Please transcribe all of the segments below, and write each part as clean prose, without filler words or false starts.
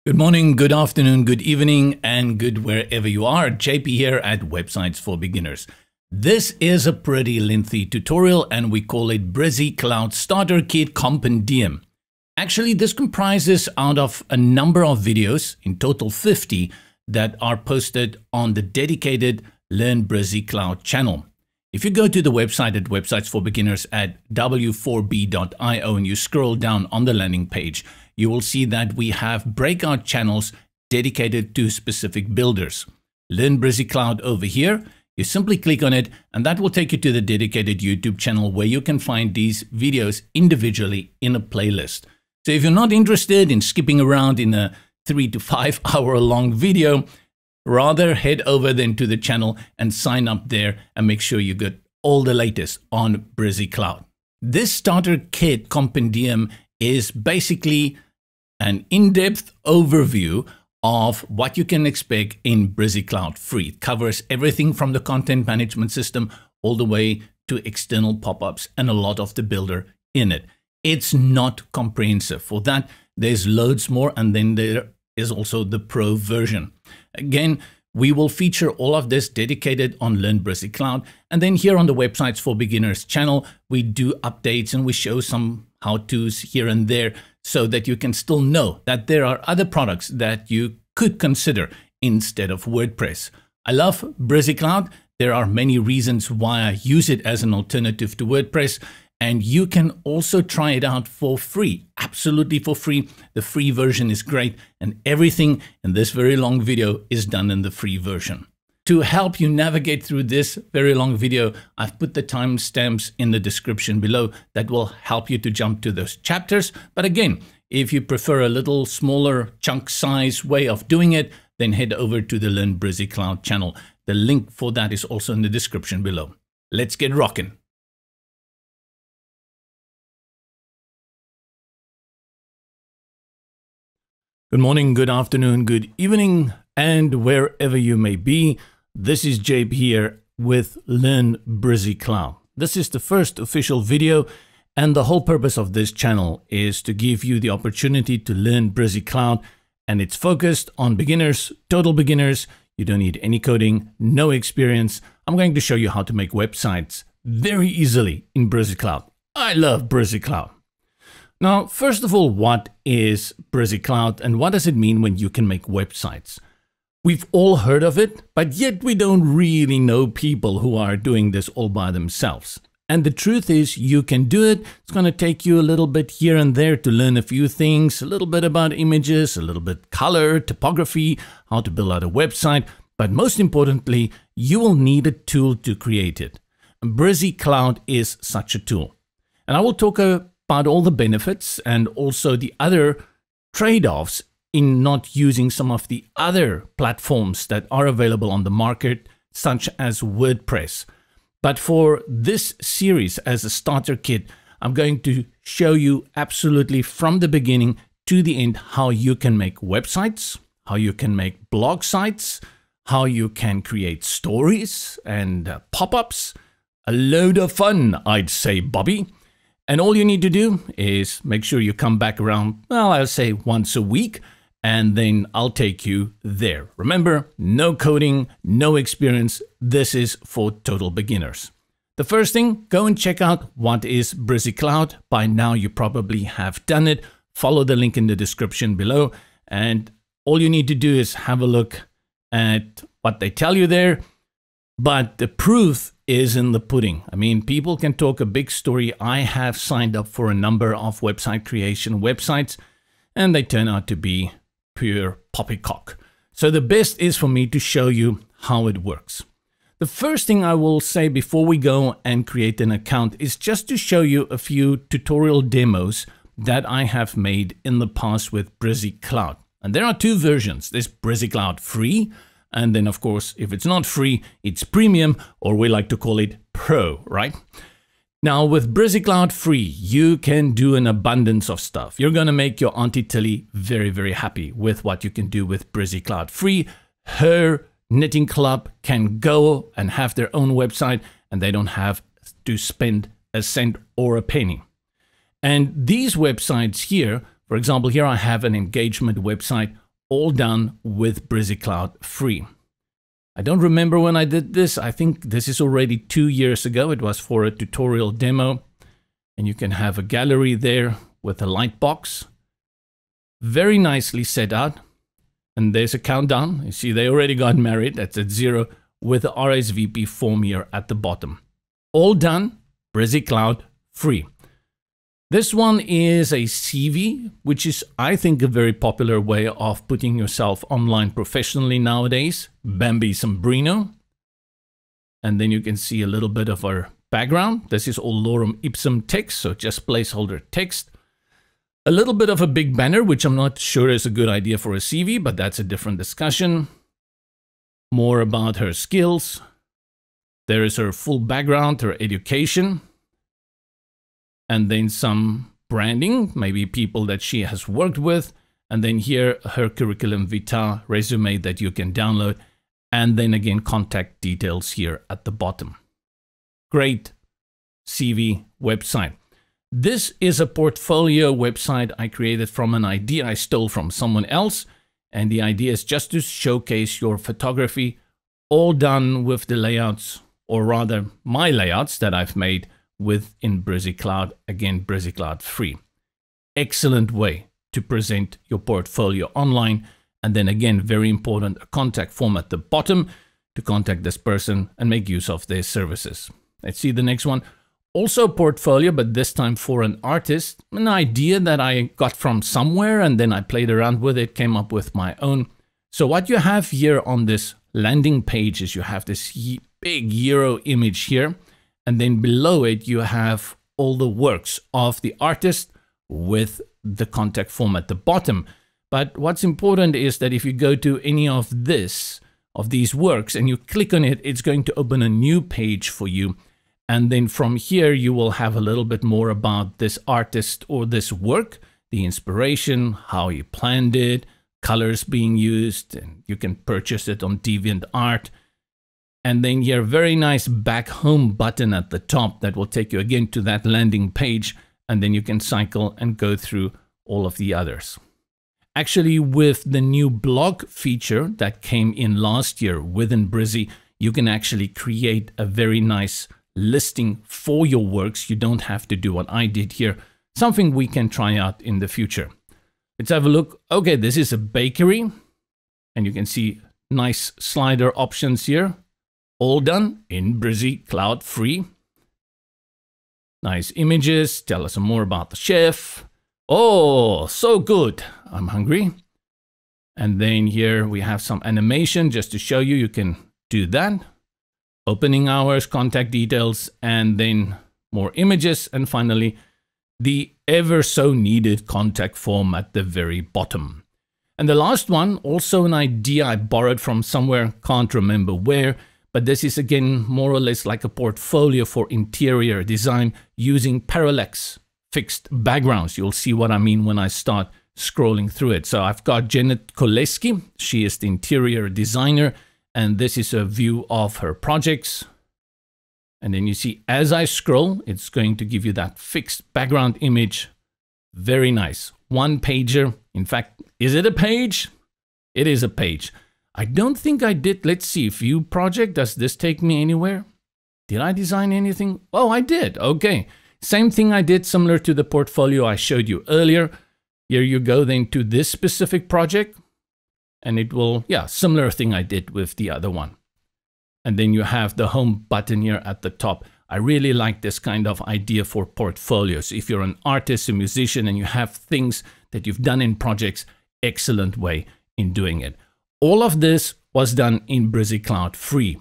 Good morning, good afternoon, good evening, and good wherever you are. JP here at Websites for Beginners. This is a pretty lengthy tutorial and we call it Brizy Cloud Starter Kit Compendium. Actually, this comprises out of a number of videos, in total 50, that are posted on the dedicated Learn Brizy Cloud channel. If you go to the website at Websites for Beginners at w4b.io and you scroll down on the landing page, you will see that we have breakout channels dedicated to specific builders. Learn Brizy Cloud over here, you simply click on it and that will take you to the dedicated YouTube channel where you can find these videos individually in a playlist. So if you're not interested in skipping around in a 3 to 5 hour long video, rather head over then to the channel and sign up there and make sure you get all the latest on Brizy Cloud. This starter kit compendium is basically an in-depth overview of what you can expect in Brizy Cloud Free. It covers everything from the content management system all the way to external pop-ups and a lot of the builder in it. It's not comprehensive. For that, there's loads more, and then there is also the Pro version. Again, we will feature all of this dedicated on Learn Brizy Cloud. And then here on the Websites for Beginners channel, we do updates and we show some how-tos here and there so that you can still know that there are other products that you could consider instead of WordPress. I love Brizy Cloud. There are many reasons why I use it as an alternative to WordPress. And you can also try it out for free, absolutely for free. The free version is great, and everything in this very long video is done in the free version. To help you navigate through this very long video, I've put the timestamps in the description below that will help you to jump to those chapters. But again, if you prefer a little smaller chunk size way of doing it, then head over to the Learn Brizy Cloud channel. The link for that is also in the description below. Let's get rocking. Good morning, good afternoon, good evening, and wherever you may be. This is JP here with Learn Brizy Cloud. This is the first official video, and the whole purpose of this channel is to give you the opportunity to learn Brizy Cloud, and it's focused on beginners, total beginners. You don't need any coding, no experience. I'm going to show you how to make websites very easily in Brizy Cloud. I love Brizy Cloud. Now, first of all, what is Brizy Cloud and what does it mean when you can make websites? We've all heard of it, but yet we don't really know people who are doing this all by themselves. And the truth is you can do it. It's going to take you a little bit here and there to learn a few things, a little bit about images, a little bit color, typography, how to build out a website. But most importantly, you will need a tool to create it. And Brizy Cloud is such a tool. And I will talk about all the benefits and also the other trade-offs in not using some of the other platforms that are available on the market, such as WordPress. But for this series as a starter kit, I'm going to show you absolutely from the beginning to the end how you can make websites, how you can make blog sites, how you can create stories and pop-ups. A load of fun, I'd say, Bobby. And all you need to do is make sure you come back around, well, I'll say once a week, and then I'll take you there. Remember, no coding, no experience. This is for total beginners. The first thing, go and check out what is Brizy Cloud. By now, you probably have done it. Follow the link in the description below. And all you need to do is have a look at what they tell you there. But the proof is in the pudding. I mean, people can talk a big story. I have signed up for a number of website creation websites, and they turn out to be pure poppycock. So the best is for me to show you how it works. The first thing I will say before we go and create an account is just to show you a few tutorial demos that I have made in the past with Brizy Cloud. And there are two versions. There's Brizy Cloud Free, and then, of course, if it's not free, it's premium, or we like to call it pro, right? Now, with Brizy Cloud Free, you can do an abundance of stuff. You're going to make your Auntie Tilly very, very happy with what you can do with Brizy Cloud Free. Her knitting club can go and have their own website, and they don't have to spend a cent or a penny. And these websites here, for example, here I have an engagement website all done with Brizy Cloud free. I don't remember when I did this. I think this is already 2 years ago. It was for a tutorial demo. And you can have a gallery there with a light box. Very nicely set out. And there's a countdown. You see, they already got married. That's at 0 with the RSVP form here at the bottom. All done, Brizy Cloud free. This one is a CV, which is, I think, a very popular way of putting yourself online professionally nowadays. Bambi Sombrino. And then you can see a little bit of our background. This is all lorem ipsum text, so just placeholder text. A little bit of a big banner, which I'm not sure is a good idea for a CV, but that's a different discussion. More about her skills. There is her full background, her education. And then some branding, maybe people that she has worked with. And then here, her curriculum vitae resume that you can download. And then again, contact details here at the bottom. Great CV website. This is a portfolio website I created from an idea I stole from someone else. And the idea is just to showcase your photography, all done with the layouts, or rather my layouts that I've made within Brizy Cloud. Again, Brizy Cloud free. Excellent way to present your portfolio online. And then again, very important, a contact form at the bottom to contact this person and make use of their services. Let's see the next one. Also portfolio, but this time for an artist. An idea that I got from somewhere and then I played around with it, came up with my own. So what you have here on this landing page is you have this big Euro image here. And then below it, you have all the works of the artist with the contact form at the bottom. But what's important is that if you go to any of these works and you click on it, it's going to open a new page for you. And then from here, you will have a little bit more about this artist or this work, the inspiration, how you planned it, colors being used, and you can purchase it on DeviantArt. And then here, very nice back home button at the top that will take you again to that landing page. And then you can cycle and go through all of the others. Actually, with the new blog feature that came in last year within Brizy, you can actually create a very nice listing for your works. You don't have to do what I did here. Something we can try out in the future. Let's have a look. Okay, this is a bakery. And you can see nice slider options here. All done in Brizy Cloud free. Nice images, tell us some more about the chef. Oh, so good. I'm hungry. And then here we have some animation just to show you can do that. Opening hours, contact details, and then more images. And finally, the ever so needed contact form at the very bottom. And the last one, also an idea I borrowed from somewhere, can't remember where. But this is again more or less like a portfolio for interior design using Parallax fixed backgrounds. You'll see what I mean when I start scrolling through it. So I've got Janet Koleski. She is the interior designer. And this is a view of her projects. And then you see as I scroll, it's going to give you that fixed background image. Very nice. One pager. In fact, is it a page? It is a page. I don't think I did. Let's see. View project. Does this take me anywhere? Did I design anything? Oh, I did. Okay. Same thing I did, similar to the portfolio I showed you earlier. Here you go then to this specific project. And it will, yeah, similar thing I did with the other one. And then you have the home button here at the top. I really like this kind of idea for portfolios. If you're an artist, a musician, and you have things that you've done in projects, excellent way in doing it. All of this was done in Brizy Cloud free.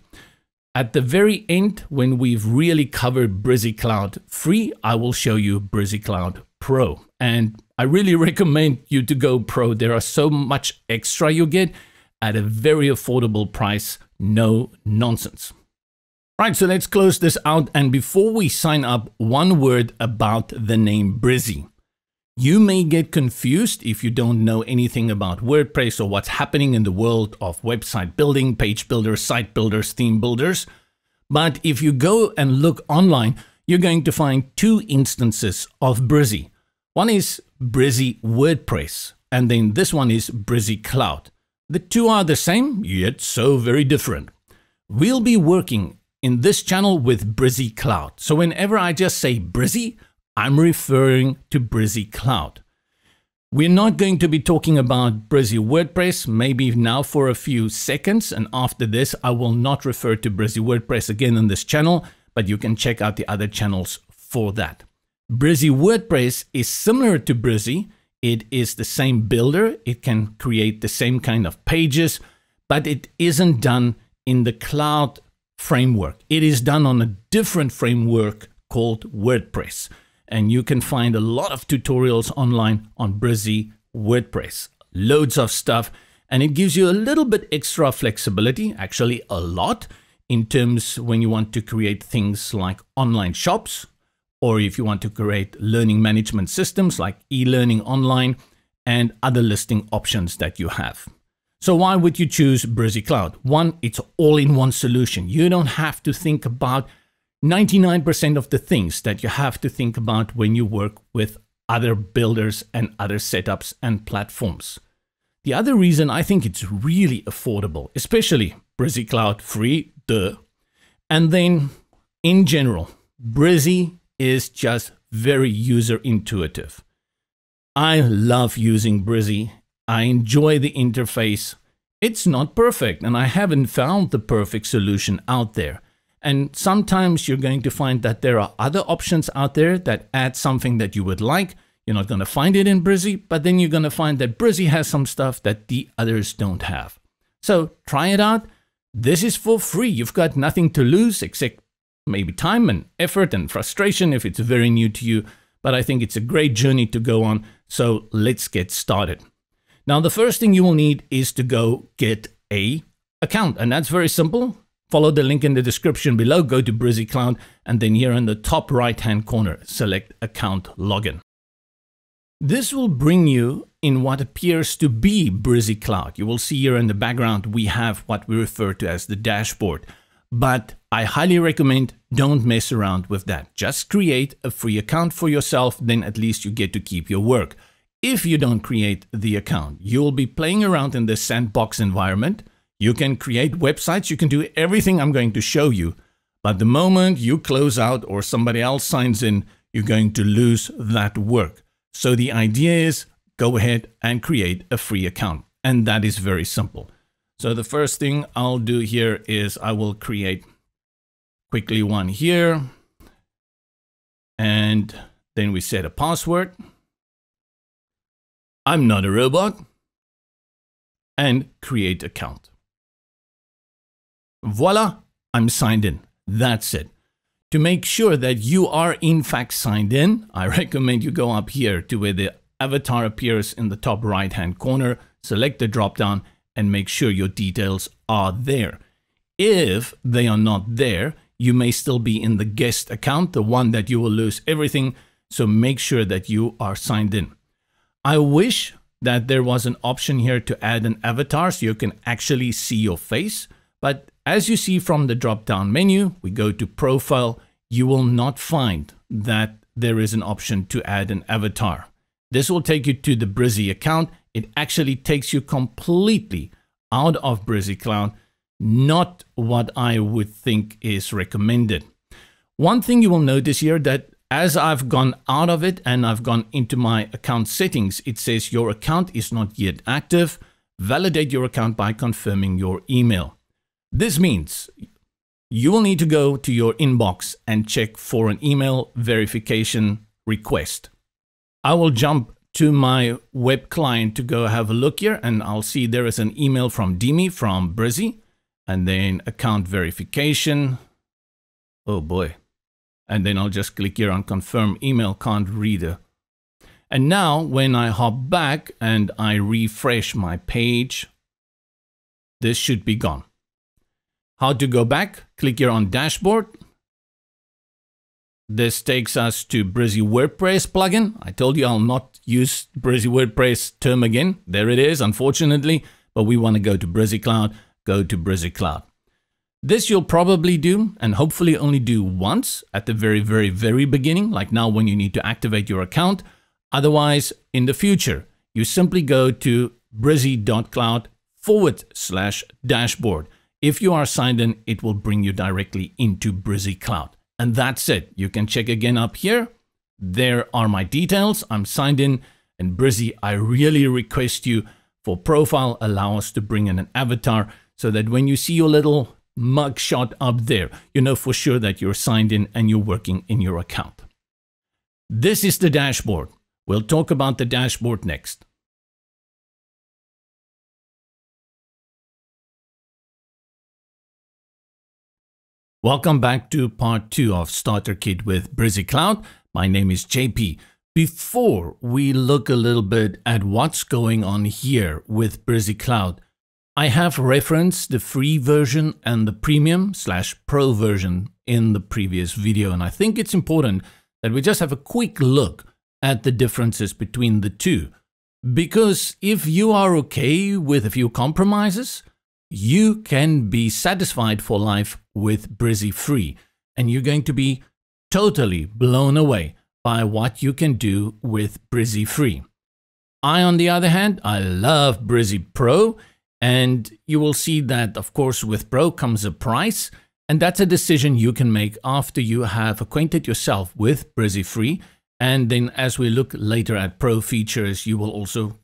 At the very end, when we've really covered Brizy Cloud free, I will show you Brizy Cloud Pro. And I really recommend you to go Pro. There are so much extra you get at a very affordable price. No nonsense. Right, so let's close this out. And before we sign up, one word about the name Brizy. You may get confused if you don't know anything about WordPress or what's happening in the world of website building, page builders, site builders, theme builders. But if you go and look online, you're going to find two instances of Brizy. One is Brizy WordPress. and then this one is Brizy Cloud. The two are the same, yet so very different. We'll be working in this channel with Brizy Cloud. So whenever I just say Brizy, I'm referring to Brizy Cloud. We're not going to be talking about Brizy WordPress, maybe now for a few seconds, and after this I will not refer to Brizy WordPress again on this channel, but you can check out the other channels for that. Brizy WordPress is similar to Brizy. It is the same builder, it can create the same kind of pages, but it isn't done in the cloud framework. It is done on a different framework called WordPress. And you can find a lot of tutorials online on Brizy WordPress. Loads of stuff, and it gives you a little bit extra flexibility, actually a lot, in terms when you want to create things like online shops, or if you want to create learning management systems like e-learning online and other listing options that you have. So why would you choose Brizy Cloud? One, it's all-in-one solution. You don't have to think about 99% of the things that you have to think about when you work with other builders and other setups and platforms. The other reason I think it's really affordable, especially Brizy Cloud free, duh. And then in general, Brizy is just very user intuitive. I love using Brizy. I enjoy the interface. It's not perfect, and I haven't found the perfect solution out there. And sometimes you're going to find that there are other options out there that add something that you would like. You're not going to find it in Brizy, but then you're going to find that Brizy has some stuff that the others don't have. So try it out. This is for free. You've got nothing to lose except maybe time and effort and frustration if it's very new to you. But I think it's a great journey to go on. So let's get started. Now, the first thing you will need is to go get an account, and that's very simple. Follow the link in the description below, go to Brizy Cloud, and then here in the top right-hand corner, select Account Login. This will bring you in what appears to be Brizy Cloud. You will see here in the background, we have what we refer to as the dashboard. But I highly recommend don't mess around with that. Just create a free account for yourself, then at least you get to keep your work. If you don't create the account, you'll be playing around in this sandbox environment. You can create websites, you can do everything I'm going to show you, but the moment you close out or somebody else signs in, you're going to lose that work. So the idea is go ahead and create a free account, and that is very simple. So the first thing I'll do here is I will create quickly one here, and then we set a password. I'm not a robot, and create account. Voila, I'm signed in. That's it. To make sure that you are in fact signed in, I recommend you go up here to where the avatar appears in the top right hand corner, select the drop down and make sure your details are there. If they are not there, you may still be in the guest account, the one that you will lose everything. So make sure that you are signed in. I wish that there was an option here to add an avatar so you can actually see your face. But as you see from the drop-down menu, we go to Profile, you will not find that there is an option to add an avatar. This will take you to the Brizy account. It actually takes you completely out of Brizy Cloud, not what I would think is recommended. One thing you will notice here that as I've gone out of it and I've gone into my account settings, it says your account is not yet active. Validate your account by confirming your email. This means you will need to go to your inbox and check for an email verification request. I will jump to my web client to go have a look here, and I'll see there is an email from Dimi from Brizy, and then account verification. Oh boy. And then I'll just click here on confirm email, can't read it. And now when I hop back and I refresh my page, this should be gone. How to go back? Click here on dashboard. This takes us to Brizy WordPress plugin. I told you I'll not use Brizy WordPress term again. There it is, unfortunately, but we want to go to Brizy Cloud, go to Brizy Cloud. This you'll probably do and hopefully only do once at the very beginning, like now when you need to activate your account. Otherwise, in the future, you simply go to brizy.cloud/dashboard. If you are signed in, it will bring you directly into Brizy Cloud. And that's it. You can check again up here. There are my details. I'm signed in. And Brizy, I really request you for profile, allow us to bring in an avatar so that when you see your little mugshot up there, you know for sure that you're signed in and you're working in your account. This is the dashboard. We'll talk about the dashboard next. Welcome back to part 2 of Starter Kit with Brizy Cloud. My name is JP. Before we look a little bit at what's going on here with Brizy Cloud, I have referenced the free version and the premium/pro version in the previous video, and I think it's important that we just have a quick look at the differences between the two. Because if you are okay with a few compromises, you can be satisfied for life with Brizy Free, and you're going to be totally blown away by what you can do with Brizy Free. I, on the other hand, I love Brizy Pro, and you will see that, of course, with Pro comes a price, and that's a decision you can make after you have acquainted yourself with Brizy Free. And then as we look later at Pro features, you will also,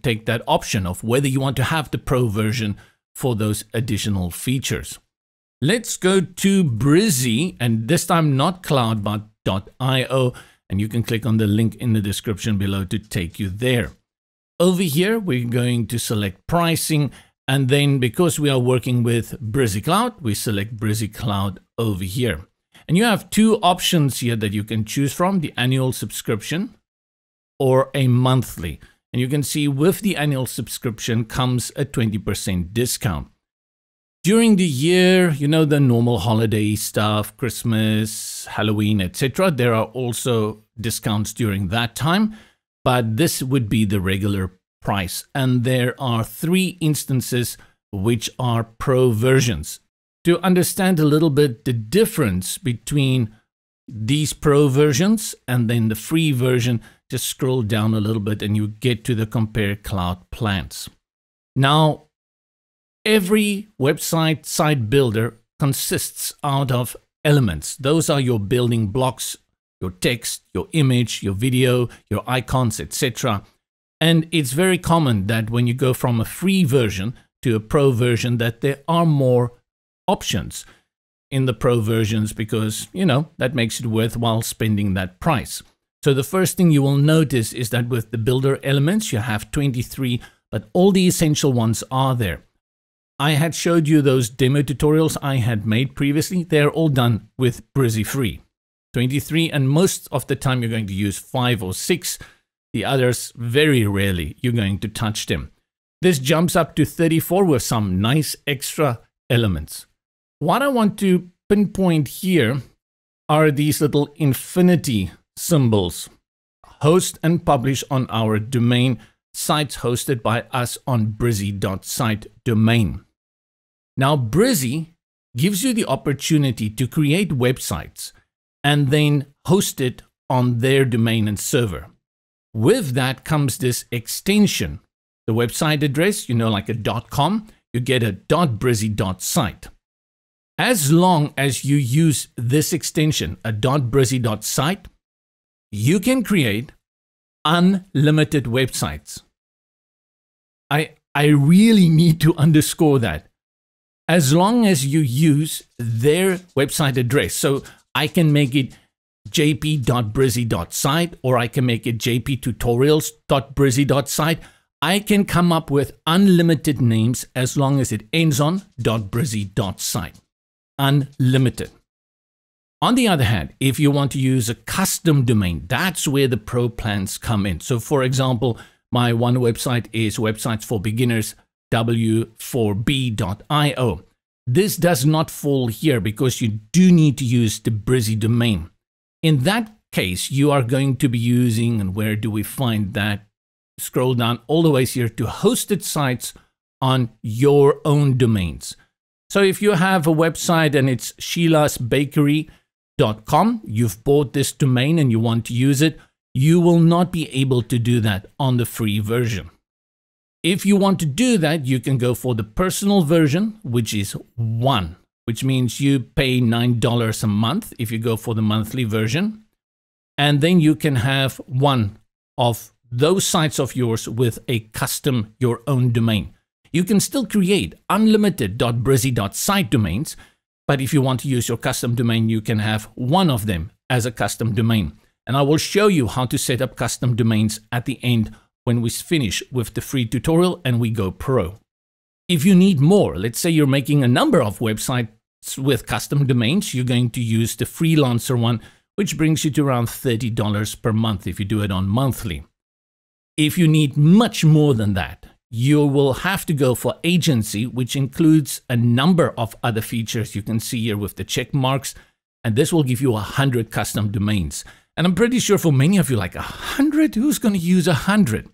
take that option of whether you want to have the Pro version for those additional features. Let's go to Brizy, and this time not cloud, but .io, and you can click on the link in the description below to take you there. Over here, we're going to select pricing, and then because we are working with Brizy Cloud, we select Brizy Cloud over here. And you have two options here that you can choose from, the annual subscription or a monthly. And you can see with the annual subscription comes a 20% discount. During the year, the normal holiday stuff, Christmas, Halloween, etc. There are also discounts during that time, but this would be the regular price. And there are 3 instances which are Pro versions. To understand a little bit the difference between these Pro versions and then the free version, just scroll down a little bit and you get to the Compare Cloud plans. Now, every website site builder consists out of elements. Those are your building blocks, your text, your image, your video, your icons, etc. And it's very common that when you go from a free version to a Pro version that there are more options in the Pro versions because, that makes it worthwhile spending that price. So the first thing you will notice is that with the builder elements, you have 23, but all the essential ones are there. I had showed you those demo tutorials I had made previously. They're all done with Brizy Free. 23, and most of the time you're going to use 5 or 6. The others, very rarely, you're going to touch them. This jumps up to 34 with some nice extra elements. What I want to pinpoint here are these little infinity symbols. Host and publish on our domain, sites hosted by us on brizy.site domain. Now, Brizy gives you the opportunity to create websites and then host it on their domain and server. With that comes this extension. The website address, like a .com, you get a .brizy.site. As long as you use this extension, a .brizy.site, you can create unlimited websites. I really need to underscore that. As long as you use their website address. So I can make it jp.brizy.site or I can make it jptutorials.brizy.site. I can come up with unlimited names as long as it ends on .brizy.site. Unlimited. On the other hand, if you want to use a custom domain, that's where the Pro plans come in. So for example, my one website is Websites for Beginners, w4b.io. This does not fall here because you do need to use the Brizy domain. In that case, you are going to be using, and where do we find that? Scroll down all the way here to hosted sites on your own domains. So if you have a website and it's sheilasbakery.com, you've bought this domain and you want to use it, You will not be able to do that on the free version. If you want to do that, you can go for the personal version, which is 1, which means you pay $9 a month if you go for the monthly version. And then you can have one of those sites of yours with a custom, your own domain. You can still create unlimited .brizy.site domains, but if you want to use your custom domain, you can have one of them as a custom domain. And I will show you how to set up custom domains at the end when we finish with the free tutorial and we go pro. If you need more, let's say you're making a number of websites with custom domains, you're going to use the freelancer one, which brings you to around $30 per month if you do it on monthly. If you need much more than that, you will have to go for agency, which includes a number of other features you can see here with the check marks, and this will give you 100 custom domains. And I'm pretty sure for many of you, like 100, who's going to use 100?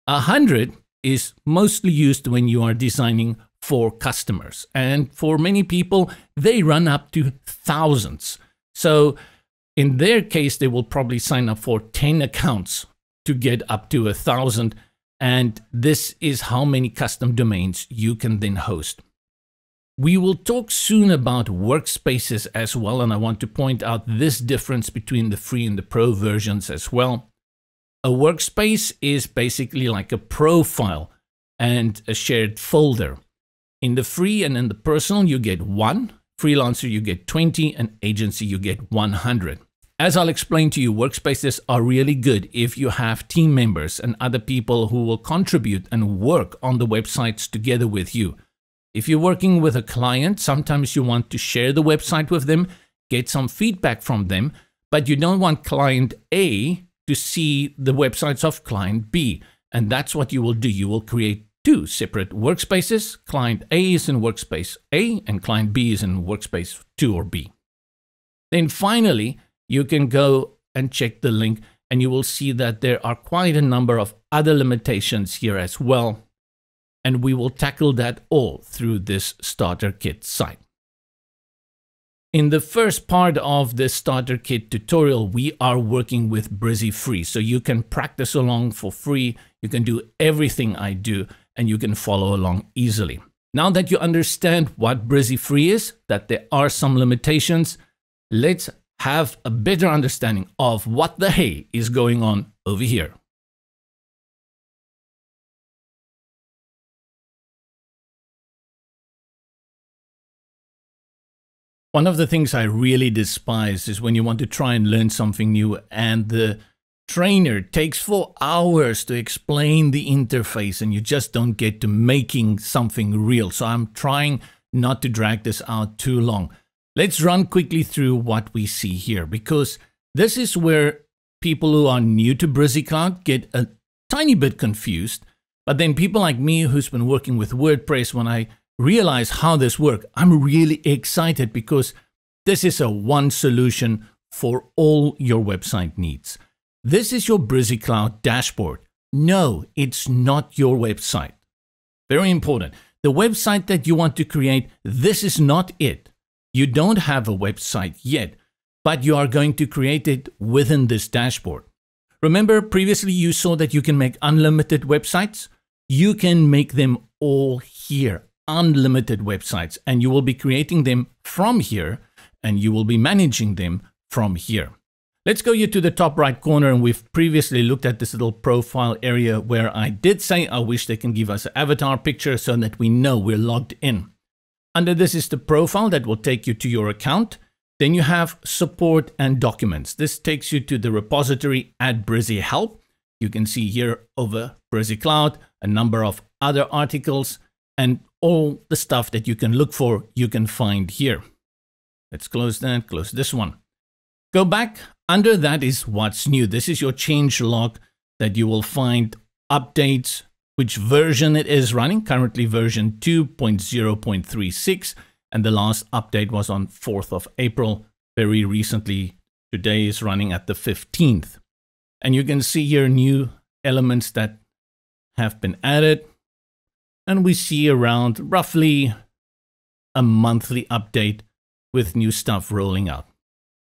100 is mostly used when you are designing for customers. And for many people, they run up to thousands. So in their case, they will probably sign up for 10 accounts to get up to 1,000. And this is how many custom domains you can then host. We will talk soon about workspaces as well, and I want to point out this difference between the free and the pro versions as well. A workspace is basically like a profile and a shared folder. In the free and in the personal, you get 1, freelancer you get 20, and agency you get 100. As I'll explain to you, workspaces are really good if you have team members and other people who will contribute and work on the websites together with you. If you're working with a client, sometimes you want to share the website with them, get some feedback from them, but you don't want client A to see the websites of client B. And that's what you will do. You will create 2 separate workspaces. Client A is in workspace A and client B is in workspace 2 or B. Then finally, you can go and check the link and you will see that there are quite a number of other limitations here as well. And we will tackle that all through this starter kit site. In the first part of this starter kit tutorial, we are working with Brizy Free. So you can practice along for free. You can do everything I do and you can follow along easily. Now that you understand what Brizy Free is, that there are some limitations, let's have a better understanding of what the hey is going on over here. One of the things I really despise is when you want to try and learn something new and the trainer takes 4 hours to explain the interface and you just don't get to making something real. So I'm trying not to drag this out too long. Let's run quickly through what we see here, because this is where people who are new to Brizy Cloud get a tiny bit confused. But then people like me who's been working with WordPress, when I realize how this works, I'm really excited because this is a one solution for all your website needs. This is your Brizy Cloud dashboard. No, it's not your website. Very important. The website that you want to create, this is not it. You don't have a website yet, but you are going to create it within this dashboard. Remember, previously you saw that you can make unlimited websites. You can make them all here, unlimited websites, and you will be creating them from here and you will be managing them from here. Let's go here to the top right corner, and we've previously looked at this little profile area where I did say I wish they can give us an avatar picture so that we know we're logged in. Under this is the profile that will take you to your account. Then you have support and documents. This takes you to the repository at Brizy Help. You can see here over Brizy Cloud a number of other articles and all the stuff that you can look for, you can find here. Let's close that, close this one. Go back. Under that is what's new. This is your change log that you will find updates, which version it is running, currently version 2.0.36, and the last update was on 4th of April, very recently. Today is running at the 15th. And you can see here new elements that have been added. And we see around roughly a monthly update with new stuff rolling out.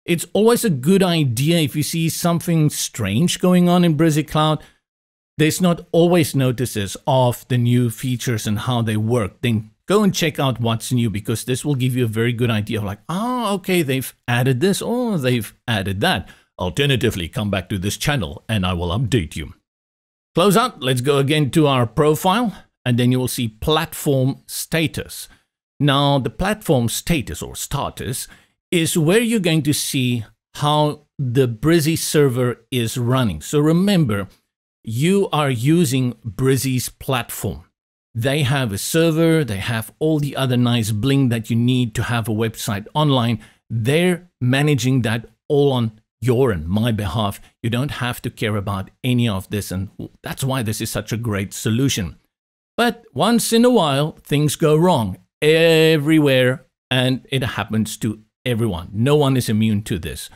It's always a good idea if you see something strange going on in Brizy Cloud. There's not always notices of the new features and how they work. Then go and check out what's new, because this will give you a very good idea of like, oh, okay, they've added this, or they've added that. Alternatively, come back to this channel and I will update you. Close out. Let's go again to our profile, and then you will see platform status. Now, the platform status or status is where you're going to see how the Brizy server is running. So remember, you are using Brizy's platform. They have a server, they have all the other nice bling that you need to have a website online. They're managing that all on your and my behalf. You don't have to care about any of this, and that's why this is such a great solution. But once in a while, things go wrong everywhere, and it happens to everyone. No one is immune to this.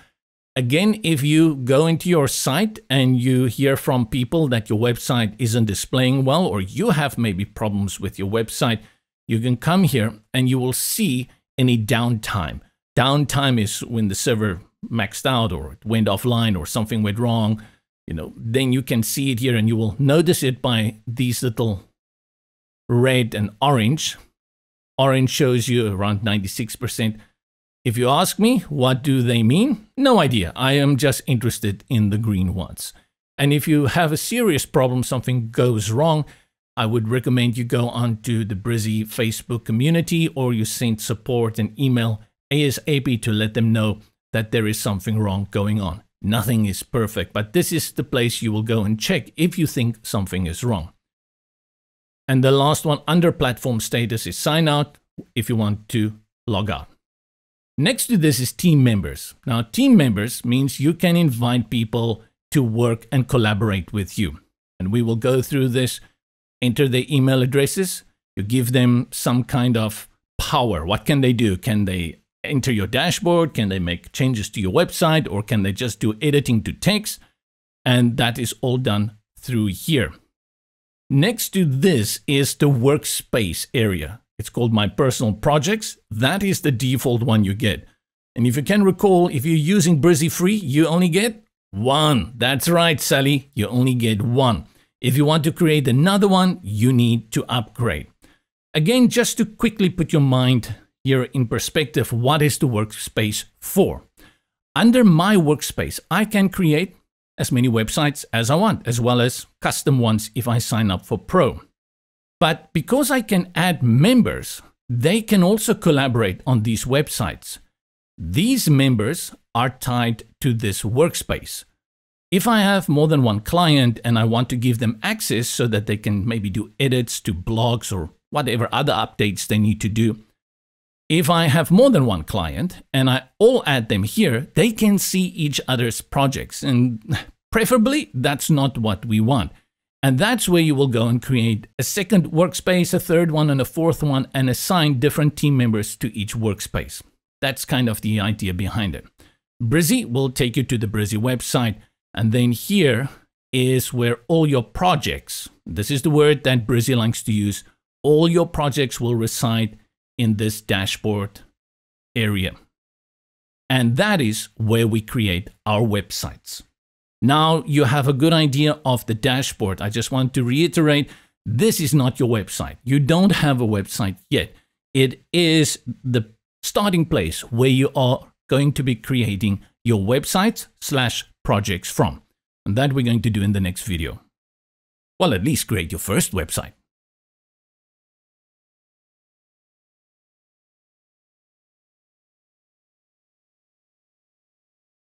Again, if you go into your site and you hear from people that your website isn't displaying well, or you have maybe problems with your website, you can come here and you will see any downtime. Downtime is when the server maxed out or it went offline or something went wrong. Then you can see it here, and you will notice it by these little red and orange. Orange shows you around 96%. If you ask me, what do they mean? No idea. I am just interested in the green ones. And if you have a serious problem, something goes wrong, I would recommend you go onto the Brizy Facebook community, or you send support an email ASAP to let them know that there is something wrong going on. Nothing is perfect, but this is the place you will go and check if you think something is wrong. And the last one under platform status is sign out if you want to log out. Next to this is team members. Now, team members means you can invite people to work and collaborate with you. And we will go through this. Enter their email addresses. You give them some kind of power. What can they do? Can they enter your dashboard? Can they make changes to your website? Or can they just do editing to text? And that is all done through here. Next to this is the workspace area. It's called My Personal Projects. That is the default one you get. And if you can recall, if you're using Brizy Free, you only get one. That's right, Sally. You only get one. If you want to create another one, you need to upgrade. Again, just to quickly put your mind here in perspective, what is the workspace for? Under My Workspace, I can create as many websites as I want, as well as custom ones if I sign up for Pro. But because I can add members, they can also collaborate on these websites. These members are tied to this workspace. If I have more than one client and I want to give them access so that they can maybe do edits to blogs or whatever other updates they need to do, if I have more than one client and I all add them here, they can see each other's projects. And preferably, that's not what we want. And that's where you will go and create a second workspace, a third one, and a fourth one, and assign different team members to each workspace. That's kind of the idea behind it. Brizy will take you to the Brizy website, and then here is where all your projects, this is the word that Brizy likes to use, all your projects will reside in this dashboard area. And that is where we create our websites. Now you have a good idea of the dashboard. I just want to reiterate, this is not your website. You don't have a website yet. It is the starting place where you are going to be creating your websites/projects from. And that we're going to do in the next video. Well, at least create your first website.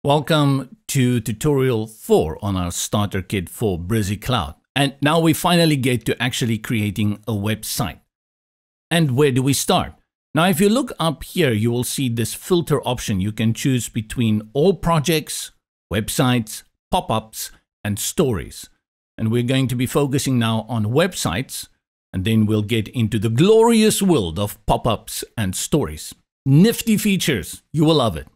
Welcome to tutorial 4 on our starter kit for Brizy Cloud. And now we finally get to actually creating a website. And where do we start? Now, if you look up here, you will see this filter option. You can choose between all projects, websites, pop-ups, and stories. And we're going to be focusing now on websites, and then we'll get into the glorious world of pop-ups and stories. Nifty features. You will love it.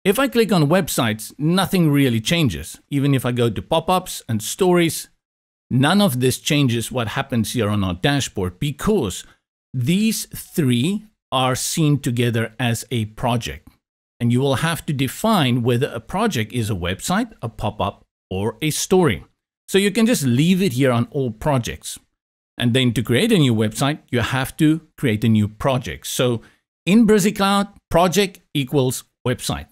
If I click on websites, nothing really changes. Even if I go to pop-ups and stories, none of this changes what happens here on our dashboard, because these three are seen together as a project. and you will have to define whether a project is a website, a pop-up, or a story. So you can just leave it here on all projects. And then to create a new website, you have to create a new project. So in Brizy Cloud, project equals website.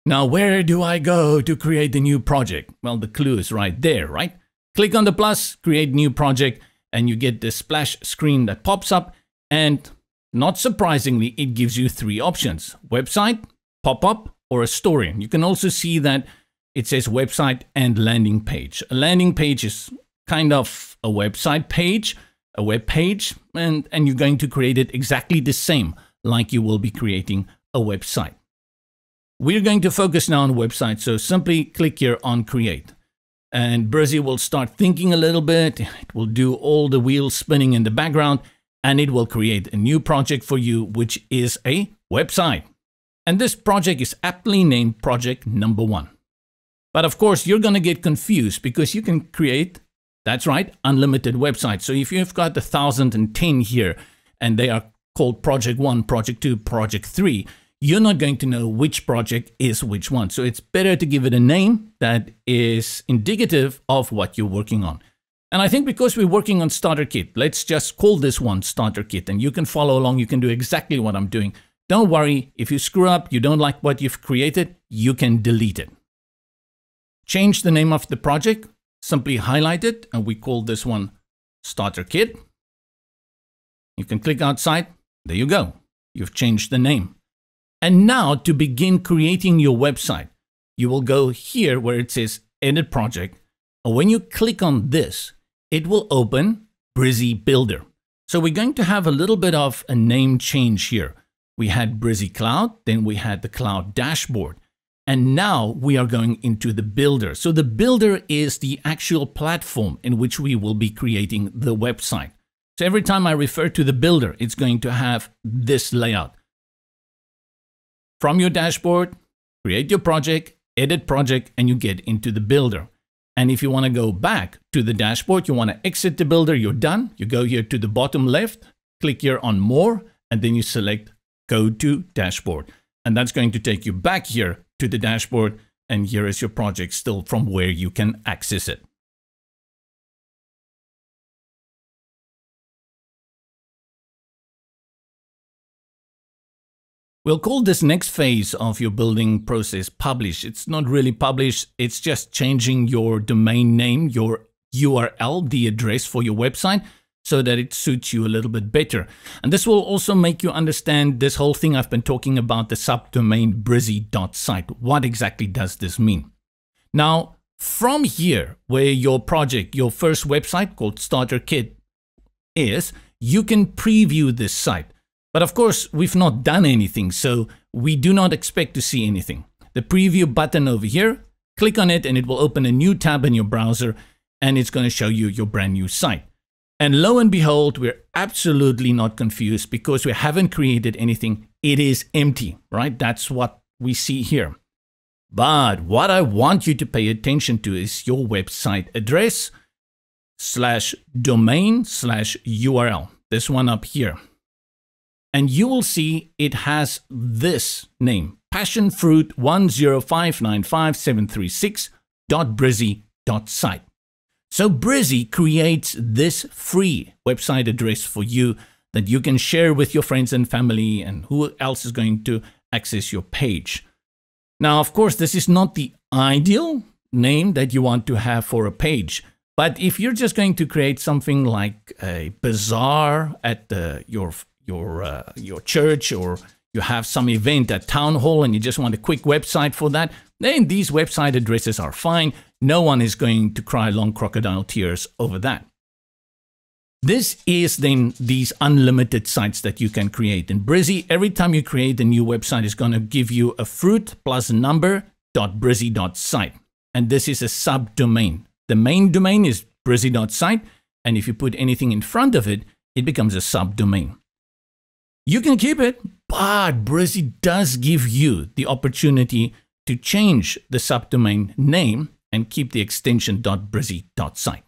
Now, where do I go to create a new project? Well, the clue is right there, right? Click on the plus, create new project, and you get this splash screen that pops up. And not surprisingly, it gives you three options: website, pop-up, or a story. You can also see that it says website and landing page. A landing page is kind of a website page, a web page, and you're going to create it exactly the same like you will be creating a website. We're going to focus now on website, so simply click here on create. And Brizy will start thinking a little bit. It will do all the wheels spinning in the background, and it will create a new project for you, which is a website. And this project is aptly named project number 1. But of course, you're going to get confused because you can create, that's right, unlimited websites. So if you've got 1,010 here and they are called project 1, project 2, project 3, you're not going to know which project is which one. So it's better to give it a name that is indicative of what you're working on. And I think because we're working on Starter Kit, let's just call this one Starter Kit, and you can follow along. You can do exactly what I'm doing. Don't worry, if you screw up, you don't like what you've created, you can delete it. Change the name of the project, simply highlight it, and we call this one Starter Kit. You can click outside. There you go. You've changed the name. And now to begin creating your website, you will go here where it says Edit Project. And when you click on this, it will open Brizy Builder. So we're going to have a little bit of a name change here. We had Brizy Cloud, then we had the Cloud Dashboard. And now we are going into the builder. So the builder is the actual platform in which we will be creating the website. So every time I refer to the builder, it's going to have this layout. From your dashboard, create your project, edit project, and you get into the builder. And if you want to go back to the dashboard, you want to exit the builder, you're done. You go here to the bottom left, click here on more, and then you select Go to Dashboard. And that's going to take you back here to the dashboard, and here is your project still from where you can access it. We'll call this next phase of your building process publish. It's not really publish, it's just changing your domain name, your URL, the address for your website, so that it suits you a little bit better. And this will also make you understand this whole thing I've been talking about, the subdomain brizy.site. What exactly does this mean? Now, from here, where your project, your first website called Starter Kit is, you can preview this site. But of course, we've not done anything, so we do not expect to see anything. The preview button over here, click on it and it will open a new tab in your browser, and it's going to show you your brand new site. And lo and behold, we're absolutely not confused because we haven't created anything. It is empty, right? That's what we see here. But what I want you to pay attention to is your website address /domain/URL. This one up here. And you will see it has this name, passionfruit1059573.brizy.site. So Brizy creates this free website address for you that you can share with your friends and family, and who else is going to access your page. Now, of course, this is not the ideal name that you want to have for a page. But if you're just going to create something like a bazaar at your church, or you have some event at town hall and you just want a quick website for that, then these website addresses are fine. No one is going to cry long crocodile tears over that. This is then these unlimited sites that you can create. In Brizy, every time you create a new website, it's going to give you a fruit plus number.brizy.site. And this is a subdomain. The main domain is brizy.site. And if you put anything in front of it, it becomes a subdomain. You can keep it, but Brizy does give you the opportunity to change the subdomain name and keep the extension .brizy.site.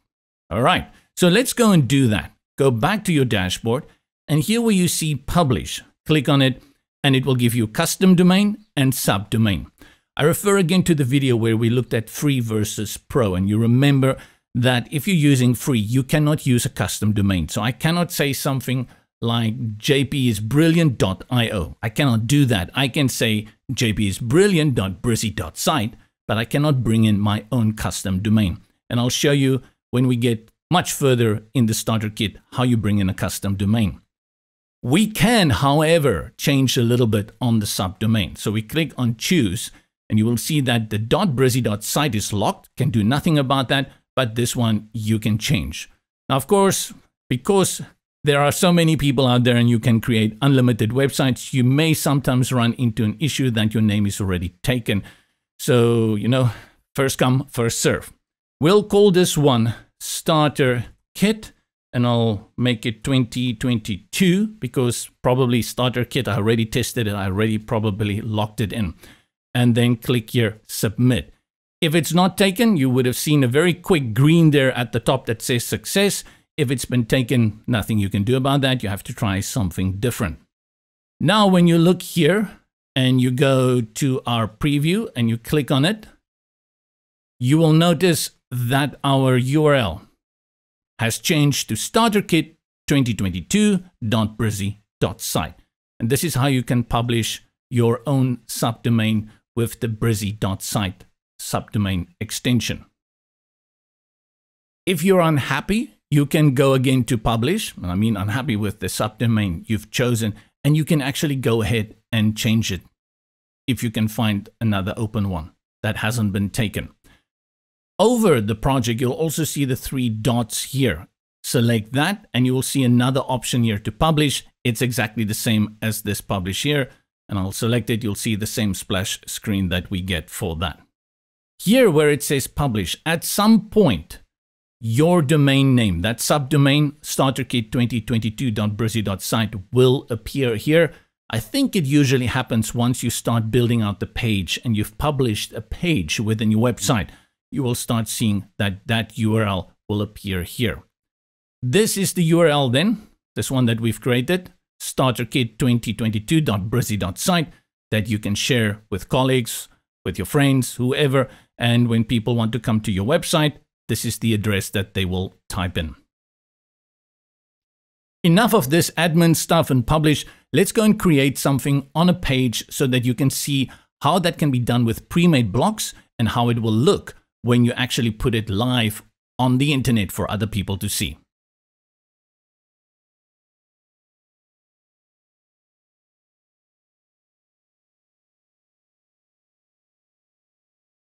All right, so let's go and do that. Go back to your dashboard, and here where you see publish, click on it, and it will give you custom domain and subdomain. I refer again to the video where we looked at free versus pro, and you remember that if you're using free, you cannot use a custom domain. So I cannot say something like jpisbrilliant.io. I cannot do that. I can say jpisbrilliant.brizy.site, but I cannot bring in my own custom domain. And I'll show you when we get much further in the starter kit how you bring in a custom domain. We can, however, change a little bit on the subdomain. So we click on choose, and you will see that the .brizy.site is locked, can do nothing about that, but this one you can change. Now, of course, because there are so many people out there and you can create unlimited websites, you may sometimes run into an issue that your name is already taken. So, you know, first come, first serve. We'll call this one Starter Kit, and I'll make it 2022 because probably Starter Kit, I already tested it, I already probably locked it in. And then click here, Submit. If it's not taken, you would have seen a very quick green there at the top that says success. If it's been taken, nothing you can do about that. You have to try something different. Now, when you look here and you go to our preview and you click on it, you will notice that our URL has changed to starterkit2022.brizy.site. And this is how you can publish your own subdomain with the brizy.site subdomain extension. If you're unhappy, you can go again to publish. I mean, unhappy with the subdomain you've chosen, and you can actually go ahead and change it if you can find another open one that hasn't been taken. Over the project, you'll also see the three dots here. Select that, and you will see another option here to publish. It's exactly the same as this publish here, and I'll select it. You'll see the same splash screen that we get for that. Here where it says publish, at some point, your domain name, that subdomain, starterkit2022.brizy.site, will appear here. I think it usually happens once you start building out the page and you've published a page within your website. You will start seeing that that URL will appear here. This is the URL then, this one that we've created, starterkit2022.brizy.site, that you can share with colleagues, with your friends, whoever, and when people want to come to your website, this is the address that they will type in. Enough of this admin stuff and publish. Let's go and create something on a page so that you can see how that can be done with Premade Blocks and how it will look when you actually put it live on the internet for other people to see.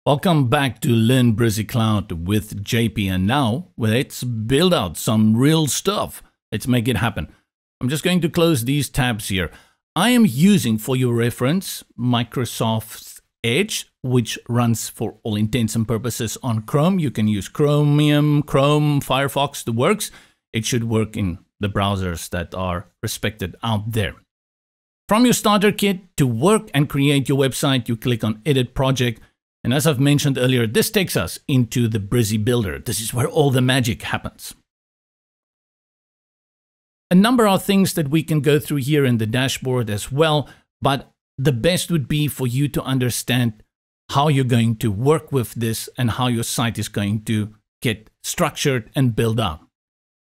Welcome back to Learn Brizy Cloud with JP, and now let's build out some real stuff. Let's make it happen. I'm just going to close these tabs here. I am using, for your reference, Microsoft Edge, which runs for all intents and purposes on Chrome. You can use Chromium, Chrome, Firefox, the works. It should work in the browsers that are respected out there. From your starter kit to work and create your website, you click on Edit Project. And as I've mentioned earlier, this takes us into the Brizy Builder. This is where all the magic happens. A number of things that we can go through here in the dashboard as well, but the best would be for you to understand how you're going to work with this and how your site is going to get structured and build up.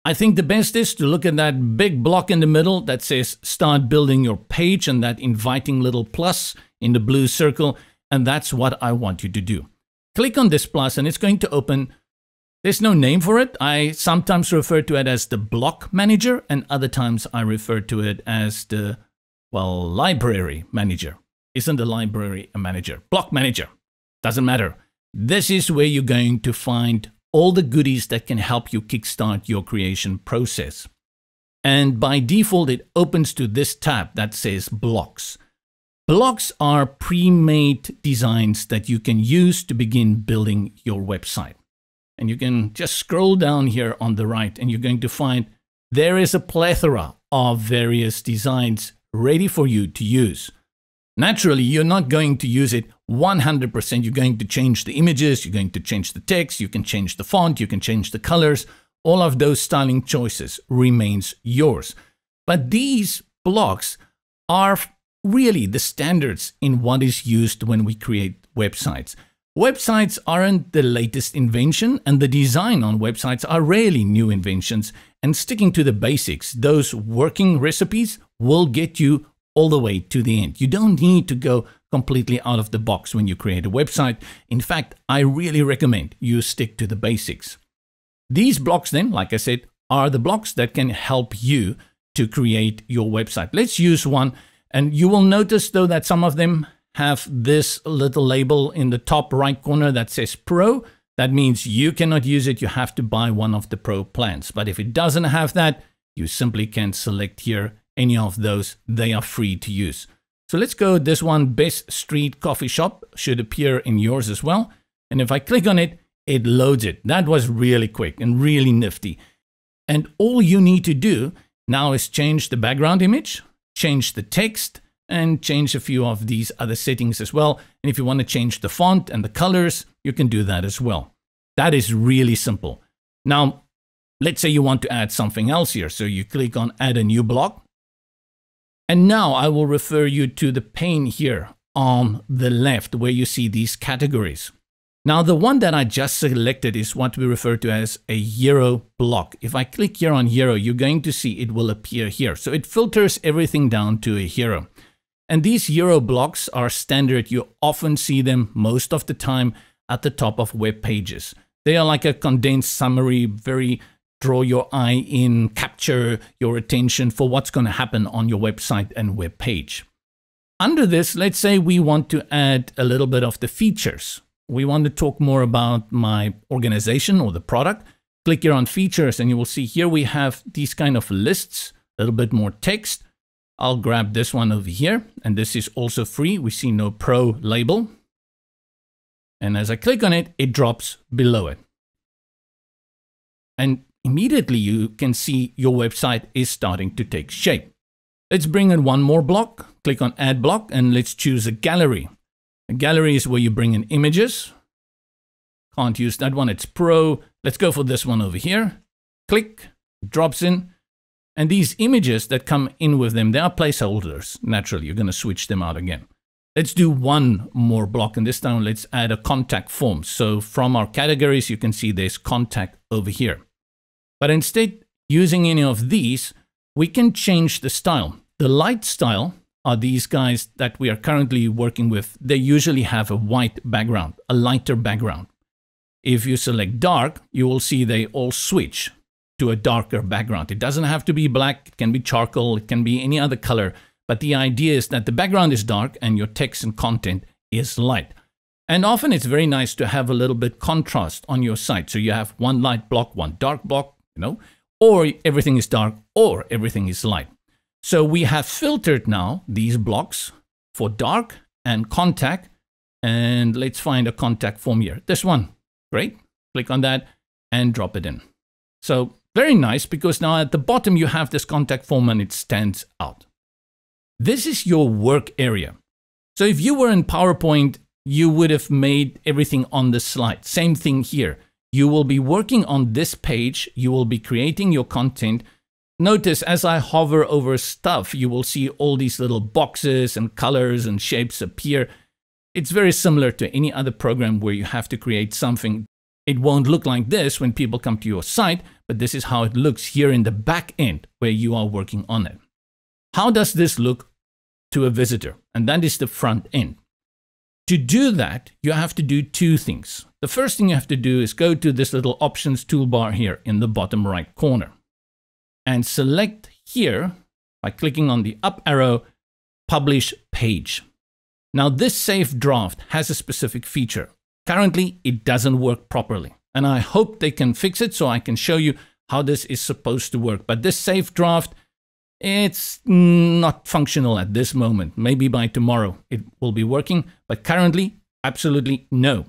I think the best is to look at that big block in the middle that says start building your page and that inviting little plus in the blue circle. And that's what I want you to do. Click on this plus and it's going to open. There's no name for it. I sometimes refer to it as the block manager, and other times I refer to it as the, well, library manager. Isn't the library a manager? Block manager. Doesn't matter. This is where you're going to find all the goodies that can help you kickstart your creation process. And by default, it opens to this tab that says blocks. Blocks are pre-made designs that you can use to begin building your website. And you can just scroll down here on the right and you're going to find there is a plethora of various designs ready for you to use. Naturally, you're not going to use it 100%. You're going to change the images, you're going to change the text, you can change the font, you can change the colors. All of those styling choices remains yours. But these blocks are really the standards in what is used when we create websites. Websites aren't the latest invention, and the design on websites are rarely new inventions, and sticking to the basics, those working recipes, will get you all the way to the end. You don't need to go completely out of the box when you create a website. In fact, I really recommend you stick to the basics. These blocks then, like I said, are the blocks that can help you to create your website. Let's use one, and you will notice though that some of them have this little label in the top right corner that says Pro. That means you cannot use it. You have to buy one of the Pro plans. But if it doesn't have that, you simply can select here any of those. They are free to use. So let's go this one, Best Street Coffee Shop, should appear in yours as well. And if I click on it, it loads it. That was really quick and really nifty. And all you need to do now is change the background image, change the text, and change a few of these other settings as well. And if you want to change the font and the colors, you can do that as well. That is really simple. Now, let's say you want to add something else here. So you click on Add a New Block. And now I will refer you to the pane here on the left where you see these categories. Now, the one that I just selected is what we refer to as a hero block. If I click here on hero, you're going to see it will appear here. So it filters everything down to a hero. And these hero blocks are standard. You often see them most of the time at the top of web pages. They are like a condensed summary, very draw your eye in, capture your attention for what's going to happen on your website and web page. Under this, let's say we want to add a little bit of the features. We want to talk more about my organization or the product. Click here on features and you will see here we have these kind of lists, a little bit more text. I'll grab this one over here, and this is also free. We see no Pro label. And as I click on it, it drops below it. And immediately you can see your website is starting to take shape. Let's bring in one more block. Click on Add Block, and let's choose a gallery. A gallery is where you bring in images. Can't use that one, it's Pro. Let's go for this one over here. Click, drops in. And these images that come in with them, they are placeholders. Naturally, you're going to switch them out again. Let's do one more block, and this time let's add a contact form. So from our categories, you can see there's contact over here. But instead, using any of these, we can change the style. The light style are these guys that we are currently working with. They usually have a white background, a lighter background. If you select dark, you will see they all switch to a darker background. It doesn't have to be black, it can be charcoal, it can be any other color, but the idea is that the background is dark and your text and content is light. And often it's very nice to have a little bit contrast on your site. So you have one light block, one dark block, or everything is dark or everything is light. So we have filtered now these blocks for dark and contact, and let's find a contact form here. This one, great. Click on that and drop it in. So very nice, because now at the bottom you have this contact form and it stands out. This is your work area. So if you were in PowerPoint, you would have made everything on the slide. Same thing here. You will be working on this page. You will be creating your content. Notice as I hover over stuff, you will see all these little boxes and colors and shapes appear. It's very similar to any other program where you have to create something. It won't look like this when people come to your site, but this is how it looks here in the back end where you are working on it. How does this look to a visitor? And that is the front end. To do that, you have to do two things. The first thing you have to do is go to this little options toolbar here in the bottom right corner and select here by clicking on the up arrow, Publish Page. Now this save draft has a specific feature. Currently, it doesn't work properly, and I hope they can fix it so I can show you how this is supposed to work. But this save draft, it's not functional at this moment. Maybe by tomorrow it will be working, but currently, absolutely no.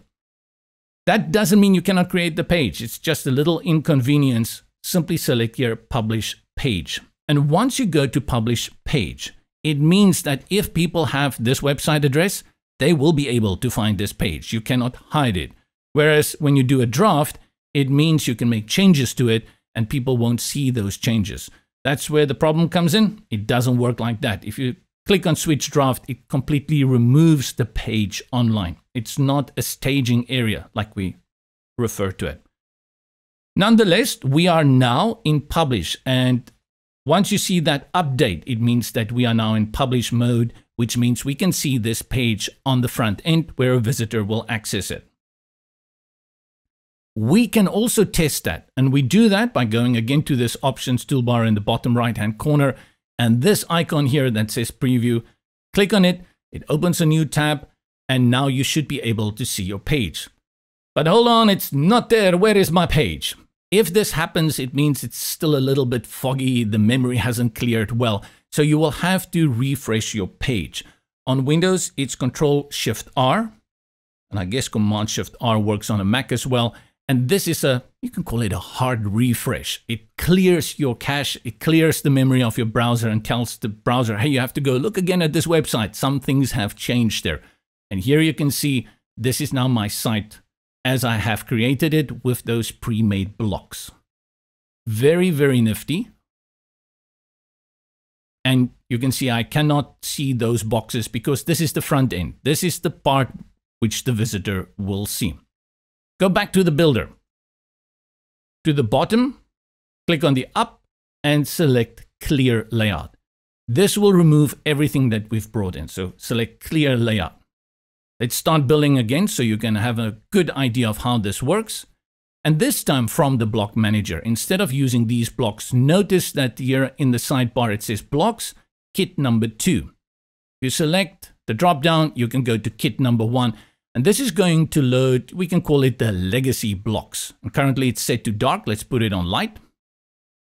That doesn't mean you cannot create the page. It's just a little inconvenience. Simply select here, Publish Page. And once you go to Publish Page, it means that if people have this website address, they will be able to find this page. You cannot hide it. Whereas when you do a draft, it means you can make changes to it and people won't see those changes. That's where the problem comes in. It doesn't work like that. If you click on switch draft, it completely removes the page online. It's not a staging area like we refer to it. Nonetheless, we are now in publish, and once you see that update, it means that we are now in publish mode, which means we can see this page on the front end where a visitor will access it. We can also test that, and we do that by going again to this options toolbar in the bottom right hand corner, and this icon here that says preview, click on it, it opens a new tab, and now you should be able to see your page. But hold on, it's not there. Where is my page? If this happens, it means it's still a little bit foggy, the memory hasn't cleared well, so you will have to refresh your page. On Windows, it's Control-Shift-R, and I guess Command-Shift-R works on a Mac as well. And this is you can call it a hard refresh. It clears your cache, it clears the memory of your browser and tells the browser, hey, you have to go look again at this website. Some things have changed there. And here you can see this is now my site as I have created it with those pre-made blocks. Very, very nifty. And you can see I cannot see those boxes because this is the front end. This is the part which the visitor will see. Go back to the builder. To the bottom, click on the up and select clear layout. This will remove everything that we've brought in. So select clear layout. Let's start building again so you can have a good idea of how this works. And this time from the block manager, instead of using these blocks, notice that here in the sidebar it says blocks, kit number 2. You select the drop down, you can go to kit number 1. And this is going to load, we can call it the legacy blocks. And currently it's set to dark. Let's put it on light.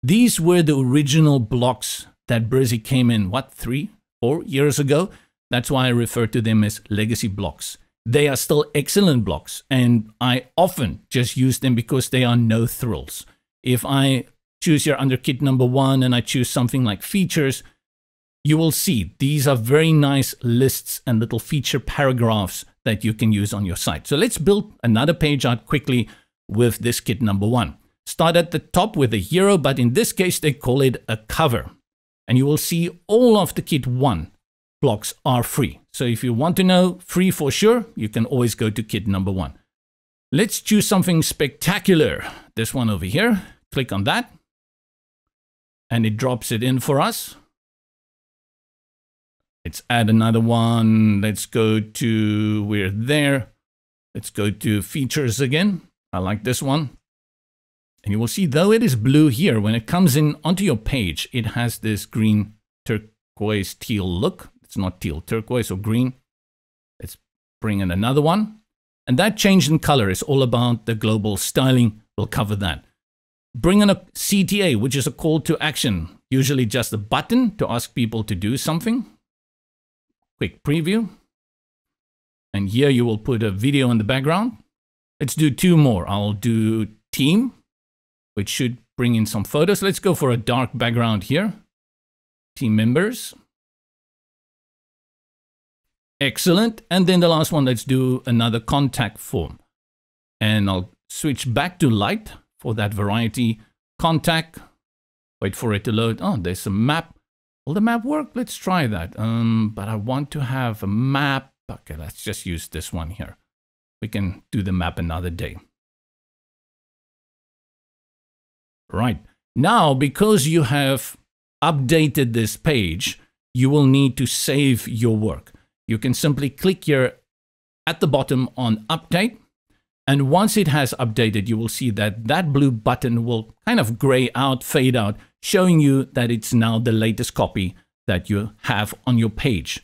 These were the original blocks that Brizy came in, what, 3, 4 years ago? That's why I refer to them as legacy blocks. They are still excellent blocks, and I often just use them because they are no thrills. If I choose here under kit number 1 and I choose something like features, you will see these are very nice lists and little feature paragraphs that you can use on your site. So let's build another page out quickly with this kit number 1. Start at the top with a hero, but in this case they call it a cover. And you will see all of the kit 1 blocks are free. So if you want to know free for sure, you can always go to kit number 1. Let's choose something spectacular. This one over here, click on that. And it drops it in for us. Let's add another one. Let's go to, we're there. Let's go to features again. I like this one. And you will see, though it is blue here, when it comes in onto your page, it has this green, turquoise, teal look. It's not teal, turquoise or green. Let's bring in another one. And that change in color is all about the global styling. We'll cover that. Bring in a CTA, which is a call to action. Usually just a button to ask people to do something. Quick preview. And here you will put a video in the background. Let's do 2 more. I'll do team, which should bring in some photos. Let's go for a dark background here. Team members. Excellent. And then the last one, let's do another contact form. And I'll switch back to light for that variety. Contact. Wait for it to load. Oh, there's a map. Will the map work? Let's try that. But I want to have a map. Okay, let's just use this one here. We can do the map another day. Right. Now, because you have updated this page, you will need to save your work. You can simply click here at the bottom on update. And once it has updated, you will see that that blue button will kind of gray out, fade out, showing you that it's now the latest copy that you have on your page.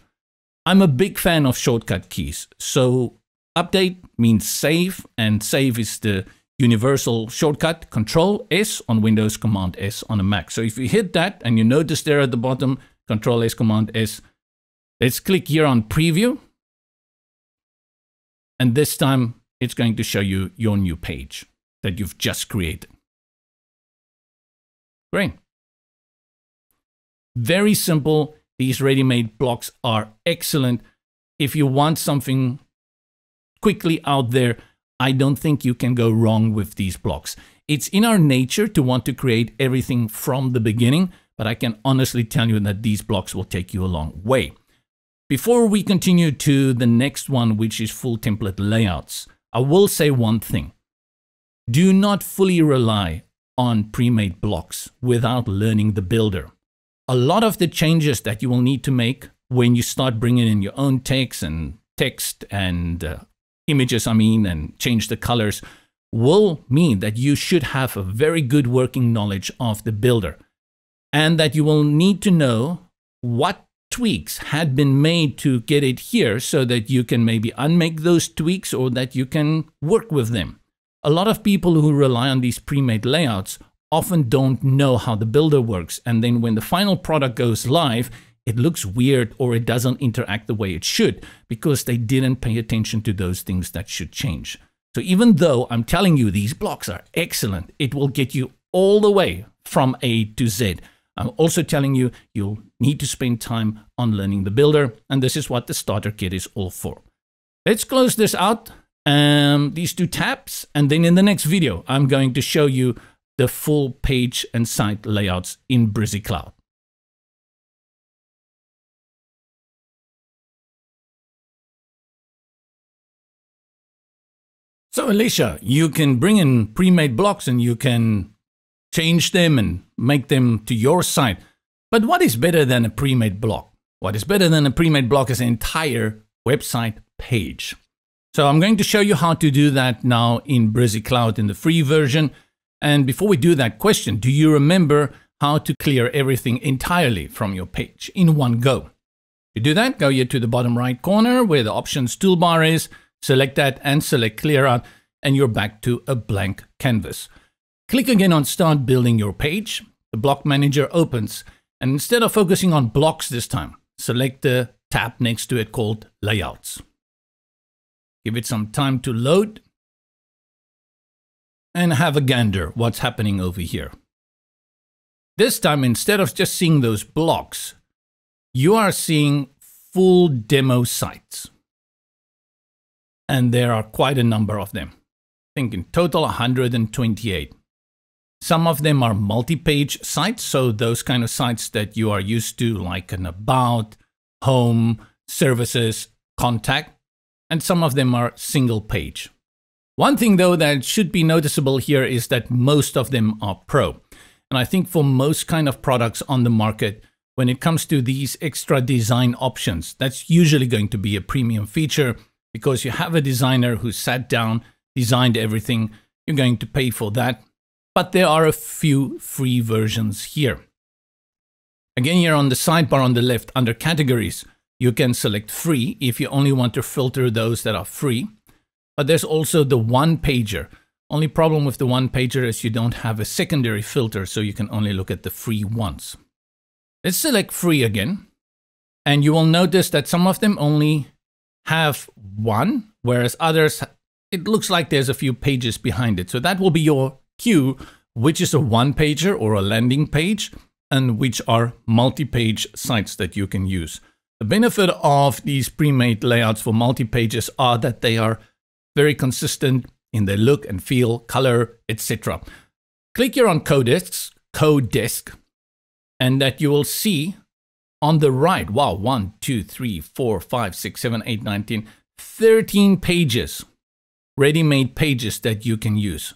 I'm a big fan of shortcut keys. So update means save, and save is the universal shortcut, Control S on Windows, Command S on a Mac. So if you hit that and you notice there at the bottom, Control S, Command S, let's click here on preview. And this time it's going to show you your new page that you've just created. Great. Very simple. These ready-made blocks are excellent. If you want something quickly out there, I don't think you can go wrong with these blocks. It's in our nature to want to create everything from the beginning, but I can honestly tell you that these blocks will take you a long way. Before we continue to the next one, which is full template layouts, I will say one thing. Do not fully rely on Premade Blocks without learning the builder. A lot of the changes that you will need to make when you start bringing in your own text and images, and change the colors, will mean that you should have a very good working knowledge of the builder, and that you will need to know what tweaks had been made to get it here so that you can maybe unmake those tweaks or that you can work with them. A lot of people who rely on these pre-made layouts often don't know how the builder works, and then when the final product goes live, it looks weird or it doesn't interact the way it should because they didn't pay attention to those things that should change. So even though I'm telling you these blocks are excellent, it will get you all the way from A to Z. I'm also telling you, you'll need to spend time on learning the builder, and this is what the starter kit is all for. Let's close this out, these two tabs, and then in the next video, I'm going to show you the full page and site layouts in Brizy Cloud. So Alicia, you can bring in pre-made blocks and you can change them and make them to your site. But what is better than a pre-made block? What is better than a pre-made block is an entire website page. So I'm going to show you how to do that now in Brizy Cloud in the free version. And before we do that, question, do you remember how to clear everything entirely from your page in one go? To do that, go here to the bottom right corner where the options toolbar is, select that and select clear out, and you're back to a blank canvas. Click again on start building your page. The block manager opens, and instead of focusing on blocks this time, select the tab next to it called layouts. Give it some time to load and have a gander what's happening over here. This time, instead of just seeing those blocks, you are seeing full demo sites. And there are quite a number of them. I think in total 128. Some of them are multi-page sites, so those kind of sites that you are used to, like an about, home, services, contact, and some of them are single page. One thing though that should be noticeable here is that most of them are pro. And I think for most kind of products on the market, when it comes to these extra design options, that's usually going to be a premium feature because you have a designer who sat down, designed everything. You're going to pay for that. But there are a few free versions here. Again, here on the sidebar on the left under categories, you can select free if you only want to filter those that are free. But there's also the one pager. Only problem with the one pager is you don't have a secondary filter, so you can only look at the free ones. Let's select free again. And you will notice that some of them only have one, whereas others, it looks like there's a few pages behind it. So that will be your cue, which is a one pager or a landing page, and which are multi-page sites that you can use. The benefit of these pre-made layouts for multi-pages are that they are very consistent in their look and feel, color, etc. Click here on Codesk, and that you will see on the right, wow, 1, 2, 3, 4, 5, 6, 7, 8, 9, 10, 13 pages, ready-made pages that you can use.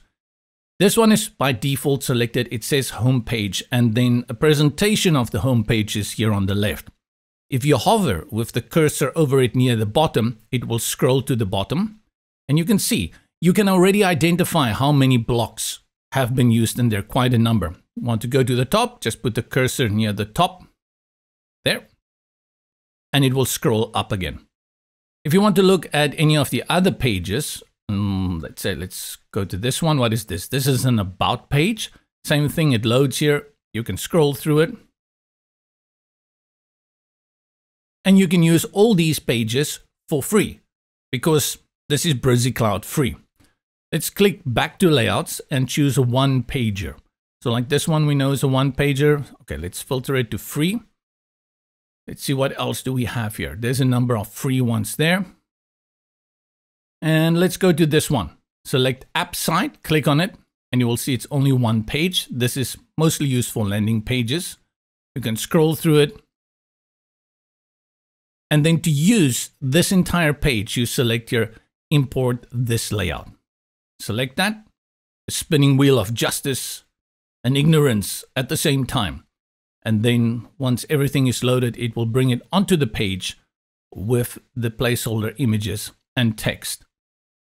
This one is by default selected. It says homepage, and then a presentation of the homepage is here on the left. If you hover with the cursor over it near the bottom, it will scroll to the bottom, and you can see, you can already identify how many blocks have been used, and there are quite a number. Want to go to the top, just put the cursor near the top, there, and it will scroll up again. If you want to look at any of the other pages, let's go to this one. What is this? This is an about page. Same thing, it loads here. You can scroll through it. And you can use all these pages for free because this is Brizy Cloud free. Let's click back to layouts and choose a one pager. So like this one we know is a one pager. Okay, let's filter it to free. Let's see what else do we have here. There's a number of free ones there. And let's go to this one. Select app site, click on it, and you will see it's only one page. This is mostly used for landing pages. You can scroll through it. And then to use this entire page, you select your import this layout. Select that, a spinning wheel of justice and ignorance at the same time. And then once everything is loaded, it will bring it onto the page with the placeholder images and text.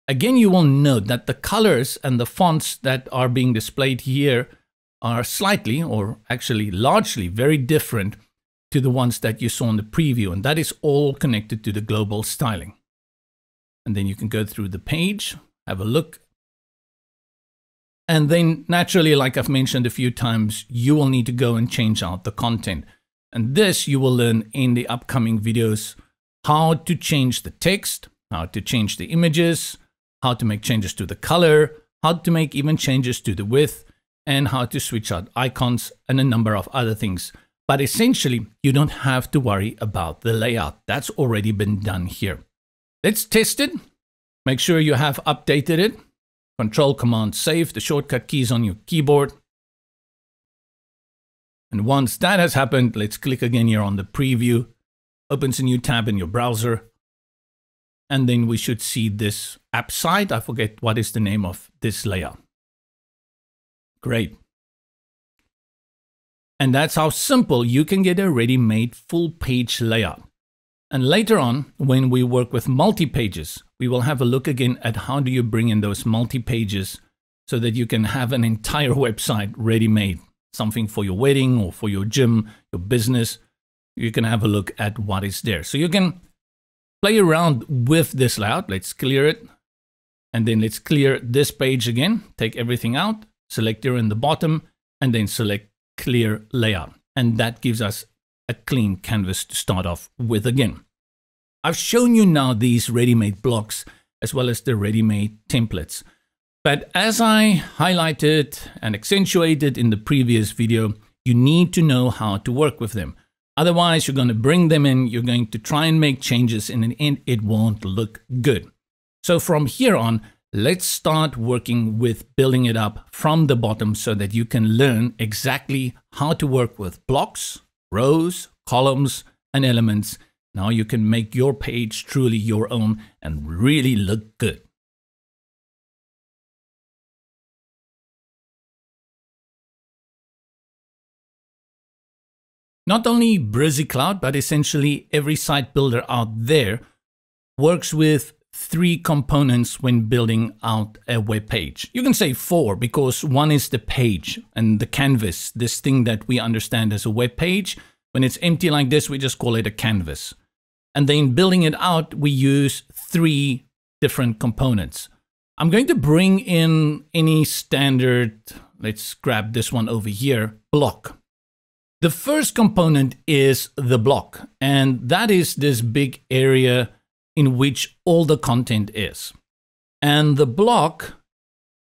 Again, you will note that the colors and the fonts that are being displayed here are slightly, or actually largely, very different to the ones that you saw in the preview. And that is all connected to the global styling. And then you can go through the page, have a look. And then naturally, like I've mentioned a few times, you will need to go and change out the content. And this you will learn in the upcoming videos, how to change the text, how to change the images, how to make changes to the color, how to make even changes to the width, and how to switch out icons and a number of other things. But essentially, you don't have to worry about the layout. That's already been done here. Let's test it. Make sure you have updated it. Control Command Save, the shortcut keys on your keyboard. And once that has happened, let's click again here on the preview. Opens a new tab in your browser. And then we should see this app site. I forget what is the name of this layout. Great. And that's how simple you can get a ready-made full page layout. And later on, when we work with multi-pages, we will have a look again at how do you bring in those multi-pages so that you can have an entire website ready-made. Something for your wedding or for your gym, your business. You can have a look at what is there. So you can play around with this layout. Let's clear it. And then let's clear this page again. Take everything out. Select here in the bottom. And then select Clear Layout. And that gives us a clean canvas to start off with again. I've shown you now these ready-made blocks as well as the ready-made templates. But as I highlighted and accentuated in the previous video, you need to know how to work with them. Otherwise, you're going to bring them in, you're going to try and make changes, and in the end, it won't look good. So from here on, let's start working with building it up from the bottom so that you can learn exactly how to work with blocks, rows, columns, and elements. Now you can make your page truly your own and really look good. Not only Brizy Cloud, but essentially every site builder out there works with 3 components when building out a web page. You can say 4 because one is the page and the canvas, this thing that we understand as a web page. When it's empty like this, we just call it a canvas. And then building it out, we use 3 different components. I'm going to bring in any standard, let's grab this one over here, block. The first component is the block, and that is this big area in which all the content is. And the block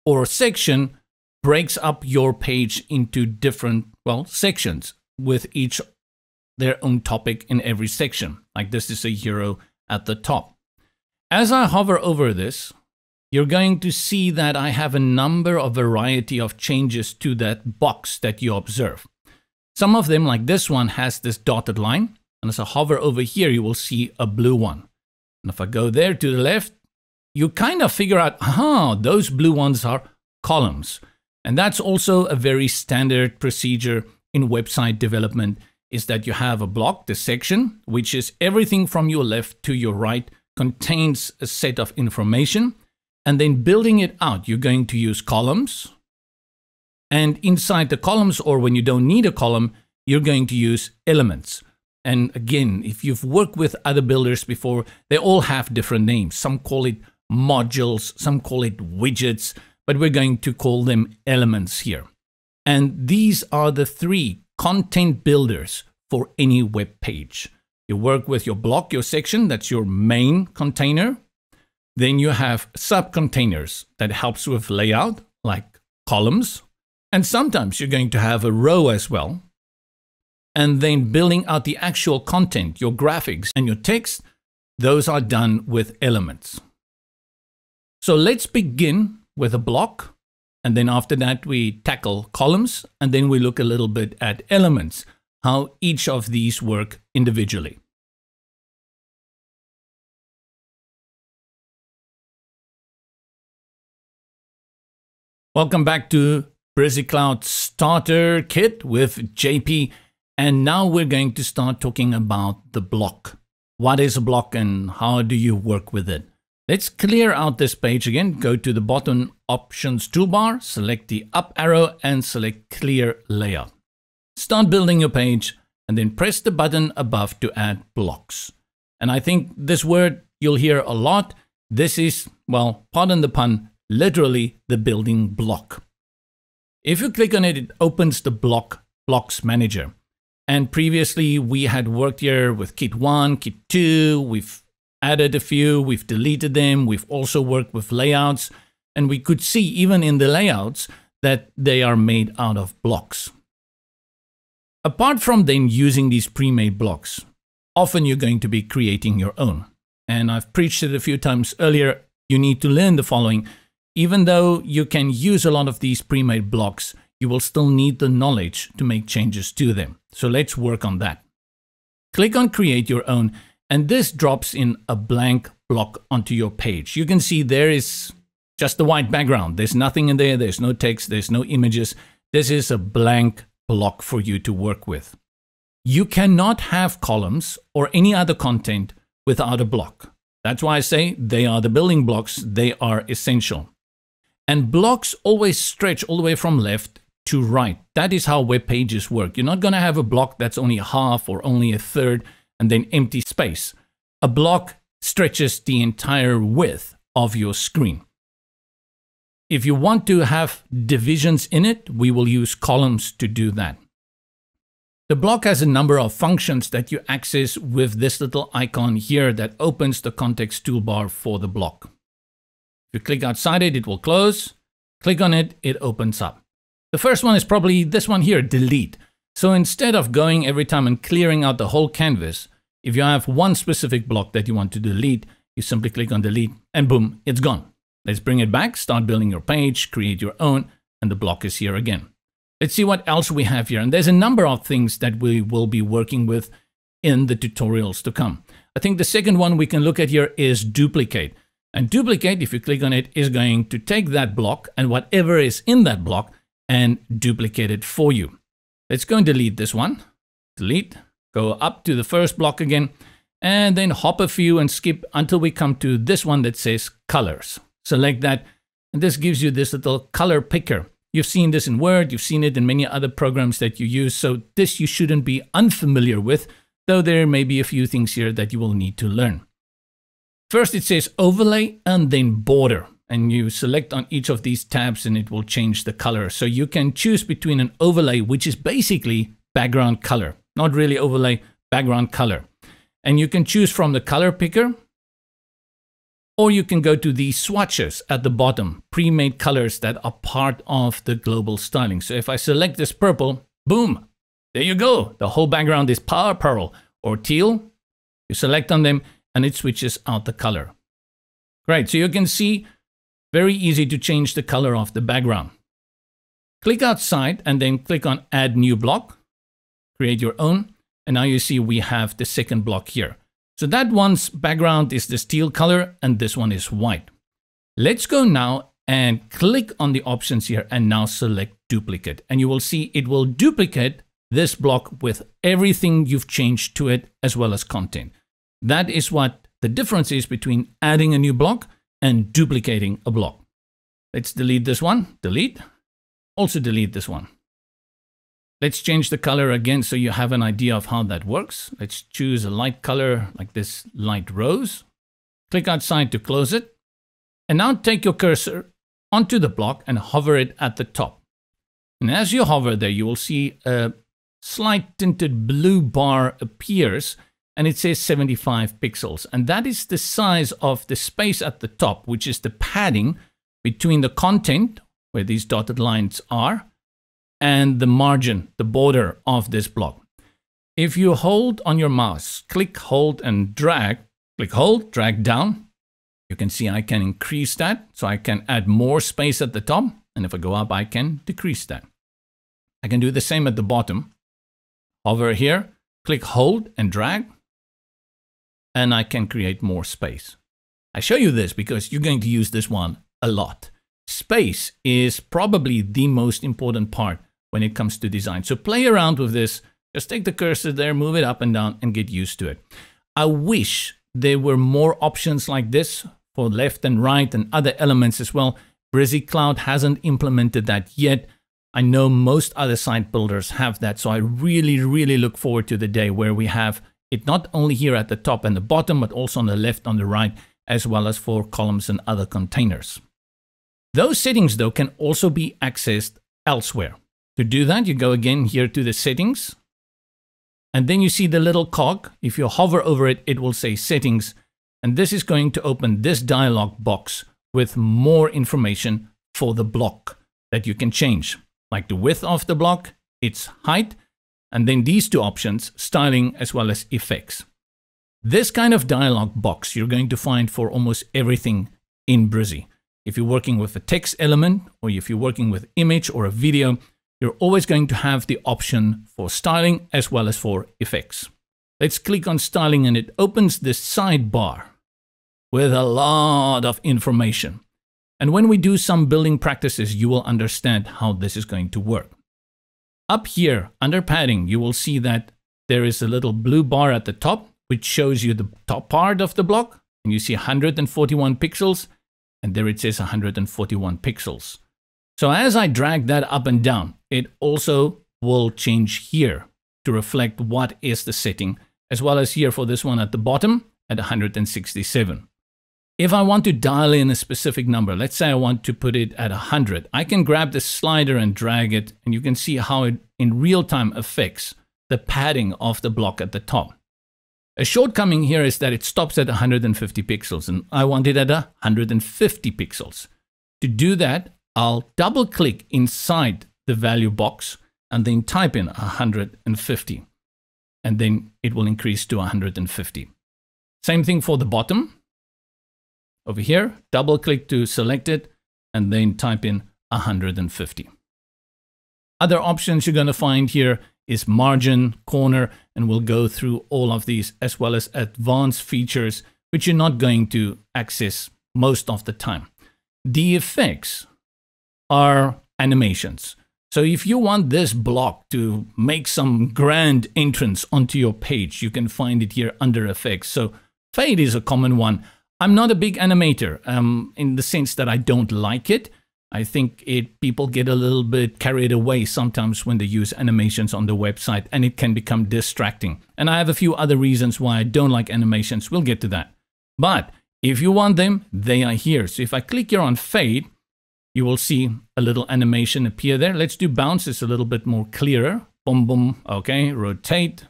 or section breaks up your page into different, well, sections with each their own topic in every section. Like this is a hero at the top. As I hover over this, you're going to see that I have a number of variety of changes to that box that you observe. Some of them, like this one, has this dotted line. And as I hover over here, you will see a blue one. And if I go there to the left, you kind of figure out, aha, those blue ones are columns. And that's also a very standard procedure in website development, is that you have a block, the section, which is everything from your left to your right, contains a set of information. And then building it out, you're going to use columns. And inside the columns, or when you don't need a column, you're going to use elements. And again, if you've worked with other builders before, they all have different names. Some call it modules, some call it widgets, but we're going to call them elements here. And these are the 3 content builders for any web page. You work with your block, your section, that's your main container. Then you have sub-containers that helps with layout, like columns. And sometimes you're going to have a row as well. And then building out the actual content, your graphics and your text, those are done with elements. So let's begin with a block. And then after that, we tackle columns. And then we look a little bit at elements, how each of these work individually. Welcome back to Brizy Cloud Starter Kit with JP. And now we're going to start talking about the block. What is a block and how do you work with it? Let's clear out this page again. Go to the bottom options toolbar, select the up arrow and select clear layout. Start building your page and then press the button above to add blocks. And I think this word you'll hear a lot. This is, well, pardon the pun, literally the building block. If you click on it, it opens the Blocks Manager. And previously we had worked here with Kit 1, Kit 2, we've added a few, we've deleted them, we've also worked with layouts, and we could see even in the layouts that they are made out of blocks. Apart from then using these pre-made blocks, often you're going to be creating your own. And I've preached it a few times earlier, you need to learn the following. Even though you can use a lot of these pre-made blocks, you will still need the knowledge to make changes to them. So let's work on that. Click on Create Your Own, and this drops in a blank block onto your page. You can see there is just the white background. There's nothing in there. There's no text. There's no images. This is a blank block for you to work with. You cannot have columns or any other content without a block. That's why I say they are the building blocks. They are essential. And blocks always stretch all the way from left to right. That is how web pages work. You're not going to have a block that's only half or only a third and then empty space. A block stretches the entire width of your screen. If you want to have divisions in it, we will use columns to do that. The block has a number of functions that you access with this little icon here that opens the context toolbar for the block. If you click outside it, it will close. Click on it, it opens up. The first one is probably this one here, delete. So instead of going every time and clearing out the whole canvas, if you have one specific block that you want to delete, you simply click on delete and boom, it's gone. Let's bring it back, start building your page, create your own, and the block is here again. Let's see what else we have here. And there's a number of things that we will be working with in the tutorials to come. I think the second one we can look at here is duplicate. And duplicate, if you click on it, is going to take that block and whatever is in that block and duplicate it for you. Let's go and delete this one. Delete, go up to the first block again, and then hop a few and skip until we come to this one that says colors. Select that, and this gives you this little color picker. You've seen this in Word, you've seen it in many other programs that you use, so this you shouldn't be unfamiliar with, though there may be a few things here that you will need to learn. First, it says overlay and then border, and you select on each of these tabs and it will change the color. So you can choose between an overlay, which is basically background color, not really overlay, background color. And you can choose from the color picker, or you can go to the swatches at the bottom, pre-made colors that are part of the global styling. So if I select this purple, boom, there you go. The whole background is purple or teal. You select on them, and it switches out the color. Great, so you can see, very easy to change the color of the background. Click outside and then click on Add New Block, create your own, and now you see we have the second block here. So that one's background is this teal color and this one is white. Let's go now and click on the options here and now select Duplicate. And you will see it will duplicate this block with everything you've changed to it as well as content. That is what the difference is between adding a new block and duplicating a block. Let's delete this one, delete. Also delete this one. Let's change the color again so you have an idea of how that works. Let's choose a light color like this light rose. Click outside to close it. And now take your cursor onto the block and hover it at the top. And as you hover there, you will see a slight tinted blue bar appears and it says 75 pixels. And that is the size of the space at the top, which is the padding between the content, where these dotted lines are, and the margin, the border of this block. If you hold on your mouse, click, hold, and drag, click, hold, drag down, you can see I can increase that. So I can add more space at the top. And if I go up, I can decrease that. I can do the same at the bottom. Hover here, click, hold, and drag. And I can create more space. I show you this because you're going to use this one a lot. space is probably the most important part when it comes to design. So play around with this. Just take the cursor there, move it up and down, and get used to it. I wish there were more options like this for left and right and other elements as well. Brizy Cloud hasn't implemented that yet. I know most other site builders have that, so I really, really look forward to the day where we have it not only here at the top and the bottom, but also on the left, on the right, as well as for columns and other containers. Those settings, though, can also be accessed elsewhere. To do that, you go again here to the settings, and then you see the little cog. If you hover over it, it will say settings, and this is going to open this dialog box with more information for the block that you can change, like the width of the block, its height, and then these two options, styling as well as effects. This kind of dialog box you're going to find for almost everything in Brizy. If you're working with a text element, or if you're working with image or a video, you're always going to have the option for styling as well as for effects. Let's click on styling and it opens this sidebar with a lot of information. And when we do some building practices, you will understand how this is going to work. Up here under padding, you will see that there is a little blue bar at the top, which shows you the top part of the block. And you see 141 pixels, and there it says 141 pixels. So as I drag that up and down, it also will change here to reflect what is the setting, as well as here for this one at the bottom at 167. If I want to dial in a specific number, let's say I want to put it at 100, I can grab the slider and drag it, and you can see how it in real time affects the padding of the block at the top. A shortcoming here is that it stops at 150 pixels, and I want it at 150 pixels. To do that, I'll double click inside the value box and then type in 150, and then it will increase to 150. Same thing for the bottom. Over here, double click to select it and then type in 150. Other options you're going to find here is margin, corner, and we'll go through all of these, as well as advanced features, which you're not going to access most of the time. The effects are animations. So if you want this block to make some grand entrance onto your page, you can find it here under effects. So fade is a common one. I'm not a big animator in the sense that I don't like it. I think people get a little bit carried away sometimes when they use animations on the website, and it can become distracting. And I have a few other reasons why I don't like animations. We'll get to that. But if you want them, they are here. So if I click here on fade, you will see a little animation appear there. Let's do bounce. It's a little bit more clearer. Boom, boom. Okay, rotate.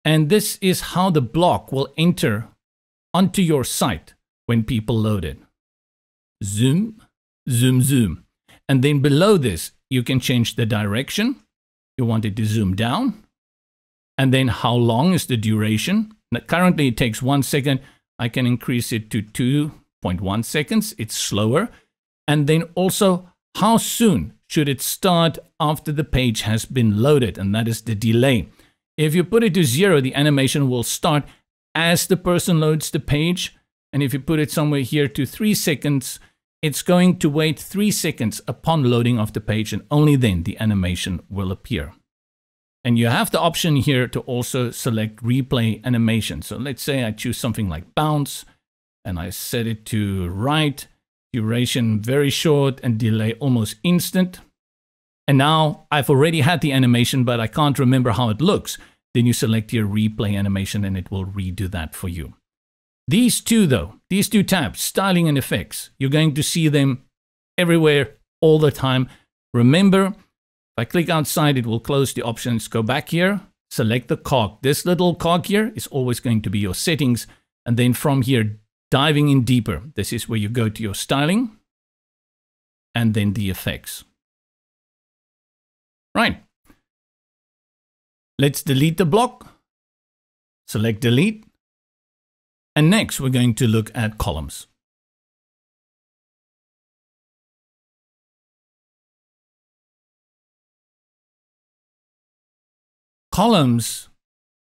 And this is how the block will enter onto your site when people load it. Zoom, zoom, zoom. And then below this, you can change the direction. You want it to zoom down. And then how long is the duration? Now, currently, it takes 1 second. I can increase it to 2.1 seconds. It's slower. And then also, how soon should it start after the page has been loaded? And that is the delay. If you put it to 0, the animation will start as the person loads the page. And if you put it somewhere here to 3 seconds, it's going to wait 3 seconds upon loading of the page, and only then the animation will appear. And you have the option here to also select replay animation. So let's say I choose something like bounce, and I set it to right, duration very short, and delay almost instant. And now I've already had the animation, but I can't remember how it looks. Then you select your replay animation and it will redo that for you. These two though, these two tabs, styling and effects, you're going to see them everywhere all the time. Remember, if I click outside, it will close the options. Go back here, select the cog. This little cog here is always going to be your settings. And then from here, diving in deeper, this is where you go to your styling and then the effects. Right. Let's delete the block. Select delete. And next, we're going to look at columns. Columns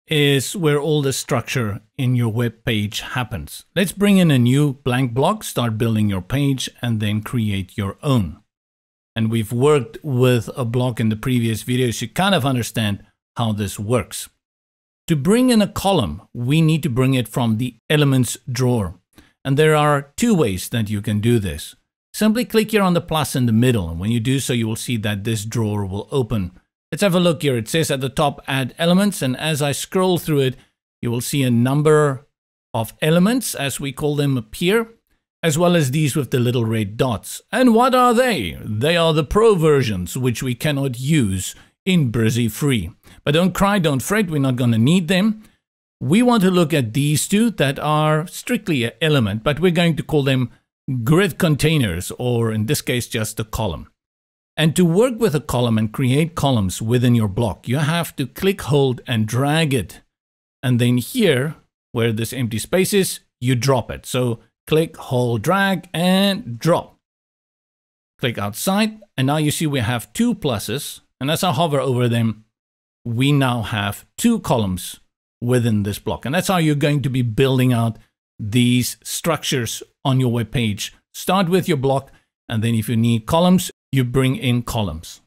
is where all the structure in your web page happens. Let's bring in a new blank block, start building your page, and then create your own. And we've worked with a block in the previous videos to kind of understand how this works. To bring in a column, we need to bring it from the elements drawer. And there are two ways that you can do this. Simply click here on the plus in the middle, and when you do so, you will see that this drawer will open. Let's have a look here. It says at the top, add elements, and as I scroll through it, you will see a number of elements, as we call them, appear, as well as these with the little red dots. And what are they? They are the pro versions, which we cannot use in Brizy Free. But don't cry, don't fret, we're not going to need them. We want to look at these two that are strictly an element, but we're going to call them grid containers, or in this case, just a column. And to work with a column and create columns within your block, you have to click, hold, and drag it. And then here, where this empty space is, you drop it. So click, hold, drag, and drop. Click outside, and now you see we have two pluses. And as I hover over them, we now have two columns within this block. And that's how you're going to be building out these structures on your web page. Start with your block, and then if you need columns, you bring in columns.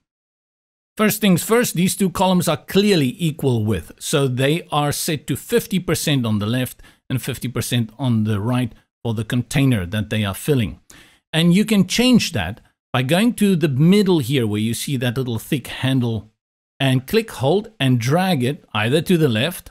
First things first, these two columns are clearly equal width. So they are set to 50% on the left and 50% on the right for the container that they are filling. And you can change that by going to the middle here where you see that little thick handle, and click, hold, and drag it either to the left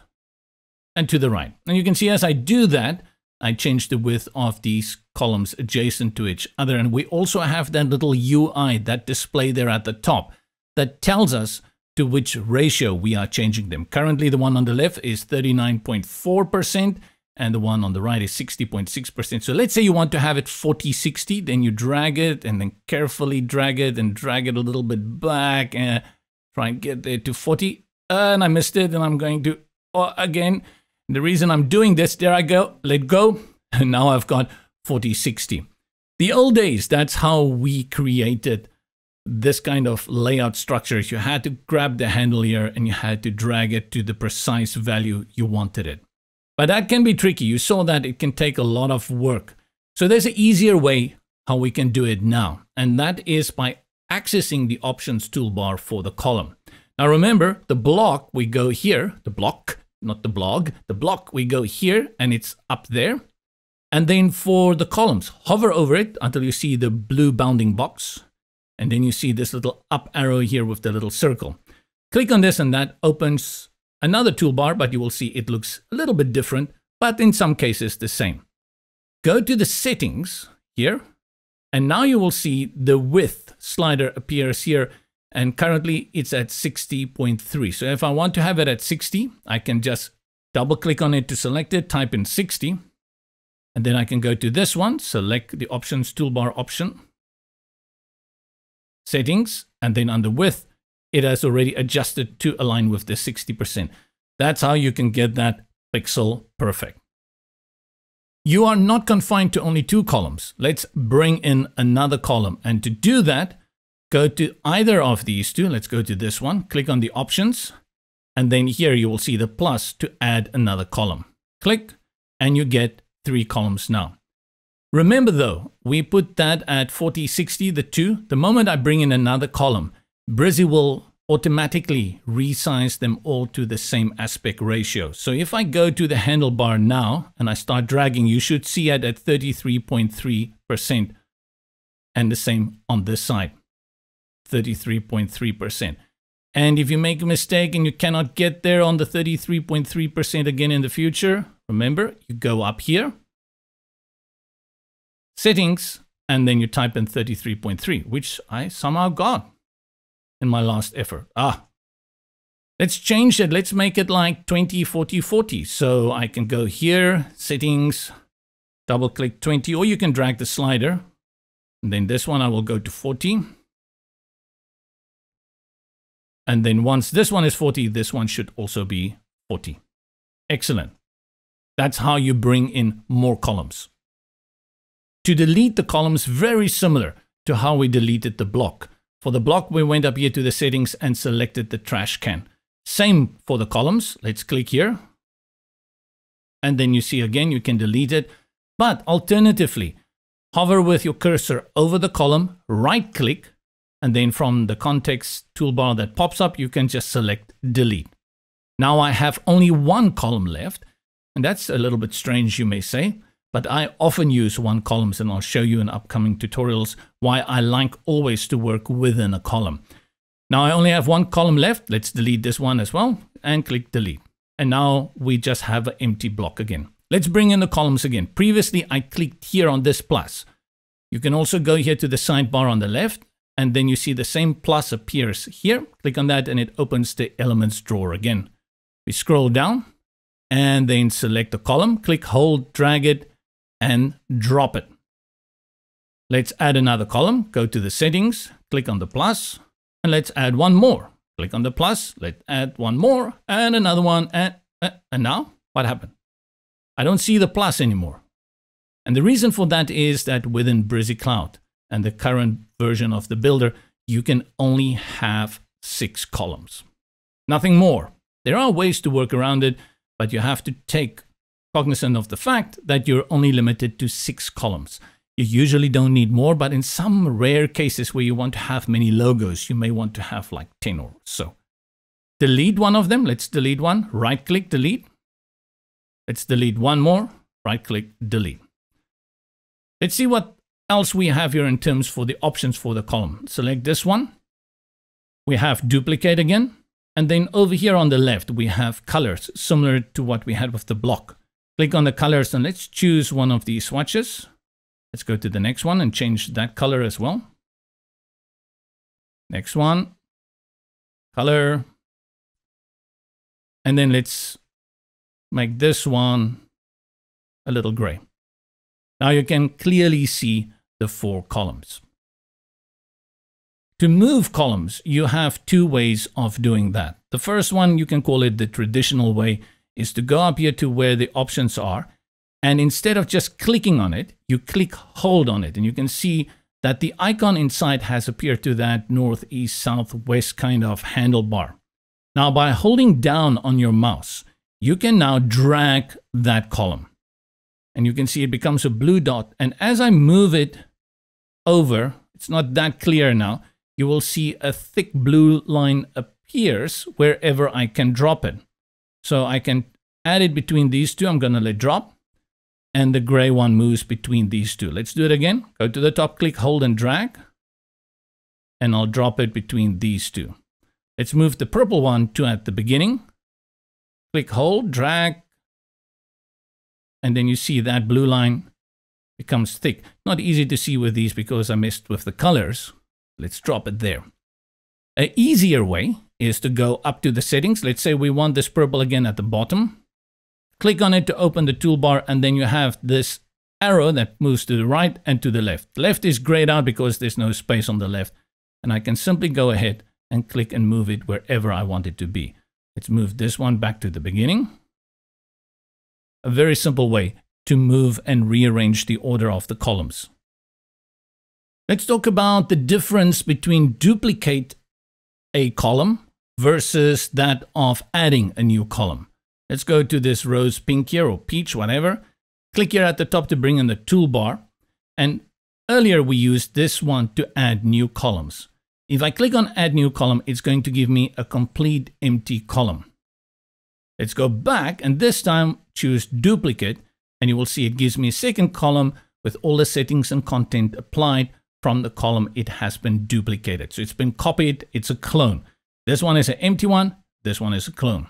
and to the right. And you can see as I do that, I change the width of these columns adjacent to each other. And we also have that little UI, that display there at the top, that tells us to which ratio we are changing them. Currently, the one on the left is 39.4%, and the one on the right is 60.6%. So let's say you want to have it 40-60, then you drag it and then carefully drag it and drag it a little bit back and try and get there to 40. And I missed it, and I'm going to, again, the reason I'm doing this, there I go, let go, and now I've got 40-60. The old days, that's how we created this kind of layout structure. You had to grab the handle here and you had to drag it to the precise value you wanted it. But that can be tricky. You saw that it can take a lot of work. So there's an easier way how we can do it now, and that is by accessing the options toolbar for the column. Now remember, the block, we go here, the block, not the blog, the block, we go here and it's up there. And then for the columns, hover over it until you see the blue bounding box. And then you see this little up arrow here with the little circle. Click on this and that opens another toolbar, but you will see it looks a little bit different, but in some cases the same. Go to the settings here, and now you will see the width slider appears here. And currently it's at 60.3. So if I want to have it at 60, I can just double click on it to select it, type in 60. And then I can go to this one, select the options toolbar option, settings, and then under width, it has already adjusted to align with the 60%. That's how you can get that pixel perfect. You are not confined to only two columns. Let's bring in another column. And to do that, go to either of these two. Let's go to this one, click on the options, and then here you will see the plus to add another column. Click, and you get 3 columns now. Remember though, we put that at 40-60, the two. The moment I bring in another column, Brizy will automatically resize them all to the same aspect ratio. So if I go to the handlebar now, and I start dragging, you should see it at 33.3%, and the same on this side. 33.3%. And if you make a mistake and you cannot get there on the 33.3% again in the future, remember, you go up here, settings, and then you type in 33.3, which I somehow got in my last effort. Let's change it. Let's make it like 20, 40, 40. So I can go here, settings, double click 20, or you can drag the slider. And then this one, I will go to 40. And then once this one is 40, this one should also be 40. Excellent. That's how you bring in more columns. To delete the columns, very similar to how we deleted the block. For the block, we went up here to the settings and selected the trash can. Same for the columns. Let's click here. And then you see again, you can delete it. But alternatively, hover with your cursor over the column, right click, and then from the context toolbar that pops up, you can just select delete. Now I have only one column left, and that's a little bit strange, you may say, but I often use one columns, and I'll show you in upcoming tutorials why I like always to work within a column. Now I only have one column left. Let's delete this one as well and click delete. And now we just have an empty block again. Let's bring in the columns again. Previously, I clicked here on this plus. You can also go here to the sidebar on the left, and then you see the same plus appears here. Click on that and it opens the elements drawer again. We scroll down and then select the column, click, hold, drag it, and drop it. Let's add another column. Go to the settings, click on the plus, and let's add one more. Click on the plus, let's add one more, and another one, and now what happened? I don't see the plus anymore. And the reason for that is that within Brizy Cloud and the current version of the builder, you can only have 6 columns. Nothing more. There are ways to work around it, but you have to take cognizance of the fact that you're only limited to 6 columns. You usually don't need more, but in some rare cases where you want to have many logos, you may want to have like 10 or so. Delete one of them. Let's delete one. Right click, delete. Let's delete one more. Right click, delete. Let's see what else we have here in terms for the options for the column. Select this one. We have duplicate again. And then over here on the left, we have colors, similar to what we had with the block. Click on the colors and let's choose one of these swatches. Let's go to the next one and change that color as well. Next one, color. And then let's make this one a little gray. Now you can clearly see the 4 columns. To move columns, you have 2 ways of doing that. The first one, you can call it the traditional way, is to go up here to where the options are. And instead of just clicking on it, you click hold on it. And you can see that the icon inside has appeared to that northeast, southwest kind of handlebar. Now, by holding down on your mouse, you can now drag that column. And you can see it becomes a blue dot. And as I move it over, it's not that clear now, you will see a thick blue line appears wherever I can drop it. So I can add it between these two. I'm going to let drop. And the gray one moves between these two. Let's do it again. Go to the top, click, hold, and drag. And I'll drop it between these two. Let's move the purple one to at the beginning. Click, hold, drag. And then you see that blue line becomes thick. Not easy to see with these because I messed with the colors. Let's drop it there. An easier way is to go up to the settings. Let's say we want this purple again at the bottom. Click on it to open the toolbar, and then you have this arrow that moves to the right and to the left. Left is grayed out because there's no space on the left. And I can simply go ahead and click and move it wherever I want it to be. Let's move this one back to the beginning. A very simple way to move and rearrange the order of the columns. Let's talk about the difference between duplicate a column versus that of adding a new column. Let's go to this rose pink here, or peach, whatever. Click here at the top to bring in the toolbar. And earlier we used this one to add new columns. If I click on add new column, it's going to give me a complete empty column. Let's go back and this time choose duplicate, and you will see it gives me a second column with all the settings and content applied from the column it has been duplicated. So it's been copied, it's a clone. This one is an empty one, this one is a clone.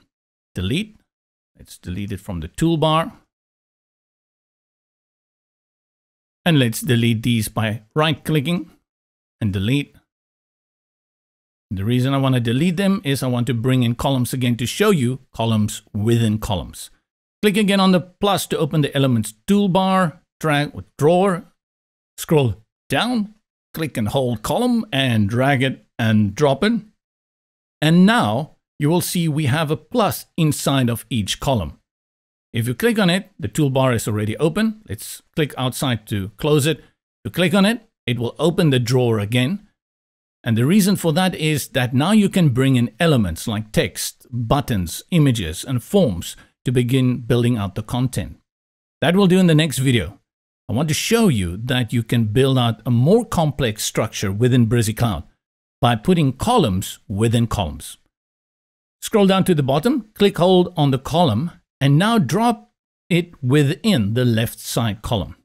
Delete. Let's delete it from the toolbar. And let's delete these by right-clicking and delete. The reason I want to delete them is I want to bring in columns again to show you columns within columns. Click again on the plus to open the elements toolbar, drag with drawer, scroll down, click and hold column and drag it and drop it. And now you will see we have a plus inside of each column. If you click on it, the toolbar is already open. Let's click outside to close it. To click on it, it will open the drawer again. And the reason for that is that now you can bring in elements like text, buttons, images, and forms to begin building out the content. That we'll do in the next video. I want to show you that you can build out a more complex structure within Brizy Cloud by putting columns within columns. Scroll down to the bottom, click hold on the column, and now drop it within the left side column.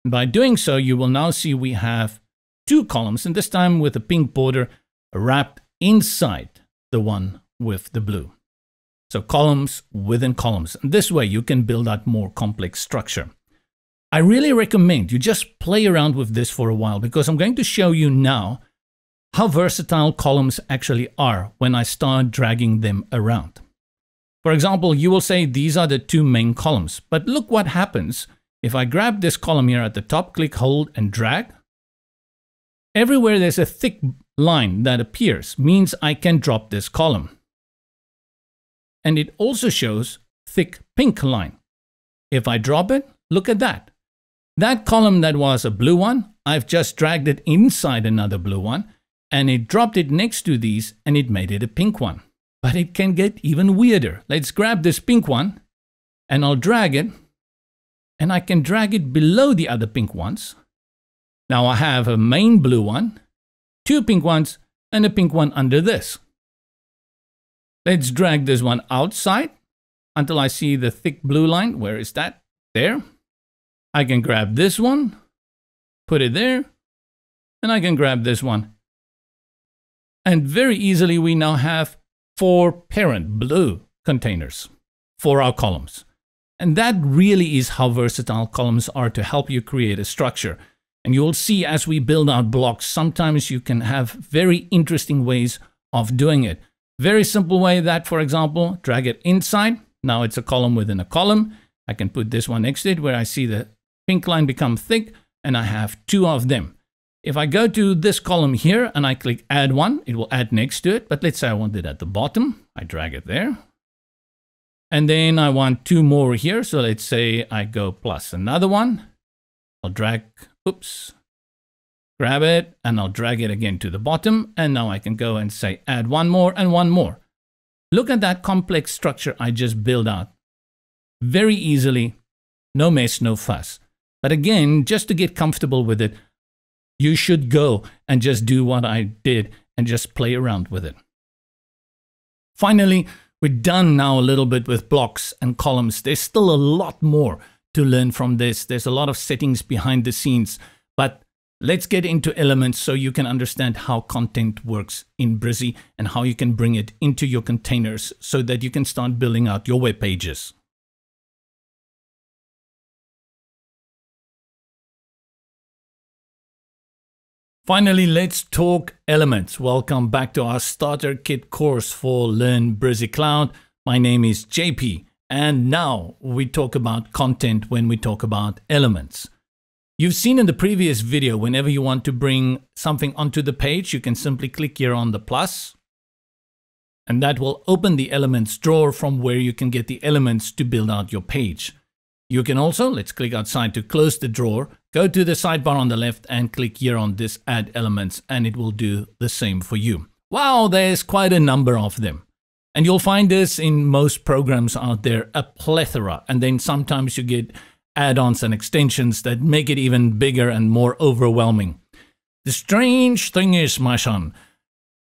By doing so, you will now see we have two columns, and this time with a pink border wrapped inside the one with the blue. So columns within columns. And this way you can build out more complex structure. I really recommend you just play around with this for a while, because I'm going to show you now how versatile columns actually are when I start dragging them around. For example, you will say these are the two main columns, but look what happens if I grab this column here at the top, click, hold, and drag. Everywhere there's a thick line that appears means I can drop this column. And it also shows thick pink line. If I drop it, look at that. That column that was a blue one, I've just dragged it inside another blue one, and it dropped it next to these, and it made it a pink one. But it can get even weirder. Let's grab this pink one, and I'll drag it, and I can drag it below the other pink ones. Now I have a main blue one, two pink ones, and a pink one under this. Let's drag this one outside until I see the thick blue line. Where is that? There. I can grab this one, put it there, and I can grab this one. And very easily we now have 4 parent blue containers for our columns. And that really is how versatile columns are to help you create a structure. And you'll see as we build out blocks, sometimes you can have very interesting ways of doing it. Very simple way that, for example, drag it inside. Now it's a column within a column. I can put this one next to it where I see the pink line become thick, and I have 2 of them. If I go to this column here and I click add one, it will add next to it. But let's say I want it at the bottom. I drag it there. And then I want 2 more here. So let's say I go plus another one. I'll drag, oops, grab it, and I'll drag it again to the bottom. And now I can go and say add 1 more and 1 more. Look at that complex structure I just built out. Very easily, no mess, no fuss. But again, just to get comfortable with it, you should go and just do what I did and just play around with it. Finally, we're done now a little bit with blocks and columns. There's still a lot more to learn from this. There's a lot of settings behind the scenes, but let's get into elements so you can understand how content works in Brizy and how you can bring it into your containers so that you can start building out your web pages. Finally, let's talk elements. Welcome back to our starter kit course for Learn Brizy Cloud. My name is JP, and now we talk about content when we talk about elements. You've seen in the previous video, whenever you want to bring something onto the page, you can simply click here on the plus, and that will open the elements drawer from where you can get the elements to build out your page. You can also, let's click outside to close the drawer, go to the sidebar on the left and click here on this add elements, and it will do the same for you. Wow, there's quite a number of them. And you'll find this in most programs out there, a plethora. And then sometimes you get add-ons and extensions that make it even bigger and more overwhelming. The strange thing is, my son,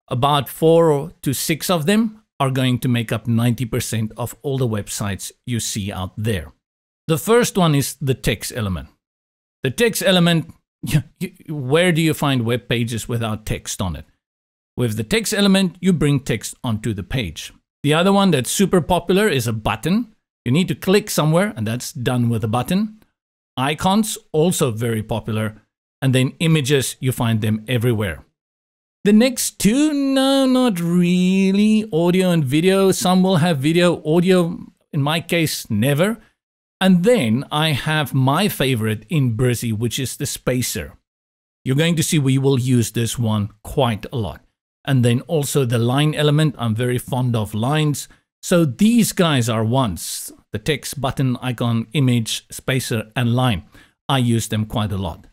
about 4 to 6 of them are going to make up 90% of all the websites you see out there. The first one is the text element. The text element, where do you find web pages without text on it? With the text element, you bring text onto the page. The other one that's super popular is a button. You need to click somewhere, and that's done with a button. Icons, also very popular. And then images, you find them everywhere. The next 2, no, not really. Audio and video, some will have video. Audio, in my case, never. And then I have my favorite in Brizy, which is the spacer. You're going to see we will use this one quite a lot. And then also the line element. I'm very fond of lines. So these guys are ones. The text, button, icon, image, spacer, and line. I use them quite a lot.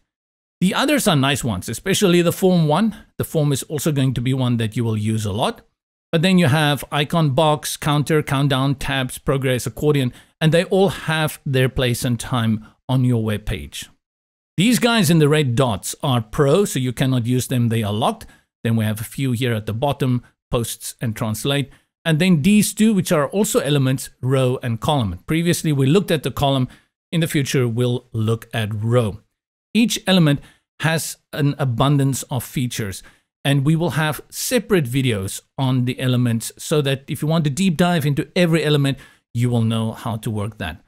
The others are nice ones, especially the form one. The form is also going to be one that you will use a lot. But then you have icon box, counter, countdown, tabs, progress, accordion, and they all have their place and time on your web page. These guys in the red dots are pro, so you cannot use them. They are locked. Then we have a few here at the bottom, posts and translate. And then these two, which are also elements, row and column. Previously, we looked at the column. In the future, we'll look at row. Each element has an abundance of features, and we will have separate videos on the elements so that if you want to deep dive into every element, you will know how to work that.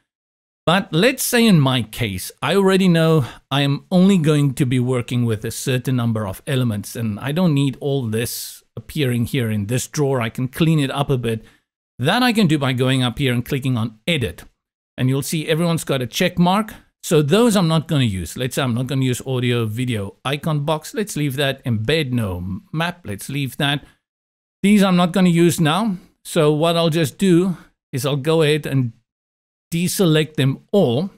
But let's say in my case, I already know I am only going to be working with a certain number of elements, and I don't need all this appearing here in this drawer. I can clean it up a bit. That I can do by going up here and clicking on Edit. And you'll see everyone's got a check mark. So those I'm not going to use. Let's say I'm not going to use audio, video, icon box. Let's leave that. Embed, no. Map, let's leave that. These I'm not going to use now. So what I'll just do is I'll go ahead and deselect them all.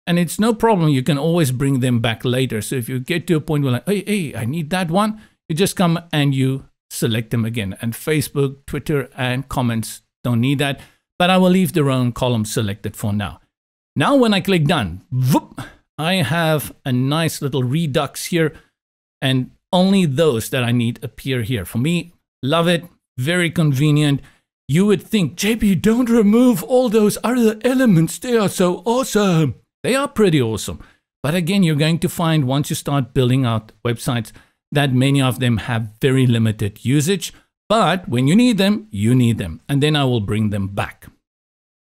And it's no problem. You can always bring them back later. So if you get to a point where like, hey, I need that one, you just come and you select them again. And Facebook, Twitter, and comments don't need that. But I will leave the row and column selected for now. Now when I click done, whoop, I have a nice little redux here, and only those that I need appear here. For me, love it, very convenient. You would think, JP, don't remove all those other elements. They are so awesome. They are pretty awesome. But again, you're going to find once you start building out websites that many of them have very limited usage. But when you need them, and then I will bring them back.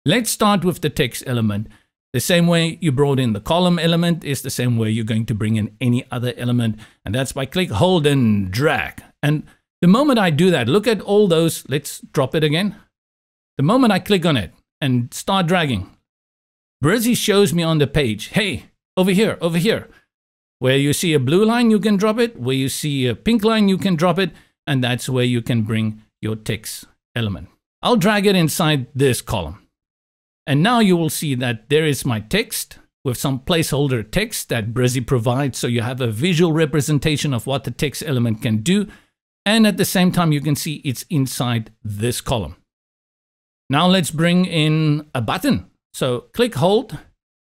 Let's start with the text element. The same way you brought in the column element is the same way you're going to bring in any other element. And that's by click, hold, and drag. And the moment I do that, look at all those. Let's drop it again. The moment I click on it and start dragging, Brizy shows me on the page, hey, over here. Where you see a blue line, you can drop it. Where you see a pink line, you can drop it. And that's where you can bring your text element. I'll drag it inside this column. And now you will see that there is my text with some placeholder text that Brizy provides. So you have a visual representation of what the text element can do. And at the same time, you can see it's inside this column. Now let's bring in a button. So click, hold.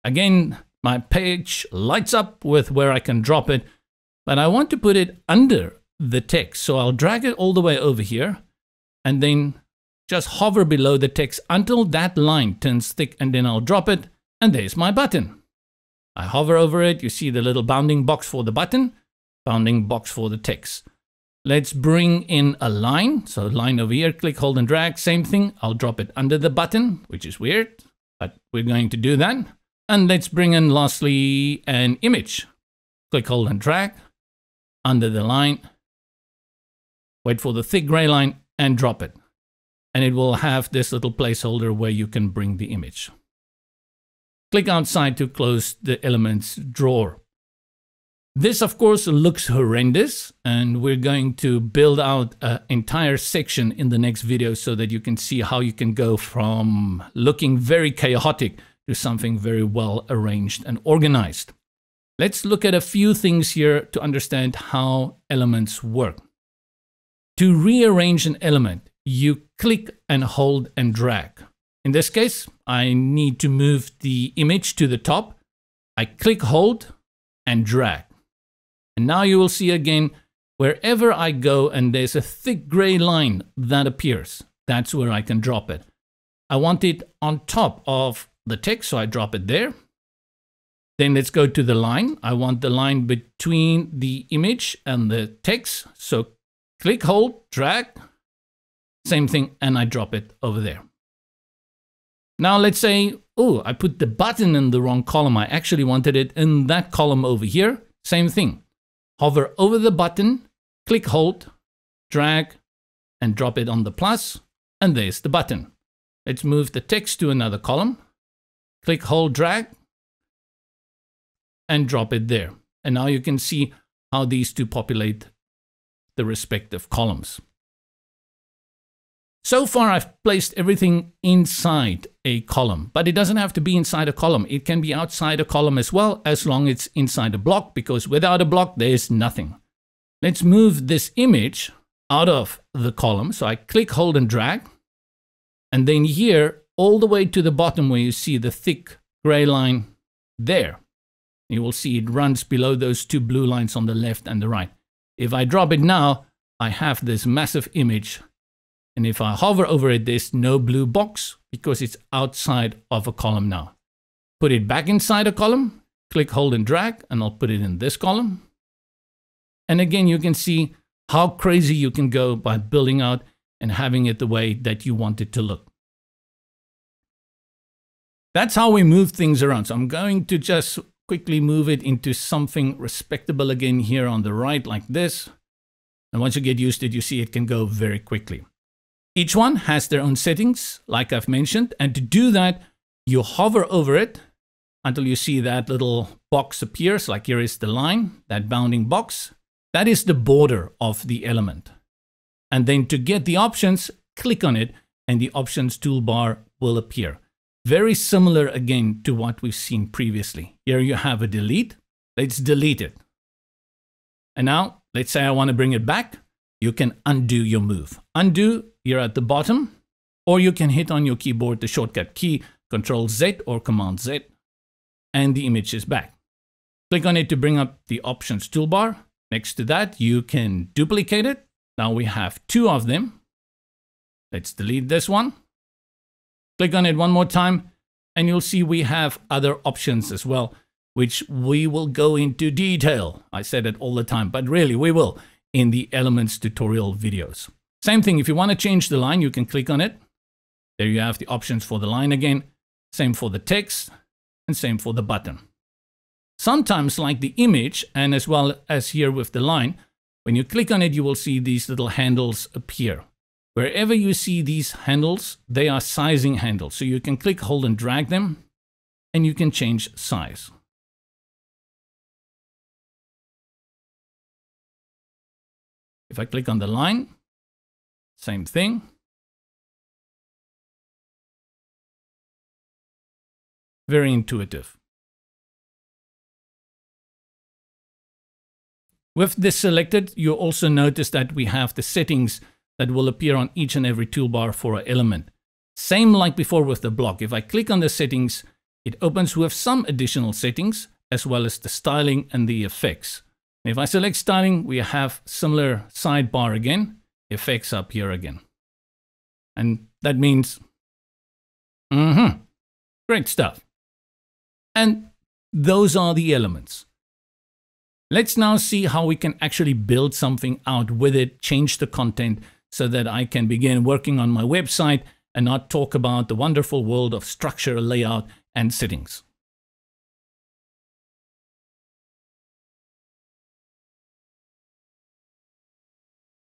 Again, my page lights up with where I can drop it. But I want to put it under the text. So I'll drag it all the way over here and then just hover below the text until that line turns thick, and then I'll drop it, and there's my button. I hover over it, you see the little bounding box for the button, bounding box for the text. Let's bring in a line. So line over here, click, hold, and drag, same thing. I'll drop it under the button, which is weird, but we're going to do that. And let's bring in lastly an image. Click, hold, and drag under the line. Wait for the thick gray line and drop it. And it will have this little placeholder where you can bring the image. Click outside to close the elements drawer. This, of course, looks horrendous, and we're going to build out an entire section in the next video so that you can see how you can go from looking very chaotic to something very well arranged and organized. Let's look at a few things here to understand how elements work. To rearrange an element, you click and hold and drag. In this case, I need to move the image to the top. I click, hold, and drag. And now you will see again, wherever I go and there's a thick gray line that appears, that's where I can drop it. I want it on top of the text, so I drop it there. Then let's go to the line. I want the line between the image and the text. So click, hold, drag. Same thing, and I drop it over there. Now let's say, oh, I put the button in the wrong column. I actually wanted it in that column over here. Same thing. Hover over the button, click, hold, drag, and drop it on the plus, and there's the button. Let's move the text to another column. Click, hold, drag, and drop it there. And now you can see how these two populate the respective columns. So far, I've placed everything inside a column, but it doesn't have to be inside a column. It can be outside a column as well, as long as it's inside a block, because without a block, there's nothing. Let's move this image out of the column. So I click, hold, and drag. And then here, all the way to the bottom where you see the thick gray line there, you will see it runs below those two blue lines on the left and the right. If I drop it now, I have this massive image. And if I hover over it, there's no blue box because it's outside of a column now. Put it back inside a column, click, hold, and drag, and I'll put it in this column. And again, you can see how crazy you can go by building out and having it the way that you want it to look. That's how we move things around. So I'm going to just quickly move it into something respectable again here on the right like this. And once you get used to it, you see it can go very quickly. Each one has their own settings, like I've mentioned. And to do that, you hover over it until you see that little box appears. Like here is the line, that bounding box. That is the border of the element. And then to get the options, click on it and the options toolbar will appear. Very similar again to what we've seen previously. Here you have a delete. Let's delete it. And now let's say I want to bring it back. You can undo your move. Undo here at the bottom, or you can hit on your keyboard the shortcut key, Control Z or Command Z, and the image is back. Click on it to bring up the options toolbar. Next to that, you can duplicate it. Now we have two of them. Let's delete this one. Click on it one more time, and you'll see we have other options as well, which we will go into detail. I said it all the time, but really we will in the Elements tutorial videos. Same thing, if you want to change the line, you can click on it. There you have the options for the line again. Same for the text, and same for the button. Sometimes, like the image, and as well as here with the line, when you click on it, you will see these little handles appear. Wherever you see these handles, they are sizing handles. So you can click, hold, and drag them, and you can change size. If I click on the line, same thing. Very intuitive. With this selected, you'll also notice that we have the settings that will appear on each and every toolbar for an element. Same like before with the block. If I click on the settings, it opens with some additional settings, as well as the styling and the effects. If I select styling, we have similar sidebar again, effects up here again. And that means, great stuff. And those are the elements. Let's now see how we can actually build something out with it, change the content so that I can begin working on my website and not talk about the wonderful world of structure, layout, and settings.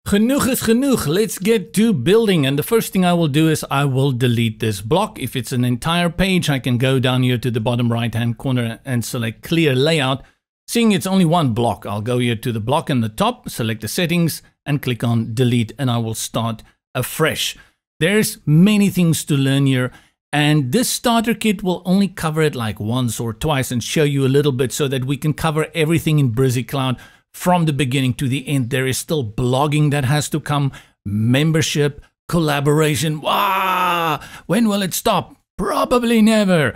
Genoeg is genoeg. Let's get to building. And the first thing I will do is I will delete this block. If it's an entire page, I can go down here to the bottom right-hand corner and select Clear Layout. Seeing it's only one block, I'll go here to the block in the top, select the settings, and click on Delete, and I will start afresh. There's many things to learn here, and this starter kit will only cover it like once or twice and show you a little bit so that we can cover everything in Brizy Cloud from the beginning to the end. There is still blogging that has to come, membership, collaboration. Wow! When will it stop? Probably never.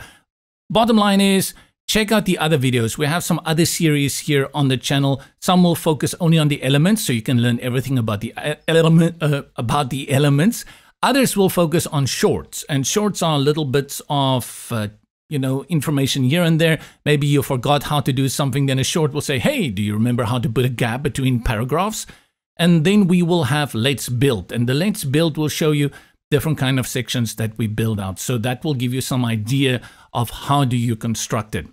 Bottom line is, check out the other videos. We have some other series here on the channel. Some will focus only on the elements, so you can learn everything about the elements. Others will focus on shorts, and shorts are little bits of information here and there. Maybe you forgot how to do something, then a short will say, hey, do you remember how to put a gap between paragraphs? And then we will have Let's Build, and the Let's Build will show you different kind of sections that we build out. So that will give you some idea of how do you construct it.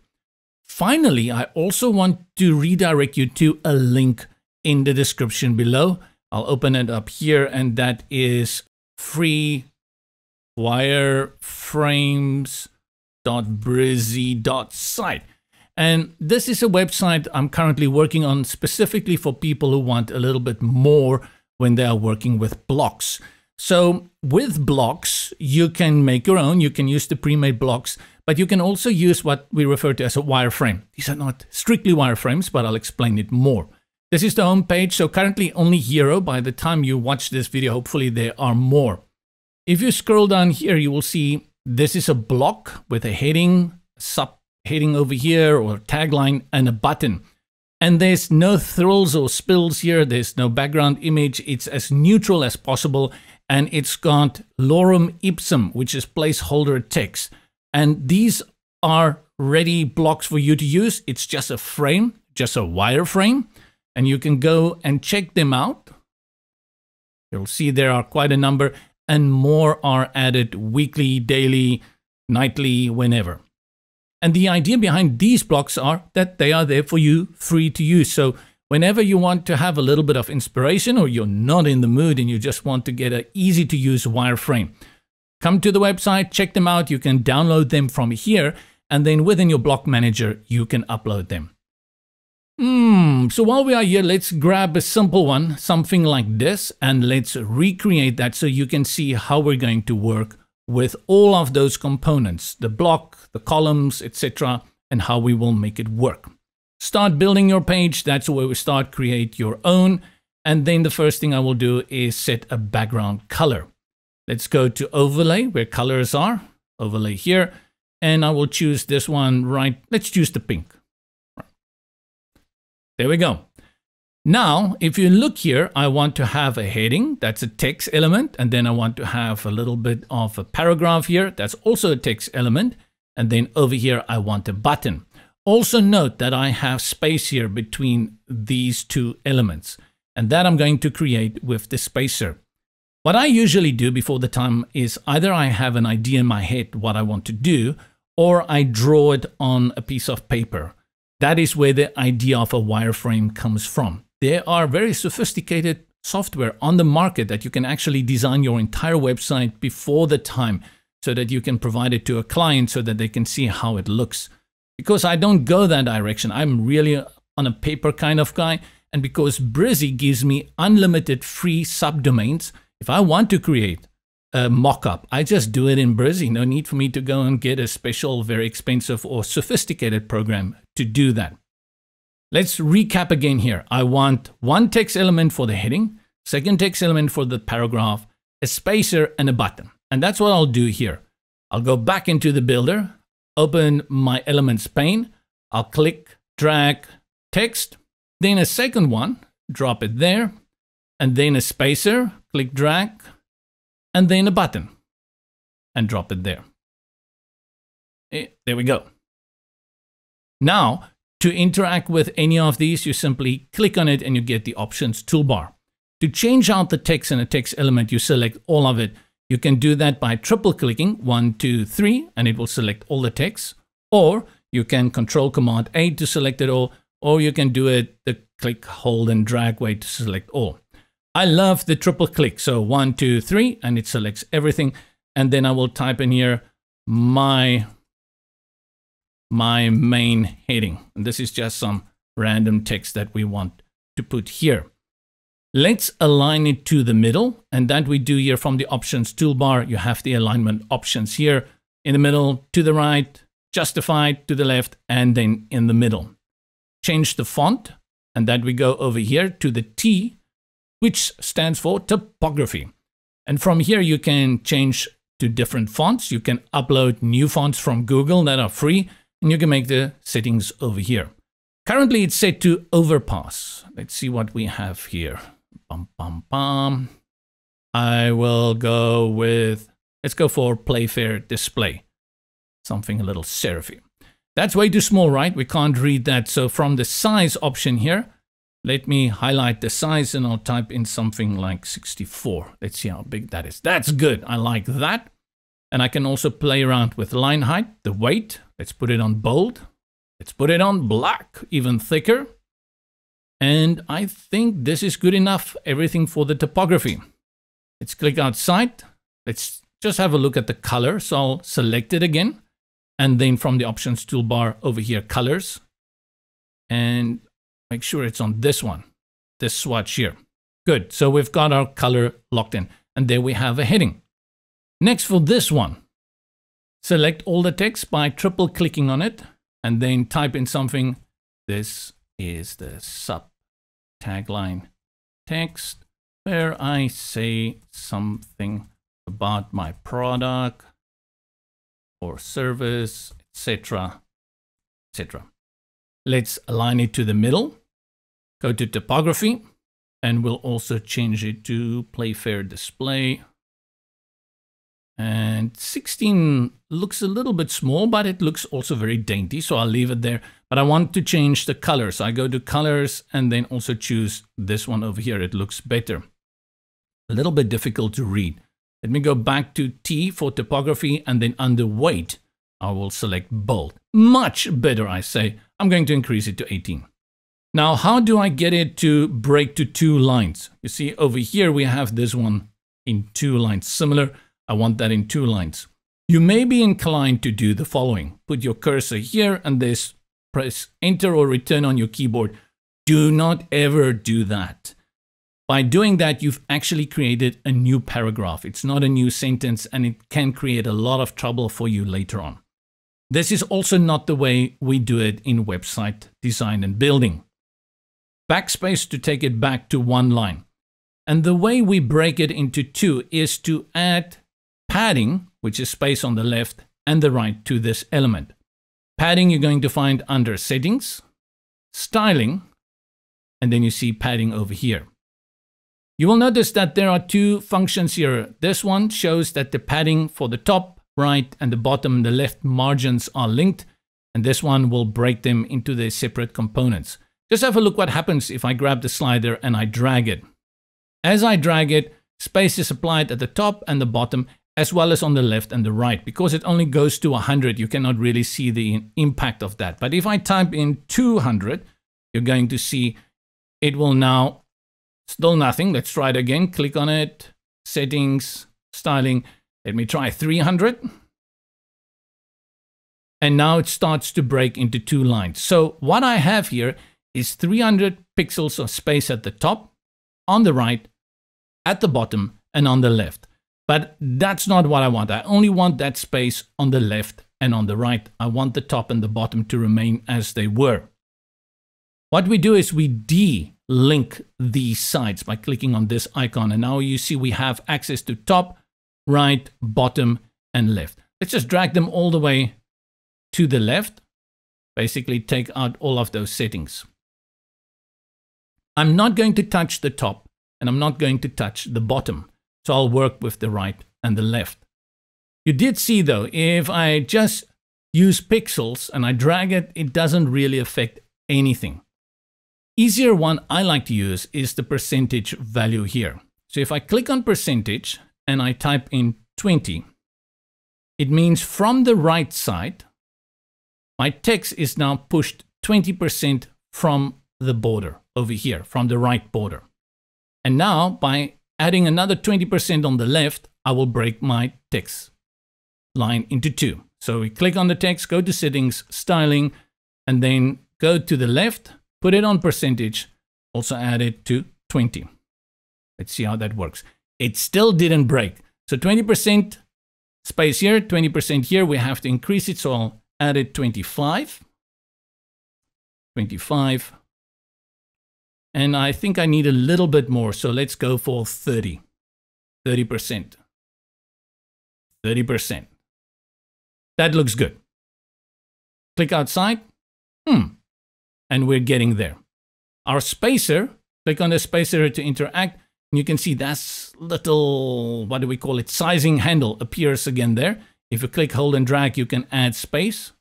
Finally, I also want to redirect you to a link in the description below. I'll open it up here, and that is freewireframes.brizy.site. And this is a website I'm currently working on specifically for people who want a little bit more when they are working with blocks. So with blocks, you can make your own. You can use the pre-made blocks, but you can also use what we refer to as a wireframe. These are not strictly wireframes, but I'll explain it more. This is the home page. So currently only 0. By the time you watch this video, hopefully there are more. If you scroll down here, you will see this is a block with a heading, sub-heading over here, or tagline, and a button. And there's no thrills or spills here. There's no background image. It's as neutral as possible. And it's got lorem ipsum, which is placeholder text. And these are ready blocks for you to use. It's just a frame, just a wireframe. And you can go and check them out. You'll see there are quite a number, and more are added weekly, daily, nightly, whenever. And the idea behind these blocks are that they are there for you, free to use. So whenever you want to have a little bit of inspiration, or you're not in the mood and you just want to get an easy to use wireframe, come to the website, check them out. You can download them from here, and then within your block manager, you can upload them. So while we are here, let's grab a simple one, something like this, and let's recreate that so you can see how we're going to work with all of those components, the block, the columns, etc., and how we will make it work. Start building your page. That's where we start. Create your own. And then the first thing I will do is set a background color. Let's go to overlay where colors are, overlay here. And I will choose this one, right? Let's choose the pink. There we go. Now, if you look here, I want to have a heading. That's a text element. And then I want to have a little bit of a paragraph here. That's also a text element. And then over here, I want a button. Also note that I have space here between these two elements, and that I'm going to create with the spacer. What I usually do before the time is either I have an idea in my head what I want to do, or I draw it on a piece of paper. That is where the idea of a wireframe comes from. There are very sophisticated software on the market that you can actually design your entire website before the time so that you can provide it to a client so that they can see how it looks. Because I don't go that direction. I'm really on a paper kind of guy. And because Brizy gives me unlimited free subdomains, if I want to create a mock-up, I just do it in Brizy. No need for me to go and get a special, very expensive or sophisticated program to do that. Let's recap again here. I want one text element for the heading, second text element for the paragraph, a spacer, and a button. And that's what I'll do here. I'll go back into the builder, open my elements pane. I'll click, drag, text, then a second one, drop it there, and then a spacer, click, drag, and then a button, and drop it there. There we go. Now, to interact with any of these, you simply click on it and you get the options toolbar. To change out the text in a text element, you select all of it. You can do that by triple clicking 1, 2, 3, and it will select all the text. Or you can Control-Command-A to select it all, or you can do it the click, hold, and drag way to select all. I love the triple click. So 1, 2, 3, and it selects everything. And then I will type in here my main heading. And this is just some random text that we want to put here. Let's align it to the middle, and that we do here from the options toolbar. You have the alignment options here in the middle, to the right, justified, to the left, and then in the middle. Change the font, and that we go over here to the T, which stands for typography. And from here you can change to different fonts. You can upload new fonts from Google that are free, and you can make the settings over here. Currently it's set to overpass. Let's see what we have here. I will go with, let's go for Playfair display. Something a little serify. That's way too small, right? We can't read that. So from the size option here, let me highlight the size and I'll type in something like 64. Let's see how big that is. That's good. I like that. And I can also play around with line height, the weight. Let's put it on bold. Let's put it on black, even thicker. And I think this is good enough. Everything for the typography. Let's click outside. Let's just have a look at the color. So I'll select it again. And then from the options toolbar over here, colors. And make sure it's on this one, this swatch here. Good. So we've got our color locked in. And there we have a heading. Next, for this one, select all the text by triple clicking on it and then type in something. This is the sub tagline text where I say something about my product or service, etc., etc. Let's align it to the middle. Go to Typography, and we'll also change it to Play Fair Display. And 16 looks a little bit small, but it looks also very dainty, so I'll leave it there. But I want to change the color, so I go to Colors and then also choose this one over here. It looks better. A little bit difficult to read. Let me go back to T for Typography, and then under Weight, I will select Bold. Much better, I say. I'm going to increase it to 18. Now, how do I get it to break to 2 lines? You see, over here we have this one in 2 lines. Similar, I want that in 2 lines. You may be inclined to do the following. Put your cursor here and this, press Enter or Return on your keyboard. Do not ever do that. By doing that, you've actually created a new paragraph. It's not a new sentence, and it can create a lot of trouble for you later on. This is also not the way we do it in website design and building. Backspace to take it back to 1 line. And the way we break it into 2 is to add padding, which is space on the left and the right, to this element. Padding you're going to find under Settings, Styling, and then you see padding over here. You will notice that there are 2 functions here. This one shows that the padding for the top, right, and the bottom and the left margins are linked, and this one will break them into their separate components. Just have a look what happens if I grab the slider and I drag it. As I drag it, space is applied at the top and the bottom, as well as on the left and the right. Because it only goes to 100, you cannot really see the impact of that. But if I type in 200, you're going to see it will now, still nothing. Let's try it again. Click on it, Settings, Styling. Let me try 300. And now it starts to break into 2 lines. So what I have here is 300 pixels of space at the top, on the right, at the bottom, and on the left. But that's not what I want. I only want that space on the left and on the right. I want the top and the bottom to remain as they were. What we do is we de-link these sides by clicking on this icon. And now you see we have access to top, right, bottom, and left. Let's just drag them all the way to the left. Basically take out all of those settings. I'm not going to touch the top and I'm not going to touch the bottom. So I'll work with the right and the left. You did see though, if I just use pixels and I drag it, it doesn't really affect anything. Easier one I like to use is the percentage value here. So if I click on percentage and I type in 20, it means from the right side, my text is now pushed 20% from the border over here, from the right border. And now by adding another 20% on the left, I will break my text line into 2. So we click on the text, go to Settings, Styling, and then go to the left, put it on percentage, also add it to 20. Let's see how that works. It still didn't break. So 20% space here, 20% here, we have to increase it. So I'll add it 25. 25. And I think I need a little bit more. So let's go for 30. 30%. 30%. That looks good. Click outside. And we're getting there. Our spacer, click on the spacer to interact. And you can see that's little, what do we call it? Sizing handle appears again there. If you click, hold, and drag, you can add space.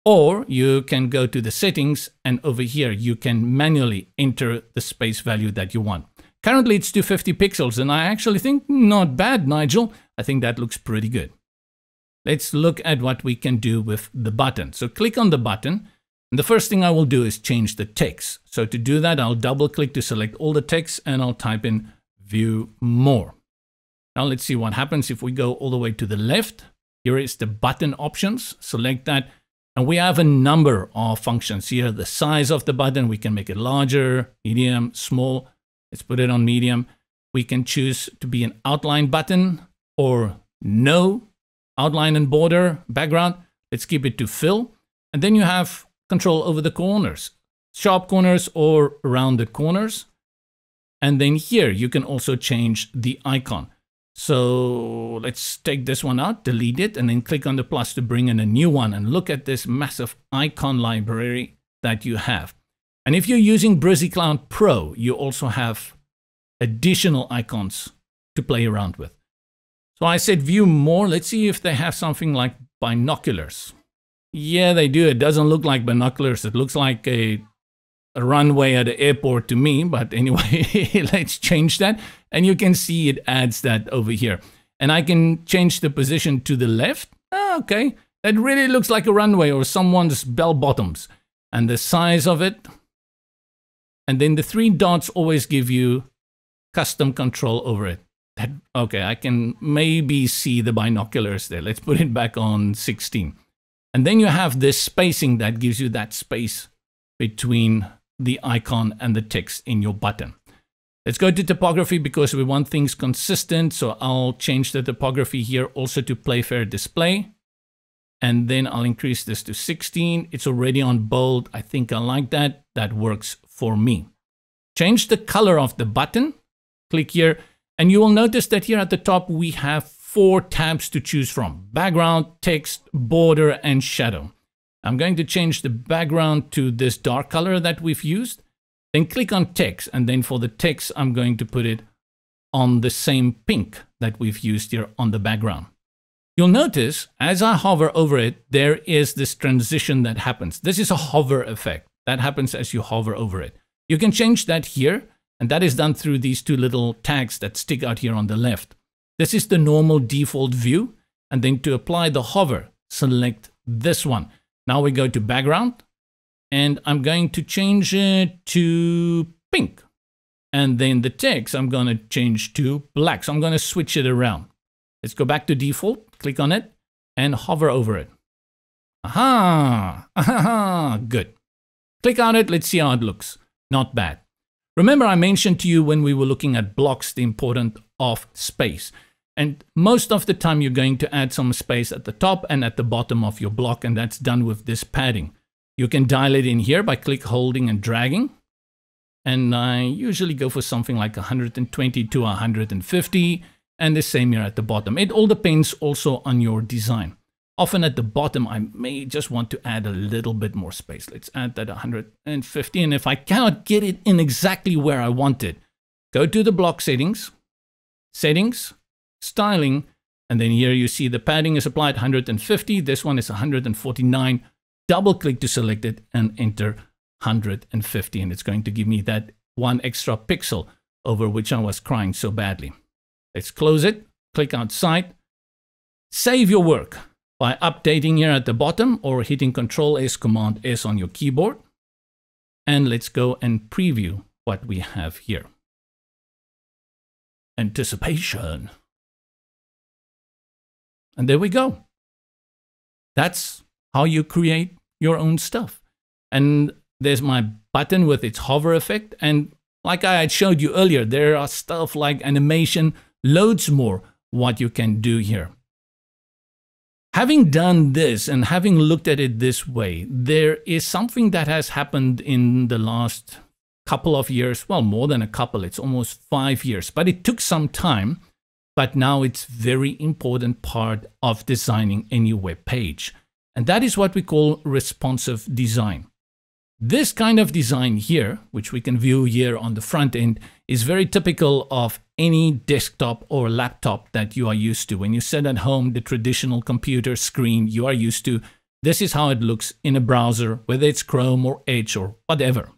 Or you can go to the settings and over here, you can manually enter the space value that you want. Currently it's 250 pixels and I actually think not bad, Nigel. I think that looks pretty good. Let's look at what we can do with the button. So click on the button. And the first thing I will do is change the text. So to do that, I'll double click to select all the text and I'll type in View More. Now let's see what happens if we go all the way to the left. Here is the button options. Select that. And we have a number of functions here. The size of the button, we can make it larger, medium, small. Let's put it on medium. we can choose to be an outline button or no outline and border background. Let's keep it to fill. And then you have control over the corners, sharp corners or rounded corners. And then here you can also change the icon. So let's take this one out, delete it, and then click on the plus to bring in a new one. And look at this massive icon library that you have. And if you're using Brizy Cloud Pro, you also have additional icons to play around with. So I said view more. Let's see if they have something like binoculars. Yeah, they do. It doesn't look like binoculars. It looks like a runway at the airport to me. But anyway, let's change that. And you can see it adds that over here. And I can change the position to the left. Okay, that really looks like a runway or someone's bell bottoms. And the size of it. And then the 3 dots always give you custom control over it. Okay, I can maybe see the binoculars there. Let's put it back on 16. And then you have this spacing that gives you that space between the icon and the text in your button. Let's go to typography because we want things consistent. So I'll change the typography here also to Playfair Display. And then I'll increase this to 16. It's already on bold. I think I like that. That works for me. Change the color of the button. Click here. And you will notice that here at the top, we have 4 tabs to choose from: background, text, border, and shadow. I'm going to change the background to this dark color that we've used. Then click on text. And then for the text, I'm going to put it on the same pink that we've used here on the background. You'll notice as I hover over it, there is this transition that happens. This is a hover effect that happens as you hover over it. You can change that here. And that is done through these 2 little tags that stick out here on the left. This is the normal default view. And then to apply the hover, select this one. Now we go to background. And I'm going to change it to pink. And then the text, I'm going to change to black. So I'm going to switch it around. Let's go back to default. Click on it and hover over it. Aha! Aha! Good. Click on it. Let's see how it looks. Not bad. Remember, I mentioned to you when we were looking at blocks, the importance of space. And most of the time, you're going to add some space at the top and at the bottom of your block, and that's done with this padding. You can dial it in here by holding and dragging. And I usually go for something like 120 to 150, and the same here at the bottom. It all depends also on your design. Often at the bottom, I may just want to add a little bit more space. Let's add that 150. And if I cannot get it in exactly where I want it, go to the block settings, styling, and then here you see the padding is applied 150. This one is 149. Double click to select it and enter 150. And it's going to give me that 1 extra pixel over which I was crying so badly. Let's close it, click outside, save your work by updating here at the bottom or hitting Ctrl S, Command S on your keyboard. And let's go and preview what we have here. Anticipation. And there we go. That's how you create your own stuff. And there's my button with its hover effect. And like I had showed you earlier, there are stuff like animation, loads more what you can do here. Having done this and having looked at it this way, there is something that has happened in the last couple of years. Well, more than a couple, it's almost 5 years, but it took some time. But now it's a very important part of designing any web page. And that is what we call responsive design. This kind of design here, which we can view here on the front end, is very typical of any desktop or laptop that you are used to. When you sit at home, the traditional computer screen you are used to, this is how it looks in a browser, whether it's Chrome or Edge or whatever.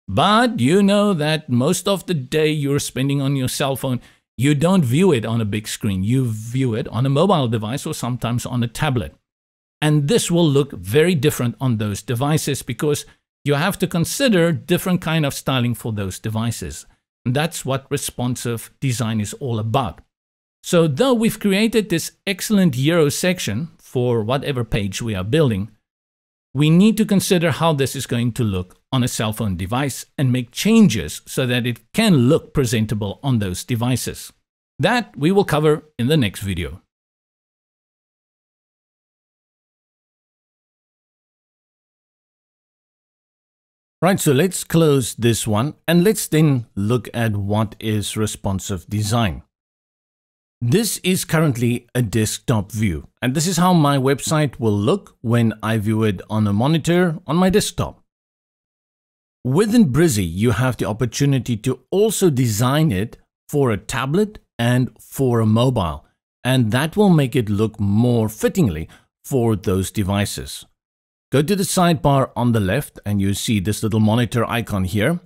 But you know that most of the day you're spending on your cell phone, you don't view it on a big screen. You view it on a mobile device or sometimes on a tablet. And this will look very different on those devices because you have to consider different kind of styling for those devices. And that's what responsive design is all about. So though we've created this excellent hero section for whatever page we are building, we need to consider how this is going to look on a cell phone device and make changes so that it can look presentable on those devices. That we will cover in the next video. Right, so let's close this one and let's then look at what is responsive design. This is currently a desktop view, and this is how my website will look when I view it on a monitor on my desktop. Within Brizy, you have the opportunity to also design it for a tablet and for a mobile, and that will make it look more fittingly for those devices. Go to the sidebar on the left and you see this little monitor icon here.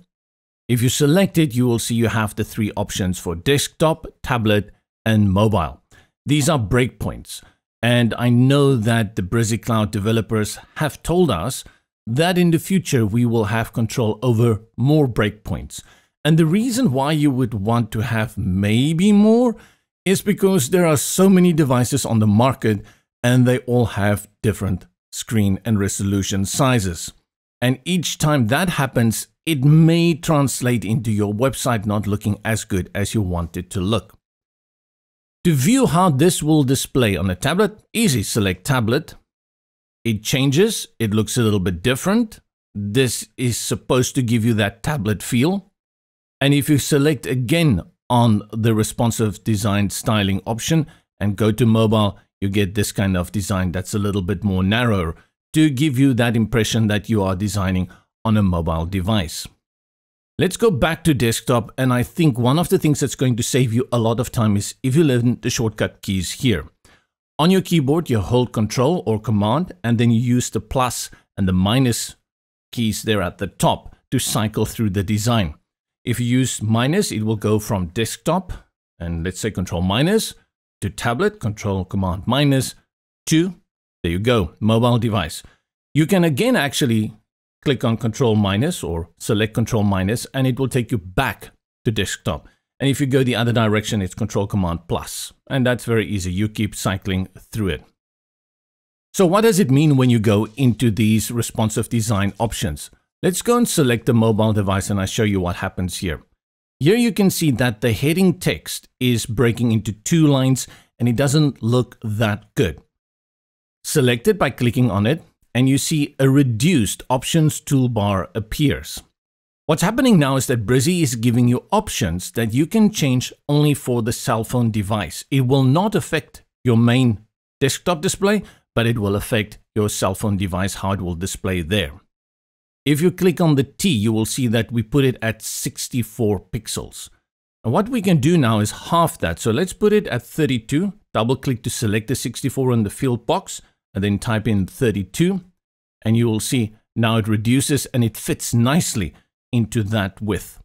If you select it, you will see you have the three options for desktop, tablet, and mobile. These are breakpoints, and I know that the Brizy Cloud developers have told us that in the future we will have control over more breakpoints. And the reason why you would want to have maybe more is because there are so many devices on the market and they all have different screen and resolution sizes. And each time that happens, it may translate into your website not looking as good as you want it to look. To view how this will display on a tablet, easy, select tablet. It changes, it looks a little bit different. This is supposed to give you that tablet feel. And if you select again on the responsive design styling option and go to mobile, you get this kind of design that's a little bit more narrow to give you that impression that you are designing on a mobile device. Let's go back to desktop, and I think one of the things that's going to save you a lot of time is if you learn the shortcut keys here. On your keyboard, you hold Control or Command, and then you use the plus and the minus keys there at the top to cycle through the design. If you use minus, it will go from desktop, and let's say Control minus, to tablet, Control Command minus, to, there you go, mobile device. You can again actually click on Control minus or select Control minus, and it will take you back to desktop. And if you go the other direction, it's Control Command plus, and that's very easy. You keep cycling through it. So what does it mean when you go into these responsive design options? Let's go and select the mobile device, and I'll show you what happens here. Here you can see that the heading text is breaking into two lines and it doesn't look that good. Select it by clicking on it and you see a reduced options toolbar appears. What's happening now is that Brizy is giving you options that you can change only for the cell phone device. It will not affect your main desktop display, but it will affect your cell phone device, how it will display there. If you click on the T, you will see that we put it at 64 pixels. And what we can do now is half that. So let's put it at 32, double click to select the 64 in the field box, and then type in 32. And you will see now it reduces and it fits nicely into that width.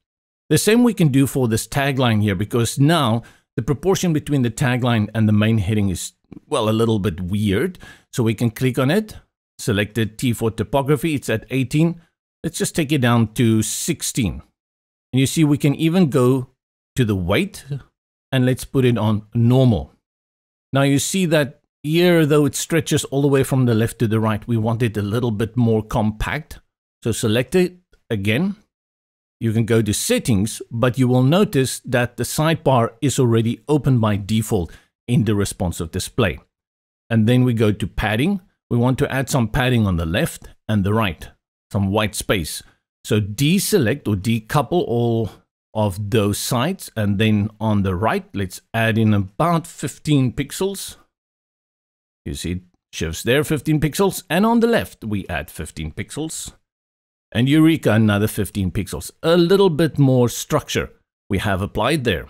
The same we can do for this tagline here, because now the proportion between the tagline and the main heading is, well, a little bit weird. So we can click on it, select the T for typography, it's at 18. Let's just take it down to 16. And you see we can even go to the weight and let's put it on normal. Now you see that here, though it stretches all the way from the left to the right, we want it a little bit more compact. So select it again. You can go to settings, but you will notice that the sidebar is already open by default in the responsive display. And then we go to padding. We want to add some padding on the left and the right. Some white space. So deselect or decouple all of those sides, and then on the right, let's add in about 15 pixels. You see it shifts there, 15 pixels, and on the left, we add 15 pixels. And Eureka, another 15 pixels. A little bit more structure we have applied there.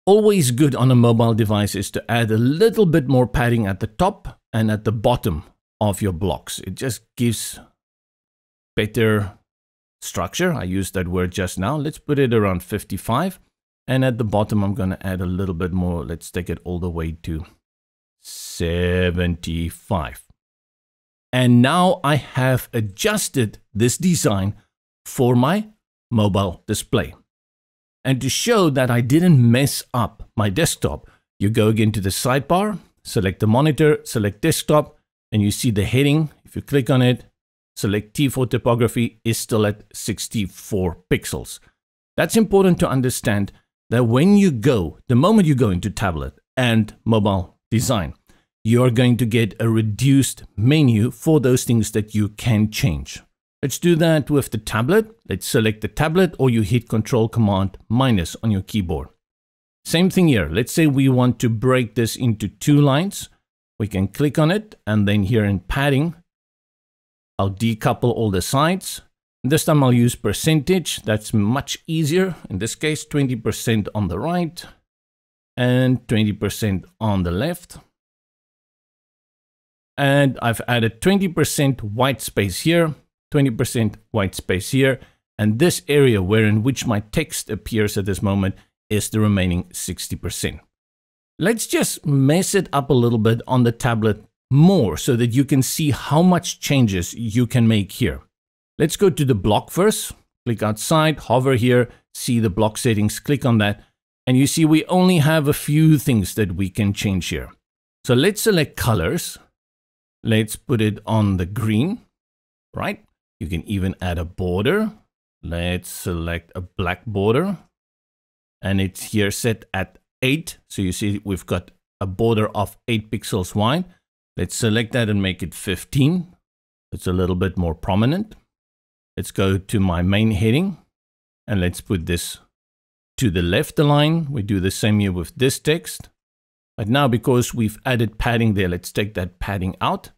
Always good on a mobile device is to add a little bit more padding at the top and at the bottom of your blocks. It just gives better structure. I used that word just now. Let's put it around 55. And at the bottom, I'm going to add a little bit more. Let's take it all the way to 75. And now I have adjusted this design for my mobile display. And to show that I didn't mess up my desktop, you go again to the sidebar, select the monitor, select desktop, and you see the heading. If you click on it, select T for typography, is still at 64 pixels. That's important to understand that when you go, the moment you go into tablet and mobile design, you're going to get a reduced menu for those things that you can change. Let's do that with the tablet. Let's select the tablet, or you hit Control Command minus on your keyboard. Same thing here. Let's say we want to break this into 2 lines. We can click on it, and then here in padding, I'll decouple all the sides. This time I'll use percentage. That's much easier. In this case, 20% on the right and 20% on the left. And I've added 20% white space here, 20% white space here, and this area in which my text appears at this moment is the remaining 60%. Let's just mess it up a little bit on the tablet more so that you can see how much changes you can make here. Let's go to the block first, click outside, hover here, see the block settings, click on that, and you see we only have a few things that we can change here. So let's select colors. Let's put it on the green, right? You can even add a border. Let's select a black border, and it's here set at 8. So you see we've got a border of 8 pixels wide. Let's select that and make it 15. It's a little bit more prominent. Let's go to my main heading, and let's put this to the left align. We do the same here with this text. But now, because we've added padding there, let's take that padding out.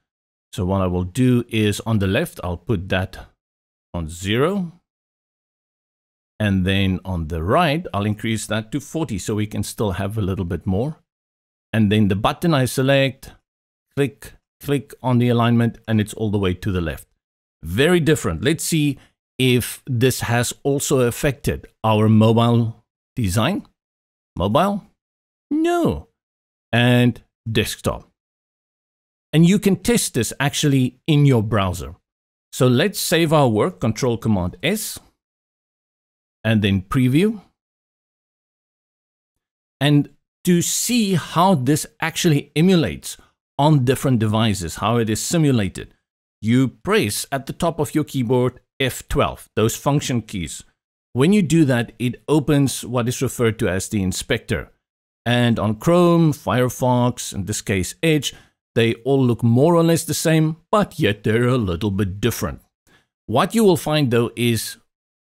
So what I will do is on the left, I'll put that on 0. And then on the right, I'll increase that to 40 so we can still have a little bit more. And then the button I select, click on the alignment, and it's all the way to the left. Very different. Let's see if this has also affected our mobile design. Mobile? No. And desktop. And you can test this actually in your browser. So let's save our work, Control Command S, and then preview. And to see how this actually emulates on different devices, how it is simulated, you press at the top of your keyboard F12, those function keys. When you do that, it opens what is referred to as the inspector. And on Chrome, Firefox, in this case Edge, they all look more or less the same, but yet they're a little bit different. What you will find though is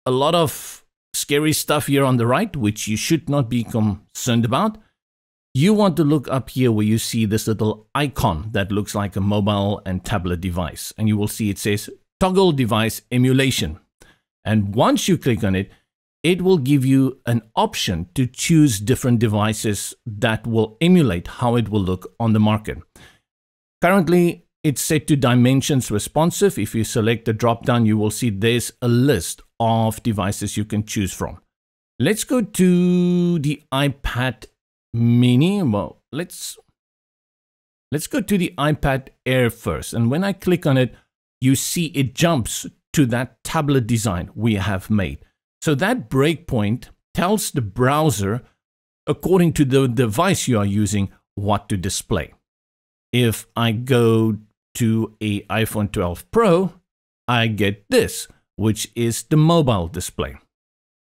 a lot of scary stuff here on the right, which you should not be concerned about. You want to look up here where you see this little icon that looks like a mobile and tablet device. And you will see it says toggle device emulation. And once you click on it, it will give you an option to choose different devices that will emulate how it will look on the market. Currently, it's set to dimensions responsive. If you select the drop down, you will see there's a list of devices you can choose from. Let's go to the iPad Mini. Well, let's go to the iPad Air first. And when I click on it, you see it jumps to that tablet design we have made. So that breakpoint tells the browser, according to the device you are using, what to display. If I go to an iPhone 12 Pro, I get this, which is the mobile display.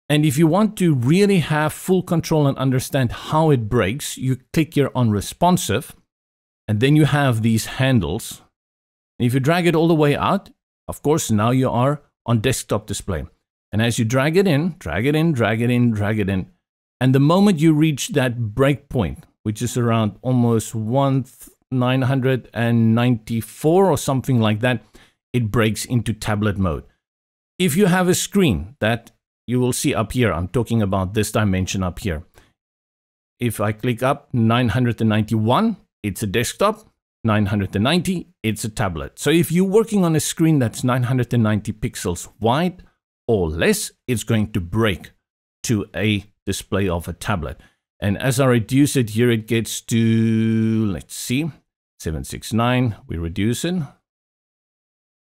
And if you want to really have full control and understand how it breaks, you click here on responsive, and then you have these handles. And if you drag it all the way out, of course, now you are on desktop display. And as you drag it in, drag it in, drag it in, drag it in, and the moment you reach that breakpoint, which is around almost 994 or something like that, it breaks into tablet mode. If you have a screen that you will see up here, I'm talking about this dimension up here. If I click up 991, it's a desktop. 990, it's a tablet. So if you're working on a screen that's 990 pixels wide or less, it's going to break to a display of a tablet. And as I reduce it here, it gets to, let's see, 769, we reduce it.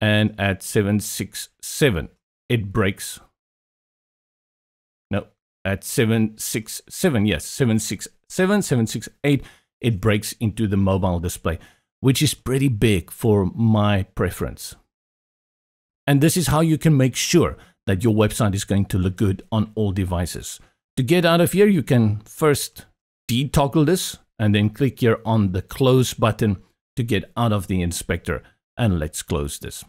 And at 767, it breaks. No, at 767, yes, 767, 768, it breaks into the mobile display. which is pretty big for my preference. And this is how you can make sure that your website is going to look good on all devices. To get out of here, you can first detoggle this and then click here on the close button to get out of the inspector. And let's close this.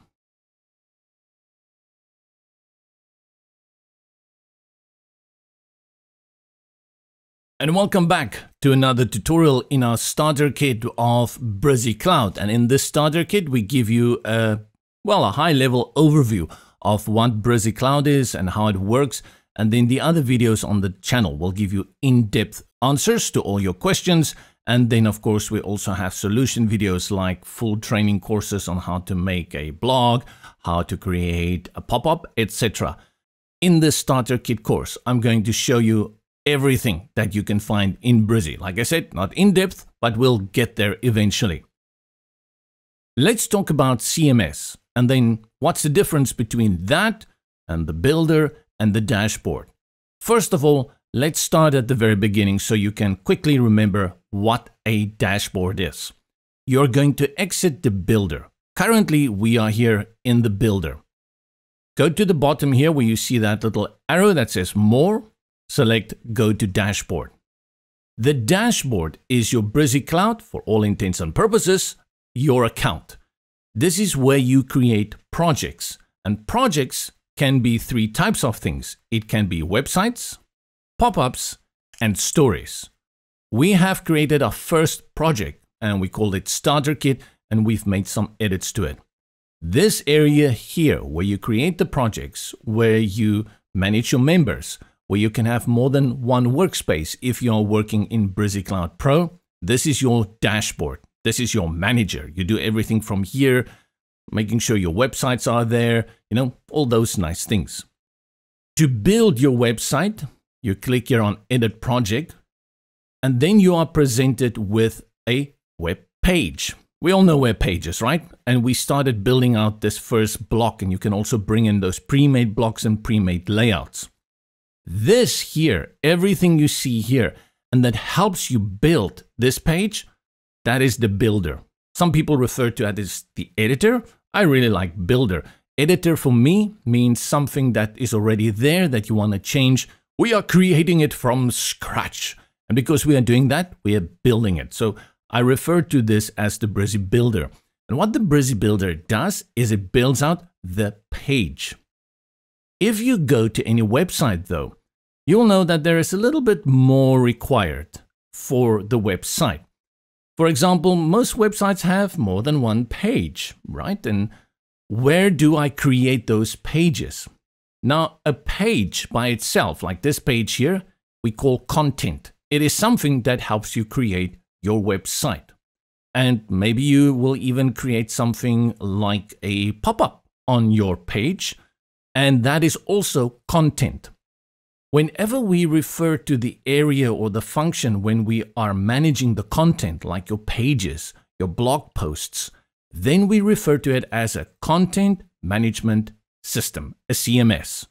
And welcome back to another tutorial in our starter kit of Brizy Cloud. And in this starter kit, we give you a high-level overview of what Brizy Cloud is and how it works. And then the other videos on the channel will give you in-depth answers to all your questions. And then, of course, we also have solution videos like full training courses on how to make a blog, how to create a pop-up, etc. In this starter kit course, I'm going to show you everything that you can find in Brizy. Like I said, not in depth, but we'll get there eventually. Let's talk about CMS and then what's the difference between that and the builder and the dashboard. First of all, let's start at the very beginning so you can quickly remember what a dashboard is. You're going to exit the builder. Currently, we are here in the builder. Go to the bottom here where you see that little arrow that says More. Select Go to Dashboard. The dashboard is your Brizy Cloud, for all intents and purposes, your account. This is where you create projects, and projects can be three types of things. It can be websites, pop-ups, and stories. We have created our first project and we called it Starter Kit, and we've made some edits to it. This area here where you create the projects, where you manage your members, where you can have more than one workspace if you're working in Brizy Cloud Pro. This is your dashboard. This is your manager. You do everything from here, making sure your websites are there, all those nice things. To build your website, you click here on Edit Project, and then you are presented with a web page. We all know web pages, right? And we started building out this first block, and you can also bring in those pre-made blocks and pre-made layouts. This here, everything you see here, and that helps you build this page, that is the builder. Some people refer to it as the editor. I really like builder. Editor for me means something that is already there that you want to change. We are creating it from scratch. And because we are doing that, we are building it. So I refer to this as the Brizy Builder. And what the Brizy Builder does is it builds out the page. If you go to any website though, you'll know that there is a little bit more required for the website. For example, most websites have more than one page, right? And where do I create those pages? Now, a page by itself, like this page here, we call content. It is something that helps you create your website. And maybe you will even create something like a pop-up on your page, and that is also content. Whenever we refer to the area or the function when we are managing the content, like your pages, your blog posts, then we refer to it as a content management system, a CMS.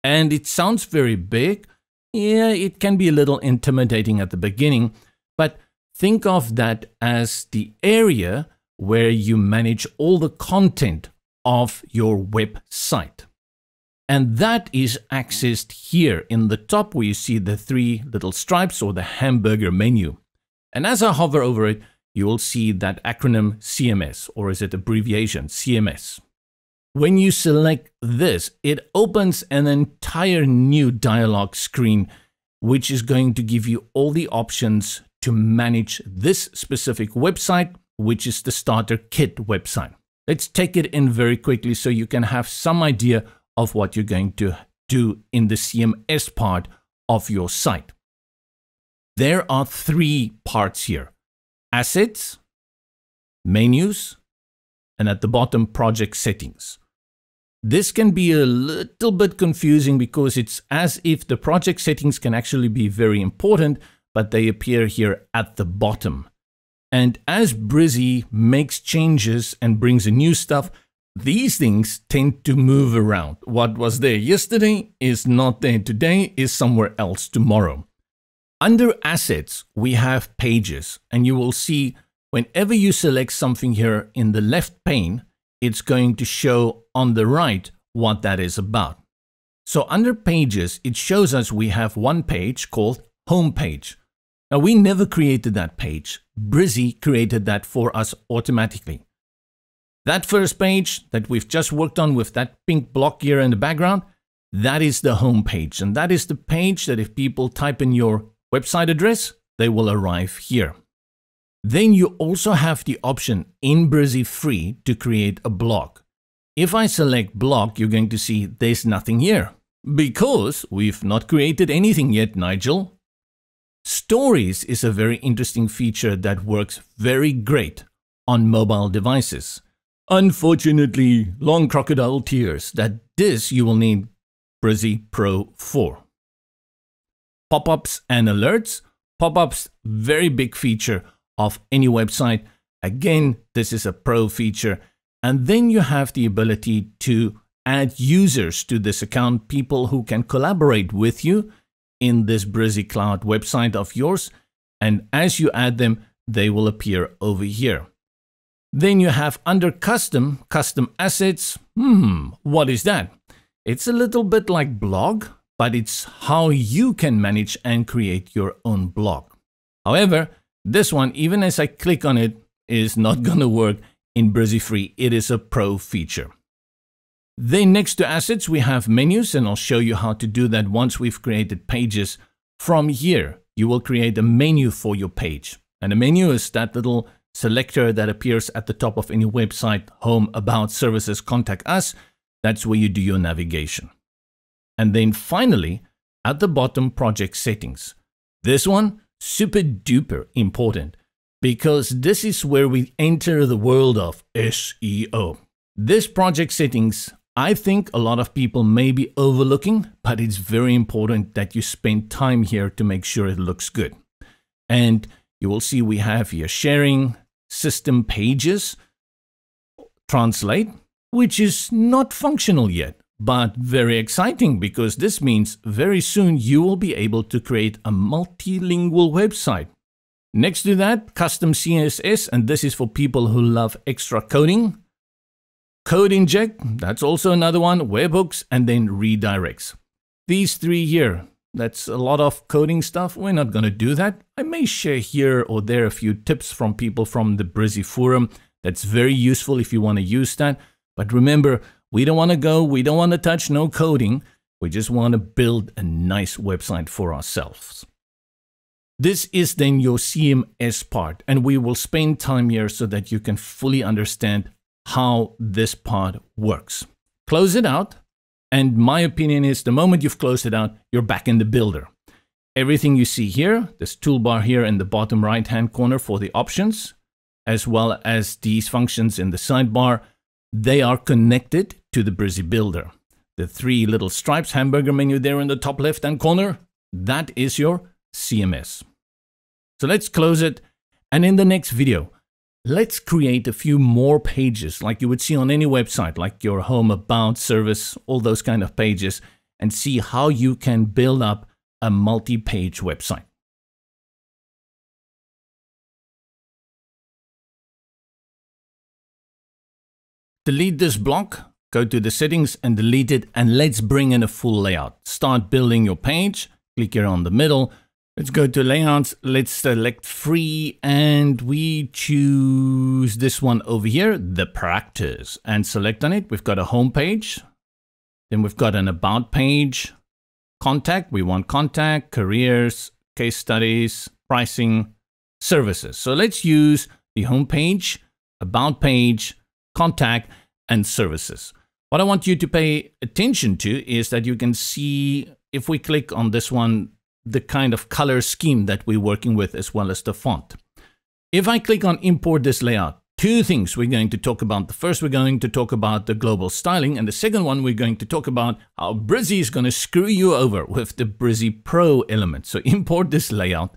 And it sounds very big. Yeah, it can be a little intimidating at the beginning, but think of that as the area where you manage all the content of your website. And that is accessed here in the top where you see the three little stripes or the hamburger menu. And as I hover over it, you will see that acronym CMS, or is it abbreviation CMS. When you select this, it opens an entire new dialog screen, which is going to give you all the options to manage this specific website, which is the Starter Kit website. Let's take it in very quickly so you can have some idea of what you're going to do in the CMS part of your site. There are three parts here: assets, menus, and at the bottom, project settings. This can be a little bit confusing because it's as if the project settings can actually be very important, but they appear here at the bottom. And as Brizy makes changes and brings in new stuff, these things tend to move around. What was there yesterday is not there today, is somewhere else tomorrow. Under assets, we have pages, and you will see whenever you select something here in the left pane, it's going to show on the right what that is about. So under pages, it shows us we have one page called home page. Now we never created that page. Brizy created that for us automatically. That first page that we've just worked on with that pink block here in the background, that is the home page. And that is the page that if people type in your website address, they will arrive here. Then you also have the option in Brizy Free to create a block. If I select block, you're going to see there's nothing here because we've not created anything yet, Nigel. Stories is a very interesting feature that works very great on mobile devices. Unfortunately, long crocodile tears that this you will need Brizy Pro for. Pop-ups and alerts. Pop-ups, very big feature of any website. Again, this is a pro feature. And then you have the ability to add users to this account, people who can collaborate with you in this Brizy Cloud website of yours. And as you add them, they will appear over here. Then you have under custom assets. What is that? It's a little bit like blog, but it's how you can manage and create your own blog. However, this one, even as I click on it, is not going to work in Brizy Free. It is a pro feature. Then next to assets, we have menus, and I'll show you how to do that once we've created pages. From here, you will create a menu for your page. And a menu is that little selector that appears at the top of any website: home, about, services, contact us. That's where you do your navigation. And then finally, at the bottom, project settings. This one, super duper important because this is where we enter the world of SEO. This project settings, I think a lot of people may be overlooking, but it's very important that you spend time here to make sure it looks good. And you will see we have here sharing, system pages, translate, which is not functional yet, but very exciting because this means very soon you will be able to create a multilingual website. Next to that, custom CSS, and this is for people who love extra coding. Code inject, that's also another one, webhooks, and then redirects. These three here, that's a lot of coding stuff. We're not going to do that. I may share here or there a few tips from people from the Brizy forum. That's very useful if you want to use that. But remember, we don't want to touch no coding. We just want to build a nice website for ourselves. This is then your CMS part, and we will spend time here so that you can fully understand how this part works. Close it out. And my opinion is the moment you've closed it out, you're back in the builder. Everything you see here, this toolbar here in the bottom right-hand corner for the options, as well as these functions in the sidebar, they are connected to the Brizy builder. The three little stripes hamburger menu there in the top left-hand corner, that is your CMS. So let's close it. And in the next video, let's create a few more pages like you would see on any website, like your home, about, service, all those kind of pages, and see how you can build up a multi-page website. Delete this block, go to the settings and delete it, and let's bring in a full layout. Start building your page, click here on the middle. Let's go to layouts, let's select free, and we choose this one over here, the practice, and select on it. We've got a home page, then we've got an about page, contact, we want contact, careers, case studies, pricing, services. So let's use the home page, about page, contact, and services. What I want you to pay attention to is that you can see, if we click on this one, the kind of color scheme that we're working with, as well as the font. If I click on import this layout, two things we're going to talk about. The first, we're going to talk about the global styling, and the second one, we're going to talk about how Brizy is going to screw you over with the Brizy Pro element. So import this layout,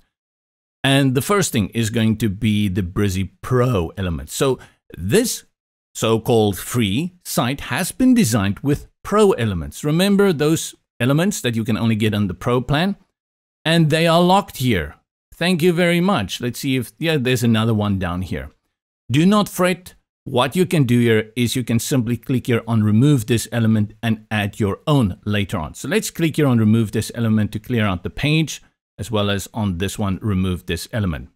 and the first thing is going to be the Brizy Pro element. So this so-called free site has been designed with Pro elements. Remember those elements that you can only get on the Pro plan? And they are locked here. Thank you very much. Let's see if, yeah, there's another one down here. Do not fret. What you can do here is you can simply click here on remove this element and add your own later on. So let's click here on remove this element to clear out the page, as well as on this one, remove this element.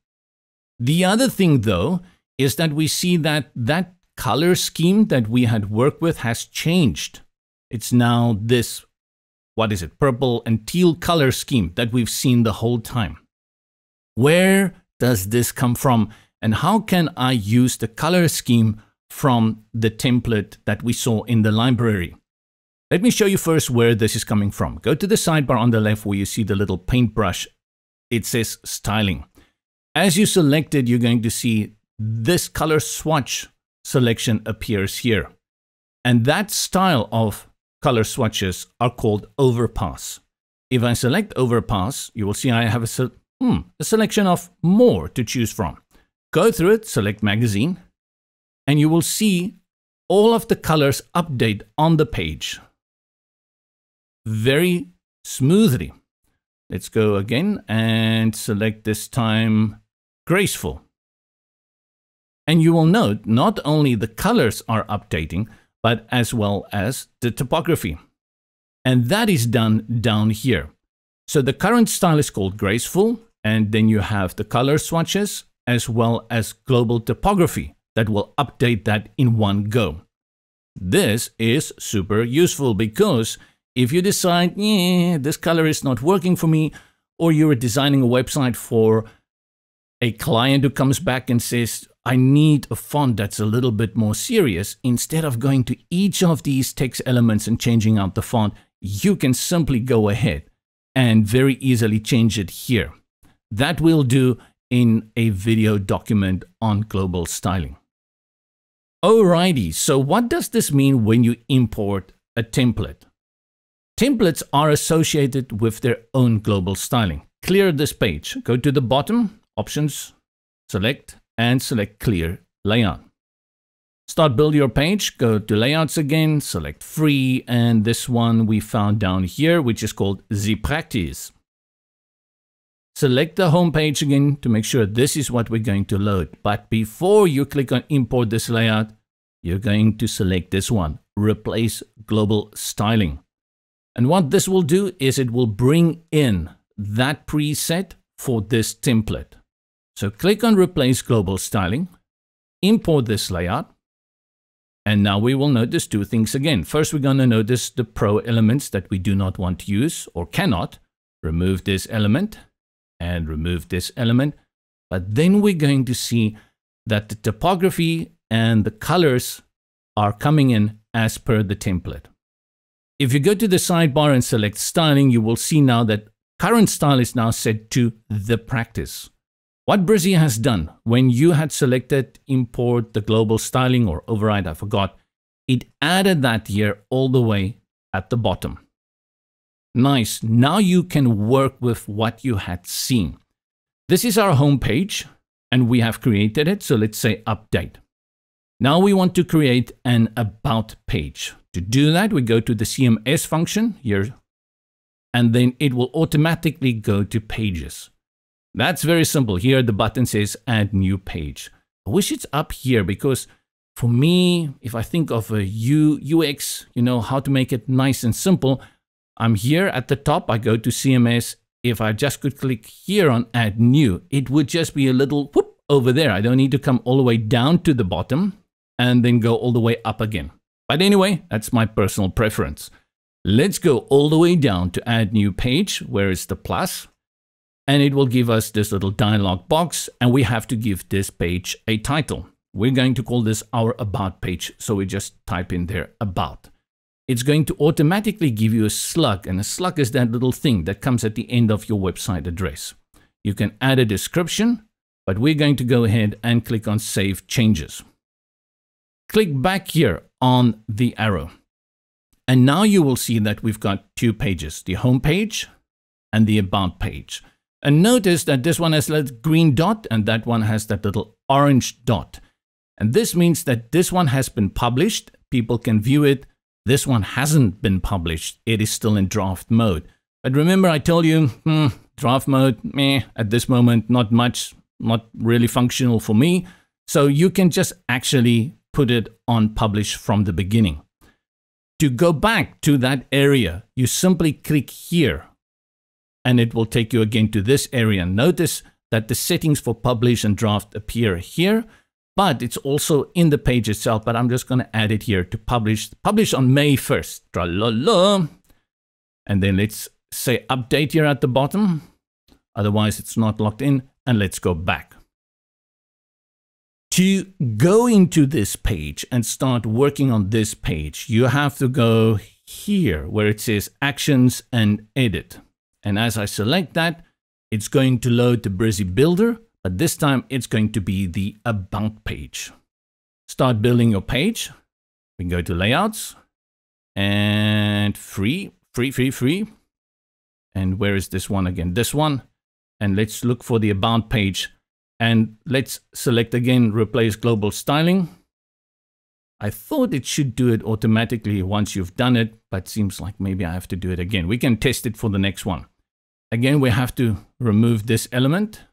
The other thing though, is that we see that that color scheme that we had worked with has changed. It's now this, what is it, purple and teal color scheme that we've seen the whole time. Where does this come from? And how can I use the color scheme from the template that we saw in the library? Let me show you first where this is coming from. Go to the sidebar on the left where you see the little paintbrush. It says styling. As you select it, you're going to see this color swatch selection appears here. And that style of color swatches are called overpass. If I select overpass, you will see I have a selection of more to choose from. Go through it, select magazine, and you will see all of the colors update on the page very smoothly. Let's go again and select this time graceful. And you will note not only the colors are updating, but as well as the typography. And that is done down here. So the current style is called graceful, and then you have the color swatches as well as global typography that will update that in one go. This is super useful because if you decide, yeah, this color is not working for me, or you're designing a website for a client who comes back and says, I need a font that's a little bit more serious, instead of going to each of these text elements and changing out the font, you can simply go ahead and very easily change it here. That we'll do in a video document on global styling. Alrighty, so what does this mean when you import a template? Templates are associated with their own global styling. Clear this page. Go to the bottom, options, select, and select clear layout. Start build your page, go to layouts again, select free, and this one we found down here, which is called the practice. Select the home page again to make sure this is what we're going to load. But before you click on import this layout, you're going to select this one, replace global styling. And what this will do is it will bring in that preset for this template. So click on replace global styling, import this layout, and now we will notice two things again. First, we're going to notice the pro elements that we do not want to use or cannot. Remove this element and remove this element. But then we're going to see that the typography and the colors are coming in as per the template. If you go to the sidebar and select styling, you will see now that current style is now set to the practice. What Brizy has done when you had selected import the global styling or override, I forgot, it added that here all the way at the bottom. Nice. Now you can work with what you had seen. This is our home page and we have created it. So let's say update. Now we want to create an about page. To do that, we go to the CMS function here, and then it will automatically go to pages. That's very simple. Here the button says add new page. I wish it's up here because for me, if I think of a UX, you know, how to make it nice and simple, I'm here at the top, I go to CMS. If I just could click here on add new, it would just be a little whoop over there. I don't need to come all the way down to the bottom and then go all the way up again. But anyway, that's my personal preference. Let's go all the way down to add new page, where is the plus, and it will give us this little dialog box, and we have to give this page a title. We're going to call this our about page, so we just type in there about. It's going to automatically give you a slug, and a slug is that little thing that comes at the end of your website address. You can add a description, but we're going to go ahead and click on Save Changes. Click back here on the arrow. And now you will see that we've got two pages, the home page and the about page. And notice that this one has a green dot and that one has that little orange dot. And this means that this one has been published. People can view it. This one hasn't been published. It is still in draft mode. But remember, I told you, Draft mode, meh, at this moment, not much, not really functional for me. So you can just actually put it on publish from the beginning. To go back to that area, you simply click here and it will take you again to this area. Notice that the settings for publish and draft appear here, but it's also in the page itself. But I'm just going to add it here to publish on May 1st. Tra-la-la. And then let's say update here at the bottom. Otherwise, it's not locked in. And let's go back. To go into this page and start working on this page, you have to go here where it says Actions and Edit. And as I select that, it's going to load the Brizy Builder, but this time it's going to be the About page. Start building your page. We can go to Layouts and Free. And where is this one again? This one. And let's look for the About page. And let's select again, Replace Global Styling. I thought it should do it automatically once you've done it, but seems like maybe I have to do it again. We can test it for the next one. Again, we have to remove this element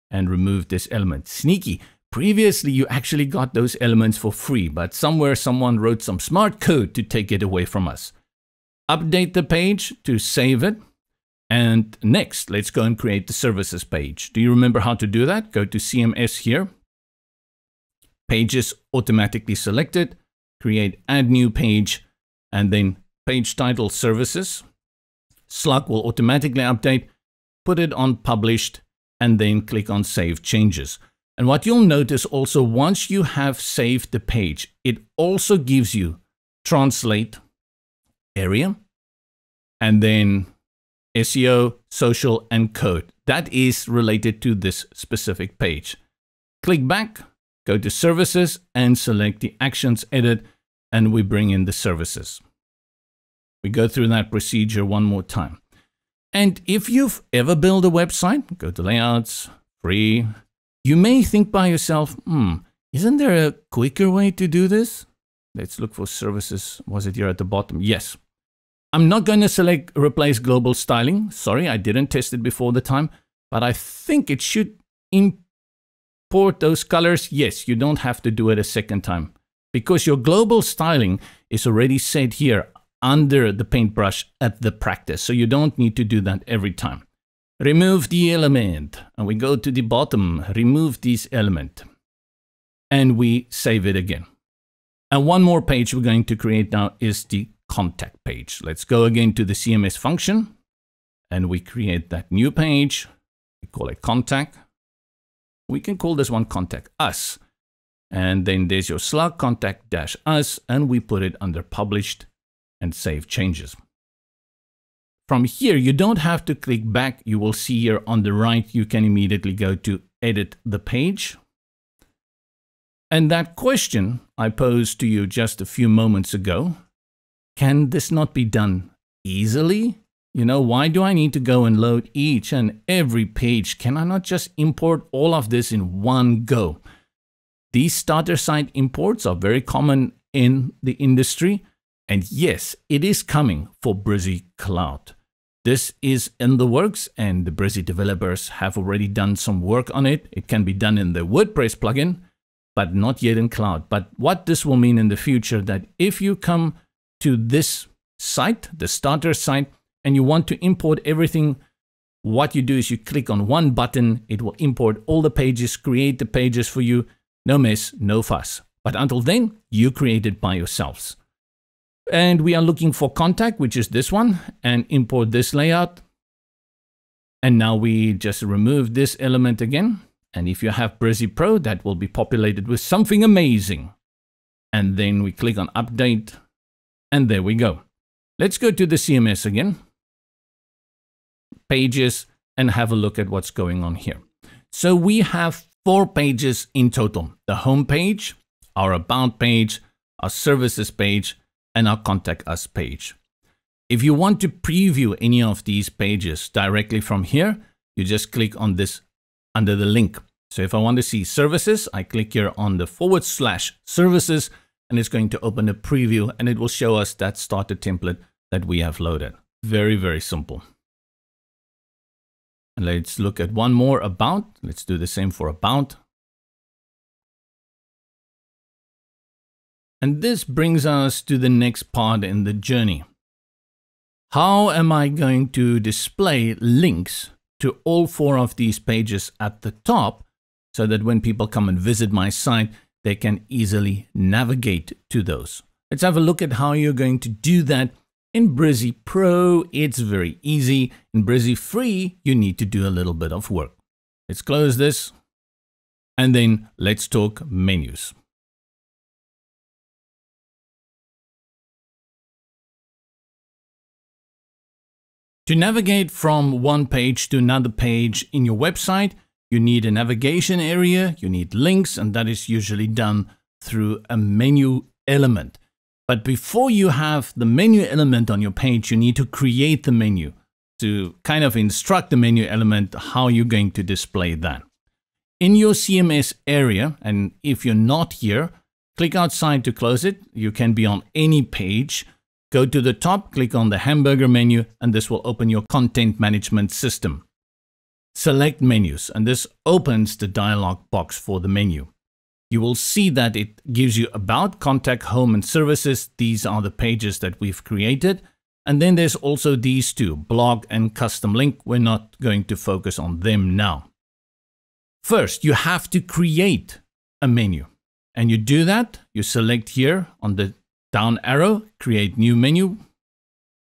and remove this element. Sneaky. Previously, you actually got those elements for free, but somewhere someone wrote some smart code to take it away from us. Update the page to save it. And next, let's go and create the services page. Do you remember how to do that? Go to CMS here. Pages automatically selected. Create add new page and then page title services. Slug will automatically update. Put it on published and then click on save changes. And what you'll notice also, once you have saved the page, it also gives you translate area and then SEO, social, and code. That is related to this specific page. Click back, go to services and select the actions edit, and we bring in the services. We go through that procedure one more time. And if you've ever built a website, go to layouts, free. You may think by yourself, isn't there a quicker way to do this? Let's look for services. Was it here at the bottom? Yes. I'm not going to select replace global styling. Sorry, I didn't test it before the time, but I think it should import those colors. Yes, you don't have to do it a second time because your global styling is already set here under the paintbrush at the practice. So you don't need to do that every time. Remove the element and we go to the bottom, remove this element and we save it again. And one more page we're going to create now is the contact page. Let's go again to the CMS function and we create that new page. We call it contact. We can call this one contact us. And then there's your slug contact -us and we put it under published and save changes. From here, you don't have to click back. You will see here on the right, you can immediately go to edit the page. And that question I posed to you just a few moments ago, can this not be done easily? You know, why do I need to go and load each and every page? Can I not just import all of this in one go? These starter site imports are very common in the industry. And yes, it is coming for Brizy Cloud. This is in the works and the Brizy developers have already done some work on it. It can be done in the WordPress plugin, but not yet in Cloud. But what this will mean in the future, that if you come to this site, the starter site, and you want to import everything, what you do is you click on one button, it will import all the pages, create the pages for you. No mess, no fuss. But until then, you create it by yourselves. And we are looking for contact, which is this one, and import this layout. And now we just remove this element again. And if you have Brizy Pro, that will be populated with something amazing. And then we click on update. And there we go. Let's go to the CMS again. Pages and have a look at what's going on here. So we have 4 pages in total. The home page, our about page, our services page, and our contact us page. If you want to preview any of these pages directly from here, you just click on this under the link. So if I want to see services, I click here on the /services, and it's going to open a preview and it will show us that starter template that we have loaded. Very, very simple. And let's look at one more, about. Let's do the same for about. And this brings us to the next part in the journey. How am I going to display links to all 4 of these pages at the top so that when people come and visit my site, they can easily navigate to those? Let's have a look at how you're going to do that. In Brizy Pro, it's very easy. In Brizy Free, you need to do a little bit of work. Let's close this, and then let's talk menus. To navigate from one page to another page in your website, you need a navigation area, you need links, and that is usually done through a menu element. But before you have the menu element on your page, you need to create the menu to kind of instruct the menu element how you're going to display that. In your CMS area, and if you're not here, click outside to close it. You can be on any page. Go to the top, click on the hamburger menu, and this will open your content management system. Select menus, and this opens the dialog box for the menu. You will see that it gives you about, contact, home, and services. These are the pages that we've created. And then there's also these 2, blog and custom link. We're not going to focus on them now. First, you have to create a menu. And you do that, you select here on the down arrow, create new menu.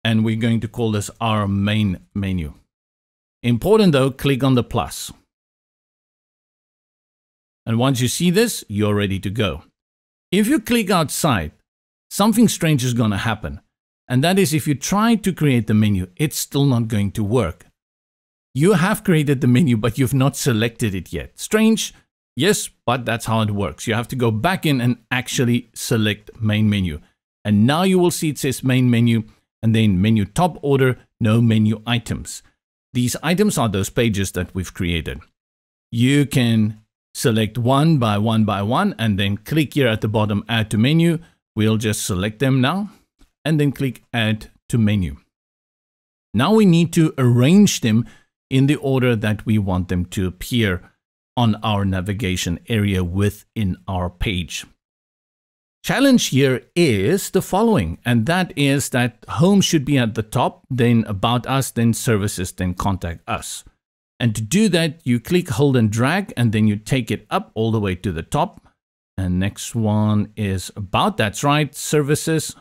And we're going to call this our main menu. Important though, click on the plus. And once you see this, you're ready to go. If you click outside, something strange is going to happen. And that is, if you try to create the menu, it's still not going to work. You have created the menu, but you've not selected it yet. Strange, yes, but that's how it works. You have to go back in and actually select main menu. And now you will see it says main menu, and then menu top order, no menu items. These items are those pages that we've created. You can select one by one, and then click here at the bottom, add to menu. We'll just select them now, and then click add to menu. Now we need to arrange them in the order that we want them to appear on our navigation area within our page. Challenge here is the following, and that is that home should be at the top, then about us, then services, then contact us. And to do that, you click, hold, and drag, and then you take it up all the way to the top. And next one is about, that's right, services.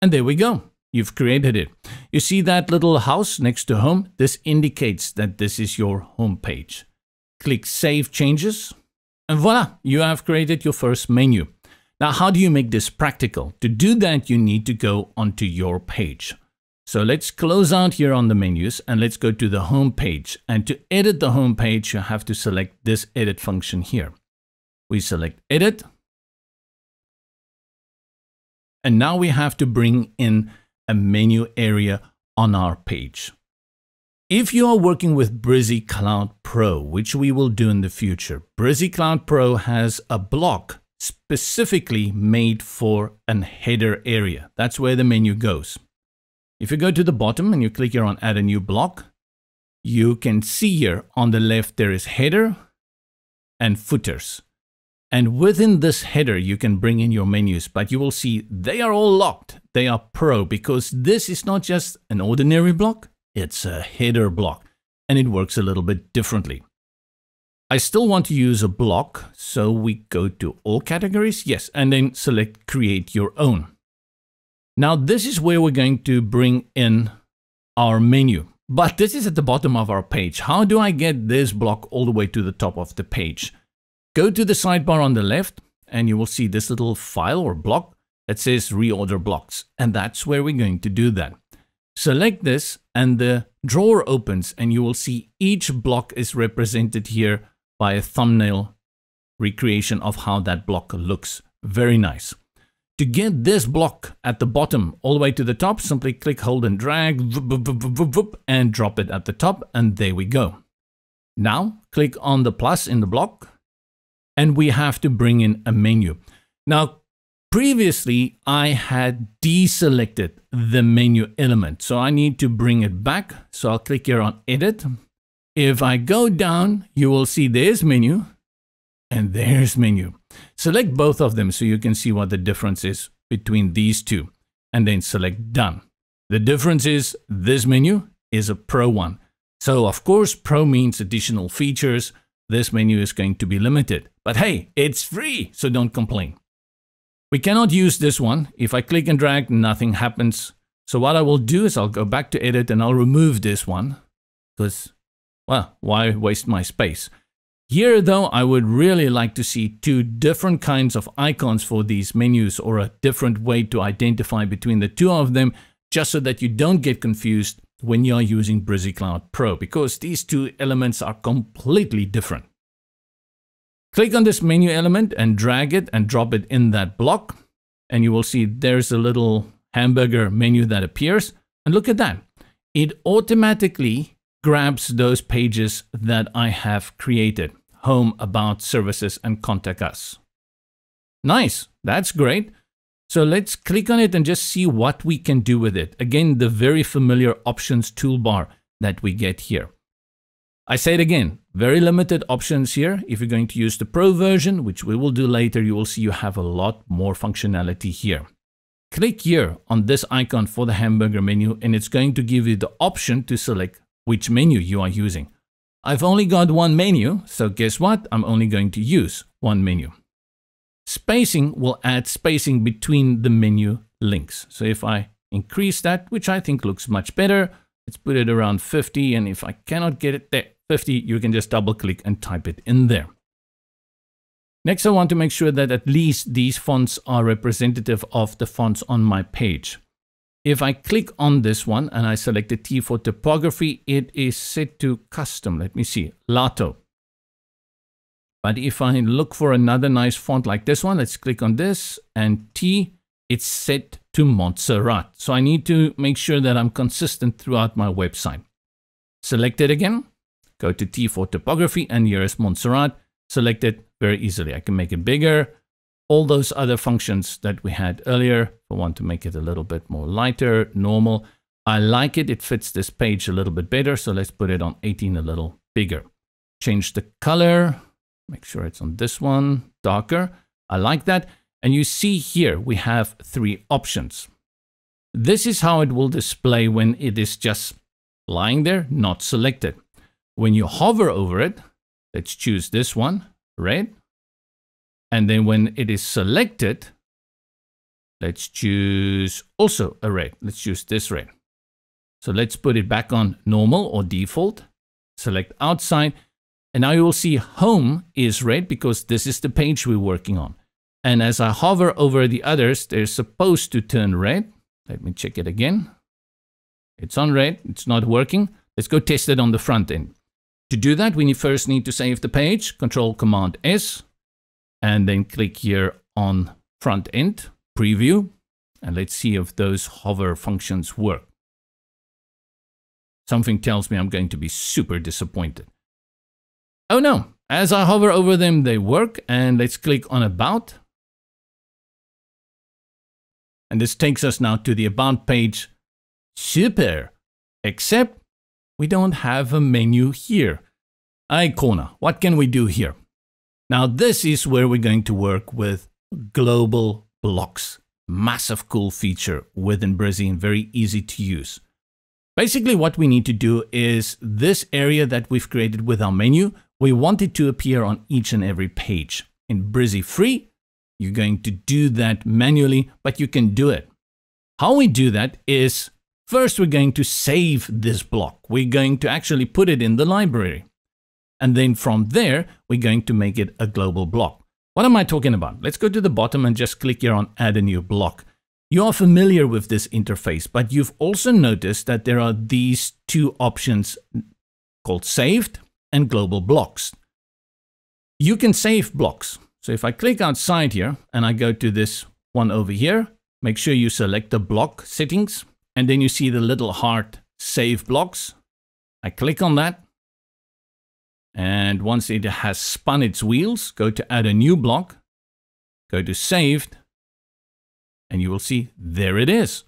And there we go. You've created it. You see that little house next to home? This indicates that this is your home page. Click Save Changes, and voila, you have created your first menu. Now, how do you make this practical? To do that, you need to go onto your page. So let's close out here on the menus and let's go to the home page. And to edit the home page, you have to select this edit function here. We select edit. And now we have to bring in a menu area on our page. If you are working with Brizy Cloud Pro, which we will do in the future, Brizy Cloud Pro has a block specifically made for an header area. That's where the menu goes. If you go to the bottom and you click here on add a new block, you can see here on the left there is header and footers. And within this header, you can bring in your menus, but you will see they are all locked. They are pro because this is not just an ordinary block, it's a header block and it works a little bit differently. I still want to use a block, so we go to all categories, yes, and then select create your own. Now this is where we're going to bring in our menu, but this is at the bottom of our page. How do I get this block all the way to the top of the page? Go to the sidebar on the left and you will see this little file or block that says Reorder Blocks, and that's where we're going to do that. Select this and the drawer opens and you will see each block is represented here by a thumbnail recreation of how that block looks. Very nice. To get this block at the bottom all the way to the top, simply click, hold and drag, and drop it at the top, and there we go. Now click on the plus in the block and we have to bring in a menu. Now previously I had deselected the menu element, so I need to bring it back. So I'll click here on edit If I go down, you will see there's menu and there's menu. Select both of them so you can see what the difference is between these two, and then select done. The difference is this menu is a Pro one. So of course, Pro means additional features. This menu is going to be limited, but hey, it's free, so don't complain. We cannot use this one. If I click and drag, nothing happens. So what I will do is I'll go back to edit and I'll remove this one because, well, why waste my space? Here though, I would really like to see two different kinds of icons for these menus, or a different way to identify between the two of them, just so that you don't get confused when you're using Brizy Cloud Pro, because these two elements are completely different. Click on this menu element and drag it and drop it in that block, and you will see there's a little hamburger menu that appears. And look at that. It automatically grabs those pages that I have created: home, about, services, and contact us. Nice, that's great. So let's click on it and just see what we can do with it. Again, the very familiar options toolbar that we get here. I say it again, very limited options here. If you're going to use the Pro version, which we will do later, you will see you have a lot more functionality here. Click here on this icon for the hamburger menu, and it's going to give you the option to select which menu you are using. I've only got one menu, so guess what? I'm only going to use one menu. Spacing will add spacing between the menu links. So if I increase that, which I think looks much better, let's put it around 50. And if I cannot get it there, 50, you can just double click and type it in there. Next, I want to make sure that at least these fonts are representative of the fonts on my page. If I click on this one and I select the T for typography, it is set to custom. Let me see, Lato. But if I look for another nice font like this one, let's click on this, and T, it's set to Montserrat. So I need to make sure that I'm consistent throughout my website. Select it again, go to T for typography, and here is Montserrat. Select it very easily. I can make it bigger. All those other functions that we had earlier. I want to make it a little bit more lighter, normal. I like it. It fits this page a little bit better. So let's put it on 18, a little bigger. Change the color. Make sure it's on this one, darker. I like that. And you see here, we have three options. This is how it will display when it is just lying there, not selected. When you hover over it, let's choose this one, red. And then when it is selected, let's choose also a red. Let's choose this red. So let's put it back on normal or default. Select outside. And now you will see home is red because this is the page we're working on. And as I hover over the others, they're supposed to turn red. Let me check it again. It's on red. It's not working. Let's go test it on the front end. To do that, we first need to save the page. Control-Command-S. And then click here on front end, preview. And let's see if those hover functions work. Something tells me I'm going to be super disappointed. Oh no, as I hover over them, they work. And let's click on About. And this takes us now to the About page. Super. Except we don't have a menu here. Icona, what can we do here? Now this is where we're going to work with global blocks. Massive cool feature within Brizy and very easy to use. Basically what we need to do is this area that we've created with our menu, we want it to appear on each and every page. In Brizy Free, you're going to do that manually, but you can do it. How we do that is, first we're going to save this block. We're going to actually put it in the library. And then from there, we're going to make it a global block. What am I talking about? Let's go to the bottom and just click here on Add a New Block. You are familiar with this interface, but you've also noticed that there are these two options called Saved and Global Blocks. You can save blocks. So if I click outside here and I go to this one over here, make sure you select the block settings, and then you see the little heart Save Blocks. I click on that. And once it has spun its wheels, go to Add a New Block, go to Saved, and you will see there it is.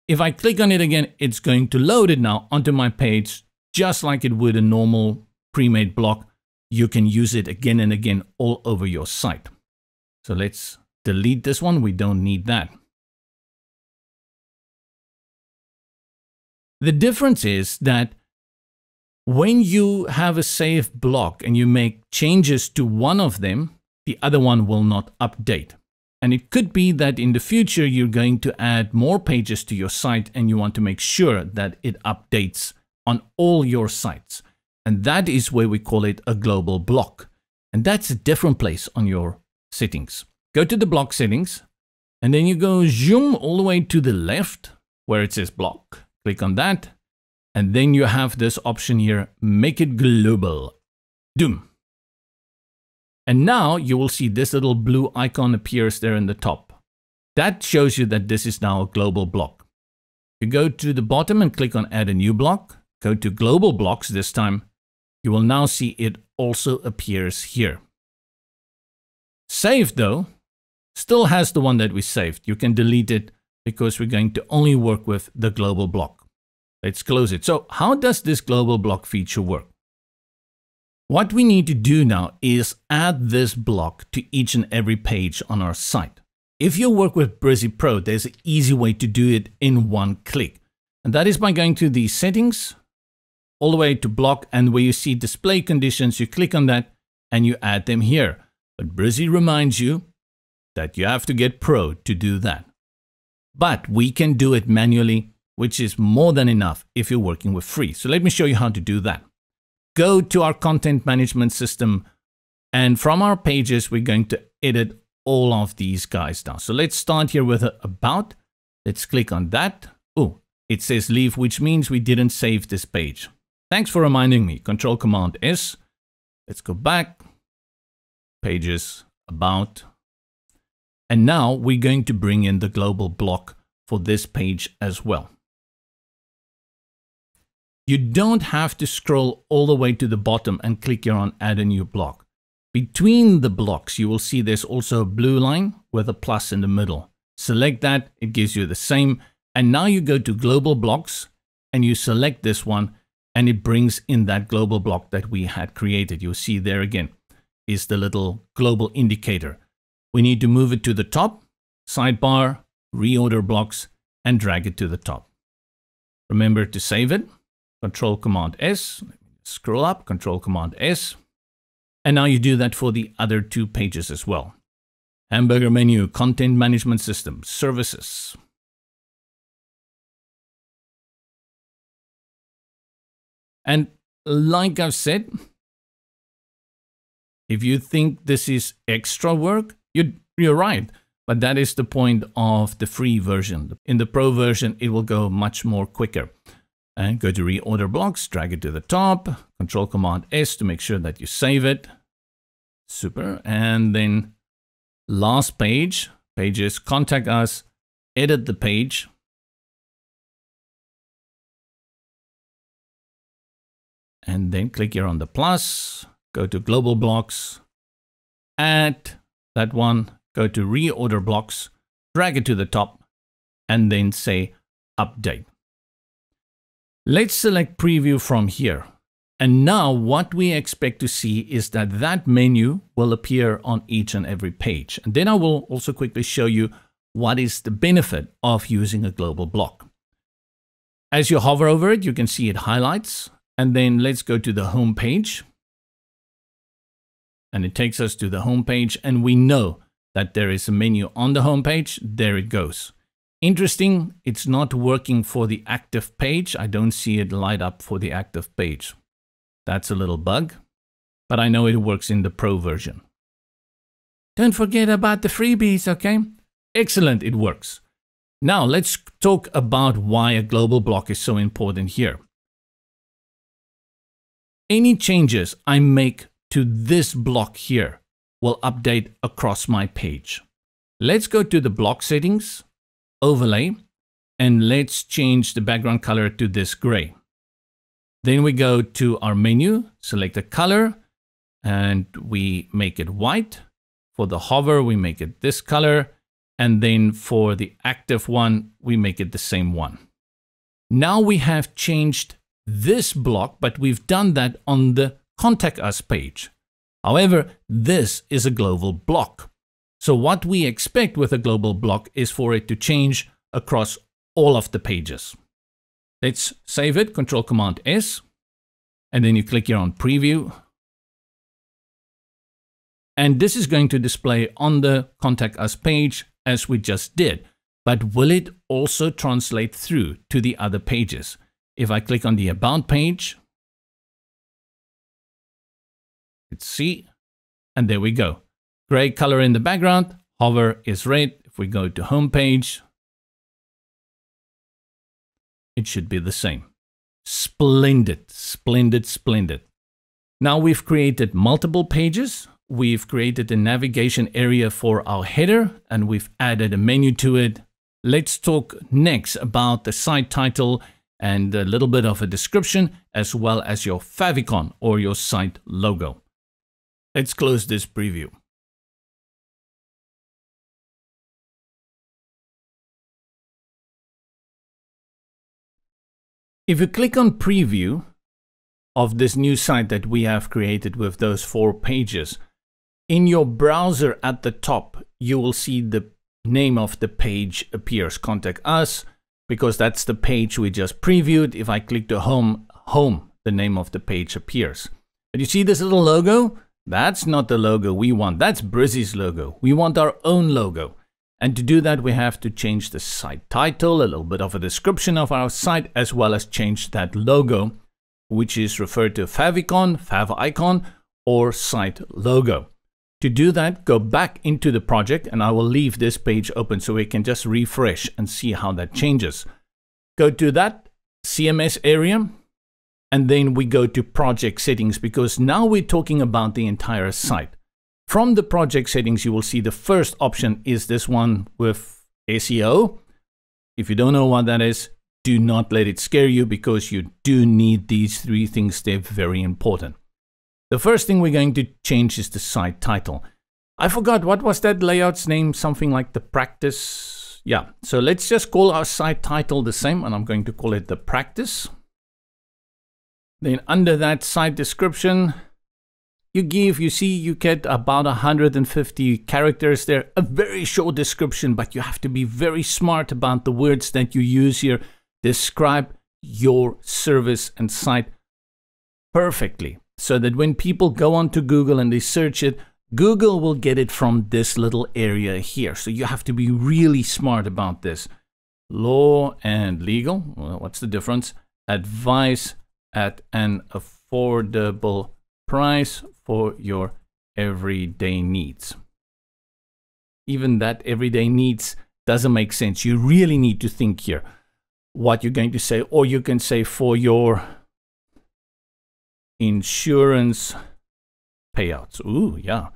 If I click on it again, it's going to load it now onto my page, just like it would a normal pre-made block, you can use it again and again all over your site. So let's delete this one. We don't need that. The difference is that when you have a saved block and you make changes to one of them, the other one will not update. And it could be that in the future, you're going to add more pages to your site and you want to make sure that it updates on all your sites. And that is where we call it a global block. And that's a different place on your settings. Go to the block settings and then you go zoom all the way to the left where it says block. Click on that. And then you have this option here, make it global. Doom. And now you will see this little blue icon appears there in the top. That shows you that this is now a global block. You go to the bottom and click on add a new block. Go to global blocks this time. You will now see it also appears here. Saved though, still has the one that we saved. You can delete it because we're going to only work with the global block. Let's close it. So how does this global block feature work? What we need to do now is add this block to each and every page on our site. If you work with Brizy Pro, there's an easy way to do it in one click. And that is by going to the settings, all the way to block, and where you see display conditions, you click on that and you add them here. But Brizy reminds you that you have to get Pro to do that. But we can do it manually, which is more than enough if you're working with free. So let me show you how to do that. Go to our content management system, and from our pages, we're going to edit all of these guys now. So let's start here with about. Let's click on that. Oh, it says leave, which means we didn't save this page. Thanks for reminding me. Control Command S. Let's go back. Pages, about. And now we're going to bring in the global block for this page as well. You don't have to scroll all the way to the bottom and click here on add a new block. Between the blocks, you will see there's also a blue line with a plus in the middle. Select that, it gives you the same. And now you go to global blocks and you select this one and it brings in that global block that we had created. You'll see there again is the little global indicator. We need to move it to the top, sidebar, reorder blocks, and drag it to the top. Remember to save it. Control Command S, scroll up, Control Command S. And now you do that for the other two pages as well. Hamburger menu, content management system, services. And like I've said, if you think this is extra work, you're right. But that is the point of the free version. In the pro version, it will go much more quicker. And go to Reorder Blocks, drag it to the top, Control Command S to make sure that you save it. Super. And then last page, pages, contact us, edit the page. And then click here on the plus, go to Global Blocks, add that one, go to Reorder Blocks, drag it to the top, and then say Update. Let's select preview from here. And now what we expect to see is that that menu will appear on each and every page. And then I will also quickly show you what is the benefit of using a global block. As you hover over it, you can see it highlights. And then let's go to the home page. And it takes us to the home page. And we know that there is a menu on the home page. There it goes. Interesting, it's not working for the active page. I don't see it light up for the active page. That's a little bug, but I know it works in the pro version. Don't forget about the freebies, okay? Excellent, it works. Now let's talk about why a global block is so important here. Any changes I make to this block here will update across my page. Let's go to the block settings, overlay, and let's change the background color to this gray. Then we go to our menu, select a color, and we make it white. For the hover, we make it this color. And then for the active one, we make it the same one. Now we have changed this block, but we've done that on the Contact Us page. However, this is a global block. So what we expect with a global block is for it to change across all of the pages. Let's save it, Control-Command-S, and then you click here on Preview. And this is going to display on the Contact Us page as we just did. But will it also translate through to the other pages? If I click on the About page, let's see, and there we go. Gray color in the background, hover is red. If we go to Home page, it should be the same. Splendid, splendid, splendid. Now we've created multiple pages. We've created a navigation area for our header, and we've added a menu to it. Let's talk next about the site title and a little bit of a description, as well as your favicon or your site logo. Let's close this preview. If you click on preview of this new site that we have created with those 4 pages, in your browser at the top, you will see the name of the page appears, Contact Us, because that's the page we just previewed. If I click to home, the name of the page appears. But you see this little logo? That's not the logo we want. That's Brizy's logo. We want our own logo. And to do that, we have to change the site title, a little bit of a description of our site, as well as change that logo, which is referred to favicon, fav icon, or site logo. To do that, go back into the project, and I will leave this page open so we can just refresh and see how that changes. Go to that CMS area, and then we go to project settings, because now we're talking about the entire site. From the project settings, you will see the first option is this one with SEO. If you don't know what that is, do not let it scare you, because you do need these 3 things. They're very important. The first thing we're going to change is the site title. I forgot, what was that layout's name? Something like the practice. Yeah, so let's just call our site title the same, and I'm going to call it the practice. Then under that site description, you get about 150 characters there. A very short description, but you have to be very smart about the words that you use here. Describe your service and site perfectly, so that when people go onto Google and they search it, Google will get it from this little area here. So you have to be really smart about this. Law and legal, well, what's the difference? Advice at an affordable price for your everyday needs. Even that everyday needs doesn't make sense. You really need to think here what you're going to say, or you can say for your insurance payouts. Ooh, yeah.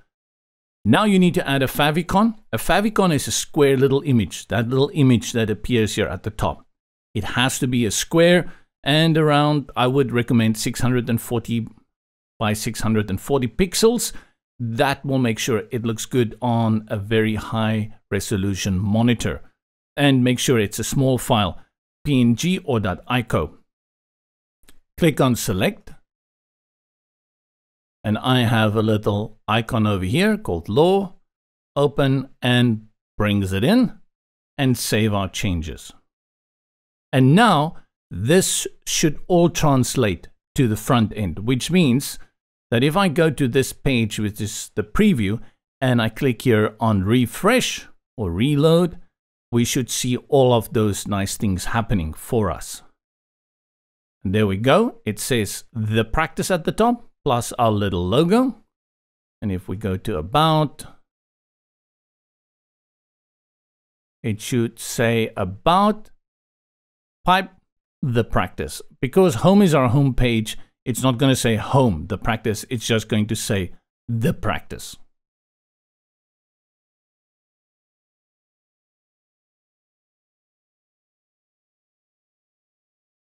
Now you need to add a favicon. A favicon is a square little image, that little image that appears here at the top. It has to be a square and around, I would recommend 640 by 640 pixels. That will make sure it looks good on a very high resolution monitor. And make sure it's a small file, PNG or .ico. Click on select. And I have a little icon over here called law. Open and brings it in, and save our changes. And now this should all translate to the front end, which means that if I go to this page, which is the preview, and I click here on refresh or reload, we should see all of those nice things happening for us. And there we go. It says the practice at the top, plus our little logo. And if we go to about, it should say about pipe the practice. Because home is our home page, it's not going to say home, the practice, it's just going to say the practice.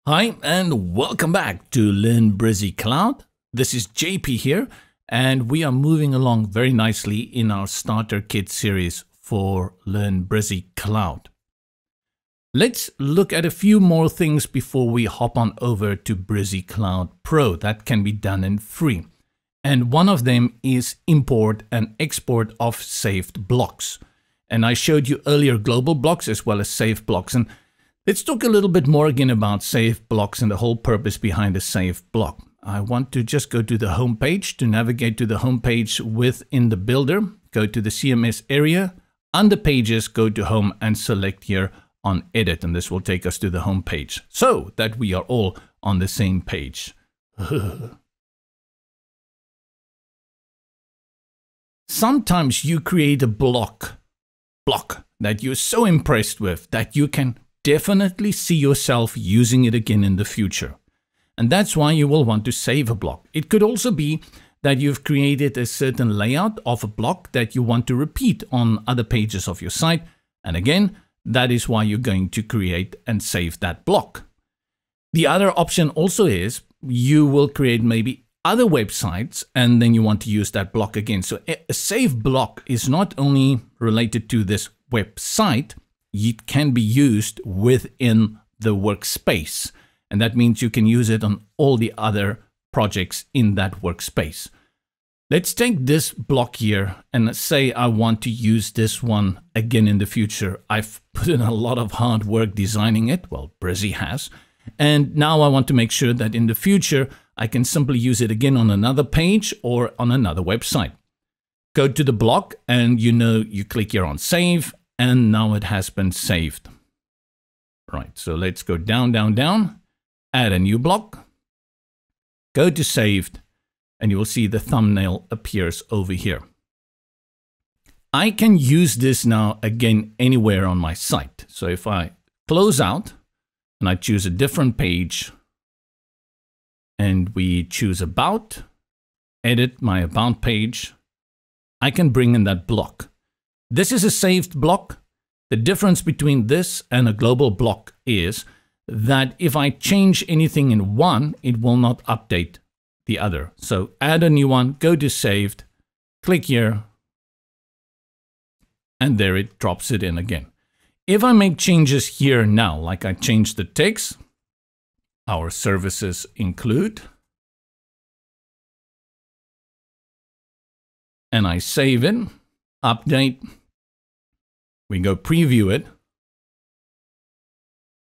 Hi, and welcome back to Learn Brizy Cloud. This is JP here, and we are moving along very nicely in our starter kit series for Learn Brizy Cloud. Let's look at a few more things before we hop on over to Brizy Cloud Pro. That can be done in free. And one of them is import and export of saved blocks. And I showed you earlier global blocks as well as saved blocks. And let's talk a little bit more again about saved blocks and the whole purpose behind a saved block. I want to just go to the home page. To navigate to the home page within the builder, go to the CMS area. Under pages, go to home and select here on edit. And this will take us to the home page so that we are all on the same page. Sometimes you create a block that you're so impressed with that you can definitely see yourself using it again in the future. And that's why you will want to save a block. It could also be that you've created a certain layout of a block that you want to repeat on other pages of your site. And again, that is why you're going to create and save that block. The other option also is you will create maybe other websites and then you want to use that block again. So a save block is not only related to this website, it can be used within the workspace. And that means you can use it on all the other projects in that workspace. Let's take this block here and say I want to use this one again in the future. I've put in a lot of hard work designing it. Well, Brizy has. And now I want to make sure that in the future, I can simply use it again on another page or on another website. Go to the block and you click here on save and now it has been saved. Right, so let's go down, down, down, add a new block, go to saved, and you will see the thumbnail appears over here. I can use this now again anywhere on my site. So if I close out and I choose a different page and we choose about, edit my about page, I can bring in that block. This is a saved block. The difference between this and a global block is that if I change anything in one, it will not update the other. So add a new one, go to saved, click here, and there it drops it in again. If I make changes here now, like I changed the text, our services include, and I save it, update, we go preview it,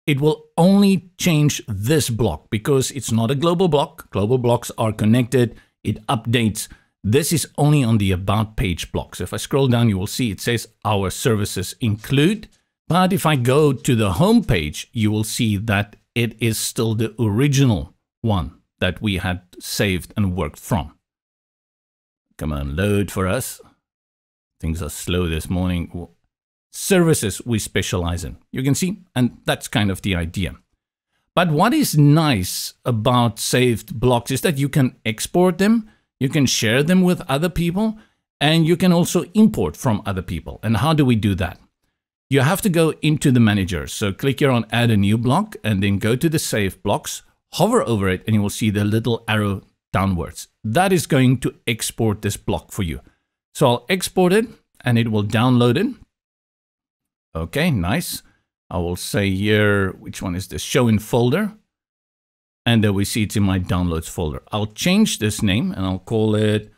it will only change this block because it's not a global block. Global blocks are connected, it updates. This is only on the about page block. So if I scroll down, you will see it says our services include. But if I go to the home page, you will see that it is still the original one that we had saved and worked from. Come on, load for us. Things are slow this morning. Services we specialize in. You can see, and that's kind of the idea. But what is nice about saved blocks is that you can export them, you can share them with other people, and you can also import from other people. And how do we do that? You have to go into the manager. So click here on add a new block and then go to the save blocks, hover over it, and you will see the little arrow downwards. That is going to export this block for you. So I'll export it and it will download it. Okay, nice. I will say here, which one is this? Show in folder. And then we see it's in my downloads folder. I'll change this name and I'll call it,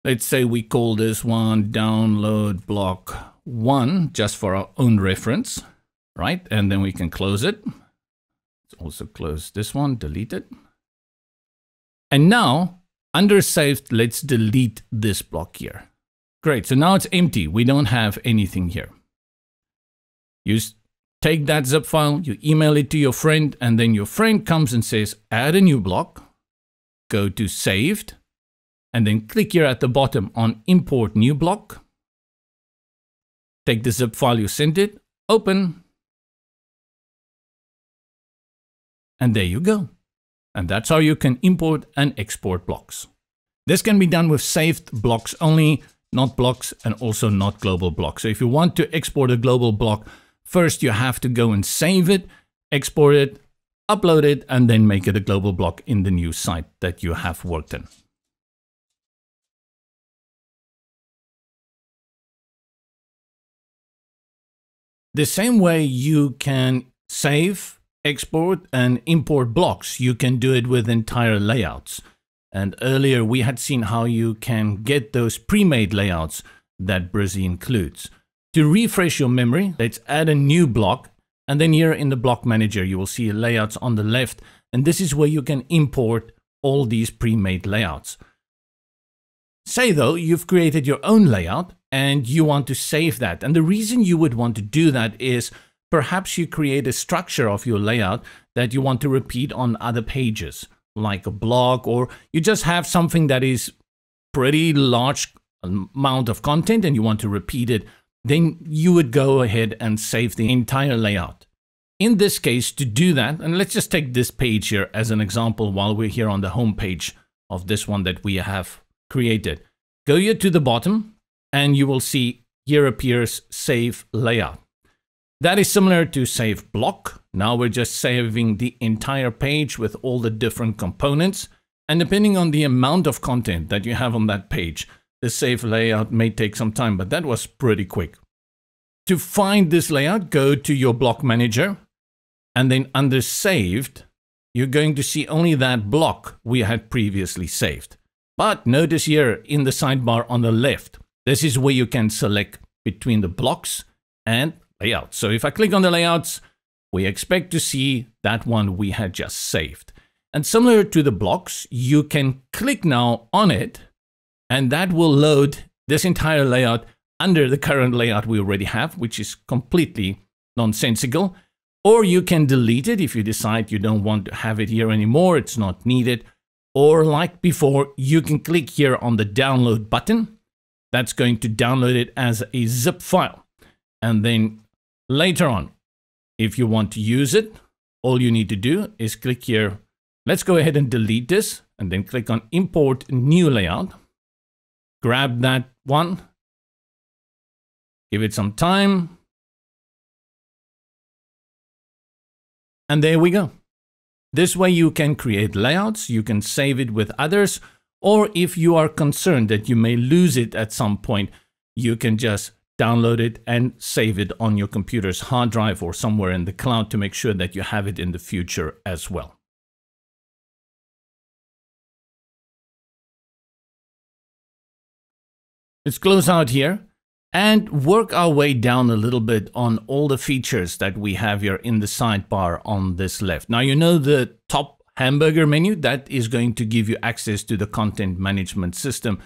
let's say we call this one download block 1, just for our own reference, right? And then we can close it. Let's also close this one, delete it. And now under saved, let's delete this block here. Great, so now it's empty. We don't have anything here. You take that zip file, you email it to your friend, and then your friend comes and says, add a new block, go to saved, and then click here at the bottom on import new block. Take the zip file you sent it, open, and there you go. And that's how you can import and export blocks. This can be done with saved blocks only, not blocks, and also not global blocks. So if you want to export a global block, first you have to go and save it, export it, upload it, and then make it a global block in the new site that you have worked in. The same way you can save, export, and import blocks, you can do it with entire layouts. And earlier we had seen how you can get those pre-made layouts that Brizy includes. To refresh your memory, let's add a new block. And then here in the block manager, you will see layouts on the left. And this is where you can import all these pre-made layouts. Say though, you've created your own layout and you want to save that. And the reason you would want to do that is perhaps you create a structure of your layout that you want to repeat on other pages, like a blog, or you just have something that is pretty large amount of content and you want to repeat it. Then you would go ahead and save the entire layout. In this case, to do that, and let's just take this page here as an example while we're here on the home page of this one that we have created. Go here to the bottom and you will see here appears Save Layout. That is similar to Save Block. Now we're just saving the entire page with all the different components. And depending on the amount of content that you have on that page, the save layout may take some time, but that was pretty quick. To find this layout, go to your block manager and then under saved, you're going to see only that block we had previously saved. But notice here in the sidebar on the left, this is where you can select between the blocks and layouts. So if I click on the layouts, we expect to see that one we had just saved. And similar to the blocks, you can click now on it and that will load this entire layout under the current layout we already have, which is completely nonsensical. Or you can delete it if you decide you don't want to have it here anymore, it's not needed. Or like before, you can click here on the download button. That's going to download it as a zip file. And then later on, if you want to use it, all you need to do is click here. Let's go ahead and delete this and then click on Import New Layout. Grab that one, give it some time, and there we go. This way you can create layouts, you can save it with others, or if you are concerned that you may lose it at some point, you can just download it and save it on your computer's hard drive or somewhere in the cloud to make sure that you have it in the future as well. Let's close out here and work our way down a little bit on all the features that we have here in the sidebar on this left. Now, you know the top hamburger menu, that is going to give you access to the content management system.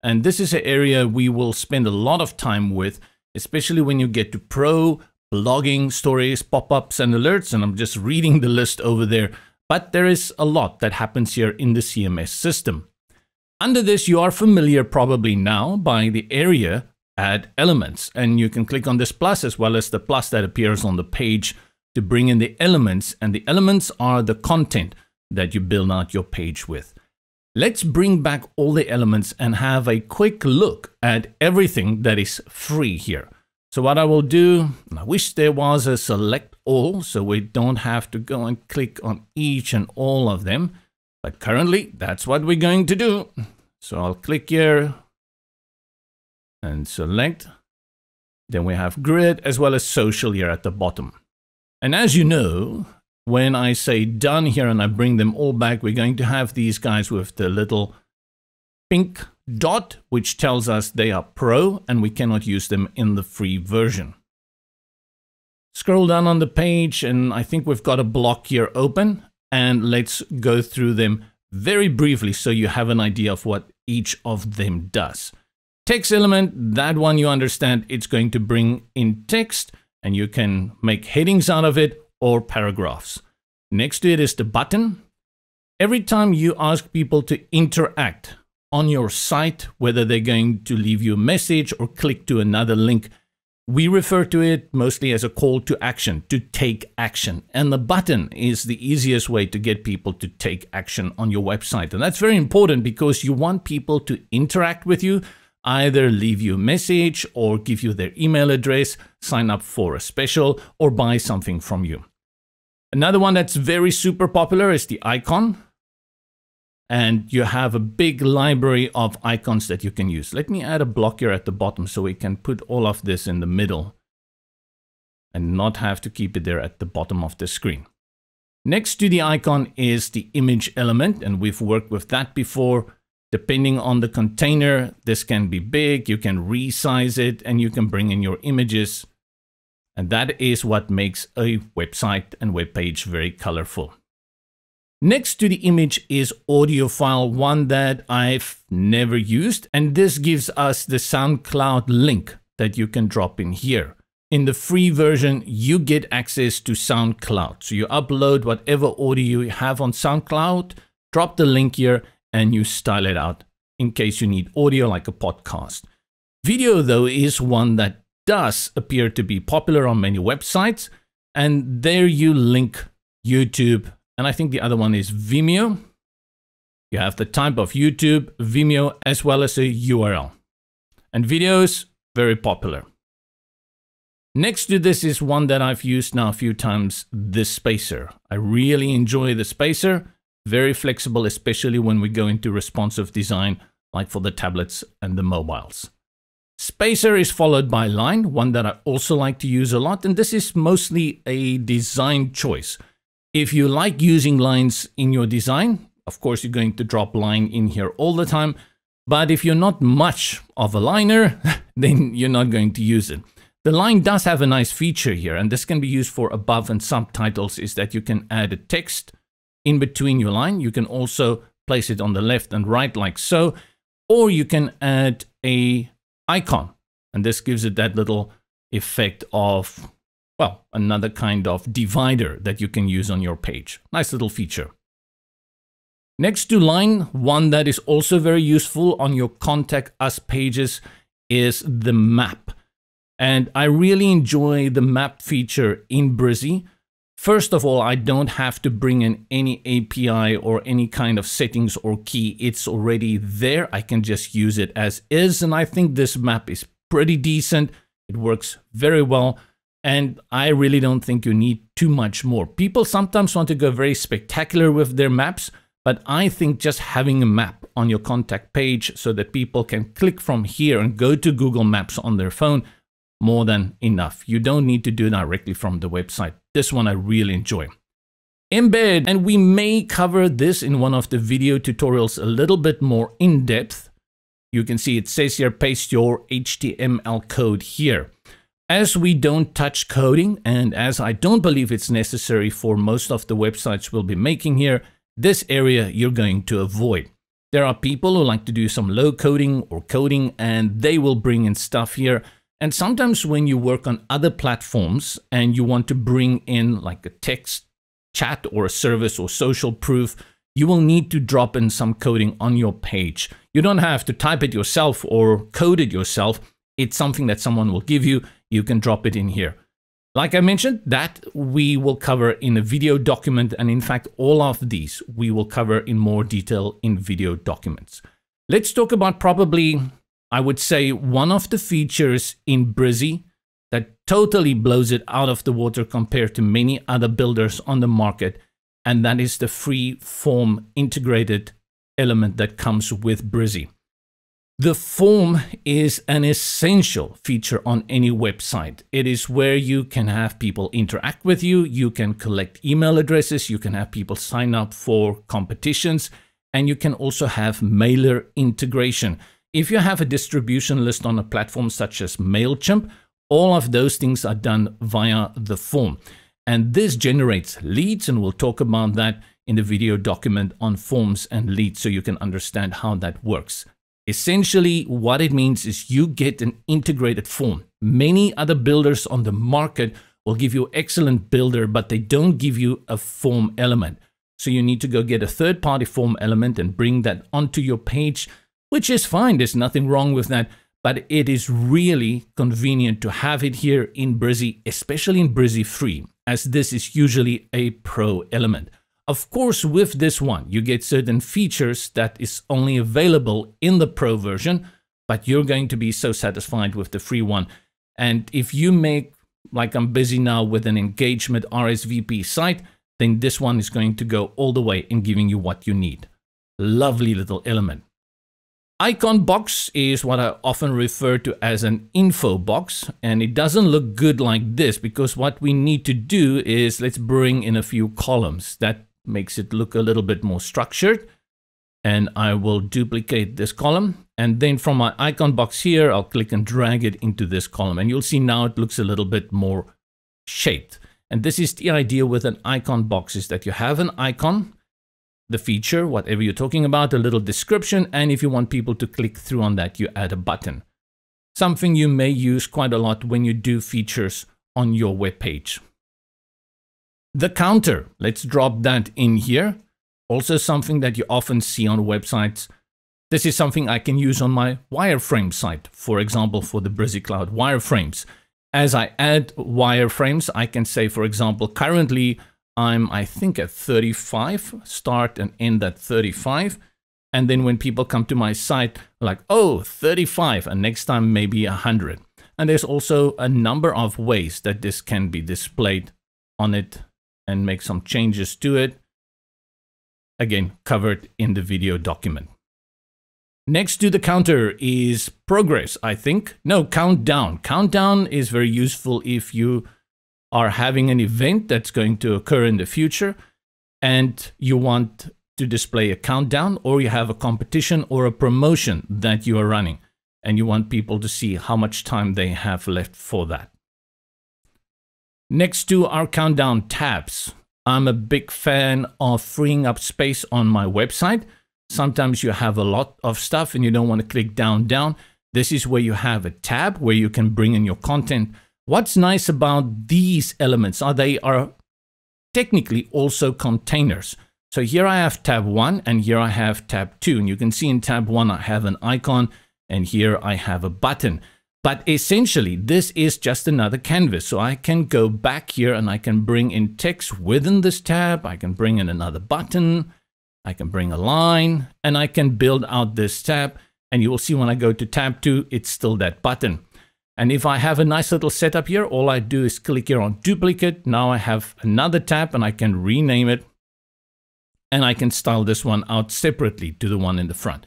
And this is an area we will spend a lot of time with, especially when you get to Pro, blogging, stories, pop-ups, and alerts. And I'm just reading the list over there. But there is a lot that happens here in the CMS system. Under this, you are familiar probably now by the area Add Elements. And you can click on this plus as well as the plus that appears on the page to bring in the elements. And the elements are the content that you build out your page with. Let's bring back all the elements and have a quick look at everything that is free here. So what I will do, I wish there was a select all so we don't have to go and click on each and all of them. But currently, that's what we're going to do. So I'll click here and select. Then we have grid as well as social here at the bottom. And as you know, when I say done here and I bring them all back, we're going to have these guys with the little pink dot, which tells us they are pro and we cannot use them in the free version. Scroll down on the page and I think we've got a block here open. And let's go through them very briefly so you have an idea of what each of them does. Text element, that one you understand, it's going to bring in text and you can make headings out of it or paragraphs. Next to it is the button. Every time you ask people to interact on your site, whether they're going to leave you a message or click to another link, we refer to it mostly as a call to action, to take action. And the button is the easiest way to get people to take action on your website. And that's very important because you want people to interact with you, either leave you a message or give you their email address, sign up for a special, or buy something from you. Another one that's very super popular is the icon. And you have a big library of icons that you can use. Let me add a block here at the bottom so we can put all of this in the middle and not have to keep it there at the bottom of the screen. Next to the icon is the image element, and we've worked with that before. Depending on the container, this can be big, you can resize it, and you can bring in your images. And that is what makes a website and web page very colorful. Next to the image is audio file, one that I've never used, and this gives us the SoundCloud link that you can drop in here. In the free version, you get access to SoundCloud. So you upload whatever audio you have on SoundCloud, drop the link here, and you style it out in case you need audio like a podcast. Video, though, is one that does appear to be popular on many websites. And there you link YouTube. And I think the other one is Vimeo. You have the type of YouTube, Vimeo, as well as a URL. And videos, very popular. Next to this is one that I've used now a few times, the spacer. I really enjoy the spacer. Very flexible, especially when we go into responsive design, like for the tablets and the mobiles. Spacer is followed by line, one that I also like to use a lot. And this is mostly a design choice. If you like using lines in your design, of course, you're going to drop line in here all the time. But if you're not much of a liner, then you're not going to use it. The line does have a nice feature here, and this can be used for above and subtitles, is that you can add a text in between your line. You can also place it on the left and right like so, or you can add a icon, and this gives it that little effect of, well, another kind of divider that you can use on your page. Nice little feature. Next to line, one that is also very useful on your Contact Us pages is the map. And I really enjoy the map feature in Brizy. First of all, I don't have to bring in any API or any kind of settings or key. It's already there. I can just use it as is. And I think this map is pretty decent. It works very well. And I really don't think you need too much more. People sometimes want to go very spectacular with their maps, but I think just having a map on your contact page so that people can click from here and go to Google Maps on their phone, more than enough. You don't need to do it directly from the website. This one I really enjoy. Embed, and we may cover this in one of the video tutorials a little bit more in depth. You can see it says here, paste your HTML code here. As we don't touch coding, and as I don't believe it's necessary for most of the websites we'll be making here, this area you're going to avoid. There are people who like to do some low coding or coding, and they will bring in stuff here. And sometimes when you work on other platforms and you want to bring in like a text chat or a service or social proof, you will need to drop in some coding on your page. You don't have to type it yourself or code it yourself. It's something that someone will give you. You can drop it in here. Like I mentioned, that we will cover in a video document. And in fact, all of these we will cover in more detail in video documents. Let's talk about probably, I would say, one of the features in Brizy that totally blows it out of the water compared to many other builders on the market, and that is the free form integrated element that comes with Brizy. The form is an essential feature on any website. It is where you can have people interact with you, you can collect email addresses, you can have people sign up for competitions, and you can also have mailer integration. If you have a distribution list on a platform such as MailChimp, all of those things are done via the form. And this generates leads, and we'll talk about that in the video document on forms and leads so you can understand how that works. Essentially, what it means is you get an integrated form. Many other builders on the market will give you excellent builder, but they don't give you a form element. So you need to go get a third-party form element and bring that onto your page, which is fine. There's nothing wrong with that, but it is really convenient to have it here in Brizy, especially in Brizy Free, as this is usually a pro element. Of course, with this one, you get certain features that is only available in the pro version, but you're going to be so satisfied with the free one. And if you make, like I'm busy now with an engagement RSVP site, then this one is going to go all the way in giving you what you need. Lovely little element. Icon box is what I often refer to as an info box, and it doesn't look good like this because what we need to do is let's bring in a few columns. That makes it look a little bit more structured. And I will duplicate this column, and then from my icon box here, I'll click and drag it into this column, and you'll see now it looks a little bit more shaped. And this is the idea with an icon box, is that you have an icon, the feature, whatever you're talking about, a little description, and if you want people to click through on that, you add a button. Something you may use quite a lot when you do features on your web page. The counter, let's drop that in here. Also something that you often see on websites. This is something I can use on my wireframe site, for example, for the Brizy Cloud wireframes. As I add wireframes, I can say, for example, currently I'm, I think, at 35, start and end at 35. And then when people come to my site, like, oh, 35, and next time maybe 100. And there's also a number of ways that this can be displayed on it and make some changes to it. Again, covered in the video document. Next to the counter is progress, I think. No, countdown. Countdown is very useful if you are having an event that's going to occur in the future and you want to display a countdown, or you have a competition or a promotion that you are running and you want people to see how much time they have left for that. Next to our countdown tabs, I'm a big fan of freeing up space on my website. Sometimes you have a lot of stuff and you don't want to click down. This is where you have a tab where you can bring in your content. What's nice about these elements are they are technically also containers. So here I have tab 1 and here I have tab 2. And you can see in tab 1 I have an icon and here I have a button. But essentially, this is just another canvas. So I can go back here and I can bring in text within this tab. I can bring in another button. I can bring a line and I can build out this tab. And you will see when I go to tab 2, it's still that button. And if I have a nice little setup here, all I do is click here on duplicate. Now I have another tab and I can rename it. And I can style this one out separately to the one in the front.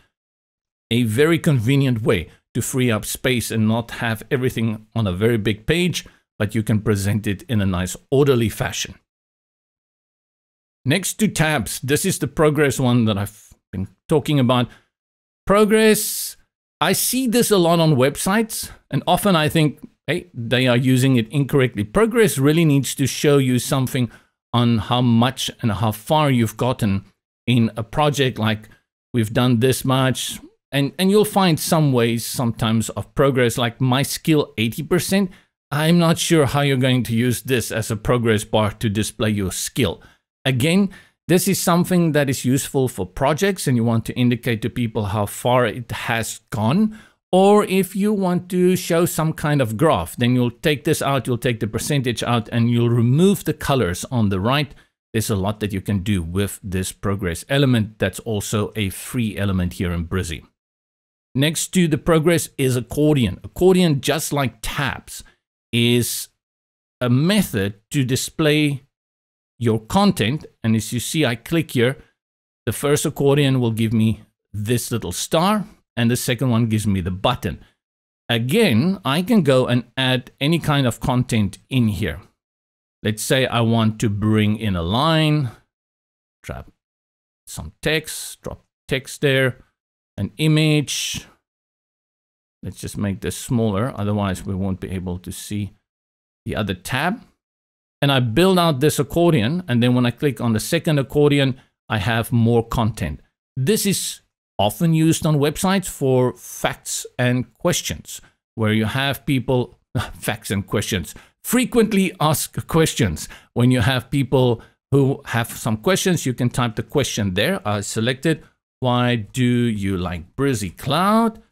A very convenient way to free up space and not have everything on a very big page, but you can present it in a nice orderly fashion. Next to tabs, this is the progress one that I've been talking about. Progress, I see this a lot on websites and often I think, hey, they are using it incorrectly. Progress really needs to show you something on how much and how far you've gotten in a project, like we've done this much. And you'll find some ways sometimes of progress, like my skill 80%. I'm not sure how you're going to use this as a progress bar to display your skill. Again, this is something that is useful for projects and you want to indicate to people how far it has gone. Or if you want to show some kind of graph, then you'll take this out, you'll take the percentage out and you'll remove the colors on the right. There's a lot that you can do with this progress element. That's also a free element here in Brizy. Next to the progress is accordion. Accordion, just like tabs, is a method to display your content. And as you see, I click here, the first accordion will give me this little star and the second one gives me the button. Again, I can go and add any kind of content in here. Let's say I want to bring in a line, drop some text, drop text there. An image. Let's just make this smaller, otherwise we won't be able to see the other tab. And I build out this accordion, and then when I click on the second accordion, I have more content. This is often used on websites for facts and questions, where you have people, facts and questions, frequently asked questions. When you have people who have some questions, you can type the question there. I selected, why do you like Brizy Cloud?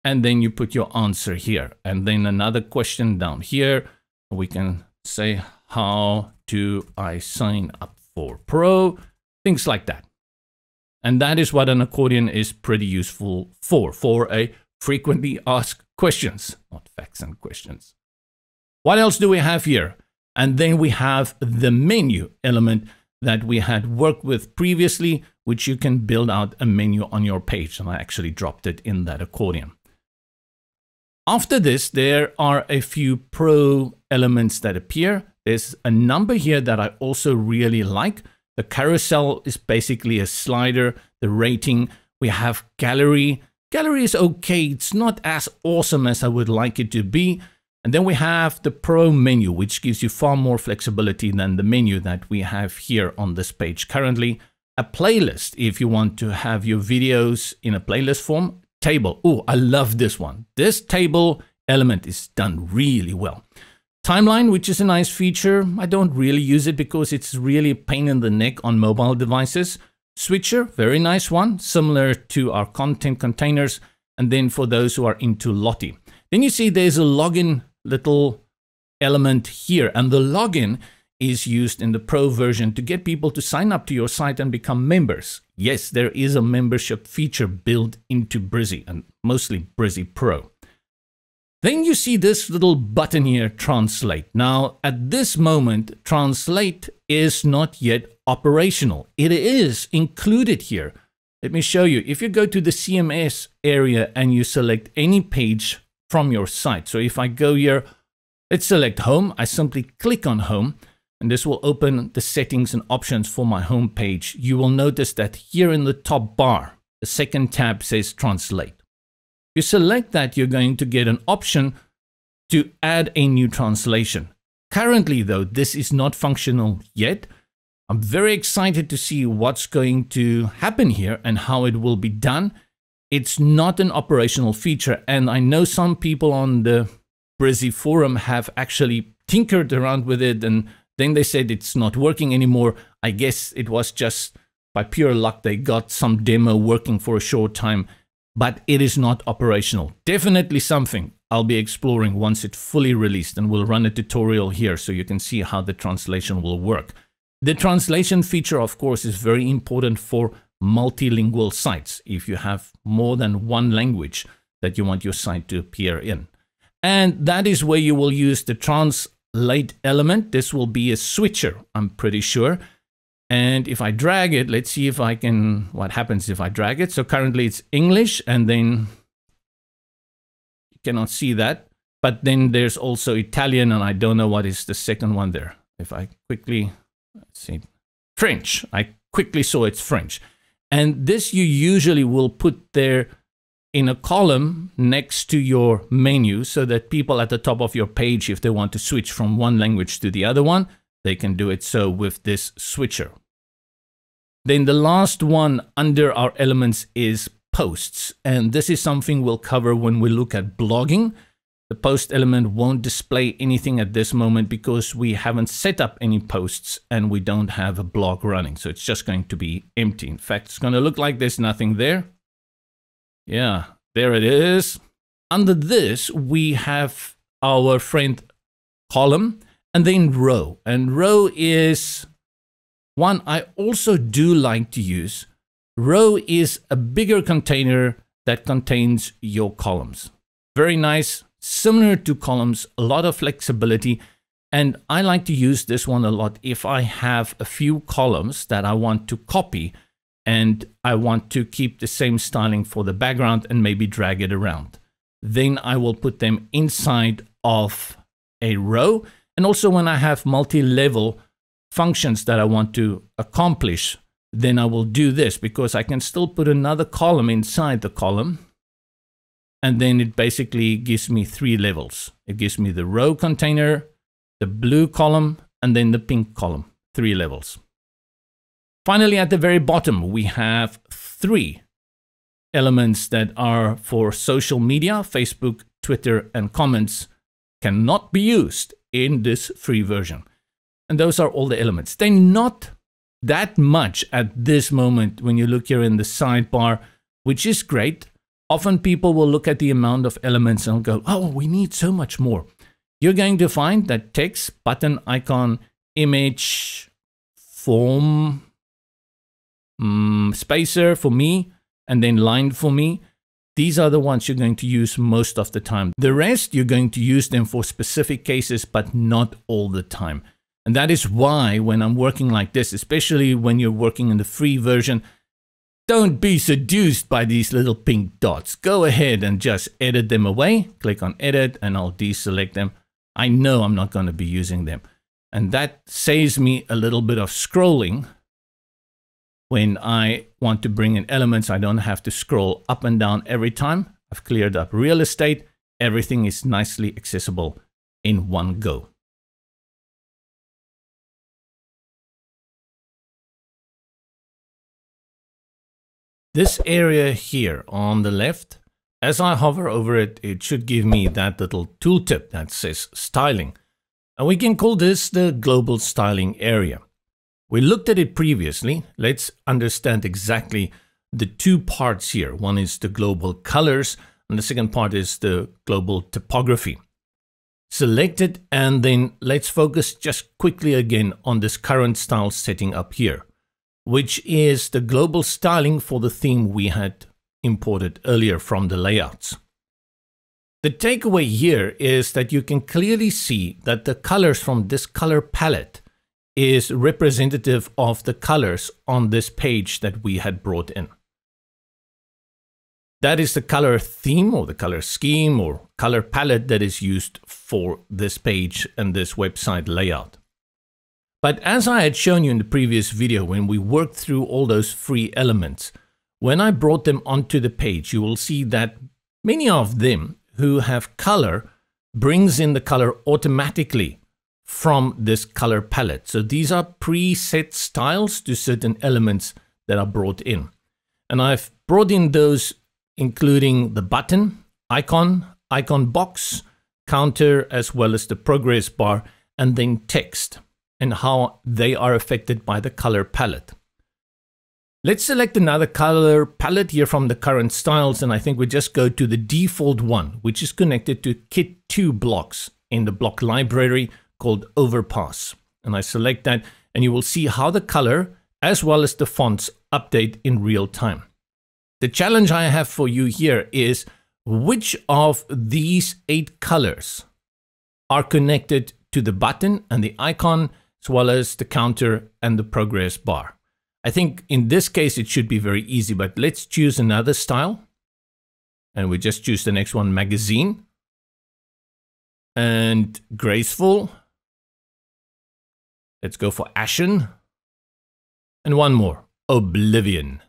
And then you put your answer here. And then another question down here. We can say, how do I sign up for Pro? Things like that. And that is what an accordion is pretty useful for a frequently asked questions, not facts and questions. What else do we have here? And then we have the menu element that we had worked with previously, which you can build out a menu on your page. And I actually dropped it in that accordion. After this, there are a few pro elements that appear. There's a number here that I also really like. The carousel is basically a slider. The rating, we have gallery. Gallery is okay. It's not as awesome as I would like it to be. And then we have the pro menu, which gives you far more flexibility than the menu that we have here on this page currently. A playlist, if you want to have your videos in a playlist form. Table. Oh, I love this one. This table element is done really well. Timeline, which is a nice feature. I don't really use it because it's really a pain in the neck on mobile devices. Switcher, very nice one, similar to our content containers. And then for those who are into Lottie. Then you see there's a login little element here. And the login is used in the pro version to get people to sign up to your site and become members. Yes, there is a membership feature built into Brizy, and mostly Brizy Pro. Then you see this little button here, Translate. Now, at this moment, Translate is not yet operational. It is included here. Let me show you. If you go to the CMS area and you select any page from your site. So if I go here, let's select Home. I simply click on Home. And this will open the settings and options for my home page. You will notice that here in the top bar, the second tab says Translate. You select that, you're going to get an option to add a new translation. Currently, though, this is not functional yet. I'm very excited to see what's going to happen here and how it will be done. It's not an operational feature, and I know some people on the Brizy forum have actually tinkered around with it, and then they said it's not working anymore. I guess it was just by pure luck they got some demo working for a short time, but it is not operational. Definitely something I'll be exploring once it's fully released, and we'll run a tutorial here so you can see how the translation will work. The translation feature, of course, is very important for multilingual sites. If you have more than one language that you want your site to appear in. And that is where you will use the translate element. This will be a switcher, I'm pretty sure. And if I drag it, let's see if I can, what happens if I drag it. So currently it's English, and then you cannot see that. But then there's also Italian, and I don't know what is the second one there. If I quickly, let's see, French. I quickly saw it's French. And this you usually will put there in a column next to your menu so that people at the top of your page, if they want to switch from one language to the other one, they can do it so with this switcher. Then the last one under our elements is posts. And this is something we'll cover when we look at blogging. The post element won't display anything at this moment because we haven't set up any posts and we don't have a blog running. So it's just going to be empty. In fact, it's going to look like there's nothing there. Yeah, there it is. Under this, we have our friend column and then row. And row is one I also do like to use. Row is a bigger container that contains your columns. Very nice, similar to columns, a lot of flexibility. And I like to use this one a lot if I have a few columns that I want to copy and I want to keep the same styling for the background and maybe drag it around. Then I will put them inside of a row. And also when I have multi-level functions that I want to accomplish, then I will do this because I can still put another column inside the column. And then it basically gives me 3 levels. It gives me the row container, the blue column, and then the pink column, 3 levels. Finally, at the very bottom, we have 3 elements that are for social media, Facebook, Twitter, and comments cannot be used in this free version. And those are all the elements. They're not that much at this moment when you look here in the sidebar, which is great. Often people will look at the amount of elements and go, oh, we need so much more. You're going to find that text, button, icon, image, form, spacer for me, and then line for me. These are the ones you're going to use most of the time. The rest, you're going to use them for specific cases, but not all the time. And that is why when I'm working like this, especially when you're working in the free version, Don't be seduced by these little pink dots. Go ahead and just edit them away. Click on edit and I'll deselect them. I know I'm not going to be using them. And that saves me a little bit of scrolling. When I want to bring in elements, I don't have to scroll up and down every time. I've cleared up real estate. Everything is nicely accessible in one go. This area here on the left, as I hover over it, it should give me that little tooltip that says styling. And we can call this the global styling area. We looked at it previously. Let's understand exactly the two parts here. One is the global colors and the second part is the global typography. Select it and then let's focus just quickly again on this current style setting up here, which is the global styling for the theme we had imported earlier from the layouts. The takeaway here is that you can clearly see that the colors from this color palette is representative of the colors on this page that we had brought in. That is the color theme or the color scheme or color palette that is used for this page and this website layout. But as I had shown you in the previous video, when we worked through all those free elements, when I brought them onto the page, you will see that many of them who have color brings in the color automatically from this color palette. So these are preset styles to certain elements that are brought in. And I've brought in those including the button, icon box, counter, as well as the progress bar, and then text, and how they are affected by the color palette. Let's select another color palette here from the current styles, and I think we just go to the default one, which is connected to Kit 2 blocks in the block library called Overpass. And I select that, and you will see how the color as well as the fonts update in real time. The challenge I have for you here is which of these 8 colors are connected to the button and the icon, as well as the counter and the progress bar. I think in this case it should be very easy, but let's choose another style. And we just choose the next one, magazine. And graceful. Let's go for ashen. And one more, oblivion.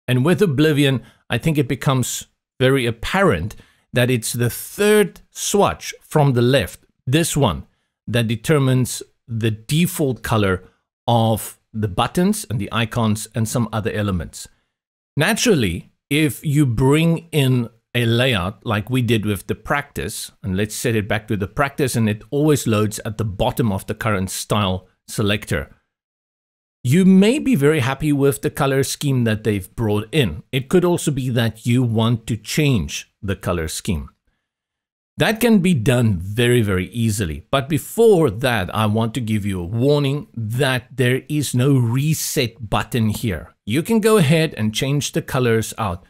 And with oblivion, I think it becomes very apparent that it's the third swatch from the left, this one, that determines the default color of the buttons and the icons and some other elements. Naturally, if you bring in a layout like we did with the practice, and let's set it back to the practice, and it always loads at the bottom of the current style selector, you may be very happy with the color scheme that they've brought in. It could also be that you want to change the color scheme. That can be done very, very easily. But before that, I want to give you a warning that there is no reset button here. You can go ahead and change the colors out.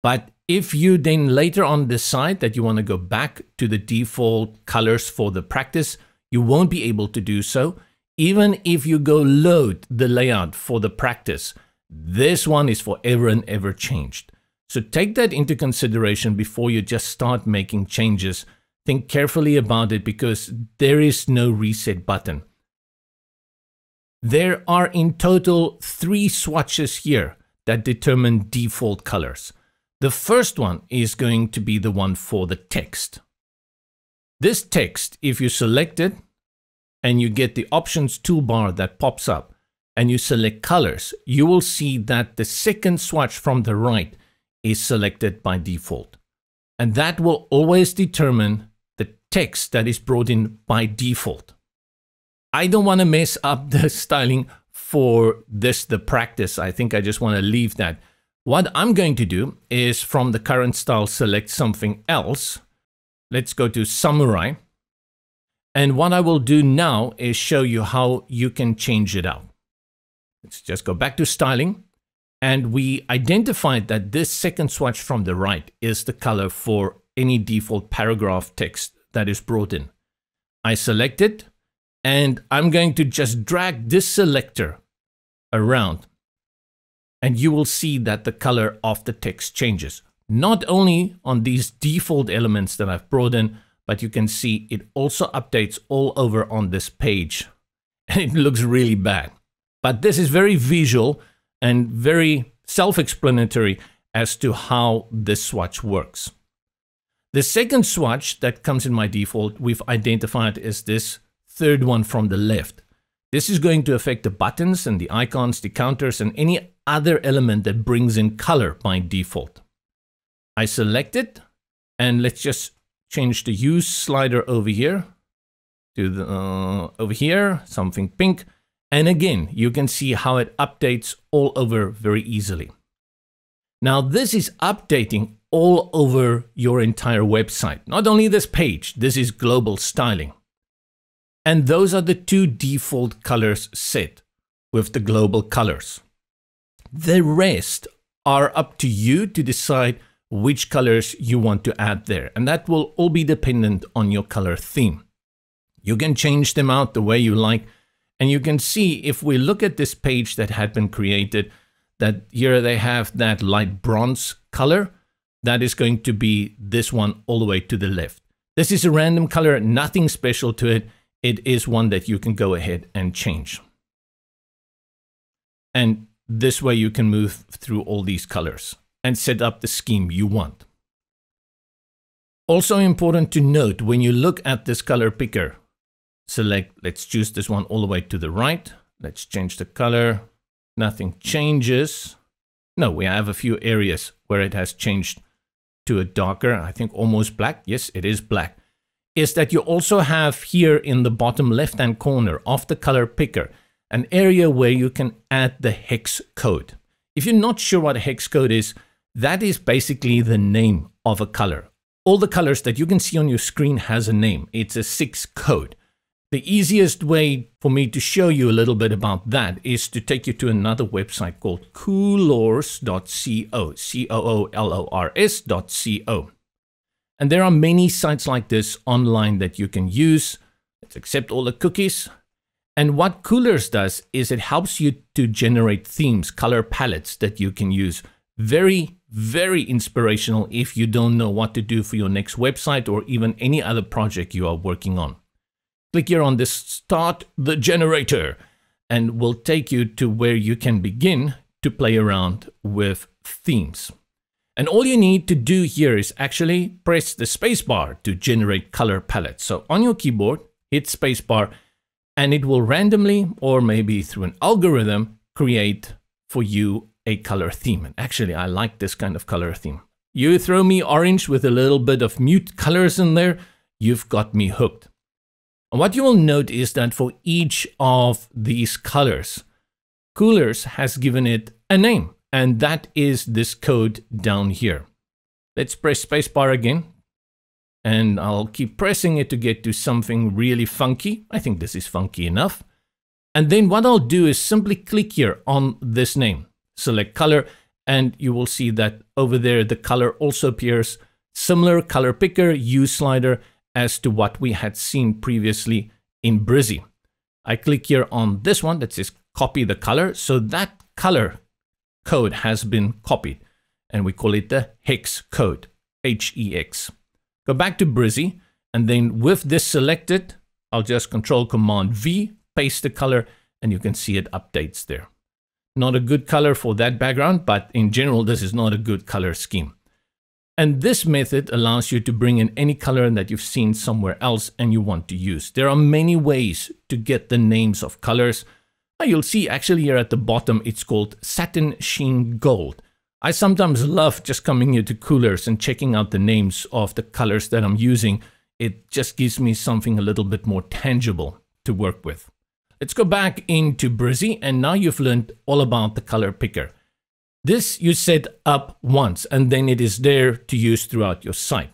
But if you then later on decide that you want to go back to the default colors for the practice, you won't be able to do so. Even if you go load the layout for the practice, this one is forever and ever changed. So take that into consideration before you just start making changes. Think carefully about it because there is no reset button. There are in total 3 swatches here that determine default colors. The first one is going to be the one for the text. This text, if you select it, and you get the options toolbar that pops up and you select colors, you will see that the second swatch from the right is selected by default. And that will always determine the text that is brought in by default. I don't want to mess up the styling for the practice. I think I just want to leave that. What I'm going to do is from the current style, select something else. Let's go to samurai. And what I will do now is show you how you can change it out. Let's just go back to styling. And we identified that this second swatch from the right is the color for any default paragraph text that is brought in. I select it and I'm going to just drag this selector around. and you will see that the color of the text changes. Not only on these default elements that I've brought in, but you can see it also updates all over on this page. And it looks really bad. But this is very visual and very self-explanatory as to how this swatch works. The second swatch that comes in my default, we've identified as this third one from the left. This is going to affect the buttons and the icons, the counters, and any other element that brings in color by default. I select it, and let's just change the use slider over here to the over here, something pink. And again, you can see how it updates all over very easily. Now, this is updating all over your entire website. Not only this page, this is global styling. And those are the two default colors set with the global colors. The rest are up to you to decide which colors you want to add there. And that will all be dependent on your color theme. You can change them out the way you like. And you can see if we look at this page that had been created, that here they have that light bronze color. That is going to be this one all the way to the left. This is a random color, nothing special to it. It is one that you can go ahead and change. And this way you can move through all these colors and set up the scheme you want. Also important to note, when you look at this color picker, select, let's choose this one all the way to the right. Let's change the color. Nothing changes. No, we have a few areas where it has changed to a darker, I think almost black. Yes, it is black. Is that you also have here in the bottom left-hand corner of the color picker, an area where you can add the hex code. If you're not sure what a hex code is, that is basically the name of a color. All the colors that you can see on your screen has a name. It's a 6 code. The easiest way for me to show you a little bit about that is to take you to another website called coolors.co, coolors.co. And there are many sites like this online that you can use. Let's accept all the cookies. And what Coolors does is it helps you to generate themes, color palettes that you can use. Very, very inspirational if you don't know what to do for your next website or even any other project you are working on. Click here on this Start the Generator and we'll take you to where you can begin to play around with themes. And all you need to do here is actually press the spacebar to generate color palettes. So on your keyboard, hit spacebar and it will randomly, or maybe through an algorithm, create for you a color theme. And actually, I like this kind of color theme. You throw me orange with a little bit of mute colors in there, you've got me hooked. And what you will note is that for each of these colors, Coolors has given it a name, and that is this code down here. Let's press spacebar again, and I'll keep pressing it to get to something really funky. I think this is funky enough. And then what I'll do is simply click here on this name, select color, and you will see that over there the color also appears. Similar color picker, use slider, as to what we had seen previously in Brizy. I click here on this one that says copy the color. So that color code has been copied and we call it the hex code, H-E-X. Go back to Brizy and then with this selected, I'll just Control-Command-V, paste the color and you can see it updates there. Not a good color for that background, but in general, this is not a good color scheme. And this method allows you to bring in any color that you've seen somewhere else and you want to use. There are many ways to get the names of colors. You'll see actually here at the bottom, it's called Satin Sheen Gold. I sometimes love just coming here to Coolors and checking out the names of the colors that I'm using. It just gives me something a little bit more tangible to work with. Let's go back into Brizy and now you've learned all about the color picker. This you set up once and then it is there to use throughout your site.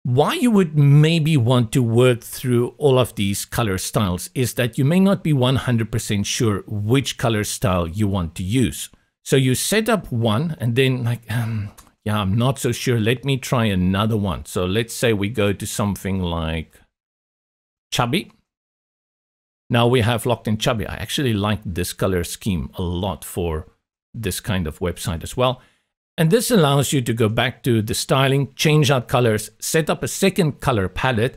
Why you would maybe want to work through all of these color styles is that you may not be 100% sure which color style you want to use. So you set up one and then like, yeah, I'm not so sure. Let me try another one. So let's say we go to something like chubby. Now we have locked in chubby. I actually like this color scheme a lot for this kind of website as well. And this allows you to go back to the styling, change out colors, set up a second color palette,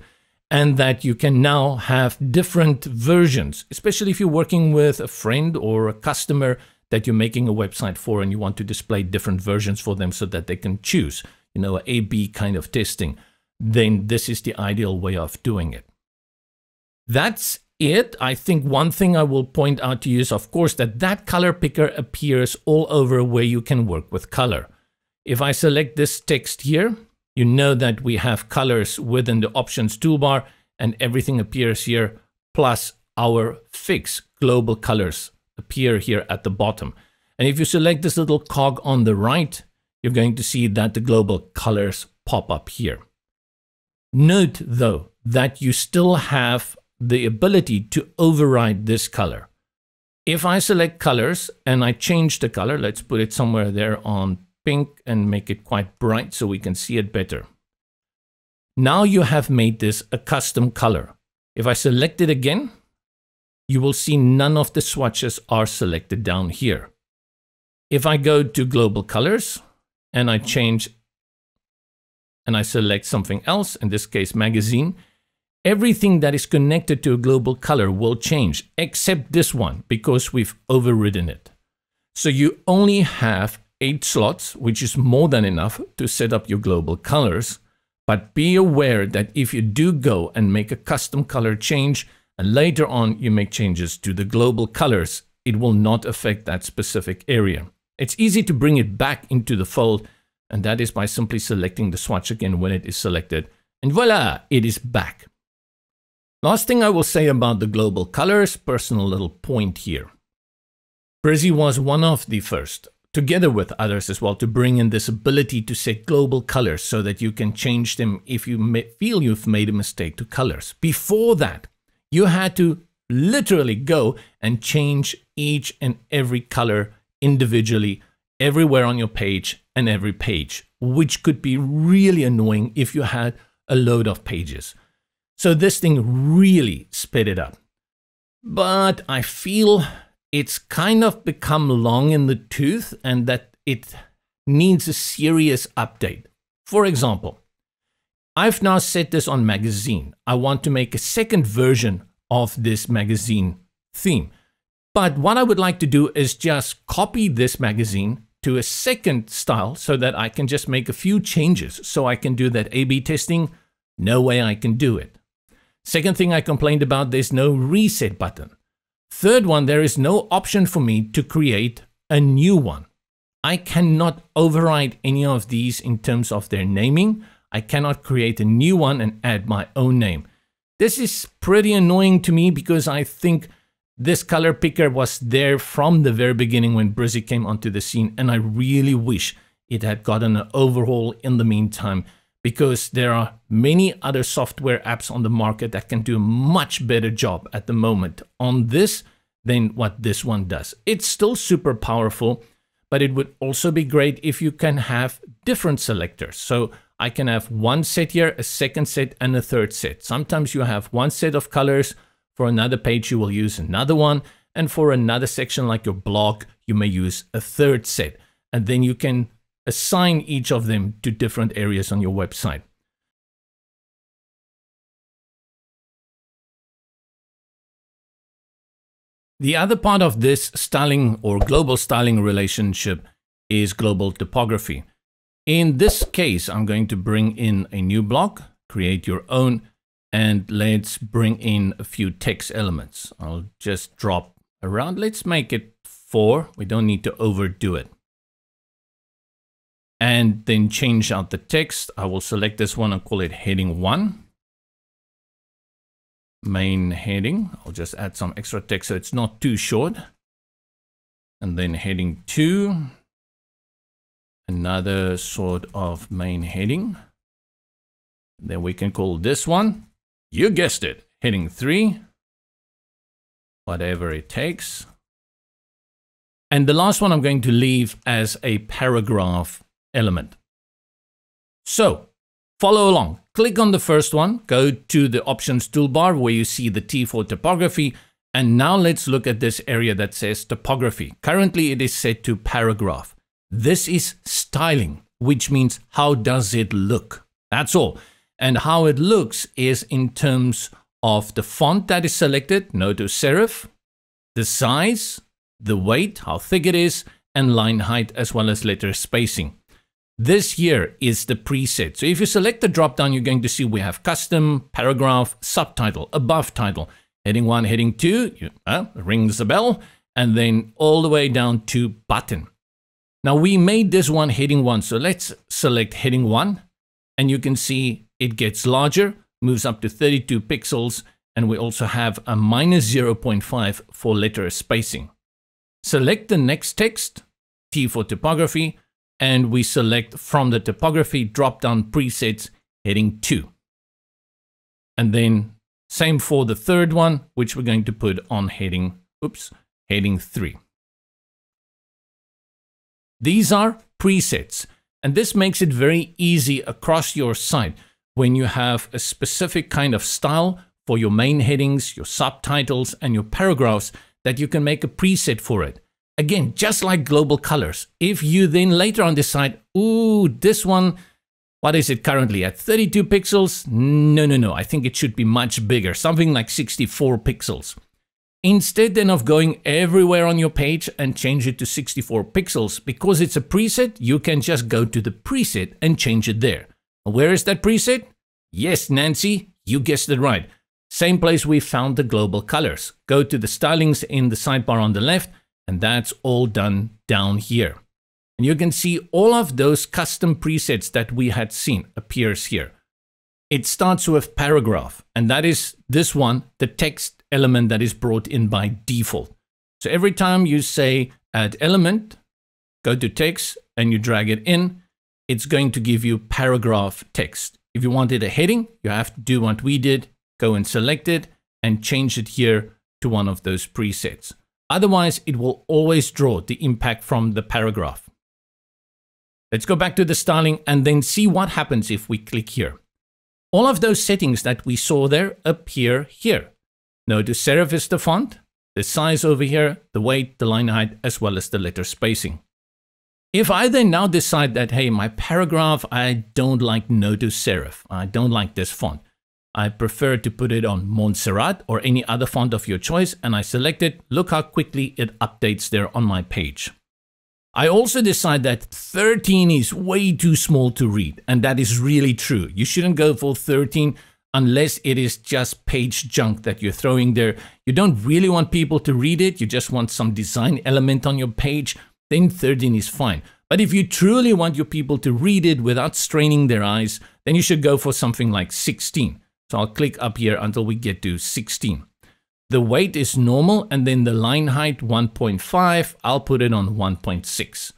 and that you can now have different versions, especially if you're working with a friend or a customer that you're making a website for and you want to display different versions for them so that they can choose, you know, A/B kind of testing. Then this is the ideal way of doing it. That's it. I think one thing I will point out to you is, of course, that color picker appears all over where you can work with color. If I select this text here, you know that we have colors within the options toolbar and everything appears here, plus our fixed global colors appear here at the bottom. And if you select this little cog on the right, you're going to see that the global colors pop up here. Note though that you still have the ability to override this color. If I select colors and I change the color, let's put it somewhere there on pink and make it quite bright so we can see it better. Now you have made this a custom color. If I select it again, you will see none of the swatches are selected down here. If I go to global colors and I change and I select something else, in this case magazine, everything that is connected to a global color will change except this one because we've overridden it. So you only have 8 slots, which is more than enough to set up your global colors. But be aware that if you do go and make a custom color change and later on you make changes to the global colors, it will not affect that specific area. It's easy to bring it back into the fold, and that is by simply selecting the swatch again when it is selected, and voila, it is back. Last thing I will say about the global colors, personal little point here. Brizy was one of the first, together with others as well, to bring in this ability to set global colors so that you can change them if you feel you've made a mistake to colors. Before that, you had to literally go and change each and every color individually everywhere on your page and every page, which could be really annoying if you had a load of pages. So this thing really sped it up. But I feel it's kind of become long in the tooth and that it needs a serious update. For example, I've now set this on magazine. I want to make a second version of this magazine theme. But what I would like to do is just copy this magazine to a second style so that I can just make a few changes so I can do that A/B testing. No way I can do it. Second thing I complained about, there's no reset button. Third one, there is no option for me to create a new one. I cannot override any of these in terms of their naming. I cannot create a new one and add my own name. This is pretty annoying to me because I think this color picker was there from the very beginning when Brizy came onto the scene, and I really wish it had gotten an overhaul in the meantime, because there are many other software apps on the market that can do a much better job at the moment on this than what this one does. It's still super powerful, but it would also be great if you can have different selectors. So I can have one set here, a second set, and a third set. Sometimes you have one set of colors. For another page, you will use another one. And for another section like your blog, you may use a third set. And then you can assign each of them to different areas on your website. The other part of this styling or global styling relationship is global typography. In this case, I'm going to bring in a new block, create your own, and let's bring in a few text elements. I'll just drop around. Let's make it 4. We don't need to overdo it. And then change out the text. I will select this one and call it heading 1. Main heading. I'll just add some extra text so it's not too short. And then heading 2. Another sort of main heading. Then we can call this one, you guessed it, heading 3. Whatever it takes. And the last one I'm going to leave as a paragraph element. So follow along. Click on the first one, go to the options toolbar where you see the T for typography, And now let's look at this area that says typography. Currently it is set to paragraph. This is styling, which means how does it look? That's all. And how it looks is in terms of the font that is selected, no to serif, the size, the weight, how thick it is, and line height as well as letter spacing. This here is the preset. So if you select the drop-down, you're going to see we have custom, paragraph, subtitle, above title, heading 1, heading 2, rings the bell, and then all the way down to button. Now we made this one heading 1, so let's select heading 1, and you can see it gets larger, moves up to 32 pixels, and we also have a -0.5 for letter spacing. Select the next text, T for typography, and we select from the typography drop-down presets heading 2. And then same for the third one, which we're going to put on heading 3. These are presets, and this makes it very easy across your site when you have a specific kind of style for your main headings, your subtitles, and your paragraphs, that you can make a preset for it. Again, just like global colors, if you then later on decide, ooh, this one, what is it currently at 32 pixels? No, I think it should be much bigger, something like 64 pixels. Instead then of going everywhere on your page and change it to 64 pixels, because it's a preset, you can just go to the preset and change it there. Where is that preset? Yes, Nancy, you guessed it right. Same place we found the global colors. Go to the stylings in the sidebar on the left, and that's all done down here. And you can see all of those custom presets that we had seen appears here. It starts with paragraph, and that is this one, the text element that is brought in by default. So every time you say add element, go to text, and you drag it in, it's going to give you paragraph text. If you wanted a heading, you have to do what we did, go and select it, and change it here to one of those presets. Otherwise, it will always draw the impact from the paragraph. Let's go back to the styling and then see what happens if we click here. All of those settings that we saw there appear here. No to serif is the font, the size over here, the weight, the line height, as well as the letter spacing. If I then now decide that, hey, my paragraph, I don't like no to serif, I don't like this font. I prefer to put it on Montserrat or any other font of your choice, and I select it. Look how quickly it updates there on my page. I also decide that 13 is way too small to read, and that is really true. You shouldn't go for 13 unless it is just page junk that you're throwing there. You don't really want people to read it, you just want some design element on your page, then 13 is fine. But if you truly want your people to read it without straining their eyes, then you should go for something like 16. So I'll click up here until we get to 16. The weight is normal, and then the line height 1.5, I'll put it on 1.6.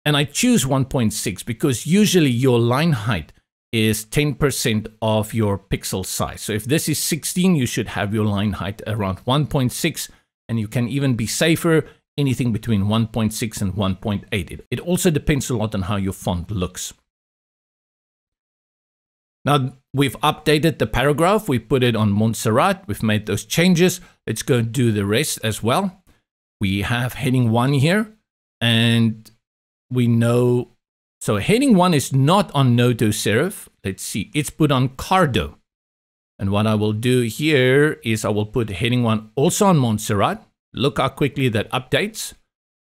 And I choose 1.6 because usually your line height is 10% of your pixel size. So if this is 16, you should have your line height around 1.6, and you can even be safer, anything between 1.6 and 1.8. It also depends a lot on how your font looks. Now, we've updated the paragraph, we put it on Montserrat, we've made those changes. Let's go do the rest as well. We have heading 1 here, and we know, so heading 1 is not on no to serif. Let's see, it's put on Cardo. And what I will do here is I will put heading 1 also on Montserrat. Look how quickly that updates.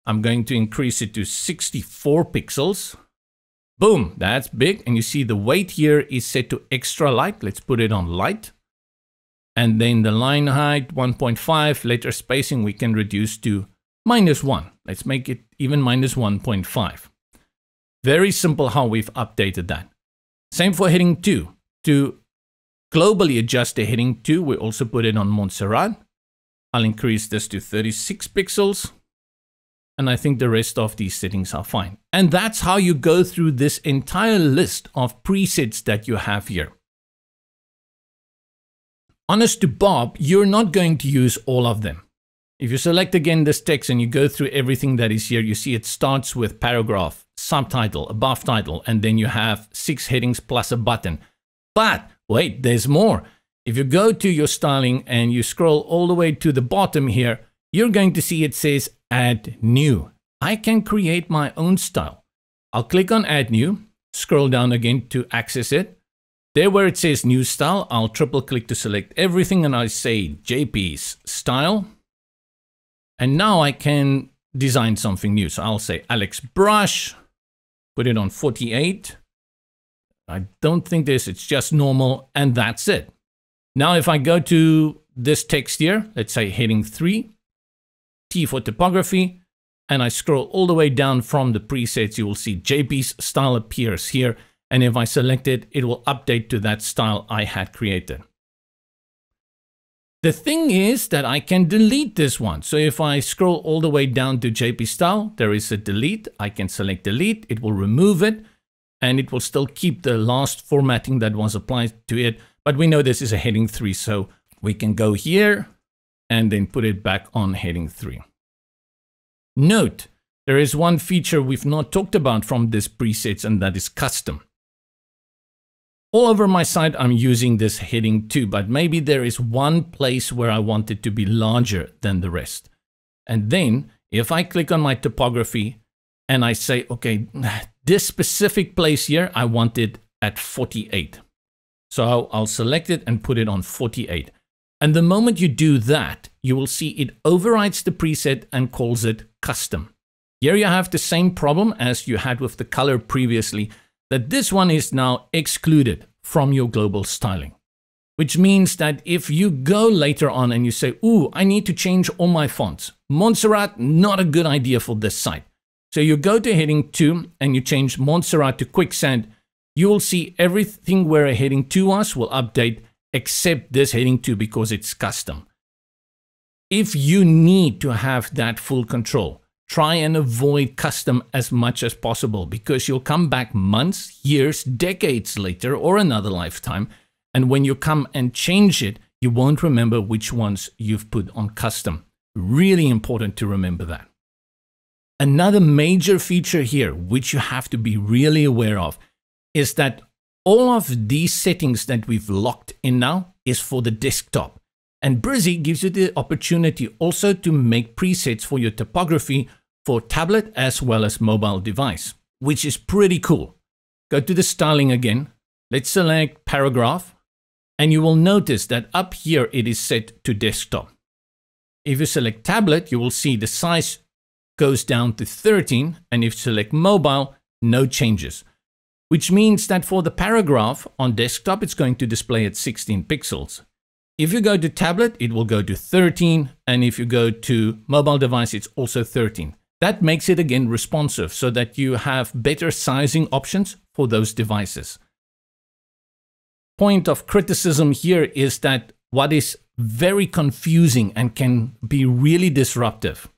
I'm going to increase it to 64 pixels. Boom, that's big. And you see the weight here is set to extra light. Let's put it on light. And then the line height, 1.5, letter spacing, we can reduce to -1. Let's make it even -1.5. Very simple how we've updated that. Same for heading 2. To globally adjust the heading 2, we also put it on Montserrat. I'll increase this to 36 pixels. And I think the rest of these settings are fine. And that's how you go through this entire list of presets that you have here. Honest to Bob, you're not going to use all of them. If you select again this text and you go through everything that is here, you see it starts with paragraph, subtitle, above title, and then you have 6 headings plus a button. But wait, there's more. If you go to your styling and you scroll all the way to the bottom here, you're going to see it says Add New. I can create my own style. I'll click on Add New, scroll down again to access it. There where it says New Style, I'll triple click to select everything and I say JP's Style. And now I can design something new. So I'll say Alex Brush, put it on 48. I don't think it's just normal, and that's it. Now, if I go to this text here, let's say heading 3, T for typography, and I scroll all the way down from the presets, you will see JP's style appears here. And if I select it, it will update to that style I had created. The thing is that I can delete this one. So if I scroll all the way down to JP style, there is a delete. I can select delete. It will remove it, and it will still keep the last formatting that was applied to it. But we know this is a heading 3, so we can go here and then put it back on heading 3. Note, there is one feature we've not talked about from this presets, and that is custom. All over my site, I'm using this heading 2, but maybe there is one place where I want it to be larger than the rest. And then if I click on my typography and I say, okay, this specific place here, I want it at 48. So I'll select it and put it on 48. And the moment you do that, you will see it overrides the preset and calls it custom. Here you have the same problem as you had with the color previously, that this one is now excluded from your global styling, which means that if you go later on and you say, ooh, I need to change all my fonts, Montserrat, not a good idea for this site. So you go to heading 2 and you change Montserrat to Quicksand, you will see everything where a heading 2 was will update except this heading 2 because it's custom. If you need to have that full control, try and avoid custom as much as possible, because you'll come back months, years, decades later, or another lifetime. And when you come and change it, you won't remember which ones you've put on custom. Really important to remember that. Another major feature here, which you have to be really aware of, is that all of these settings that we've locked in now is for the desktop. And Brizy gives you the opportunity also to make presets for your typography for tablet as well as mobile device, which is pretty cool. Go to the styling again. Let's select paragraph, and you will notice that up here it is set to desktop. If you select tablet, you will see the size goes down to 13, and if you select mobile, no changes. Which means that for the paragraph on desktop, it's going to display at 16 pixels. If you go to tablet, it will go to 13. And if you go to mobile device, it's also 13. That makes it again responsive so that you have better sizing options for those devices. Point of criticism here is that what is very confusing and can be really disruptive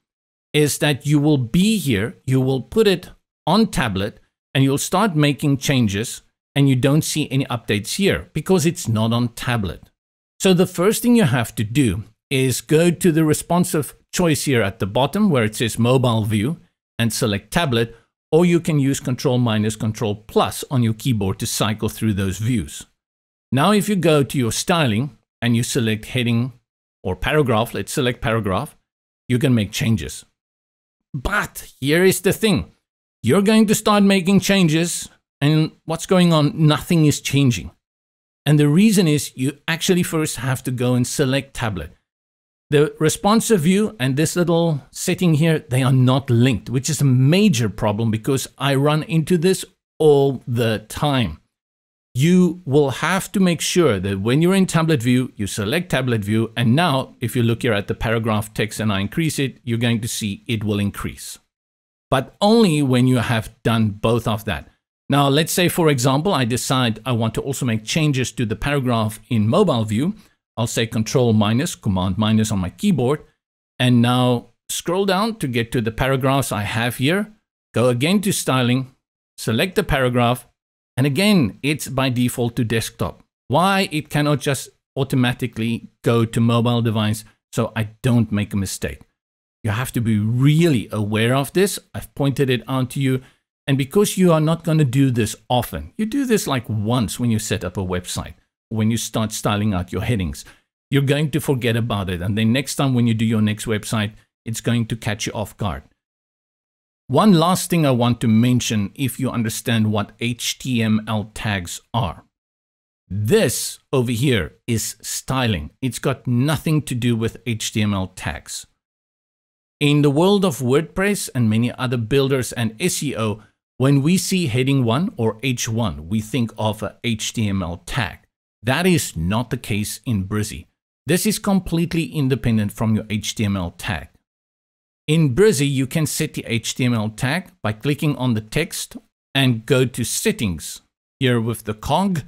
is that you will be here, you will put it on tablet, and you'll start making changes and you don't see any updates here because it's not on tablet. So the first thing you have to do is go to the responsive choice here at the bottom where it says mobile view and select tablet, or you can use Control-Control+ on your keyboard to cycle through those views. Now if you go to your styling and you select heading or paragraph, let's select paragraph, you can make changes. But here is the thing. You're going to start making changes and what's going on? Nothing is changing. And the reason is you actually first have to go and select tablet. The responsive view and this little setting here, they are not linked, which is a major problem because I run into this all the time. You will have to make sure that when you're in tablet view, you select tablet view. And now if you look here at the paragraph text and I increase it, you're going to see it will increase. But only when you have done both of that. Now, let's say, for example, I decide I want to also make changes to the paragraph in mobile view. I'll say Command- on my keyboard. And now scroll down to get to the paragraphs I have here. Go again to styling, select the paragraph. And again, it's by default to desktop. Why? It cannot just automatically go to mobile device so I don't make a mistake. You have to be really aware of this. I've pointed it out to you. And because you are not going to do this often, you do this like once when you set up a website. when you start styling out your headings. You're going to forget about it. And then next time when you do your next website, it's going to catch you off guard. One last thing I want to mention, if you understand what HTML tags are. This over here is styling. It's got nothing to do with HTML tags. In the world of WordPress and many other builders and SEO, when we see heading 1 or H1, we think of a HTML tag. That is not the case in Brizy. This is completely independent from your HTML tag. In Brizy, you can set the HTML tag by clicking on the text and go to settings here with the cog,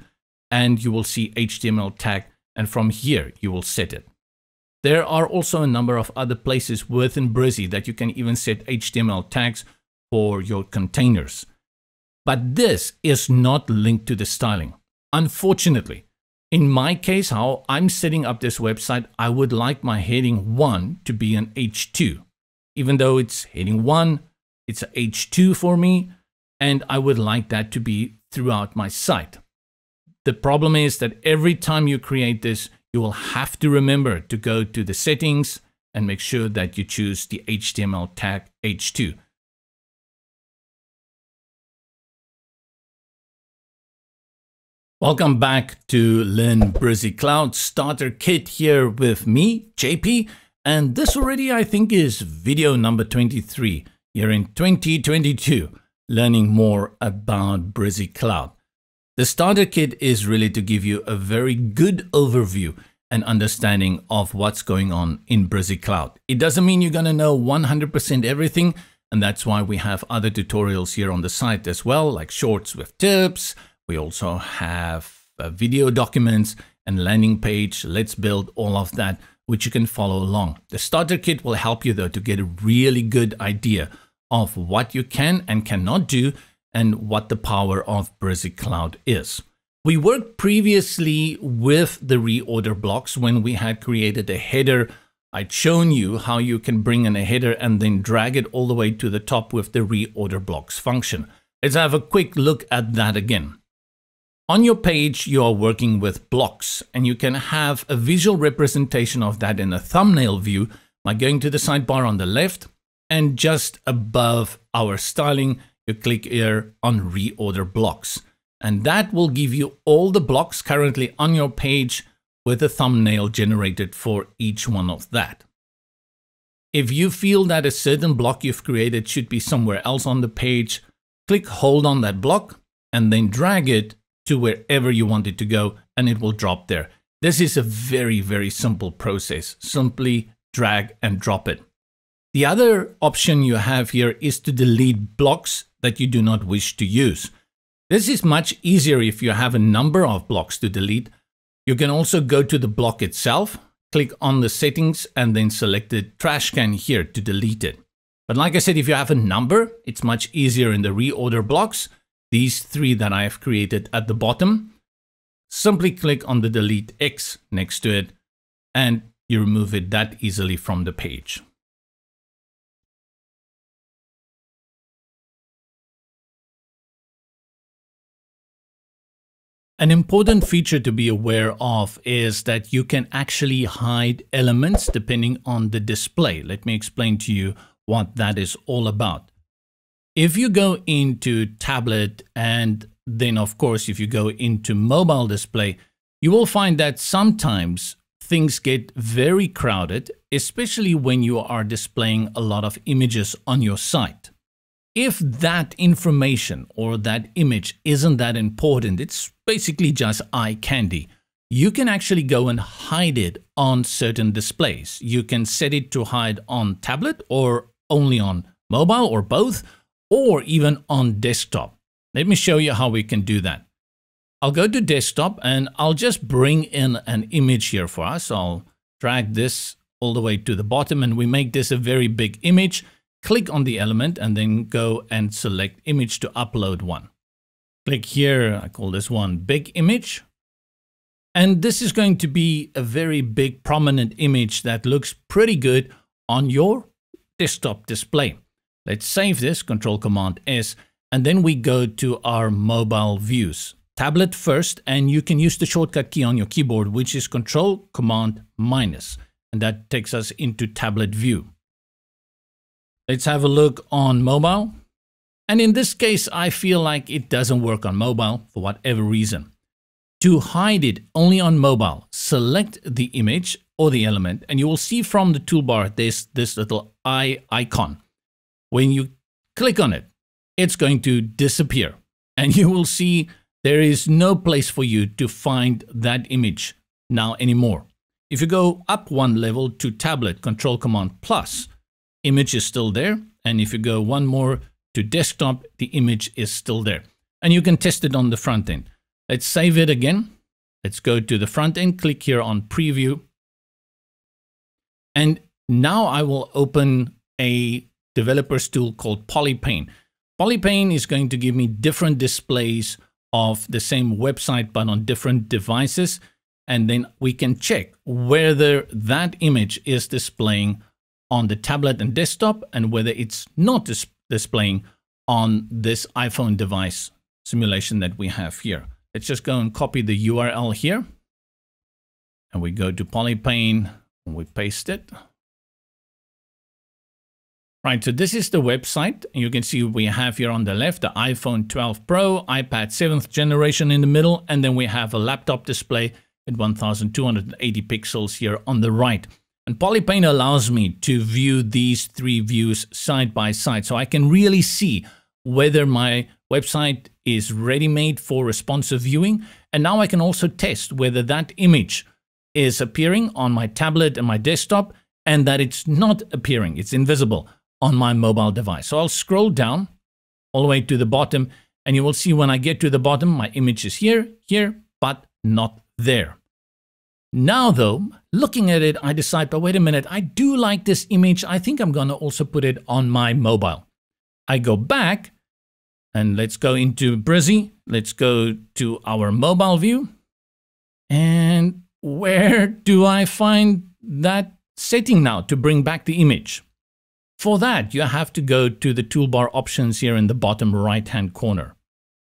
and you will see HTML tag, and from here you will set it. There are also a number of other places within Brizy that you can even set HTML tags for your containers. But this is not linked to the styling. Unfortunately, in my case, how I'm setting up this website, I would like my heading 1 to be an H2. Even though it's heading 1, it's a H2 for me, and I would like that to be throughout my site. The problem is that every time you create this, you will have to remember to go to the settings and make sure that you choose the HTML tag H2. Welcome back to Learn Brizy Cloud Starter Kit here with me, JP. And this already, I think, is video number 23 here in 2022, learning more about Brizy Cloud. The starter kit is really to give you a very good overview and understanding of what's going on in Brizy Cloud. It doesn't mean you're going to know 100% everything, and that's why we have other tutorials here on the site as well, like shorts with tips. We also have video documents and landing page. Let's build all of that, which you can follow along. The starter kit will help you though to get a really good idea of what you can and cannot do and what the power of Brizy Cloud is. We worked previously with the reorder blocks when we had created a header. I'd shown you how you can bring in a header and then drag it all the way to the top with the reorder blocks function. Let's have a quick look at that again. On your page, you are working with blocks, and you can have a visual representation of that in a thumbnail view by going to the sidebar on the left, and just above our styling, you click here on Reorder Blocks. And that will give you all the blocks currently on your page with a thumbnail generated for each one of that. If you feel that a certain block you've created should be somewhere else on the page, click hold on that block and then drag it to wherever you want it to go, and it will drop there. This is a very, very simple process. Simply drag and drop it. The other option you have here is to delete blocks that you do not wish to use. This is much easier if you have a number of blocks to delete. You can also go to the block itself, click on the settings, and then select the trash can here to delete it. But like I said, if you have a number, it's much easier in the reorder blocks. These three that I have created at the bottom, simply click on the delete X next to it, and you remove it that easily from the page. An important feature to be aware of is that you can actually hide elements depending on the display. Let me explain to you what that is all about. If you go into tablet and then of course if you go into mobile display, you will find that sometimes things get very crowded, especially when you are displaying a lot of images on your site. If that information or that image isn't that important, it's basically just eye candy, you can actually go and hide it on certain displays. You can set it to hide on tablet or only on mobile or both, or even on desktop. Let me show you how we can do that. I'll go to desktop and I'll just bring in an image here for us. I'll drag this all the way to the bottom and we make this a very big image. Click on the element and then go and select image to upload one. Click here, I call this one big image. And this is going to be a very big prominent image that looks pretty good on your desktop display. Let's save this, Control Command S, and then we go to our mobile views. tablet first, and you can use the shortcut key on your keyboard, which is Control Command minus, and that takes us into tablet view. Let's have a look on mobile. And in this case, I feel like it doesn't work on mobile for whatever reason. To hide it only on mobile, select the image or the element, and you will see from the toolbar there's this little eye icon. When you click on it, it's going to disappear, and you will see there is no place for you to find that image now anymore. If you go up one level to tablet, Control Command plus, image is still there. And if you go one more to desktop, the image is still there. And you can test it on the front end. Let's save it again. Let's go to the front end, click here on preview. And now I will open a developer's tool called Polypane. Polypane is going to give me different displays of the same website, but on different devices. And then we can check whether that image is displaying on the tablet and desktop and whether it's not displaying on this iPhone device simulation that we have here. Let's just go and copy the URL here. And we go to Polypane and we paste it. Right, so this is the website. You can see we have here on the left the iPhone 12 Pro, iPad 7th generation in the middle, and then we have a laptop display at 1280 pixels here on the right. And Polypane allows me to view these three views side by side, so I can really see whether my website is ready-made for responsive viewing. And now I can also test whether that image is appearing on my tablet and my desktop, and that it's not appearing, it's invisible on my mobile device. So I'll scroll down all the way to the bottom, and you will see when I get to the bottom, my image is here, but not there. Now though, looking at it, I decide, but wait a minute, I do like this image. I think I'm gonna also put it on my mobile. I go back and let's go into Brizy. Let's go to our mobile view. And where do I find that setting now to bring back the image? For that, you have to go to the toolbar options here in the bottom right-hand corner,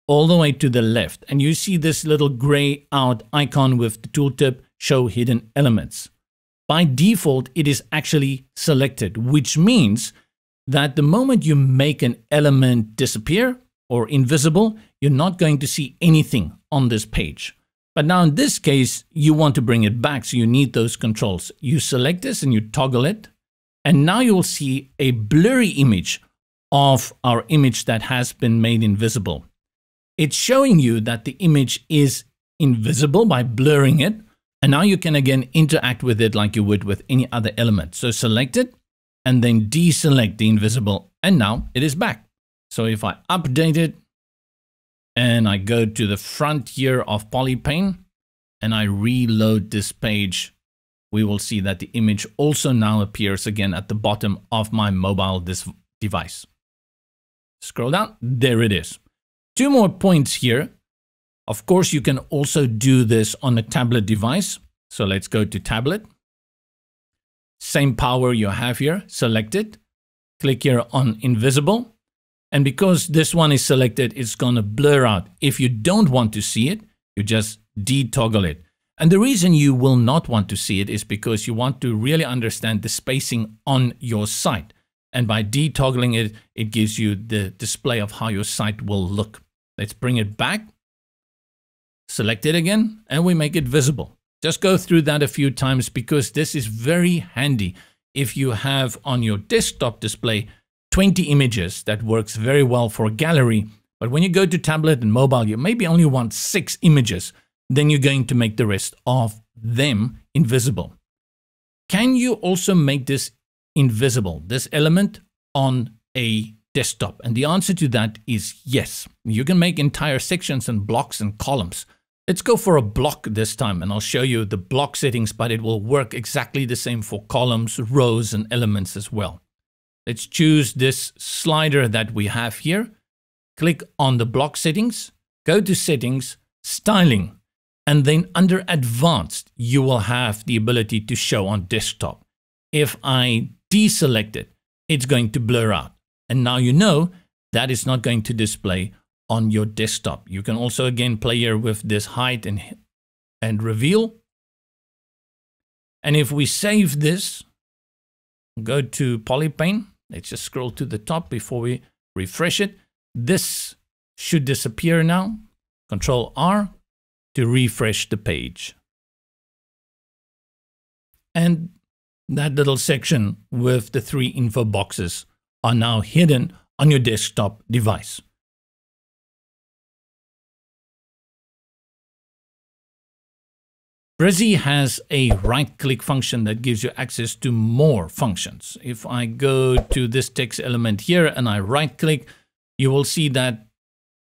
all the way to the left. And you see this little gray out icon with the tooltip, show hidden elements. By default, it is actually selected, which means that the moment you make an element disappear or invisible, you're not going to see anything on this page. But now in this case, you want to bring it back, so you need those controls. You select this and you toggle it. And now you will see a blurry image of our image that has been made invisible. It's showing you that the image is invisible by blurring it. And now you can again interact with it like you would with any other element. So select it and then deselect the invisible. And now it is back. So if I update it and I go to the front here of Polypane and I reload this page, we will see that the image also now appears again at the bottom of my mobile device. Scroll down, there it is. Two more points here. Of course, you can also do this on a tablet device. So let's go to tablet. Same power you have here, select it. Click here on invisible. And because this one is selected, it's gonna blur out. If you don't want to see it, you just detoggle it. And the reason you will not want to see it is because you want to really understand the spacing on your site. And by detoggling it, it gives you the display of how your site will look. Let's bring it back. Select it again, and we make it visible. Just go through that a few times because this is very handy. If you have on your desktop display 20 images, that works very well for a gallery. But when you go to tablet and mobile, you maybe only want 6 images. Then you're going to make the rest of them invisible. Can you also make this invisible, this element on a desktop? And the answer to that is yes. You can make entire sections and blocks and columns. Let's go for a block this time, and I'll show you the block settings, but it will work exactly the same for columns, rows, and elements as well. Let's choose this slider that we have here. Click on the block settings, go to settings, styling. And then under advanced, you will have the ability to show on desktop. If I deselect it, it's going to blur out. And now you know that it's not going to display on your desktop. You can also again play here with this hide and reveal. And if we save this, go to Polypane. Let's just scroll to the top before we refresh it. This should disappear now. Control R to refresh the page. And that little section with the 3 info boxes are now hidden on your desktop device. Brizy has a right-click function that gives you access to more functions. If I go to this text element here and I right-click, you will see that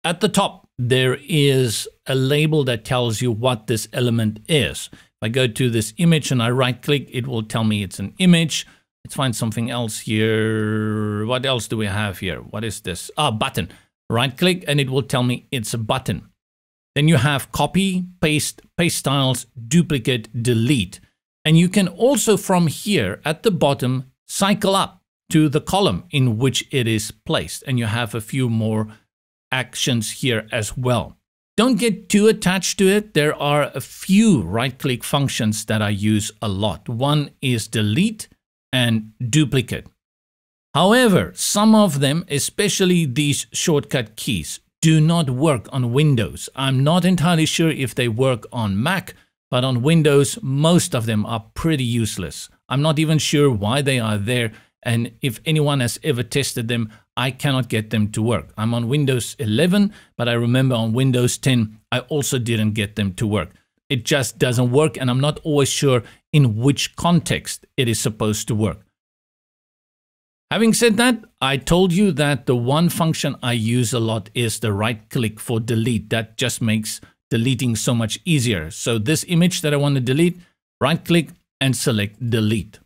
at the top there is a label that tells you what this element is. If I go to this image and I right-click, it will tell me it's an image. Let's find something else here. What else do we have here? What is this? Button. Right-click and it will tell me it's a button. Then you have copy, paste, paste styles, duplicate, delete. And you can also from here at the bottom cycle up to the column in which it is placed. And you have a few more actions here as well. Don't get too attached to it. There are a few right-click functions that I use a lot. One is delete and duplicate. However, some of them, especially these shortcut keys, do not work on Windows. I'm not entirely sure if they work on Mac, but on Windows, most of them are pretty useless. I'm not even sure why they are there, and if anyone has ever tested them, I cannot get them to work. I'm on Windows 11, but I remember on Windows 10, I also didn't get them to work. It just doesn't work, and I'm not always sure in which context it is supposed to work. Having said that, I told you that the one function I use a lot is the right click for delete. That just makes deleting so much easier. So this image that I want to delete, right click and select delete.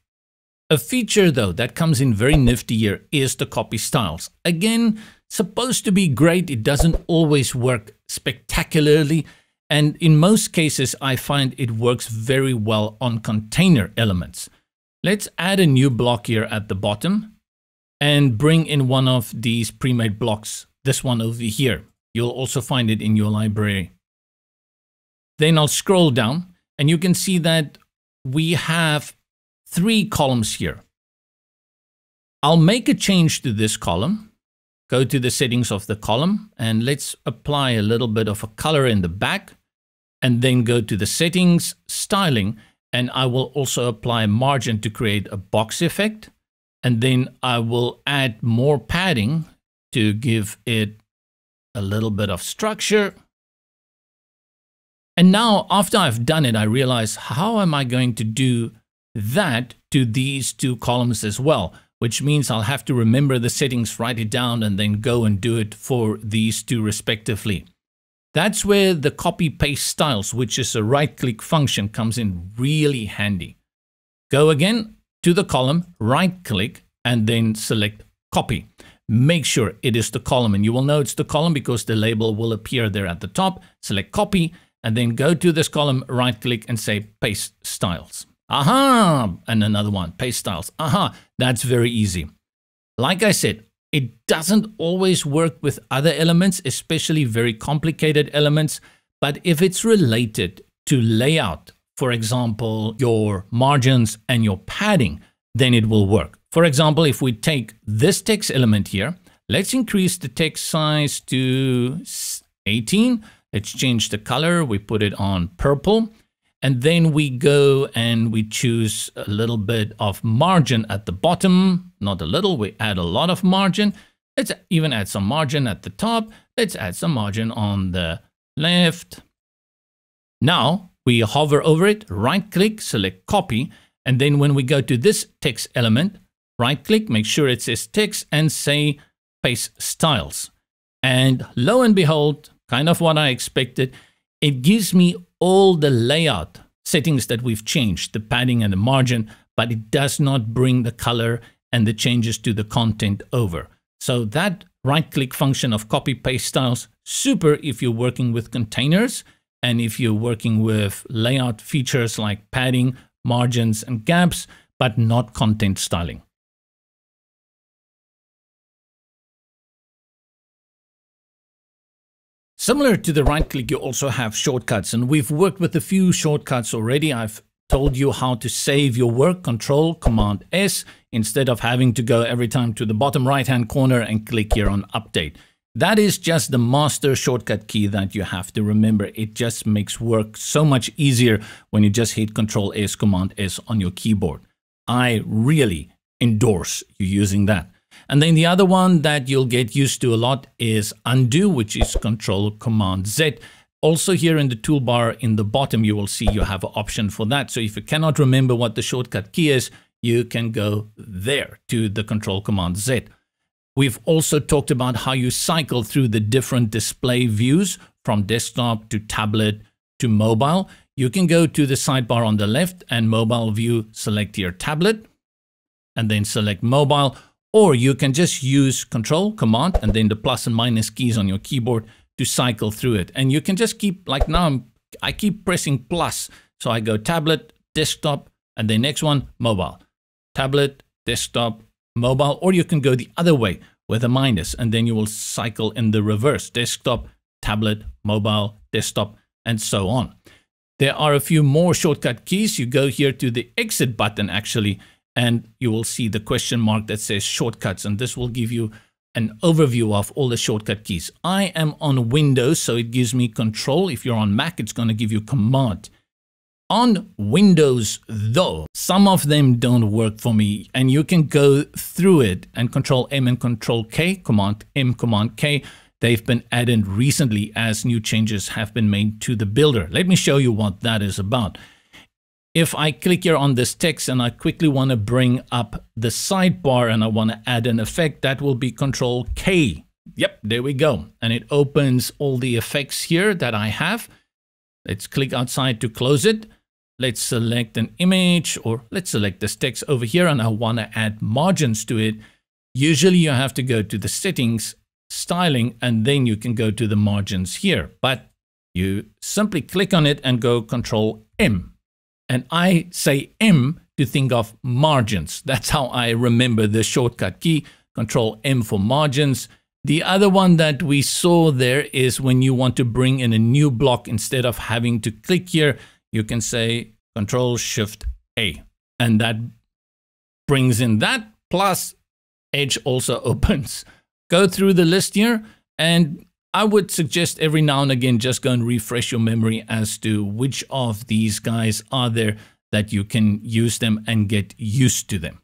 A feature though that comes in very nifty here is the copy styles. Again, supposed to be great. It doesn't always work spectacularly. And in most cases, I find it works very well on container elements. Let's add a new block here at the bottom and bring in one of these pre-made blocks, this one over here. You'll also find it in your library. Then I'll scroll down and you can see that we have 3 columns here. I'll make a change to this column, go to the settings of the column, and let's apply a little bit of a color in the back, and then go to the settings, styling, and I will also apply margin to create a box effect. And then I will add more padding to give it a little bit of structure. And now after I've done it, I realize, how am I going to do that to these 2 columns as well? Which means I'll have to remember the settings, write it down, and then go and do it for these 2 respectively. That's where the copy paste styles, which is a right click function, comes in really handy. Go again to the column, right click, and then select copy. Make sure it is the column, and you will know it's the column because the label will appear there at the top. Select copy, and then go to this column, right click, and say paste styles. Aha! And another one, paste styles. Aha! That's very easy. Like I said, it doesn't always work with other elements, especially very complicated elements, but if it's related to layout, for example, your margins and your padding, then it will work. For example, if we take this text element here, let's increase the text size to 18. Let's change the color. We put it on purple. And then we go and we choose a little bit of margin at the bottom. Not a little, we add a lot of margin. Let's even add some margin at the top. Let's add some margin on the left. Now, we hover over it, right click, select copy, and then when we go to this text element, right click, make sure it says text and say paste styles. And lo and behold, kind of what I expected, it gives me all the layout settings that we've changed, the padding and the margin, but it does not bring the color and the changes to the content over. So that right click function of copy paste styles, super if you're working with containers. And if you're working with layout features like padding, margins, and gaps, but not content styling. Similar to the right click, you also have shortcuts, and we've worked with a few shortcuts already. I've told you how to save your work, Control Command S, instead of having to go every time to the bottom right hand corner and click here on Update. That is just the master shortcut key that you have to remember. It just makes work so much easier when you just hit Control S, Command S on your keyboard. I really endorse you using that. And then the other one that you'll get used to a lot is Undo, which is Control Command Z. Also here in the toolbar in the bottom, you will see you have an option for that. So if you cannot remember what the shortcut key is, you can go there to the Control Command Z. We've also talked about how you cycle through the different display views from desktop to tablet to mobile. You can go to the sidebar on the left and mobile view, select your tablet and then select mobile, or you can just use Control Command and then the plus and minus keys on your keyboard to cycle through it. And you can just keep, like now, I keep pressing plus. So I go tablet, desktop, and then next one, mobile. Tablet, desktop, mobile, or you can go the other way with a minus, and then you will cycle in the reverse, desktop, tablet, mobile, desktop, and so on. There are a few more shortcut keys. You go here to the exit button actually, and you will see the question mark that says shortcuts, and this will give you an overview of all the shortcut keys. I am on Windows, so it gives me Control. If you're on Mac, it's going to give you Command. On Windows, though, some of them don't work for me, and you can go through it and Control M and Control K, Command M, Command K. They've been added recently as new changes have been made to the builder. Let me show you what that is about. If I click here on this text and I quickly want to bring up the sidebar and I want to add an effect, that will be Control K. Yep, there we go. And it opens all the effects here that I have. Let's click outside to close it. Let's select an image, or let's select this text over here, and I want to add margins to it. Usually you have to go to the settings, styling, and then you can go to the margins here. But you simply click on it and go Control M. And I say M to think of margins. That's how I remember the shortcut key, Control M for margins. The other one that we saw there is when you want to bring in a new block, instead of having to click here, you can say Control Shift A, and that brings in that, plus Edge also opens. Go through the list here, and I would suggest every now and again just go and refresh your memory as to which of these guys are there that you can use them and get used to them.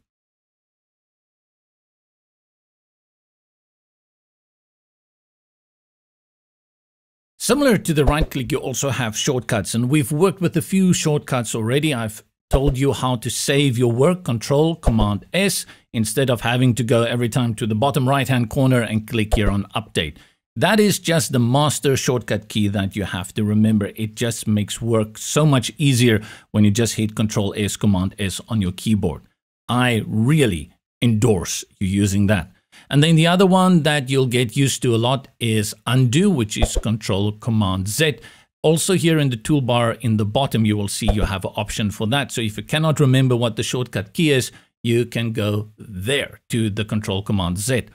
Similar to the right click, you also have shortcuts, and we've worked with a few shortcuts already. I've told you how to save your work, Control Command S, instead of having to go every time to the bottom right hand corner and click here on Update. That is just the master shortcut key that you have to remember. It just makes work so much easier when you just hit Control S, Command S on your keyboard. I really endorse you using that. And then the other one that you'll get used to a lot is Undo, which is Control Command Z. Also here in the toolbar in the bottom, you will see you have an option for that. So if you cannot remember what the shortcut key is, you can go there to the Control Command Z.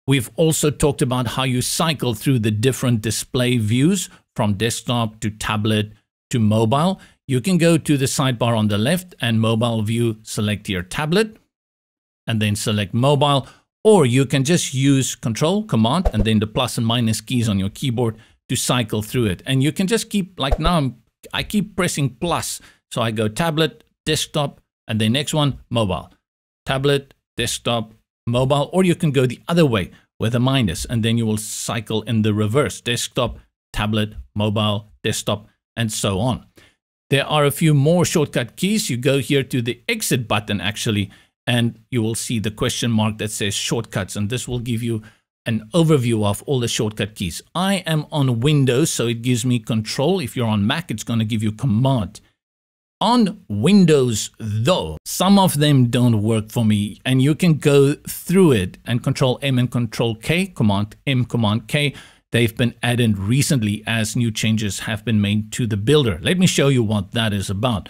We've also talked about how you cycle through the different display views from desktop to tablet to mobile. You can go to the sidebar on the left and mobile view, select your tablet and then select mobile, or you can just use Control Command and then the plus and minus keys on your keyboard to cycle through it. And you can just keep, like now, I keep pressing plus. So I go tablet, desktop, and then next one, mobile. Tablet, desktop, mobile, or you can go the other way with a minus, and then you will cycle in the reverse, desktop, tablet, mobile, desktop, and so on. There are a few more shortcut keys. You go here to the exit button actually, and you will see the question mark that says shortcuts, and this will give you an overview of all the shortcut keys. I am on Windows, so it gives me Control. If you're on Mac, it's going to give you Command. On Windows, though, some of them don't work for me, and you can go through it and Control M and Control K, Command M, Command K. They've been added recently as new changes have been made to the builder. Let me show you what that is about.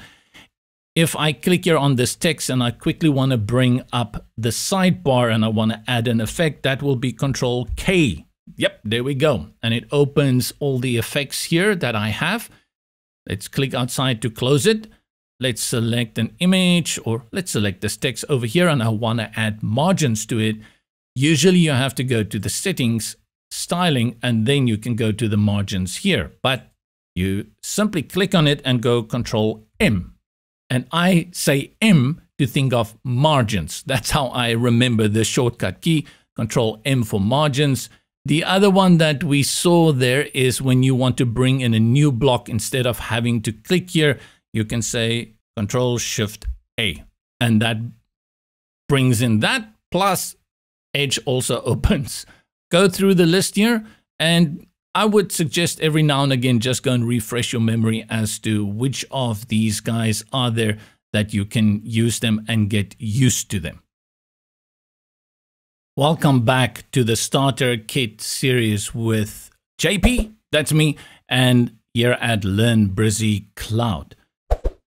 If I click here on this text and I quickly want to bring up the sidebar and I want to add an effect, that will be Control K. Yep, there we go. And it opens all the effects here that I have. Let's click outside to close it. Let's select an image, or let's select this text over here, and I want to add margins to it. Usually you have to go to the settings, styling, and then you can go to the margins here. But you simply click on it and go Control M. And I say M to think of margins. That's how I remember the shortcut key, Control M for margins. The other one that we saw there is when you want to bring in a new block, instead of having to click here, you can say Control Shift A. And that brings in that, plus Edge also opens. Go through the list here, and I would suggest every now and again just go and refresh your memory as to which of these guys are there that you can use them and get used to them. Welcome back to the Starter Kit series with JP, that's me, and here at Learn Brizy Cloud.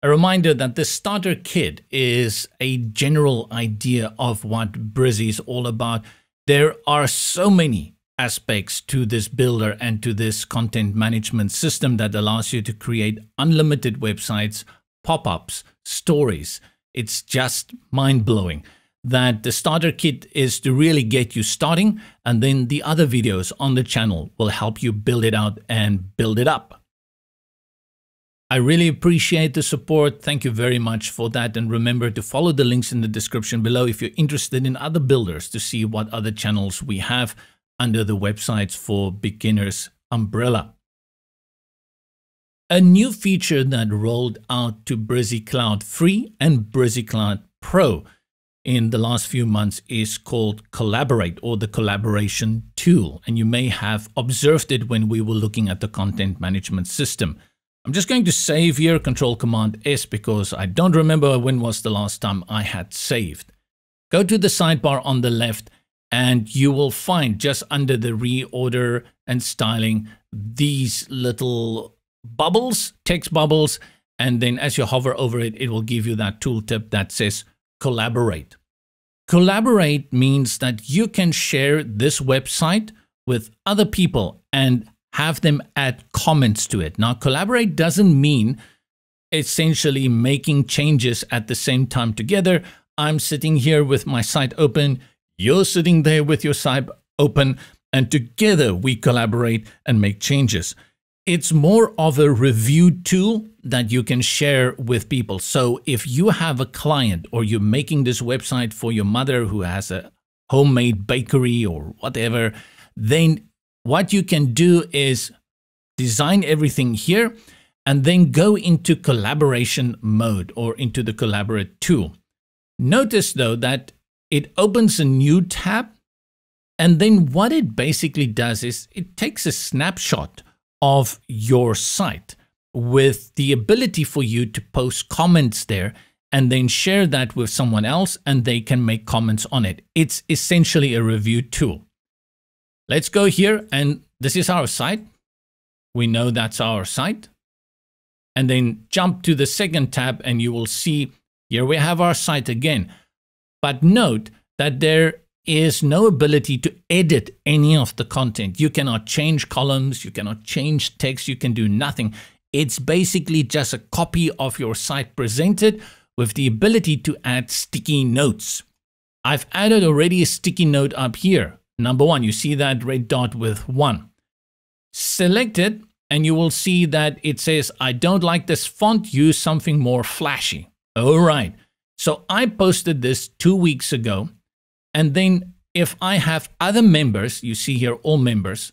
A reminder that the Starter Kit is a general idea of what Brizy is all about. There are so many aspects to this builder and to this content management system that allows you to create unlimited websites, pop-ups, stories. It's just mind-blowing that the Starter Kit is to really get you starting, and then the other videos on the channel will help you build it out and build it up. I really appreciate the support. Thank you very much for that. And remember to follow the links in the description below if you're interested in other builders, to see what other channels we have under the Websites for Beginners umbrella. A new feature that rolled out to Brizy Cloud Free and Brizy Cloud Pro in the last few months is called Collaborate, or the collaboration tool. And you may have observed it when we were looking at the content management system. I'm just going to save here, Control Command S, because I don't remember when was the last time I had saved. Go to the sidebar on the left, and you will find just under the reorder and styling these little bubbles, text bubbles, and then as you hover over it, it will give you that tooltip that says Collaborate. Collaborate means that you can share this website with other people and have them add comments to it. Now, collaborate doesn't mean essentially making changes at the same time together. I'm sitting here with my site open, you're sitting there with your site open, and together we collaborate and make changes. It's more of a review tool that you can share with people. So if you have a client, or you're making this website for your mother who has a homemade bakery or whatever, then what you can do is design everything here and then go into collaboration mode, or into the Collaborate tool. Notice though that it opens a new tab, and then what it basically does is it takes a snapshot of your site with the ability for you to post comments there and then share that with someone else, and they can make comments on it. It's essentially a review tool. Let's go here, and this is our site. We know that's our site. And then jump to the second tab, and you will see here we have our site again. But note that there is no ability to edit any of the content. You cannot change columns, you cannot change text, you can do nothing. It's basically just a copy of your site presented with the ability to add sticky notes. I've added already a sticky note up here. Number 1, you see that red dot with 1. Select it, and you will see that it says, I don't like this font, use something more flashy. All right. So I posted this 2 weeks ago. And then if I have other members, you see here all members,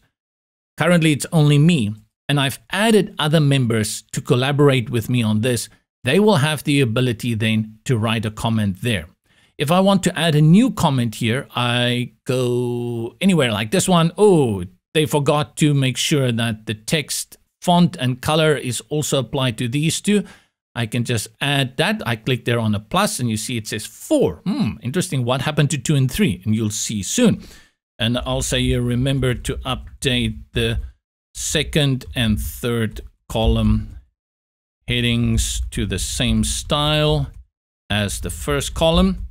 currently it's only me, and I've added other members to collaborate with me on this, they will have the ability then to write a comment there. If I want to add a new comment here, I go anywhere like this one. Oh, they forgot to make sure that the text, font, and color is also applied to these two. I can just add that. I click there on a plus, and you see it says 4. Interesting. What happened to 2 and 3? And you'll see soon. And I'll say here, remember to update the second and third column headings to the same style as the first column.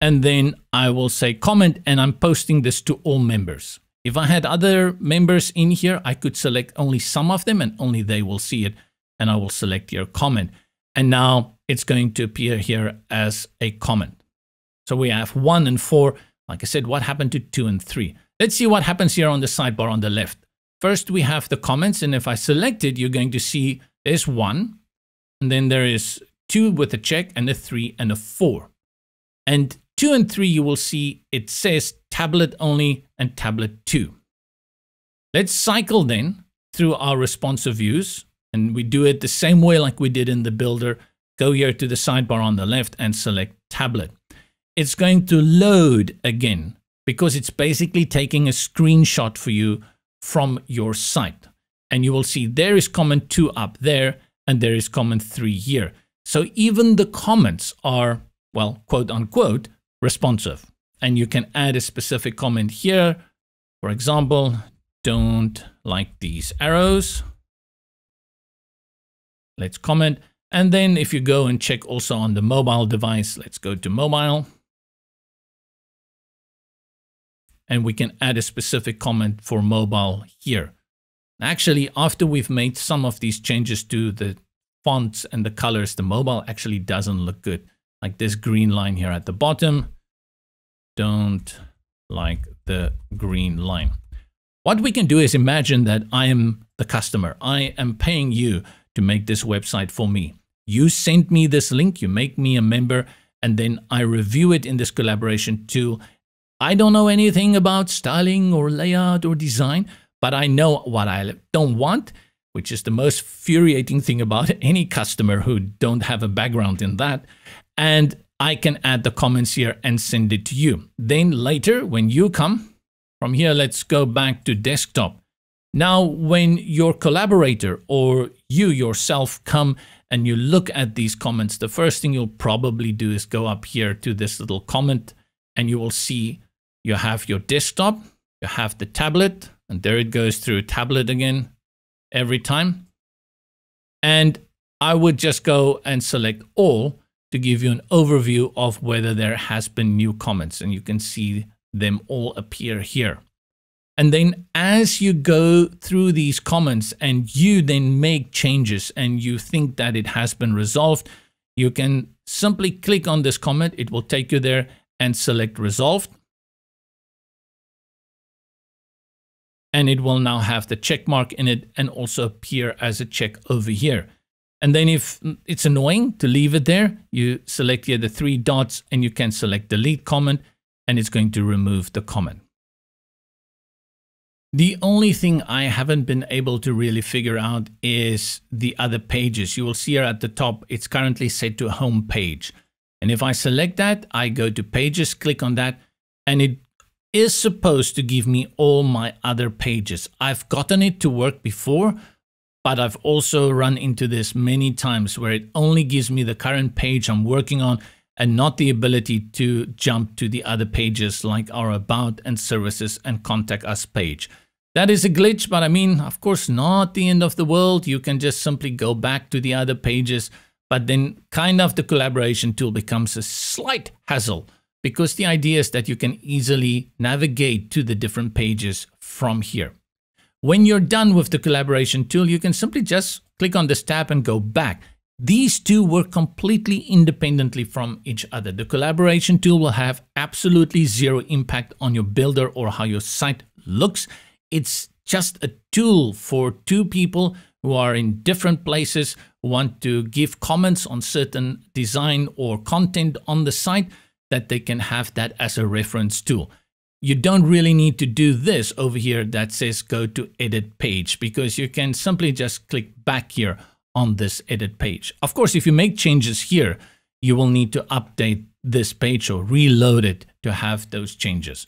And then I will say comment, and I'm posting this to all members. If I had other members in here, I could select only some of them and only they will see it. And I will select your comment. And now it's going to appear here as a comment. So we have 1 and 4. Like I said, what happened to 2 and 3? Let's see what happens here on the sidebar on the left. First, we have the comments. And if I select it, you're going to see there's 1. And then there is 2 with a check and a 3 and a 4. And 2 and 3, you will see it says tablet only and tablet 2. Let's cycle then through our responsive views. And we do it the same way like we did in the builder. Go here to the sidebar on the left and select tablet. It's going to load again because it's basically taking a screenshot for you from your site. And you will see there is comment 2 up there and there is comment 3 here. So even the comments are, well, quote unquote, responsive. And you can add a specific comment here. For example, don't like these arrows. Let's comment. And then if you go and check also on the mobile device, let's go to mobile. And we can add a specific comment for mobile here. Actually, after we've made some of these changes to the fonts and the colors, the mobile actually doesn't look good. Like this green line here at the bottom. Don't like the green line. What we can do is imagine that I am the customer. I am paying you to make this website for me. You send me this link, you make me a member, and then I review it in this collaboration tool. I don't know anything about styling or layout or design, but I know what I don't want, which is the most infuriating thing about any customer who don't have a background in that. And I can add the comments here and send it to you. Then later, when you come from here, let's go back to desktop. Now, when your collaborator or you yourself come and you look at these comments, the first thing you'll probably do is go up here to this little comment and you will see you have your desktop, you have the tablet, and there it goes through tablet again every time. And I would just go and select all to give you an overview of whether there has been new comments, and you can see them all appear here. And then as you go through these comments and you then make changes and you think that it has been resolved, you can simply click on this comment. It will take you there and select resolved. And it will now have the check mark in it and also appear as a check over here. And then if it's annoying to leave it there, you select here the 3 dots and you can select delete comment and it's going to remove the comment. The only thing I haven't been able to really figure out is the other pages. You will see here at the top, it's currently set to home page. And if I select that, I go to pages, click on that, and it is supposed to give me all my other pages. I've gotten it to work before, but I've also run into this many times where it only gives me the current page I'm working on and not the ability to jump to the other pages like our About and Services and Contact Us page. That is a glitch, but I mean, of course, not the end of the world. You can just simply go back to the other pages, but then kind of the collaboration tool becomes a slight hassle because the idea is that you can easily navigate to the different pages from here. When you're done with the collaboration tool, you can simply just click on this tab and go back. These two work completely independently from each other. The collaboration tool will have absolutely zero impact on your builder or how your site looks. It's just a tool for two people who are in different places, who want to give comments on certain design or content on the site, that they can have that as a reference tool. You don't really need to do this over here that says go to edit page, because you can simply just click back here on this edit page. Of course, if you make changes here, you will need to update this page or reload it to have those changes.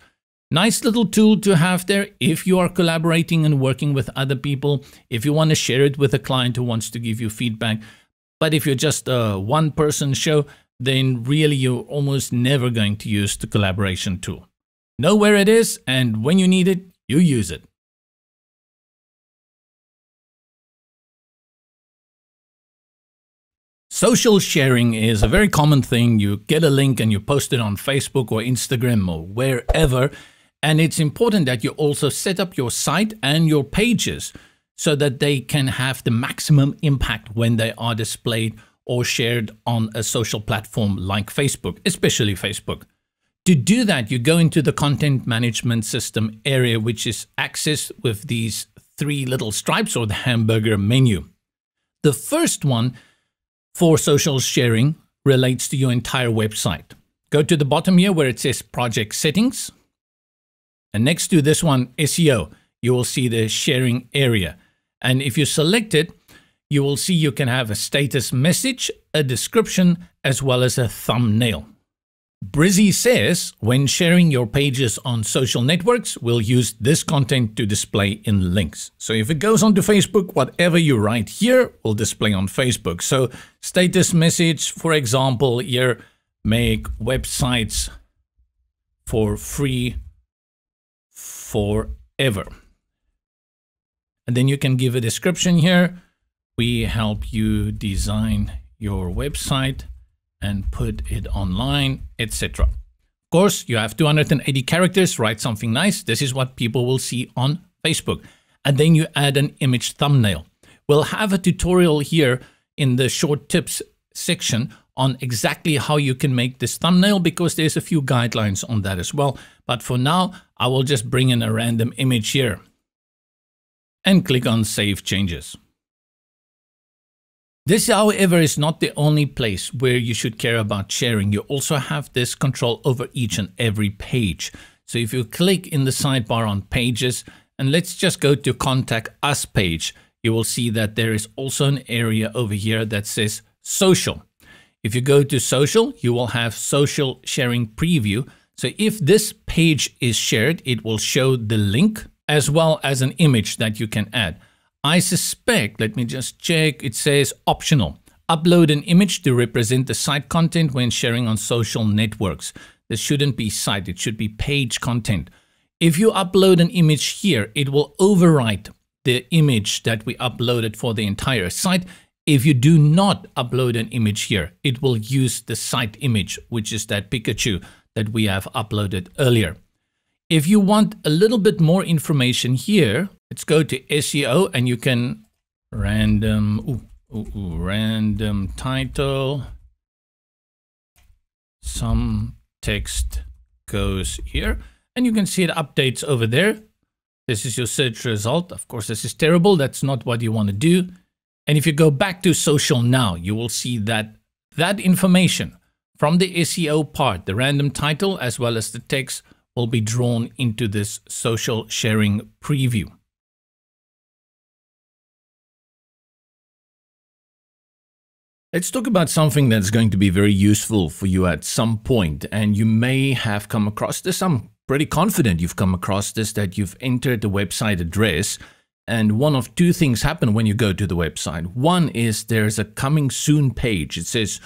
Nice little tool to have there if you are collaborating and working with other people, if you want to share it with a client who wants to give you feedback. But if you're just a one-person show, then really you're almost never going to use the collaboration tool. Know where it is, and when you need it, you use it. Social sharing is a very common thing. You get a link and you post it on Facebook or Instagram or wherever, And it's important that you also set up your site and your pages so that they can have the maximum impact when they are displayed or shared on a social platform like Facebook, especially Facebook. To do that, you go into the content management system area, which is accessed with these three little stripes or the hamburger menu. The first one for social sharing relates to your entire website. Go to the bottom here where it says project settings. And next to this one, SEO, you will see the sharing area. And if you select it, you will see you can have a status message, a description, as well as a thumbnail. Brizy says when sharing your pages on social networks, we'll use this content to display in links. So if it goes onto Facebook, whatever you write here will display on Facebook. So status message, for example, here, make websites for free forever. And then you can give a description here. We help you design your website and put it online, etc. Of course, you have 280 characters, write something nice. This is what people will see on Facebook. And then you add an image thumbnail. We'll have a tutorial here in the short tips section on exactly how you can make this thumbnail, because there's a few guidelines on that as well. But for now, I will just bring in a random image here and click on Save Changes. This, however, is not the only place where you should care about sharing. You also have this control over each and every page. So if you click in the sidebar on pages, and let's just go to Contact Us page, you will see that there is also an area over here that says Social. If you go to Social, you will have Social Sharing Preview. So if this page is shared, it will show the link as well as an image that you can add. I suspect, let me just check, it says optional. Upload an image to represent the site content when sharing on social networks. This shouldn't be site, it should be page content. If you upload an image here, it will overwrite the image that we uploaded for the entire site. If you do not upload an image here, it will use the site image, which is that Pikachu that we have uploaded earlier. If you want a little bit more information here, let's go to SEO and you can random title, some text goes here, and you can see it updates over there. This is your search result. Of course, this is terrible. That's not what you want to do. And if you go back to social now, you will see that that information from the SEO part, the random title, as well as the text, will be drawn into this social sharing preview. Let's talk about something that's going to be very useful for you at some point, and you may have come across this. I'm pretty confident you've come across this, that you've entered the website address, and one of two things happen when you go to the website. One is there's a coming soon page. It says,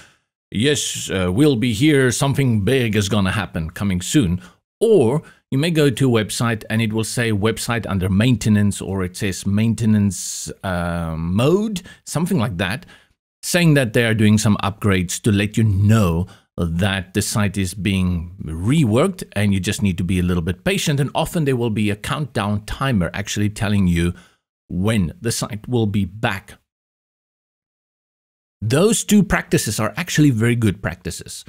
yes, we'll be here, something big is gonna happen coming soon. Or you may go to a website and it will say website under maintenance, or it says maintenance mode, something like that, saying that they are doing some upgrades to let you know that the site is being reworked and you just need to be a little bit patient. And often there will be a countdown timer actually telling you when the site will be back. Those two practices are actually very good practices.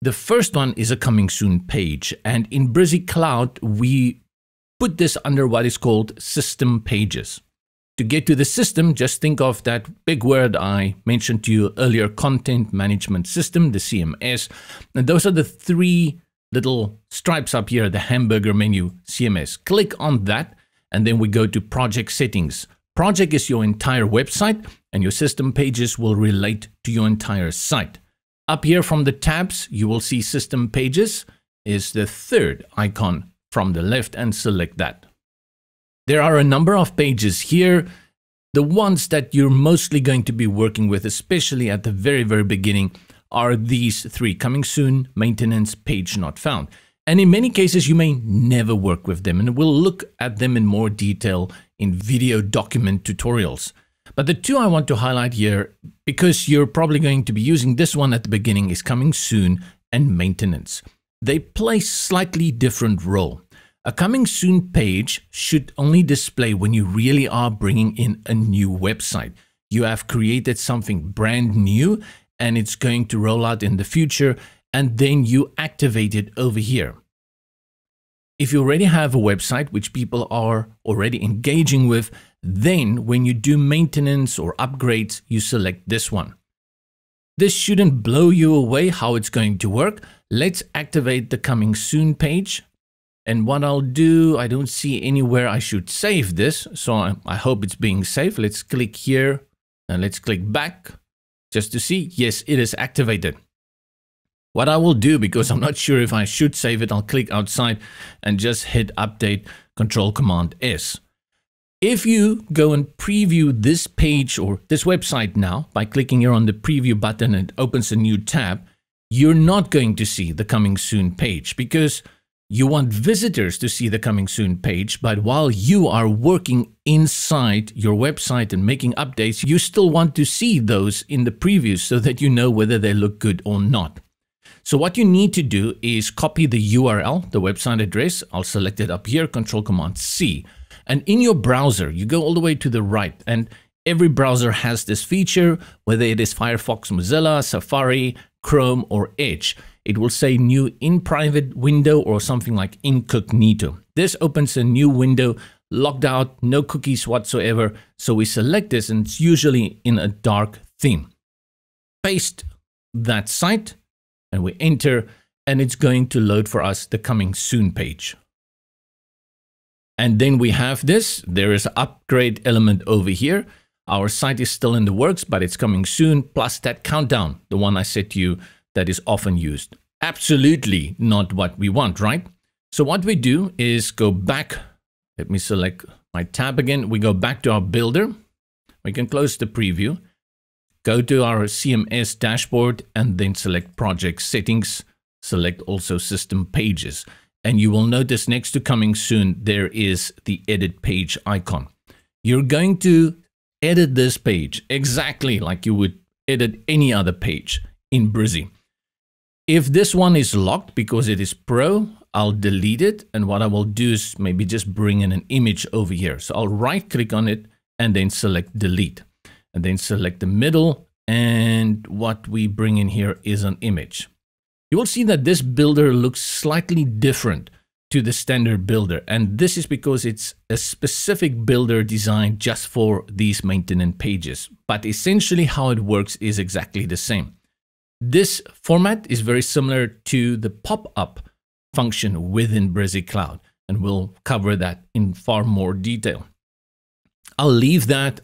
The first one is a coming soon page, and in Brizy Cloud, we put this under what is called system pages. To get to the system, just think of that big word I mentioned to you earlier, content management system, the CMS. And those are the three little stripes up here, the hamburger menu, CMS. Click on that, and then we go to project settings. Project is your entire website, and your system pages will relate to your entire site. Up here from the tabs, you will see System Pages is the third icon from the left, and select that. There are a number of pages here. The ones that you're mostly going to be working with, especially at the very, very beginning, are these three: coming soon, maintenance, page not found. And in many cases, you may never work with them, and we'll look at them in more detail in video document tutorials. But the two I want to highlight here, because you're probably going to be using this one at the beginning, is coming soon and maintenance. They play slightly different role. A coming soon page should only display when you really are bringing in a new website. You have created something brand new and it's going to roll out in the future, and then you activate it over here. If you already have a website which people are already engaging with, then when you do maintenance or upgrades, you select this one. This shouldn't blow you away how it's going to work. Let's activate the coming soon page. And what I'll do, I don't see anywhere I should save this, so I hope it's being saved. Let's click here and let's click back just to see. Yes, it is activated. What I will do, because I'm not sure if I should save it, I'll click outside and just hit update, Control Command S. If you go and preview this page or this website now by clicking here on the preview button and it opens a new tab, you're not going to see the coming soon page because you want visitors to see the coming soon page. But while you are working inside your website and making updates, you still want to see those in the previews so that you know whether they look good or not. So what you need to do is copy the URL, the website address. I'll select it up here, Control Command C. And in your browser, you go all the way to the right, and every browser has this feature, whether it is Firefox, Mozilla, Safari, Chrome, or Edge. It will say new in private window or something like incognito. This opens a new window, locked out, no cookies whatsoever. So we select this, and it's usually in a dark theme. Paste that site, and we enter, and it's going to load for us the coming soon page. And then we have this. There is an upgrade element over here. Our site is still in the works, but it's coming soon, plus that countdown, the one I said to you that is often used. Absolutely not what we want, right? So what we do is go back. Let me select my tab again. We go back to our builder. We can close the preview. Go to our CMS dashboard and then select project settings. Select also system pages. And you will notice next to coming soon, there is the edit page icon. You're going to edit this page exactly like you would edit any other page in Brizy. If this one is locked because it is Pro, I'll delete it. And what I will do is maybe just bring in an image over here. So I'll right click on it and then select delete. And then select the middle, and what we bring in here is an image. You will see that this builder looks slightly different to the standard builder, and this is because it's a specific builder designed just for these maintenance pages. But essentially how it works is exactly the same. This format is very similar to the pop-up function within Brizy Cloud, and we'll cover that in far more detail. I'll leave that,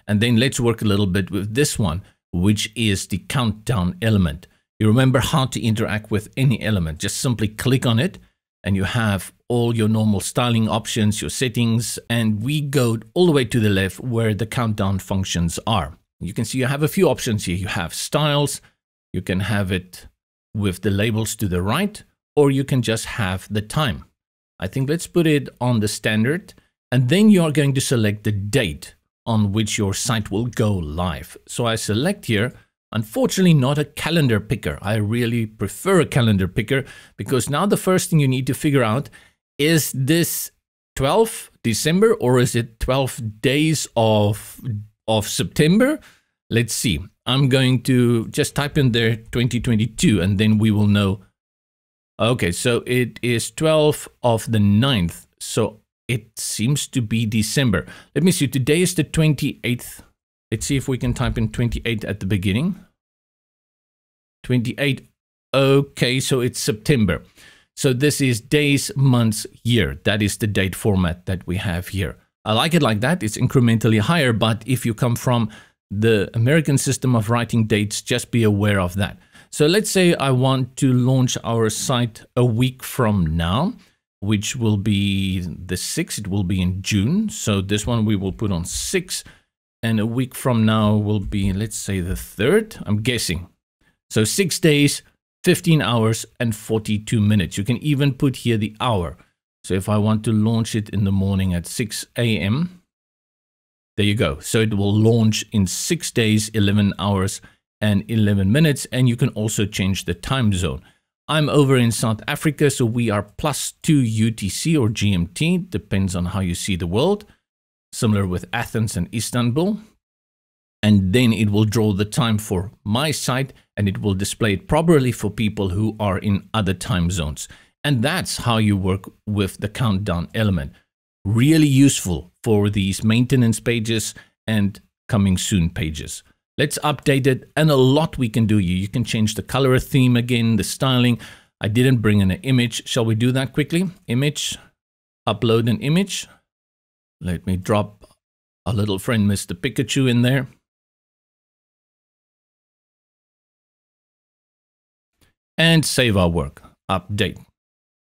and then let's work a little bit with this one, which is the countdown element. You remember how to interact with any element. Just simply click on it, and you have all your normal styling options, your settings, and we go all the way to the left where the countdown functions are. You can see you have a few options here. You have styles, you can have it with the labels to the right, or you can just have the time. I think let's put it on the standard. And then you are going to select the date on which your site will go live. So I select here, unfortunately not a calendar picker. I really prefer a calendar picker because now the first thing you need to figure out, is this 12th December or is it 12 days of September? Let's see. I'm going to just type in there 2022 and then we will know. Okay, so it is 12th of the 9th. So it seems to be December. Let me see. Today is the 28th. Let's see if we can type in 28 at the beginning. 28. Okay, so it's September. So this is days, months, year. That is the date format that we have here. I like it like that. It's incrementally higher, but if you come from the American system of writing dates, just be aware of that. So let's say I want to launch our site a week from now, which will be the 6th. It will be in June. So this one we will put on 6, and a week from now will be, let's say, the 3rd. I'm guessing. So 6 days, 15 hours and 42 minutes. You can even put here the hour. So if I want to launch it in the morning at 6 a.m., there you go. So it will launch in 6 days, 11 hours and 11 minutes. And you can also change the time zone. I'm over in South Africa, so we are +2 UTC or GMT, depends on how you see the world. Similar with Athens and Istanbul. And then it will draw the time for my site and it will display it properly for people who are in other time zones. And that's how you work with the countdown element. Really useful for these maintenance pages and coming soon pages. Let's update it, and a lot we can do here. You can change the color theme again, the styling. I didn't bring in an image. Shall we do that quickly? Image, upload an image. Let me drop our little friend Mr. Pikachu in there. And save our work, update.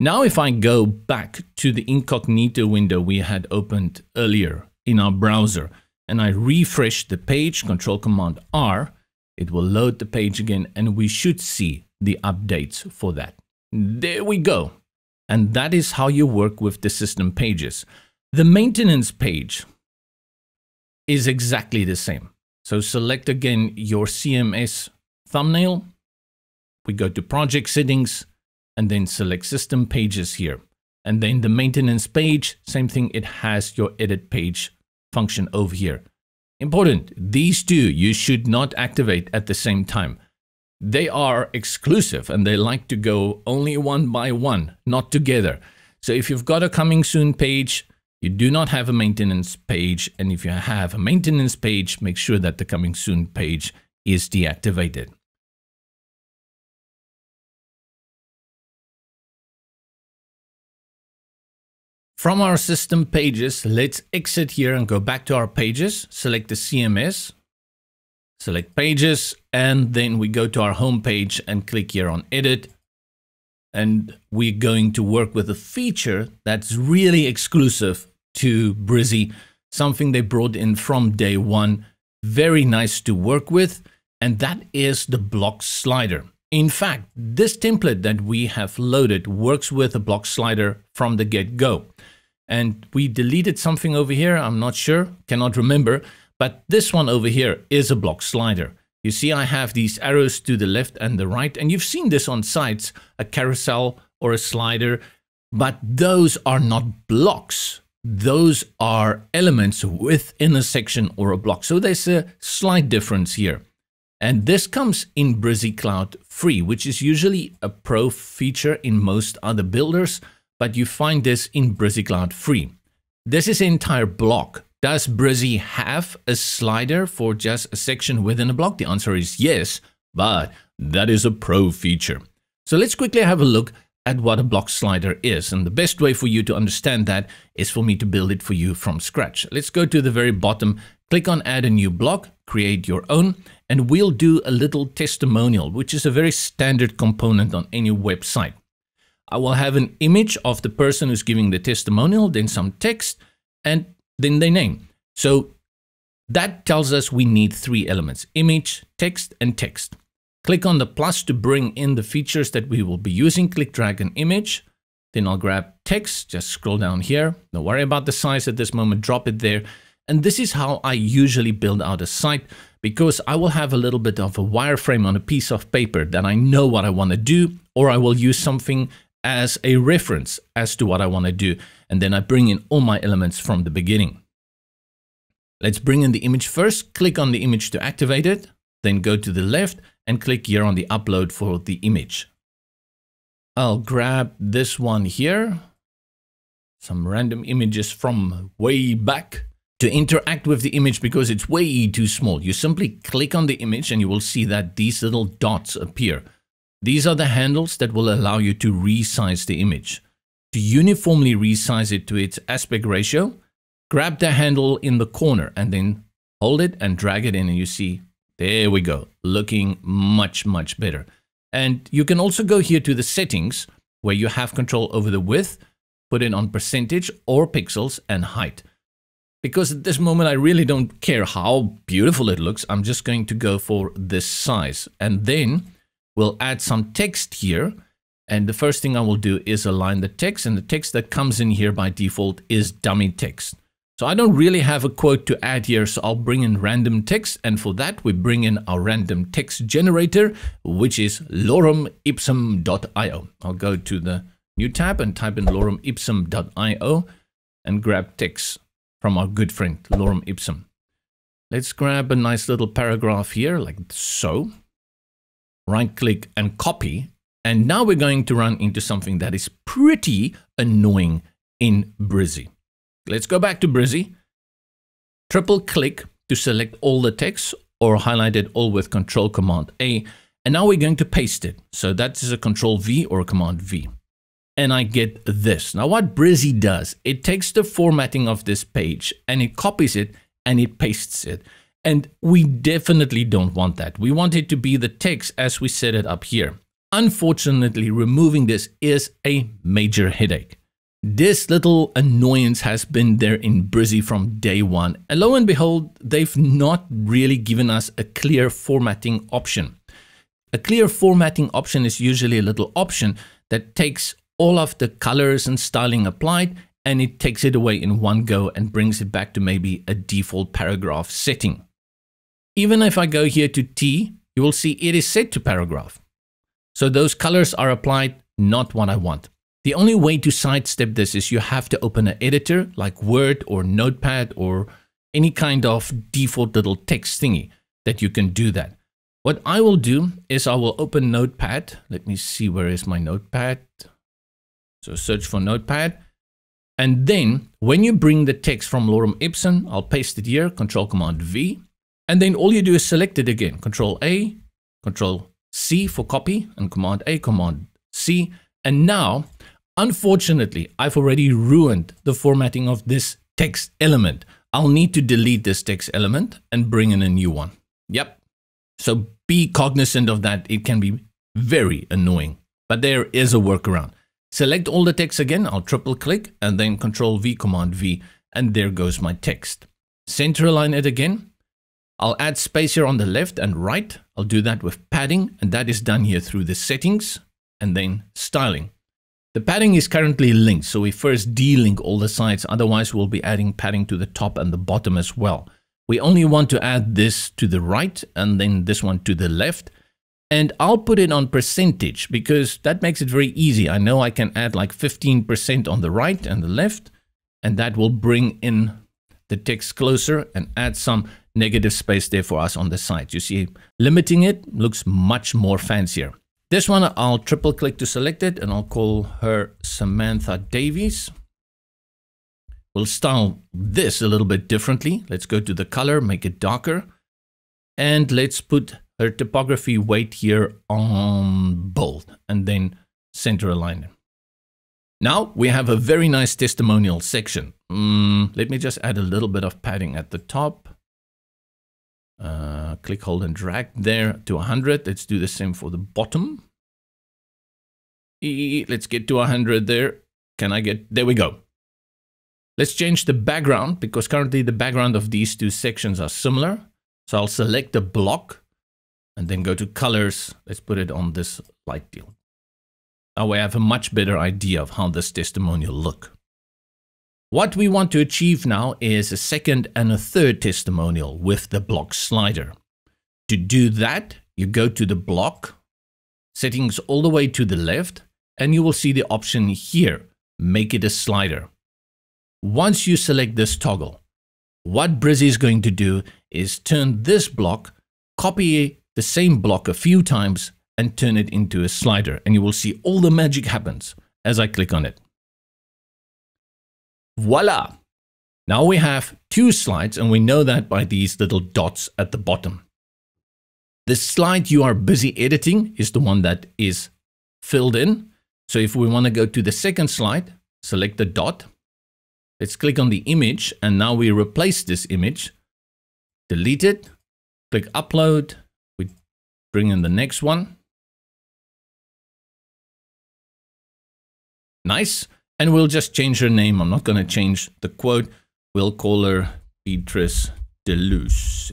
Now if I go back to the incognito window we had opened earlier in our browser and I refresh the page, Control-Command-R, it will load the page again and we should see the updates for that. There we go. And that is how you work with the system pages. The maintenance page is exactly the same. So select again your CMS thumbnail. We go to project settings and then select system pages here. And then the maintenance page, same thing, it has your edit page function over here. Important, these two you should not activate at the same time. They are exclusive and they like to go only one by one, not together. So if you've got a coming soon page, you do not have a maintenance page. And if you have a maintenance page, make sure that the coming soon page is deactivated. From our system pages, let's exit here and go back to our pages. Select the CMS, select pages, and then we go to our home page and click here on edit. And we're going to work with a feature that's really exclusive to Brizy, something they brought in from day one. Very nice to work with, and that is the block slider. In fact, this template that we have loaded works with a block slider from the get-go. And we deleted something over here, I'm not sure, cannot remember, but this one over here is a block slider. You see I have these arrows to the left and the right, and you've seen this on sites, a carousel or a slider, but those are not blocks. Those are elements within a section or a block. So there's a slight difference here. And this comes in Brizy Cloud free, which is usually a pro feature in most other builders, but you find this in Brizy Cloud free. This is an entire block. Does Brizy have a slider for just a section within a block? The answer is yes, but that is a pro feature. So let's quickly have a look at what a block slider is. And the best way for you to understand that is for me to build it for you from scratch. Let's go to the very bottom, click on add a new block, create your own, and we'll do a little testimonial, which is a very standard component on any website. I will have an image of the person who's giving the testimonial, then some text, and then their name. So that tells us we need three elements: image, text, and text. Click on the plus to bring in the features that we will be using. Click drag an image. Then I'll grab text, just scroll down here. Don't worry about the size at this moment, drop it there. And this is how I usually build out a site, because I will have a little bit of a wireframe on a piece of paper that I know what I want to do, or I will use something as a reference as to what I want to do. And then I bring in all my elements from the beginning. Let's bring in the image first. Click on the image to activate it. Then go to the left and click here on the upload for the image. I'll grab this one here. Some random images from way back. To interact with the image, because it's way too small, you simply click on the image and you will see that these little dots appear. These are the handles that will allow you to resize the image. To uniformly resize it to its aspect ratio, grab the handle in the corner and then hold it and drag it in, and you see, there we go, looking much, much better. And you can also go here to the settings where you have control over the width, put it on percentage or pixels, and height. Because at this moment, I really don't care how beautiful it looks. I'm just going to go for this size. And then we'll add some text here. And the first thing I will do is align the text. And the text that comes in here by default is dummy text. So I don't really have a quote to add here, so I'll bring in random text, and for that we bring in our random text generator, which is loremipsum.io. I'll go to the new tab and type in loremipsum.io and grab text from our good friend Lorem Ipsum. Let's grab a nice little paragraph here, like so. Right click and copy, and now we're going to run into something that is pretty annoying in Brizy. Let's go back to Brizy, triple click to select all the text or highlight it all with Control Command A. And now we're going to paste it. So that is a Control V or a Command V. And I get this. Now what Brizy does, it takes the formatting of this page and it copies it and it pastes it. And we definitely don't want that. We want it to be the text as we set it up here. Unfortunately, removing this is a major headache. This little annoyance has been there in Brizy from day one. And lo and behold, they've not really given us a clear formatting option. A clear formatting option is usually a little option that takes all of the colors and styling applied and it takes it away in one go and brings it back to maybe a default paragraph setting. Even if I go here to T, you will see it is set to paragraph. So those colors are applied, not what I want. The only way to sidestep this is you have to open an editor like Word or Notepad or any kind of default little text thingy that you can do that. What I will do is I will open Notepad. Let me see, where is my Notepad? So search for Notepad. And then when you bring the text from Lorem Ipsum, I'll paste it here, Control Command V. And then all you do is select it again, Control A, Control C for copy and Command A, Command C. And now, unfortunately, I've already ruined the formatting of this text element. I'll need to delete this text element and bring in a new one. Yep. So be cognizant of that. It can be very annoying, but there is a workaround. Select all the text again. I'll triple click and then Control V, Command V, and there goes my text. Center align it again. I'll add space here on the left and right. I'll do that with padding, and that is done here through the settings. And then styling. The padding is currently linked, so we first delink all the sides, otherwise we'll be adding padding to the top and the bottom as well. We only want to add this to the right and then this one to the left. And I'll put it on percentage because that makes it very easy. I know I can add like 15% on the right and the left, and that will bring in the text closer and add some negative space there for us on the side. You see, limiting it looks much more fancier. This one, I'll triple click to select it and I'll call her Samantha Davies. We'll style this a little bit differently. Let's go to the color, make it darker. And let's put her typography weight here on bold and then center align it. Now we have a very nice testimonial section. Let me just add a little bit of padding at the top. Click, hold, and drag there to 100. Let's do the same for the bottom. Let's get to 100 there. Can I get, there we go. Let's change the background because currently the background of these two sections are similar. So I'll select the block and then go to colors. Let's put it on this light deal. Now we have a much better idea of how this testimonial look. What we want to achieve now is a second and a third testimonial with the block slider. To do that, you go to the block, settings all the way to the left, and you will see the option here, make it a slider. Once you select this toggle, what Brizy is going to do is turn this block, copy the same block a few times, and turn it into a slider. And you will see all the magic happens as I click on it. Voila! Now we have two slides, and we know that by these little dots at the bottom. The slide you are busy editing is the one that is filled in. So if we want to go to the second slide, select the dot. Let's click on the image, and now we replace this image. Delete it, click upload. We bring in the next one. Nice. And we'll just change her name. I'm not going to change the quote. We'll call her Beatrice Deluce.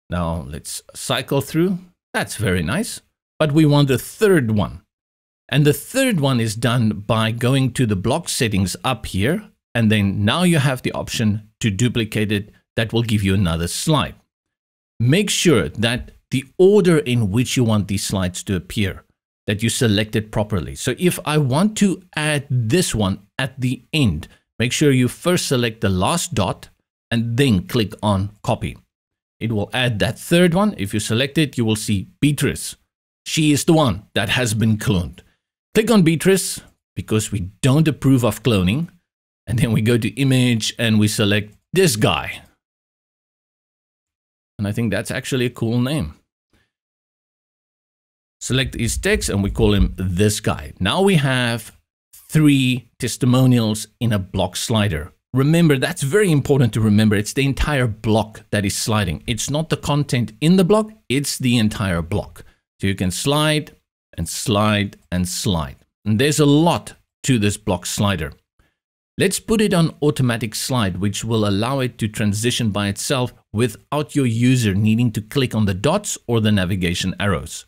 Now let's cycle through. That's very nice. But we want a third one. And the third one is done by going to the block settings up here and then now you have the option to duplicate it. That will give you another slide. Make sure that the order in which you want these slides to appear, that you select it properly. So if I want to add this one at the end, make sure you first select the last dot and then click on copy. It will add that third one. If you select it, you will see Beatrice. She is the one that has been cloned. Click on Beatrice because we don't approve of cloning. And then we go to image and we select this guy. And I think that's actually a cool name. Select his text and we call him this guy. Now we have 3 testimonials in a block slider. Remember, that's very important to remember. It's the entire block that is sliding. It's not the content in the block, it's the entire block. So you can slide and slide and slide. And there's a lot to this block slider. Let's put it on automatic slide, which will allow it to transition by itself without your user needing to click on the dots or the navigation arrows.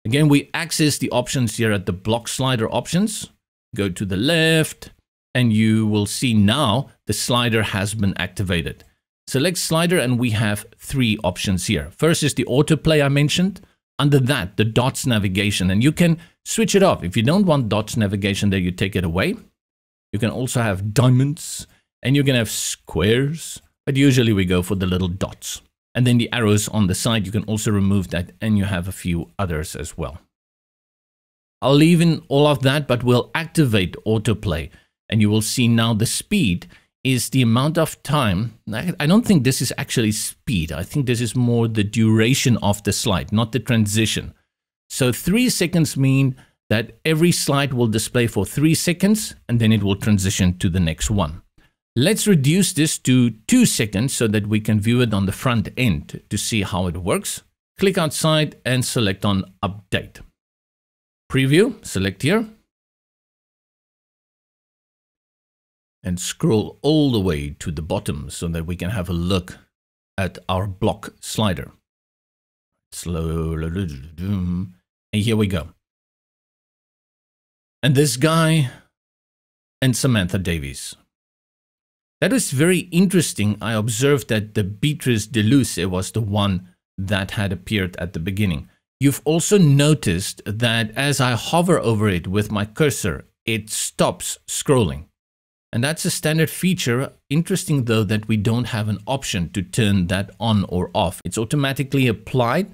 Again, we access the options here at the block slider options. Go to the left and you will see now the slider has been activated. Select slider and we have 3 options here. First is the autoplay I mentioned. Under that, the dots navigation, and you can switch it off. If you don't want dots navigation there, you take it away. You can also have diamonds and you can have squares, but usually we go for the little dots. And then the arrows on the side, you can also remove that and you have a few others as well. I'll leave in all of that, but we'll activate autoplay and you will see now the speed is the amount of time. I don't think this is actually speed. I think this is more the duration of the slide, not the transition. So 3 seconds mean that every slide will display for 3 seconds and then it will transition to the next one. Let's reduce this to 2 seconds so that we can view it on the front end to see how it works. Click outside and select on update. Preview, select here. And scroll all the way to the bottom so that we can have a look at our block slider. Slow, and here we go. And this guy and Samantha Davies. That was very interesting. I observed that the Beatrice Deluce was the one that had appeared at the beginning. You've also noticed that as I hover over it with my cursor, it stops scrolling. And that's a standard feature. Interesting though that we don't have an option to turn that on or off. It's automatically applied.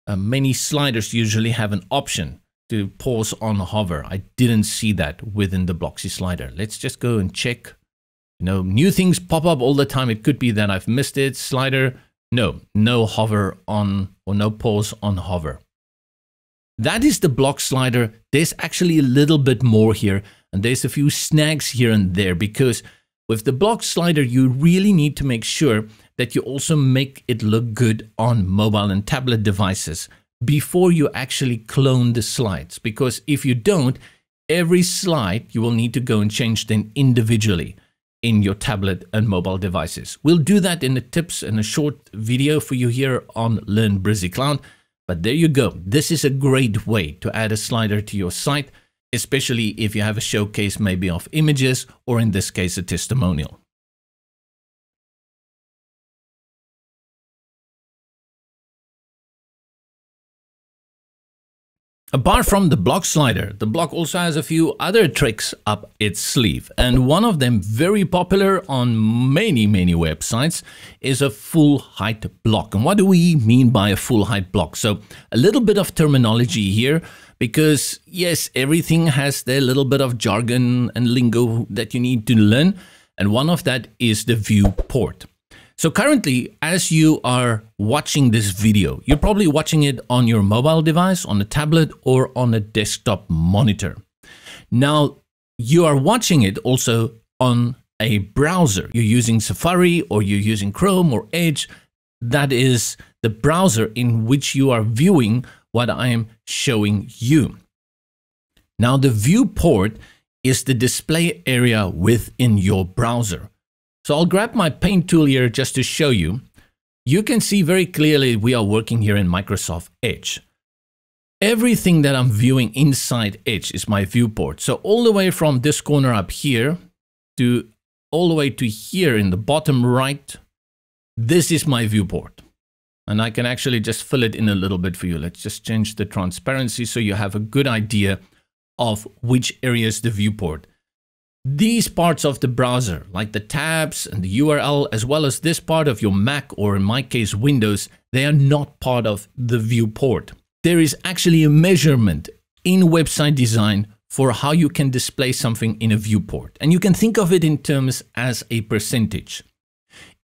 Many sliders usually have an option to pause on hover. I didn't see that within the Blocksy slider. Let's just go and check. You know, new things pop up all the time. It could be that I've missed it. Slider, no hover on or no pause on hover. That is the block slider. There's actually a little bit more here. And there's a few snags here and there because with the block slider, you really need to make sure that you also make it look good on mobile and tablet devices before you actually clone the slides. Because if you don't, every slide you will need to go and change them individually in your tablet and mobile devices. We'll do that in the tips and a short video for you here on Learn Brizy Cloud. But there you go. This is a great way to add a slider to your site, especially if you have a showcase maybe of images or in this case a testimonial. Apart from the block slider, the block also has a few other tricks up its sleeve. And one of them very popular on many websites is a full height block. And what do we mean by a full height block? So a little bit of terminology here, because yes, everything has their little bit of jargon and lingo that you need to learn. And one of that is the viewport. So currently, as you are watching this video, you're probably watching it on your mobile device, on a tablet, or on a desktop monitor. Now, you are watching it also on a browser. You're using Safari or you're using Chrome or Edge. That is the browser in which you are viewing what I am showing you. Now, the viewport is the display area within your browser. So I'll grab my paint tool here just to show you. You can see very clearly we are working here in Microsoft Edge. Everything that I'm viewing inside Edge is my viewport. So all the way from this corner up here to all the way to here in the bottom right, this is my viewport. And I can actually just fill it in a little bit for you. Let's just change the transparency so you have a good idea of which area is the viewport. These parts of the browser, like the tabs and the URL, as well as this part of your Mac, or in my case, Windows, they are not part of the viewport. There is actually a measurement in website design for how you can display something in a viewport. And you can think of it in terms as a percentage.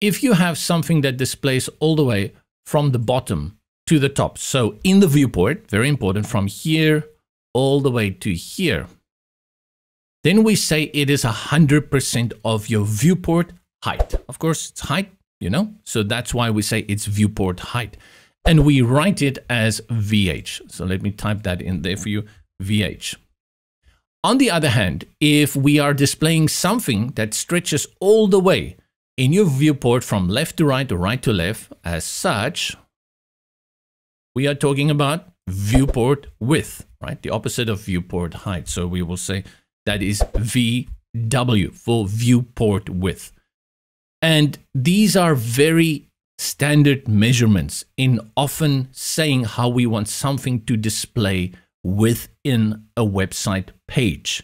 If you have something that displays all the way from the bottom to the top, so in the viewport, very important, from here all the way to here, then we say it is 100% of your viewport height. Of course, it's height, you know, so that's why we say it's viewport height. And we write it as VH. So let me type that in there for you, VH. On the other hand, if we are displaying something that stretches all the way in your viewport from left to right or right to left, as such, we are talking about viewport width, right? The opposite of viewport height. So we will say that is VW for viewport width. And these are very standard measurements in often saying how we want something to display within a website page.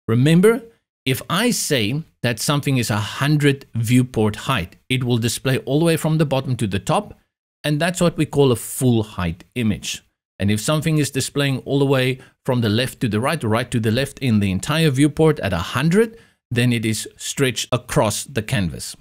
Remember, if I say that something is 100 viewport height, it will display all the way from the bottom to the top, and that's what we call a full height image. And if something is displaying all the way from the left to the right or right to the left in the entire viewport at 100, then it is stretched across the canvas.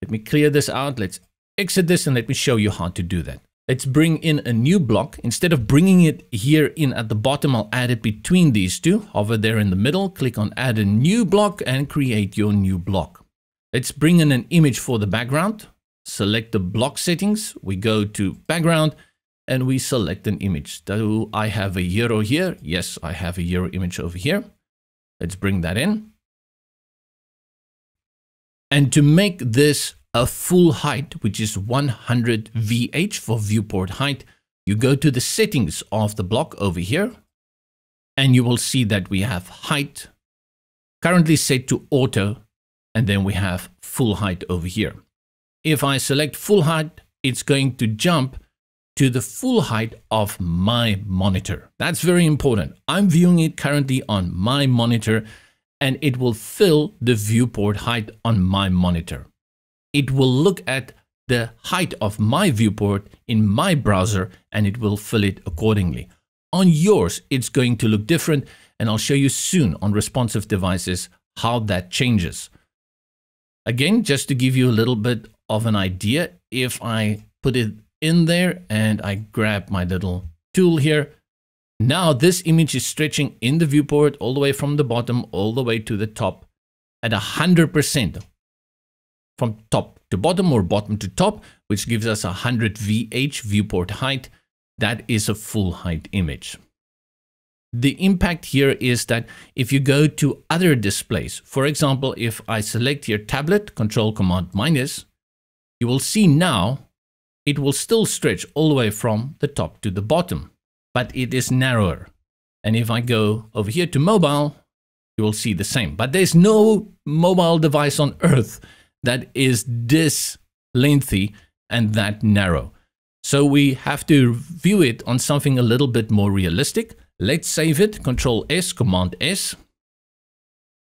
Let me clear this out. Let's exit this and let me show you how to do that. Let's bring in a new block. Instead of bringing it here in at the bottom, I'll add it between these two. Hover there in the middle, click on add a new block and create your new block. Let's bring in an image for the background. Select the block settings. We go to background and we select an image. Do I have a hero here? Yes, I have a hero image over here. Let's bring that in. And to make this a full height, which is 100 VH for viewport height, you go to the settings of the block over here, and you will see that we have height currently set to auto, and then we have full height over here. If I select full height, it's going to jump to the full height of my monitor. That's very important. I'm viewing it currently on my monitor, and it will fill the viewport height on my monitor. It will look at the height of my viewport in my browser and it will fill it accordingly. On yours, it's going to look different, and I'll show you soon on responsive devices how that changes. Again, just to give you a little bit of an idea, if I put it in there and I grab my little tool here, now this image is stretching in the viewport all the way from the bottom all the way to the top at 100%. From top to bottom or bottom to top, which gives us 100 VH viewport height. That is a full height image. The impact here is that if you go to other displays, for example, if I select here tablet, Control Command minus, you will see now it will still stretch all the way from the top to the bottom, but it is narrower. And if I go over here to mobile, you will see the same, but there's no mobile device on earth that is this lengthy and that narrow. So we have to view it on something a little bit more realistic. Let's save it, Control S, Command S,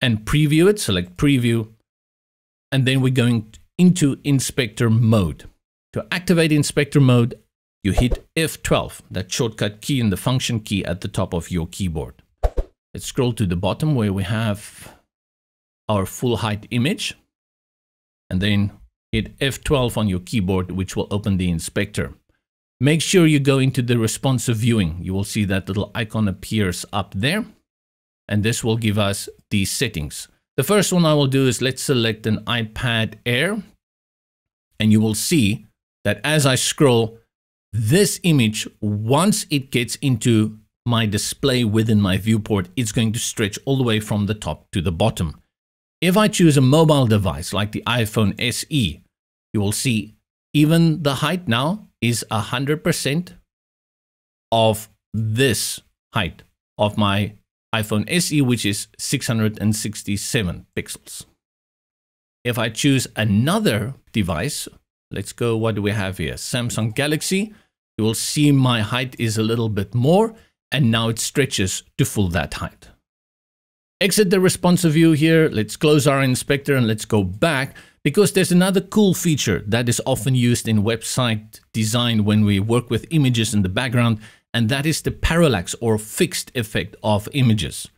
and preview it, select preview. And then we're going into inspector mode. To activate inspector mode, you hit F12, that shortcut key and the function key at the top of your keyboard. Let's scroll to the bottom where we have our full height image. And then hit F12 on your keyboard, which will open the inspector. Make sure you go into the responsive viewing. You will see that little icon appears up there. And this will give us these settings. The first one I will do is let's select an iPad Air. And you will see that as I scroll, this image, once it gets into my display within my viewport, it's going to stretch all the way from the top to the bottom. If I choose a mobile device like the iPhone SE, you will see even the height now is 100% of this height of my iPhone SE, which is 667 pixels. If I choose another device, let's go, what do we have here? Samsung Galaxy. You will see my height is a little bit more, and now it stretches to full that height. Exit the responsive view here. Let's close our inspector and let's go back, because there's another cool feature that is often used in website design when we work with images in the background, and that is the parallax or fixed effect of images.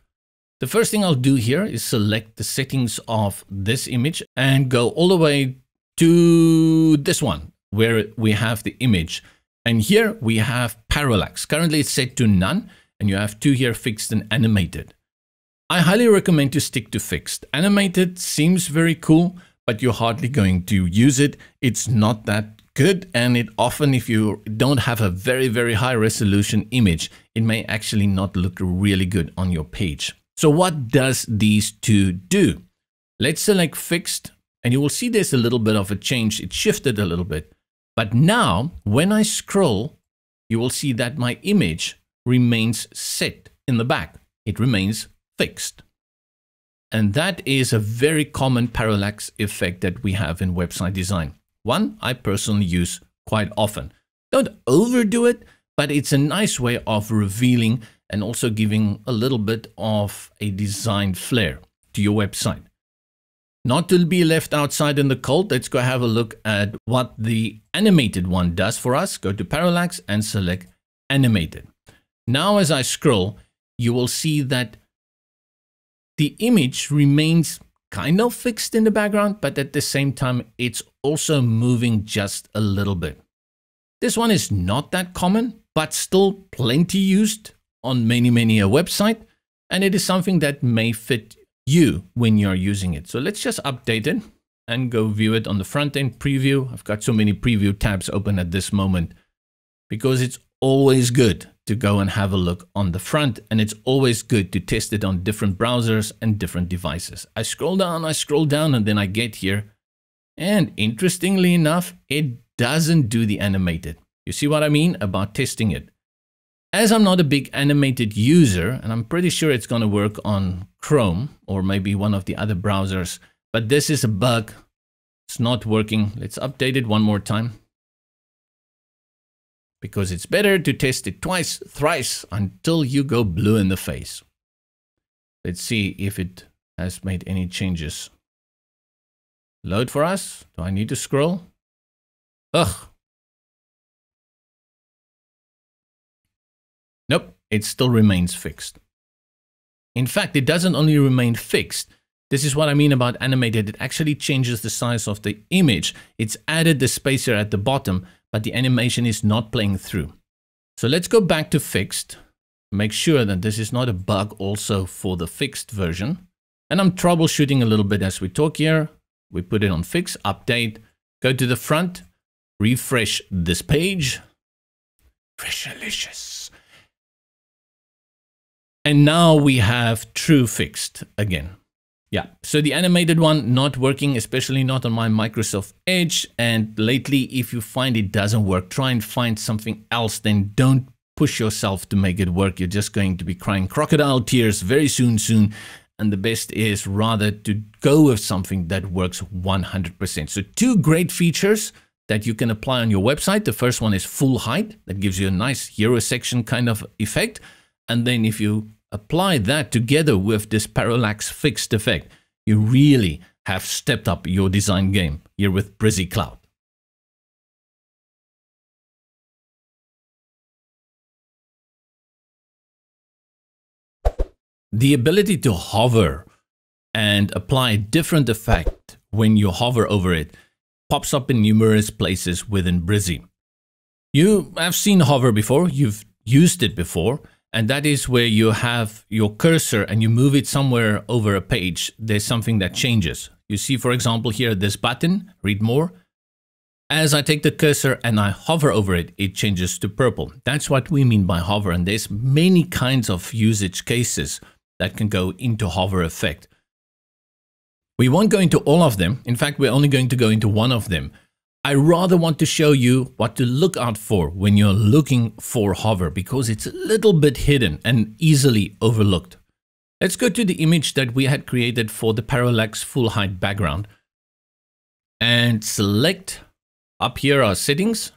The first thing I'll do here is select the settings of this image and go all the way to this one where we have the image. And here we have parallax. Currently it's set to none, and you have two here, fixed and animated. I highly recommend to stick to fixed. Animated seems very cool, but you're hardly going to use it. It's not that good, and it often, if you don't have a very, very high resolution image, it may actually not look really good on your page. So what does these two do? Let's select fixed, and you will see there's a little bit of a change. It shifted a little bit. But now when I scroll, you will see that my image remains set in the back. It remains fixed. And that is a very common parallax effect that we have in website design. One I personally use quite often. Don't overdo it, but it's a nice way of revealing and also giving a little bit of a design flair to your website. Not to be left outside in the cold, let's go have a look at what the animated one does for us. Go to parallax and select animated. Now as I scroll, you will see that the image remains kind of fixed in the background, but at the same time, it's also moving just a little bit. This one is not that common, but still plenty used on many a website, and it is something that may fit you when you're using it. So let's just update it and go view it on the front end preview. I've got so many preview tabs open at this moment because it's always good to go and have a look on the front, and it's always good to test it on different browsers and different devices. I scroll down, and then I get here, and interestingly enough, it doesn't do the animated. You see what I mean about testing it? As I'm not a big animated user, and I'm pretty sure it's going to work on Chrome or maybe one of the other browsers, but this is a bug. It's not working. Let's update it one more time, because it's better to test it twice, thrice, until you go blue in the face. Let's see if it has made any changes. Load for us. Do I need to scroll? Ugh. Nope, it still remains fixed. In fact, it doesn't only remain fixed. This is what I mean about animated. It actually changes the size of the image. It's added the spacer at the bottom, but the animation is not playing through. So let's go back to fixed. Make sure that this is not a bug also for the fixed version. And I'm troubleshooting a little bit as we talk here. We put it on fix, update, go to the front, refresh this page. Freshalicious. And now we have true fixed again. Yeah, so the animated one not working, especially not on my Microsoft Edge. And lately, if you find it doesn't work, try and find something else. Then don't push yourself to make it work. You're just going to be crying crocodile tears very soon. And the best is rather to go with something that works 100%. So two great features that you can apply on your website. The first one is full height. That gives you a nice hero section kind of effect. And then if you apply that together with this parallax fixed effect, you really have stepped up your design game here with Brizy Cloud. The ability to hover and apply different effect when you hover over it pops up in numerous places within Brizy. You have seen hover before, you've used it before. And that is where you have your cursor and you move it somewhere over a page. There's something that changes. You see, for example, here, this button, read more. As I take the cursor and I hover over it, it changes to purple. That's what we mean by hover. And there's many kinds of usage cases that can go into hover effect. We won't go into all of them. In fact, we're only going to go into one of them. I rather want to show you what to look out for when you're looking for hover, because it's a little bit hidden and easily overlooked. Let's go to the image that we had created for the parallax full height background. and select up here our settings.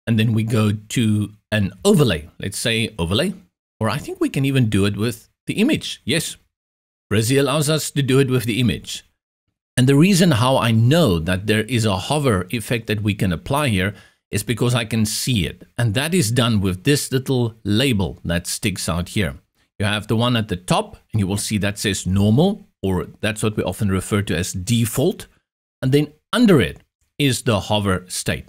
And then we go to an overlay. Let's say overlay, or I think we can even do it with the image. Yes, Brizy allows us to do it with the image. And the reason how I know that there is a hover effect that we can apply here is because I can see it. And that is done with this little label that sticks out here. You have the one at the top, and you will see that says normal, or that's what we often refer to as default. And then under it is the hover state.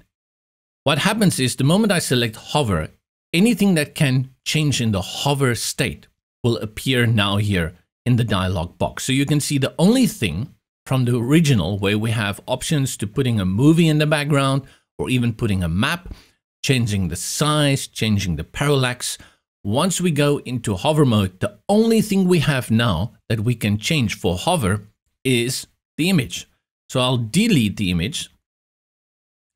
What happens is the moment I select hover, anything that can change in the hover state will appear now here in the dialog box. So you can see the only thing from the original where we have options to putting a movie in the background or even putting a map, changing the size, changing the parallax. Once we go into hover mode, the only thing we have now that we can change for hover is the image. So I'll delete the image.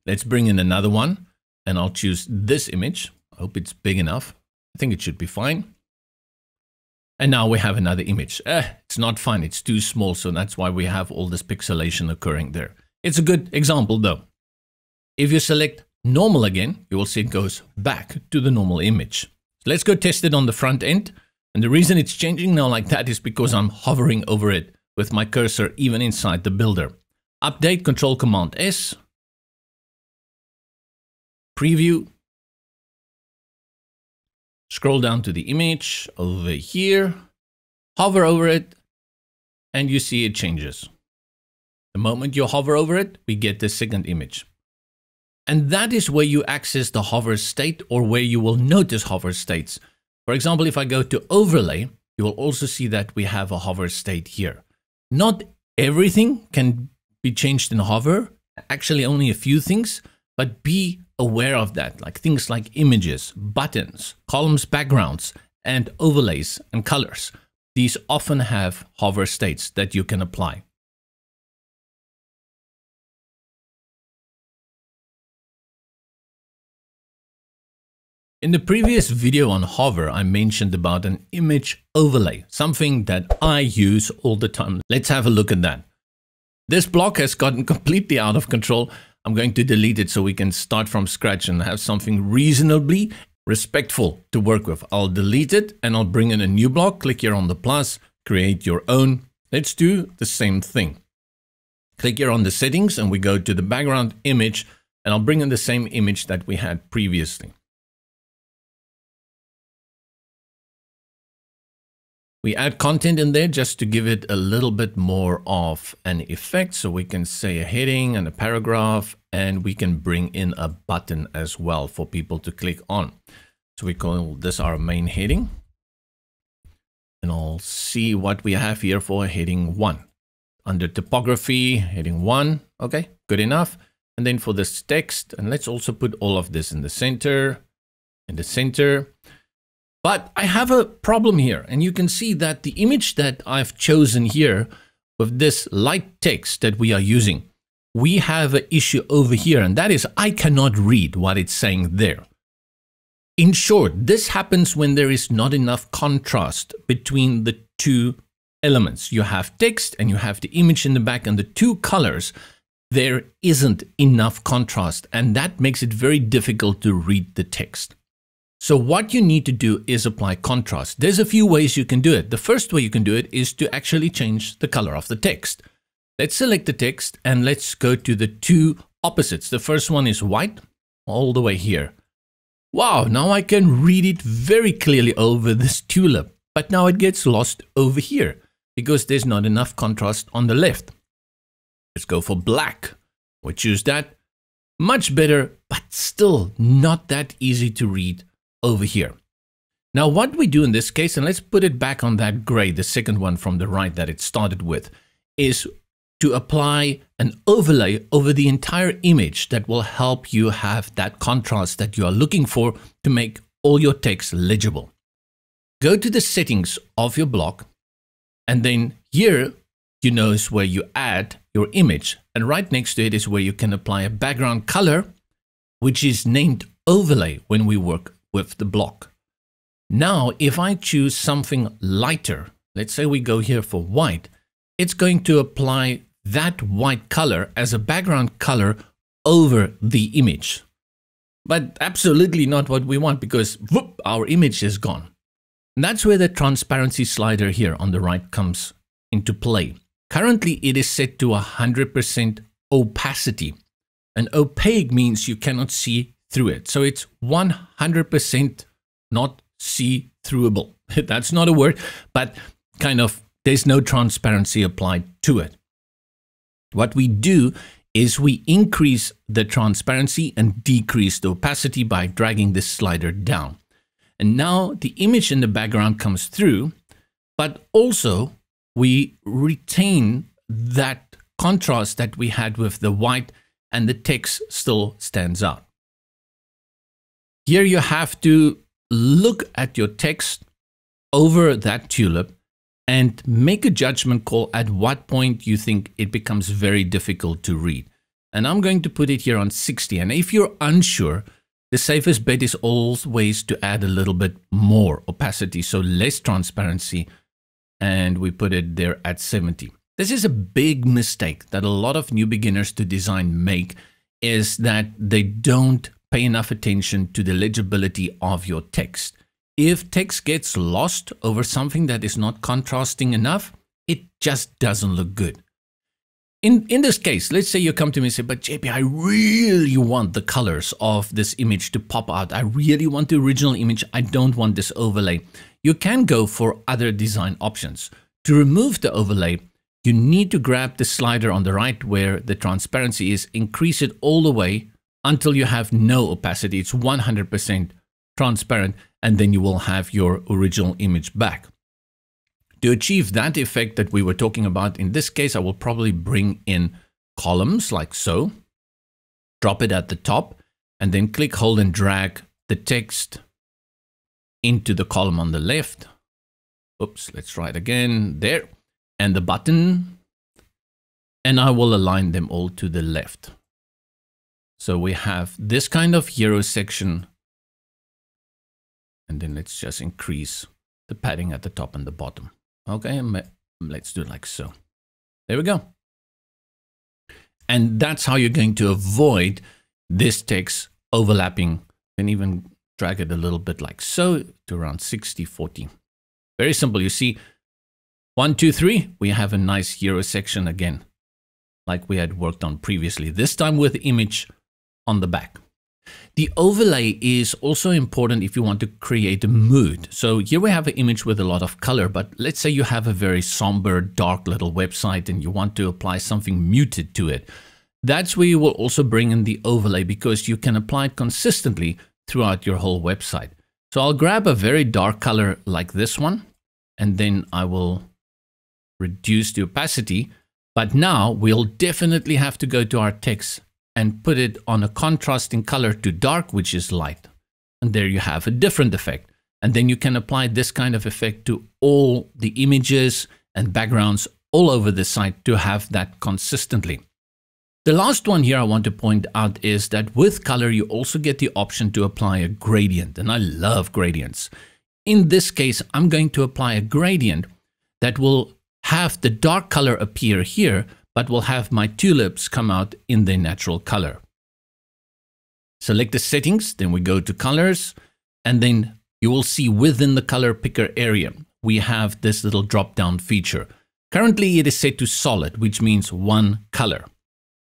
Let's bring in another one, and I'll choose this image. I hope it's big enough. I think it should be fine. And now we have another image. It's not fine, it's too small, so that's why we have all this pixelation occurring there. It's a good example though. If you select normal again, you will see it goes back to the normal image. So let's go test it on the front end. And the reason it's changing now like that is because I'm hovering over it with my cursor even inside the builder. Update, Control Command S. Preview. Scroll down to the image over here, hover over it, and you see it changes. The moment you hover over it, we get the second image. And that is where you access the hover state, or where you will notice hover states. For example, if I go to overlay, you will also see that we have a hover state here. Not everything can be changed in hover, actually only a few things, but be aware of that, like things like images, buttons, columns, backgrounds, and overlays and colors. These often have hover states that you can apply. In the previous video on hover, I mentioned about an image overlay, something that I use all the time. Let's have a look at that. This block has gotten completely out of control. I'm going to delete it so we can start from scratch and have something reasonably respectful to work with. I'll delete it and I'll bring in a new block. Click here on the plus, create your own. Let's do the same thing. Click here on the settings and we go to the background image, and I'll bring in the same image that we had previously. We add content in there just to give it a little bit more of an effect. So we can say a heading and a paragraph, and we can bring in a button as well for people to click on. So we call this our main heading. And I'll see what we have here for heading 1. Under typography, heading 1. Okay, good enough. And then for this text, and let's also put all of this in the center, But I have a problem here, and you can see that the image that I've chosen here with this light text that we are using, we have an issue over here, and that is I cannot read what it's saying there. In short, this happens when there is not enough contrast between the two elements. You have text and you have the image in the back, and the two colors, there isn't enough contrast, and that makes it very difficult to read the text. So what you need to do is apply contrast. There's a few ways you can do it. The first way you can do it is to actually change the color of the text. Let's select the text and let's go to the two opposites. The first one is white, all the way here. Wow, now I can read it very clearly over this tulip, but now it gets lost over here because there's not enough contrast on the left. Let's go for black. We choose that. Much better, but still not that easy to read over here. Now what we do in this case, and let's put it back on that gray, the second one from the right that it started with, is to apply an overlay over the entire image that will help you have that contrast that you are looking for to make all your text legible. Go to the settings of your block, and then here you notice where you add your image, and right next to it is where you can apply a background color, which is named overlay when we work with the block. Now, if I choose something lighter, let's say we go here for white, it's going to apply that white color as a background color over the image. But absolutely not what we want, because whoop, our image is gone. And that's where the transparency slider here on the right comes into play. Currently, it is set to 100% opacity. And opaque means you cannot see through it. So it's 100% not see-throughable. That's not a word, but kind of there's no transparency applied to it. What we do is we increase the transparency and decrease the opacity by dragging this slider down. And now the image in the background comes through, but also we retain that contrast that we had with the white, and the text still stands out. Here you have to look at your text over that tulip and make a judgment call at what point you think it becomes very difficult to read. And I'm going to put it here on 60. And if you're unsure, the safest bet is always to add a little bit more opacity, so less transparency, and we put it there at 70. This is a big mistake that a lot of new beginners to design make, is that they don't pay enough attention to the legibility of your text. If text gets lost over something that is not contrasting enough, it just doesn't look good. In this case, let's say you come to me and say, but JP, I really want the colors of this image to pop out. I really want the original image. I don't want this overlay. You can go for other design options. To remove the overlay, you need to grab the slider on the right where the transparency is, increase it all the way until you have no opacity. It's 100% transparent, and then you will have your original image back. To achieve that effect that we were talking about, in this case, I will probably bring in columns like so, drop it at the top, and then click, hold, and drag the text into the column on the left. Oops, let's try it again, there, and the button, and I will align them all to the left. So we have this kind of hero section, and then let's just increase the padding at the top and the bottom. Okay, let's do it like so. There we go. And that's how you're going to avoid this text overlapping, and even drag it a little bit like so to around 60-40. Very simple. You see, 1, 2, 3, we have a nice hero section again, like we had worked on previously, this time with the image on the back. The overlay is also important if you want to create a mood. So here we have an image with a lot of color, but let's say you have a very somber, dark little website and you want to apply something muted to it. That's where you will also bring in the overlay, because you can apply it consistently throughout your whole website. So I'll grab a very dark color like this one, and then I will reduce the opacity. But now we'll definitely have to go to our text and put it on a contrasting color to dark, which is light. And there you have a different effect. And then you can apply this kind of effect to all the images and backgrounds all over the site to have that consistently. The last one here I want to point out is that with color, you also get the option to apply a gradient. And I love gradients. In this case, I'm going to apply a gradient that will have the dark color appear here, but will have my tulips come out in their natural color. Select the settings, then we go to colors, and then you will see within the color picker area, we have this little drop-down feature. Currently, it is set to solid, which means one color.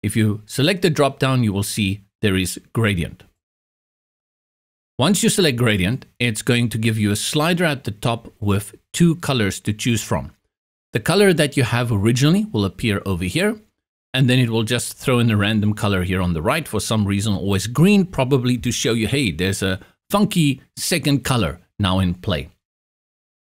If you select the drop-down, you will see there is gradient. Once you select gradient, it's going to give you a slider at the top with 2 colors to choose from. The color that you have originally will appear over here, and then it will just throw in a random color here on the right, for some reason always green, probably to show you, hey, there's a funky second color now in play.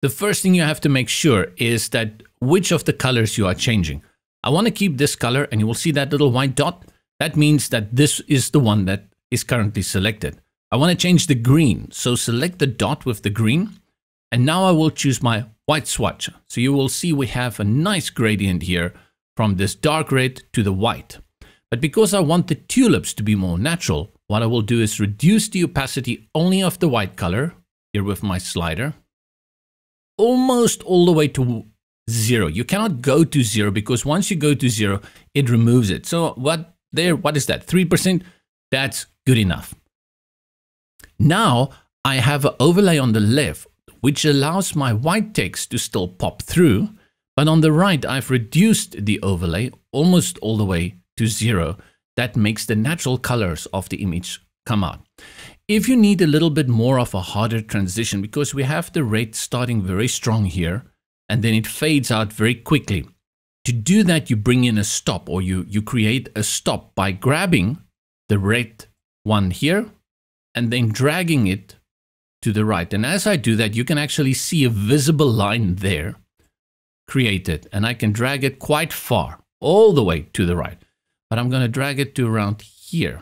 The first thing you have to make sure is that which of the colors you are changing. I want to keep this color, and you will see that little white dot. That means that this is the one that is currently selected. I want to change the green, so select the dot with the green, and now I will choose my white swatch. So you will see we have a nice gradient here from this dark red to the white. But because I want the tulips to be more natural, what I will do is reduce the opacity only of the white color, here with my slider, almost all the way to 0. You cannot go to 0 because once you go to 0, it removes it. So what is that? 3%? That's good enough. Now I have an overlay on the left, which allows my white text to still pop through. But on the right, I've reduced the overlay almost all the way to 0. That makes the natural colors of the image come out. If you need a little bit more of a harder transition, because we have the red starting very strong here, and then it fades out very quickly. To do that, you bring in a stop, or you create a stop by grabbing the red one here and then dragging it to the right. And as I do that, you can actually see a visible line there created, and I can drag it quite far, all the way to the right. But I'm going to drag it to around here.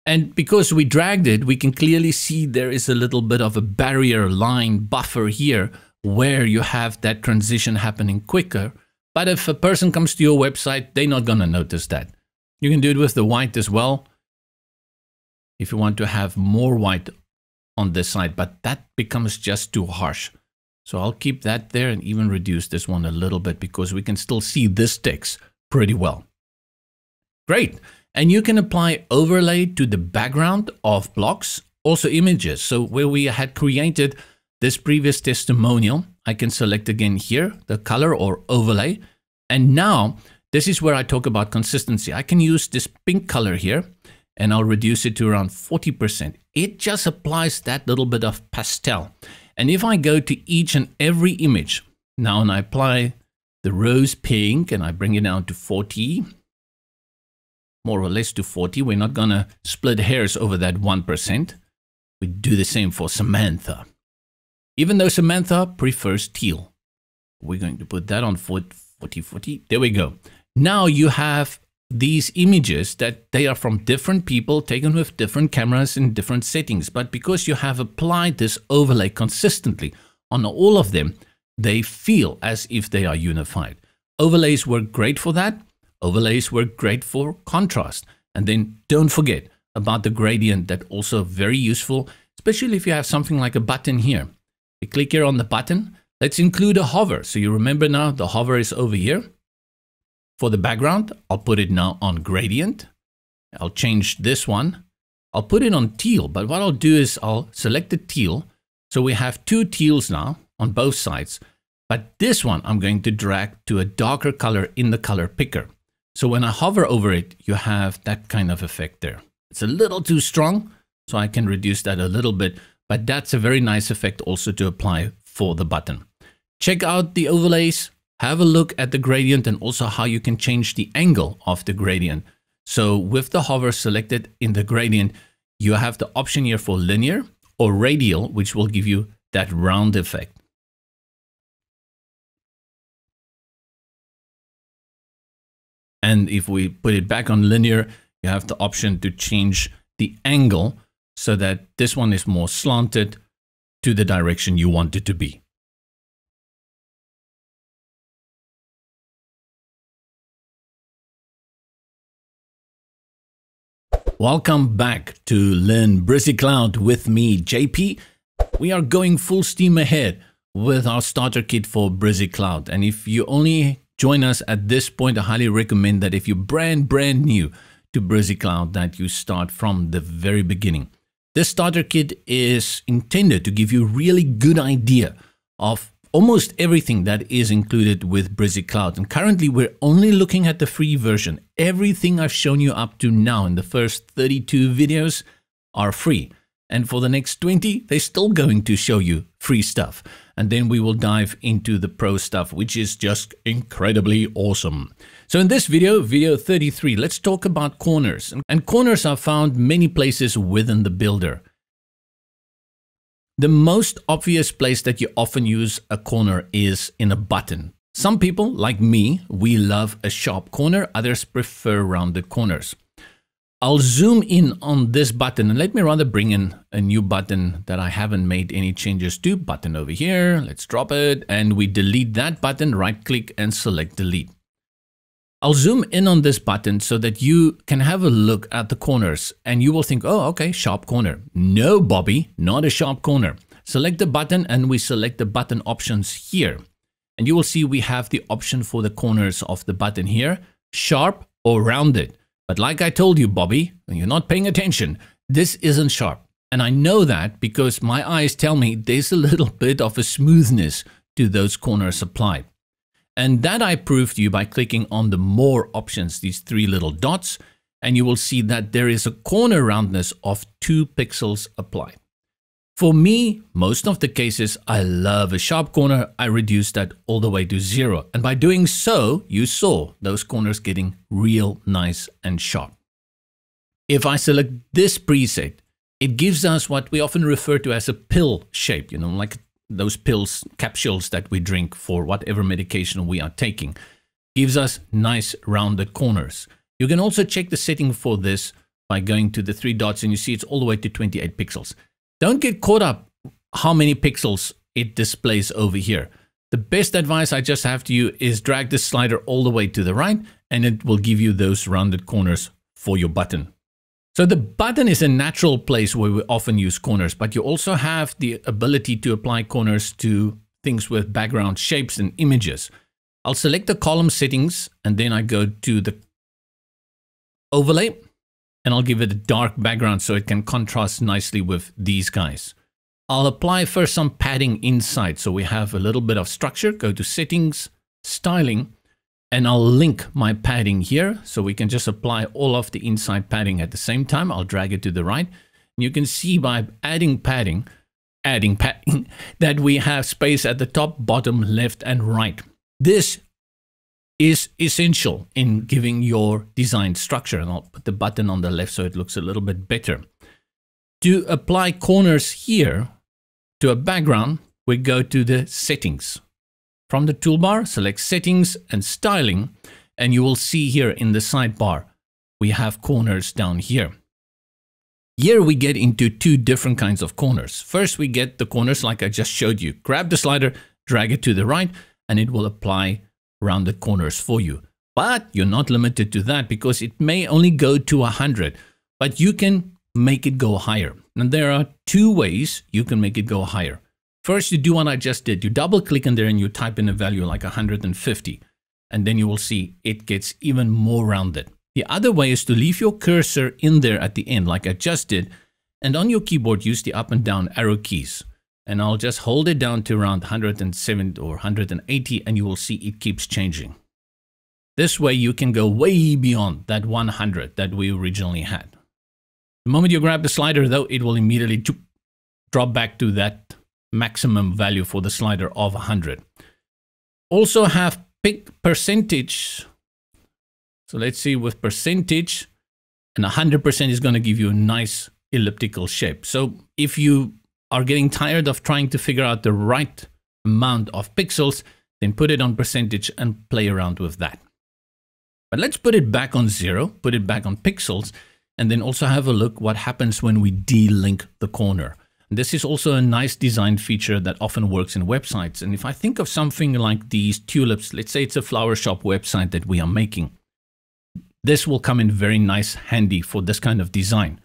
And because we dragged it, we can clearly see there is a little bit of a barrier line buffer here where you have that transition happening quicker. But if a person comes to your website, they're not going to notice that. You can do it with the white as well, if you want to have more white on this side, but that becomes just too harsh. So I'll keep that there and even reduce this one a little bit because we can still see this text pretty well. Great. And you can apply overlay to the background of blocks, also images. So where we had created this previous testimonial, I can select again here, the color or overlay. And now this is where I talk about consistency. I can use this pink color here and I'll reduce it to around 40%. It just applies that little bit of pastel. And if I go to each and every image now and I apply the rose pink and I bring it down to 40, more or less to 40, we're not going to split hairs over that 1%. We do the same for Samantha. Even though Samantha prefers teal. We're going to put that on 40. There we go. Now you have these images that they are from different people taken with different cameras in different settings. But because you have applied this overlay consistently on all of them, they feel as if they are unified. Overlays work great for that. Overlays work great for contrast. And then don't forget about the gradient, that also very useful, especially if you have something like a button here. You click here on the button. Let's include a hover. So you remember now the hover is over here. For the background, I'll put it now on gradient. I'll change this one. I'll put it on teal, but what I'll do is I'll select the teal. So we have two teals now on both sides, but this one I'm going to drag to a darker color in the color picker. So when I hover over it, you have that kind of effect there. It's a little too strong, so I can reduce that a little bit, but that's a very nice effect also to apply for the button. Check out the overlays. Have a look at the gradient and also how you can change the angle of the gradient. So with the hover selected in the gradient, you have the option here for linear or radial, which will give you that round effect. And if we put it back on linear, you have the option to change the angle so that this one is more slanted to the direction you want it to be. Welcome back to Learn Brizy Cloud with me, JP. We are going full steam ahead with our starter kit for Brizy Cloud. And if you only join us at this point, I highly recommend that if you're brand new to Brizy Cloud, that you start from the very beginning. This starter kit is intended to give you a really good idea of almost everything that is included with Brizy Cloud. And currently we're only looking at the free version. Everything I've shown you up to now in the first 32 videos are free. And for the next 20, they're still going to show you free stuff. And then we will dive into the pro stuff, which is just incredibly awesome. So in this video, video 33, let's talk about corners. And corners are found many places within the builder. The most obvious place that you often use a corner is in a button. Some people, like me, we love a sharp corner. Others prefer rounded corners. I'll zoom in on this button and let me rather bring in a new button that I haven't made any changes to. Button over here. Let's drop it and we delete that button, right click and select delete. I'll zoom in on this button so that you can have a look at the corners and you will think, oh, okay, sharp corner. No, Bobby, not a sharp corner. Select the button and we select the button options here. And you will see we have the option for the corners of the button here, sharp or rounded. But like I told you, Bobby, when you're not paying attention, this isn't sharp. And I know that because my eyes tell me there's a little bit of a smoothness to those corners applied. And that I proved to you by clicking on the more options, these three little dots, and you will see that there is a corner roundness of 2 pixels applied. For me, most of the cases, I love a sharp corner. I reduced that all the way to 0. And by doing so, you saw those corners getting real nice and sharp. If I select this preset, it gives us what we often refer to as a pill shape, you know, like those pills, capsules that we drink for whatever medication we are taking. Gives us nice rounded corners. You can also check the setting for this by going to the 3 dots and you see it's all the way to 28 pixels. Don't get caught up how many pixels it displays over here. The best advice I just have to you is drag the slider all the way to the right and it will give you those rounded corners for your button. So the button is a natural place where we often use corners, but you also have the ability to apply corners to things with background shapes and images. I'll select the column settings and then I go to the overlay and I'll give it a dark background so it can contrast nicely with these guys. I'll apply first some padding inside so we have a little bit of structure. Go to settings, styling, and I'll link my padding here so we can just apply all of the inside padding at the same time. I'll drag it to the right. And you can see by adding padding that we have space at the top, bottom, left, and right. This is essential in giving your design structure. And I'll put the button on the left so it looks a little bit better. To apply corners here to a background, we go to the settings. From the toolbar, select settings and styling, and you will see here in the sidebar, we have corners down here. Here we get into 2 different kinds of corners. First, we get the corners like I just showed you. Grab the slider, drag it to the right, and it will apply rounded corners for you. But you're not limited to that because it may only go to 100, but you can make it go higher. And there are 2 ways you can make it go higher. First, you do what I just did. You double click in there and you type in a value like 150. And then you will see it gets even more rounded. The other way is to leave your cursor in there at the end like I just did. And on your keyboard, use the up and down arrow keys. And I'll just hold it down to around 170 or 180 and you will see it keeps changing. This way you can go way beyond that 100 that we originally had. The moment you grab the slider though, it will immediately drop back to that maximum value for the slider of 100. Also have pick percentage. So let's see with percentage, and 100% is going to give you a nice elliptical shape. So if you are getting tired of trying to figure out the right amount of pixels, then put it on percentage and play around with that. But let's put it back on 0, put it back on pixels, and then also have a look what happens when we delink the corner. This is also a nice design feature that often works in websites. And if I think of something like these tulips, let's say it's a flower shop website that we are making, this will come in very nice handy for this kind of design.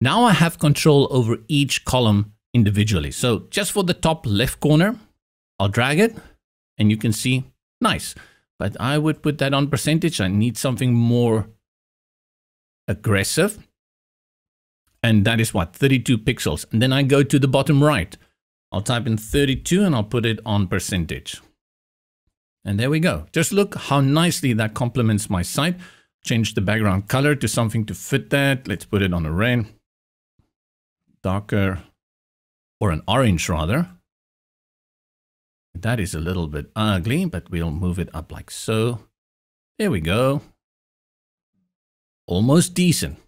Now I have control over each column individually. So just for the top left corner, I'll drag it and you can see nice. But I would put that on percentage. I need something more aggressive. And that is what, 32 pixels. And then I go to the bottom right. I'll type in 32 and I'll put it on percentage. And there we go. Just look how nicely that complements my site. Change the background color to something to fit that. Let's put it on a red, darker, or an orange rather. That is a little bit ugly, but we'll move it up like so. There we go. Almost decent.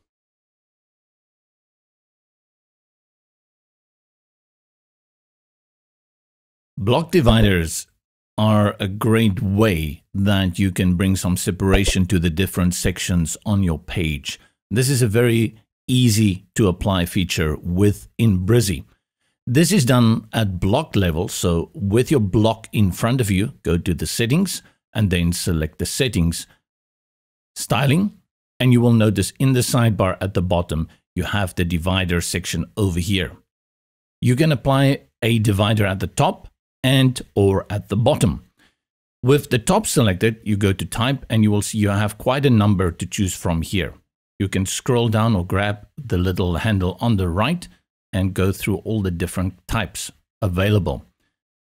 Block dividers are a great way that you can bring some separation to the different sections on your page. This is a very easy to apply feature within Brizy. This is done at block level. So with your block in front of you, go to the settings and then select the settings, styling, and you will notice in the sidebar at the bottom, you have the divider section over here. You can apply a divider at the top and or at the bottom. With the top selected, you go to type and you will see you have quite a number to choose from here. You can scroll down or grab the little handle on the right and go through all the different types available.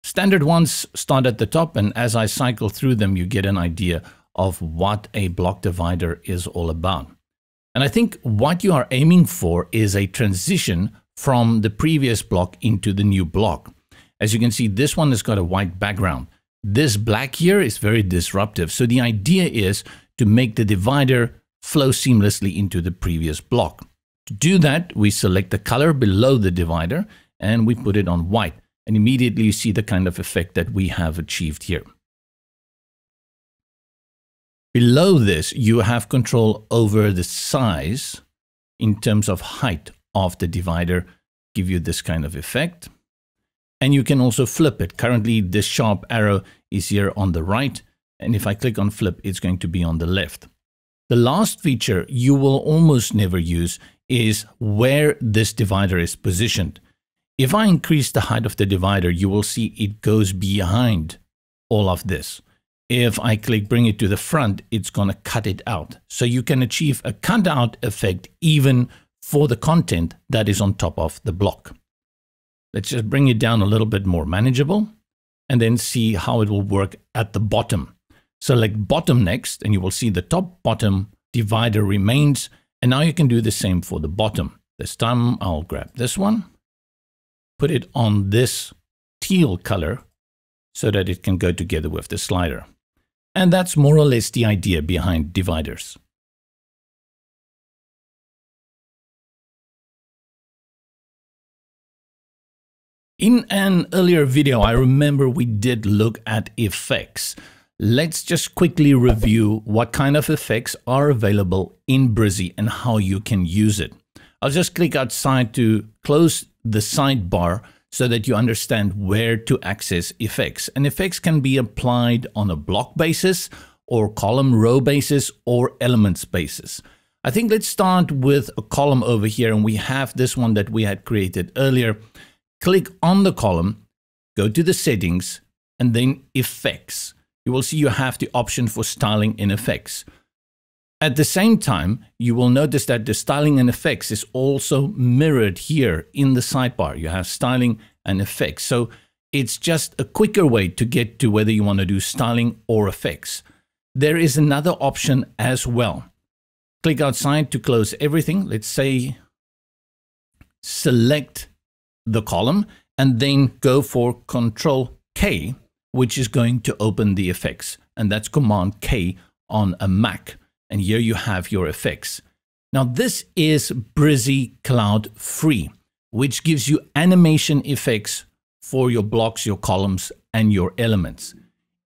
Standard ones start at the top, and as I cycle through them, you get an idea of what a block divider is all about. And I think what you are aiming for is a transition from the previous block into the new block. As you can see, this one has got a white background. This black here is very disruptive. So the idea is to make the divider flow seamlessly into the previous block. To do that, we select the color below the divider and we put it on white. And immediately you see the kind of effect that we have achieved here. Below this, you have control over the size in terms of height of the divider, give you this kind of effect. And you can also flip it. Currently, this sharp arrow is here on the right. And if I click on flip, it's going to be on the left. The last feature you will almost never use is where this divider is positioned. If I increase the height of the divider, you will see it goes behind all of this. If I click bring it to the front, it's going to cut it out. So you can achieve a cut out effect even for the content that is on top of the block. Let's just bring it down a little bit more manageable and then see how it will work at the bottom. Select bottom next and you will see the top bottom divider remains. And now you can do the same for the bottom. This time I'll grab this one, put it on this teal color so that it can go together with the slider. And that's more or less the idea behind dividers. In an earlier video, I remember we did look at effects. Let's just quickly review what kind of effects are available in Brizy and how you can use it. I'll just click outside to close the sidebar so that you understand where to access effects. And effects can be applied on a block basis or column row basis or elements basis. I think let's start with a column over here, and we have this one that we had created earlier. Click on the column, go to the settings, and then effects. You will see you have the option for styling and effects. At the same time, you will notice that the styling and effects is also mirrored here in the sidebar. You have styling and effects. So it's just a quicker way to get to whether you want to do styling or effects. There is another option as well. Click outside to close everything. Let's say select the column and then go for Control K, which is going to open the effects. And that's Command K on a Mac. And here you have your effects. Now this is Brizy Cloud Free, which gives you animation effects for your blocks, your columns, and your elements.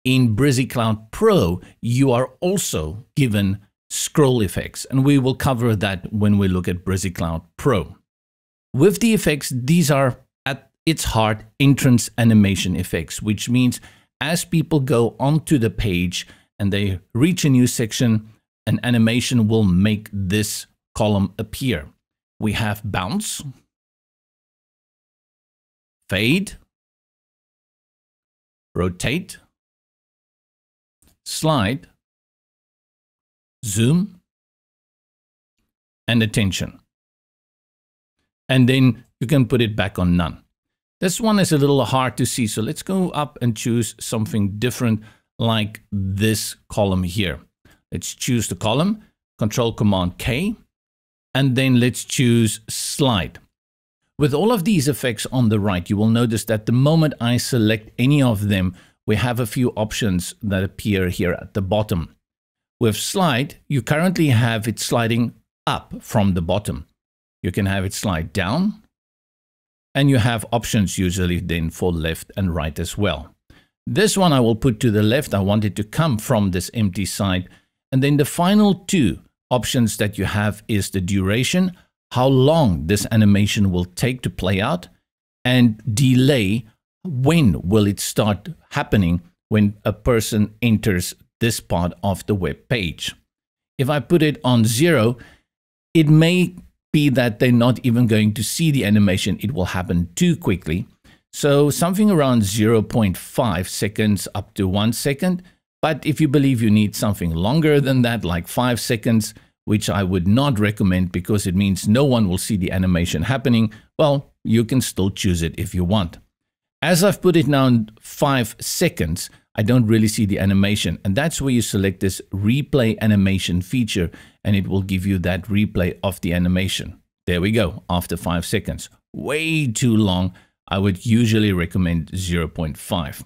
In Brizy Cloud Pro, you are also given scroll effects, and we will cover that when we look at Brizy Cloud Pro. With the effects, these are at its heart entrance animation effects, which means as people go onto the page and they reach a new section, an animation will make this column appear. We have bounce, fade, rotate, slide, zoom, and attention. And then you can put it back on none. This one is a little hard to see, so let's go up and choose something different like this column here. Let's choose the column, Control Command K, and then let's choose slide. With all of these effects on the right, you will notice that the moment I select any of them, we have a few options that appear here at the bottom. With slide, you currently have it sliding up from the bottom. You can have it slide down, and you have options usually then for left and right as well. This one I will put to the left. I want it to come from this empty side. And then the final two options that you have is the duration, how long this animation will take to play out, and delay, when will it start happening when a person enters this part of the web page. If I put it on 0, it may be that they're not even going to see the animation. It will happen too quickly. So something around 0.5 seconds up to 1 second But if you believe you need something longer than that, like 5 seconds, which I would not recommend because it means no one will see the animation happening, well, you can still choose it if you want. As I've put it now in 5 seconds, I don't really see the animation, and that's where you select this replay animation feature, and it will give you that replay of the animation. There we go, after 5 seconds. Way too long. I would usually recommend 0.5.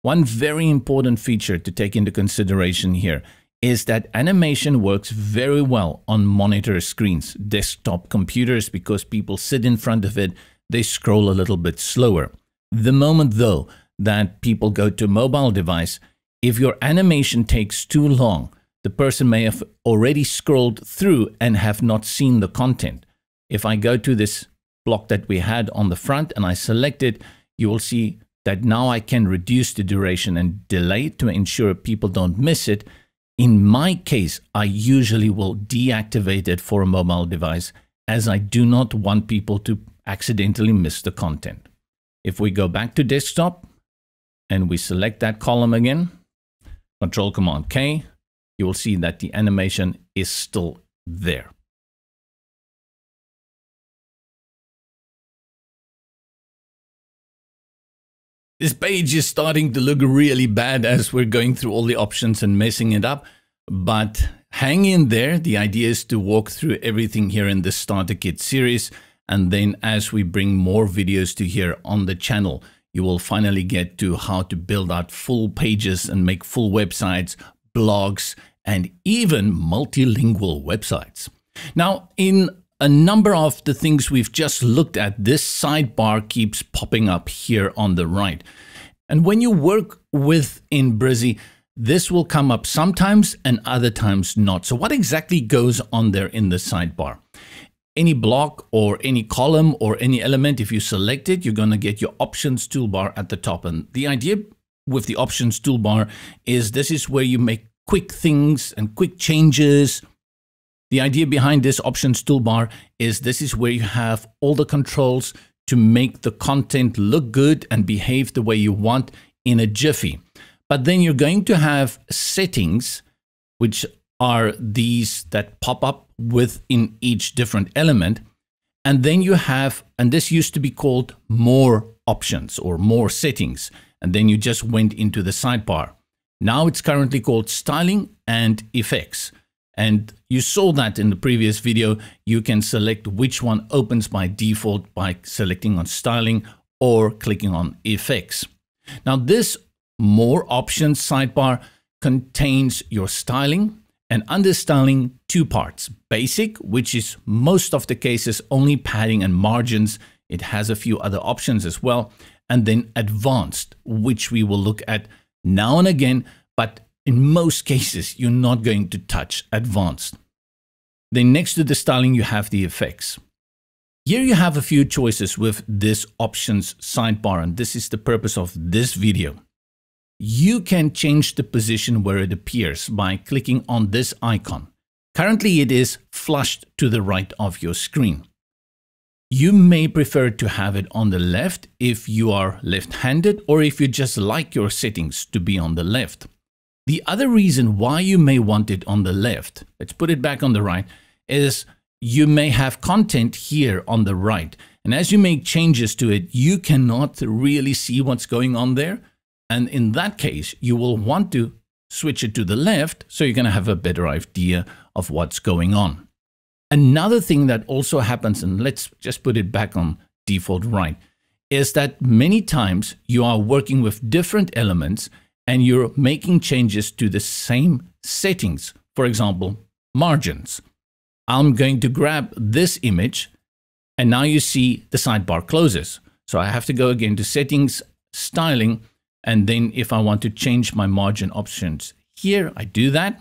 One very important feature to take into consideration here is that animation works very well on monitor screens, desktop computers, because people sit in front of it, they scroll a little bit slower. The moment, though, that people go to a mobile device, if your animation takes too long, the person may have already scrolled through and have not seen the content. If I go to this block that we had on the front and I select it, you will see that now I can reduce the duration and delay to ensure people don't miss it. In my case, I usually will deactivate it for a mobile device, as I do not want people to accidentally miss the content. If we go back to desktop and we select that column again, Control Command K, you will see that the animation is still there. This page is starting to look really bad as we're going through all the options and messing it up, but hang in there. The idea is to walk through everything here in the Starter Kit series, and then as we bring more videos to here on the channel, you will finally get to how to build out full pages and make full websites, blogs, and even multilingual websites. Now, in a number of the things we've just looked at, this sidebar keeps popping up here on the right. And when you work within Brizy, this will come up sometimes and other times not. So what exactly goes on there in the sidebar? Any block or any column or any element, if you select it, you're going to get your options toolbar at the top. And the idea with the options toolbar is this is where you make quick things and quick changes. The idea behind this options toolbar is this is where you have all the controls to make the content look good and behave the way you want in a jiffy. But then you're going to have settings, which are these that pop up within each different element. And then you have, and this used to be called more options or more settings. And then you just went into the sidebar. Now it's currently called styling and effects. And you saw that in the previous video. You can select which one opens by default by selecting on styling or clicking on effects. Now this more options sidebar contains your styling, and under styling, two parts. Basic, which is most of the cases only padding and margins. It has a few other options as well. And then advanced, which we will look at now and again, but in most cases, you're not going to touch advanced. Then next to the styling, you have the effects. Here you have a few choices with this options sidebar, and this is the purpose of this video. You can change the position where it appears by clicking on this icon. Currently, it is flushed to the right of your screen. You may prefer to have it on the left if you are left-handed, or if you just like your settings to be on the left. The other reason why you may want it on the left, let's put it back on the right, is you may have content here on the right. And as you make changes to it, you cannot really see what's going on there. And in that case, you will want to switch it to the left so you're going to have a better idea of what's going on. Another thing that also happens, and let's just put it back on default right, is that many times you are working with different elements and you're making changes to the same settings. For example, margins. I'm going to grab this image and now you see the sidebar closes. So I have to go again to settings, styling, and then if I want to change my margin options here, I do that.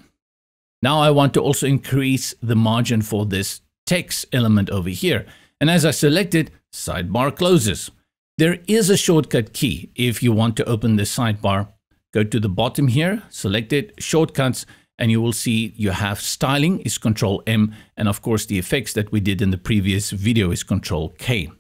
Now I want to also increase the margin for this text element over here. And as I select it, sidebar closes. There is a shortcut key if you want to open the sidebar. Go to the bottom here, select it, shortcuts, and you will see you have styling is Control M, and of course the effects that we did in the previous video is Control K.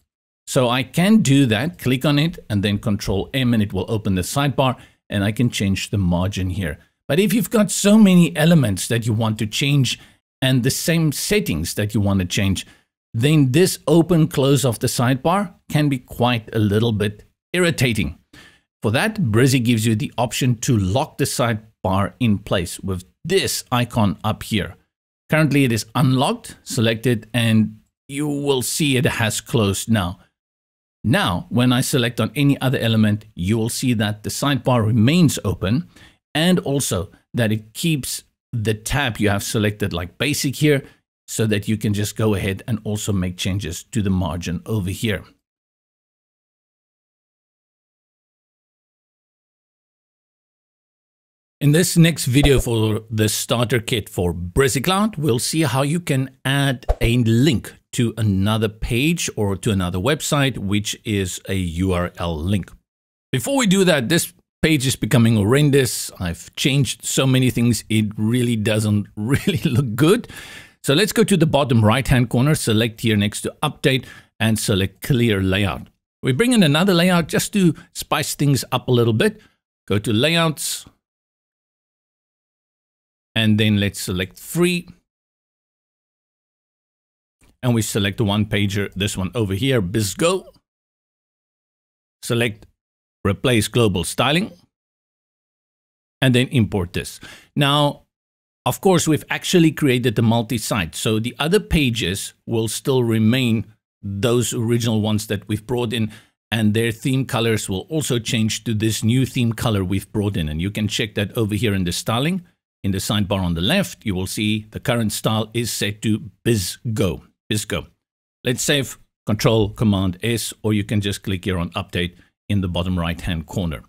So I can do that, click on it, and then Control M, and it will open the sidebar, and I can change the margin here. But if you've got so many elements that you want to change and the same settings that you want to change, then this open close of the sidebar can be quite a little bit irritating. For that, Brizy gives you the option to lock the sidebar in place with this icon up here. Currently it is unlocked, select it, and you will see it has closed now. Now, when I select on any other element, you will see that the sidebar remains open and also that it keeps the tab you have selected like basic here so that you can just go ahead and also make changes to the margin over here. In this next video for the starter kit for Brizy Cloud, we'll see how you can add a link to another page or to another website, which is a URL link. Before we do that, this page is becoming horrendous. I've changed so many things. It really doesn't really look good. So let's go to the bottom right-hand corner, select here next to update and select clear layout. We bring in another layout just to spice things up a little bit. Go to layouts. And then let's select free. And we select the one pager, this one over here, BizGo. Select replace global styling. And then import this. Now, of course, we've actually created the multi-site. So the other pages will still remain those original ones that we've brought in. And their theme colors will also change to this new theme color we've brought in. And you can check that over here in the styling. In the sidebar on the left, you will see the current style is set to BizGo. BizGo. Let's save Control Command S, or you can just click here on Update in the bottom right-hand corner.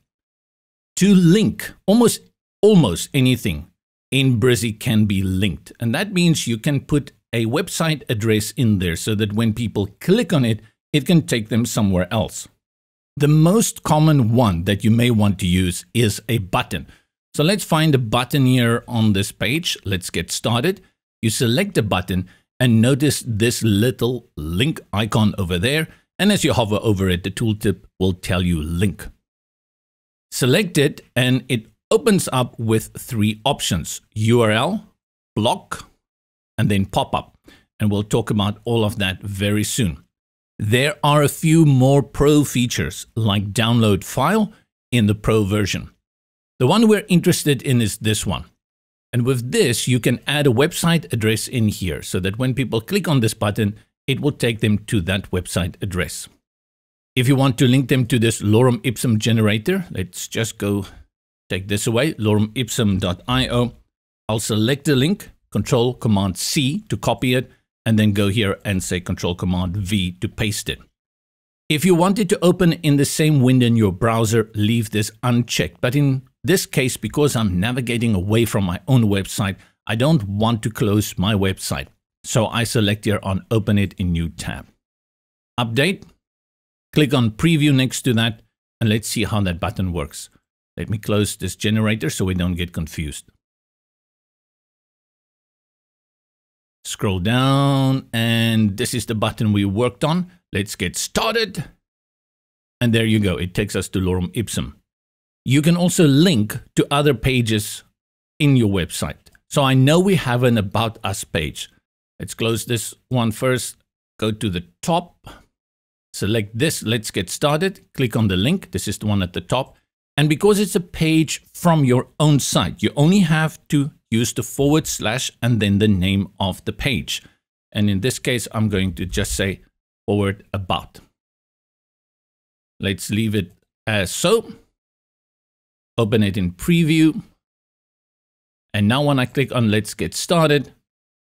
To link almost anything in Brizy can be linked, and that means you can put a website address in there so that when people click on it, it can take them somewhere else. The most common one that you may want to use is a button. So let's find a button here on this page. Let's get started. You select the button and notice this little link icon over there. And as you hover over it, the tooltip will tell you link. Select it and it opens up with three options: URL, block, and then pop-up. And we'll talk about all of that very soon. There are a few more pro features like download file in the pro version. The one we're interested in is this one. And with this, you can add a website address in here so that when people click on this button, it will take them to that website address. If you want to link them to this lorem ipsum generator, let's just go take this away, loremipsum.io. I'll select the link, Control Command C to copy it, and then go here and say Control Command V to paste it. If you want it to open in the same window in your browser, leave this unchecked. But in this case, because I'm navigating away from my own website, I don't want to close my website. So I select here on Open it in New tab. Update. Click on Preview next to that, and let's see how that button works. Let me close this generator so we don't get confused. Scroll down, and this is the button we worked on. Let's get started. And there you go. It takes us to lorem ipsum. You can also link to other pages in your website. So I know we have an About Us page. Let's close this one first. Go to the top. Select this. Let's get started. Click on the link. This is the one at the top. And because it's a page from your own site, you only have to use the / and then the name of the page. And in this case, I'm going to just say forward about. Let's leave it as so. Open it in preview. And now when I click on Let's Get Started,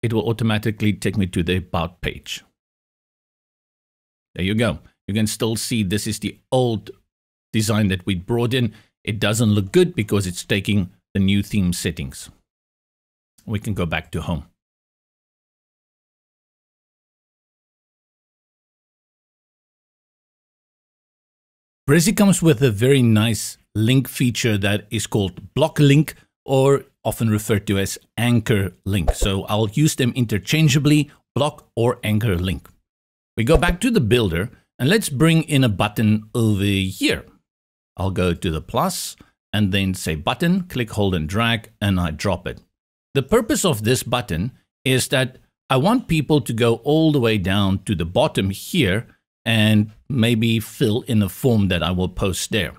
it will automatically take me to the About page. There you go. You can still see this is the old design that we brought in. It doesn't look good because it's taking the new theme settings. We can go back to home. Brizy comes with a very nice link feature that is called block link, or often referred to as anchor link. So I'll use them interchangeably, block or anchor link. We go back to the builder and let's bring in a button over here. I'll go to the plus and then say button, click, hold and drag, and I drop it. The purpose of this button is that I want people to go all the way down to the bottom here and maybe fill in a form that I will post there.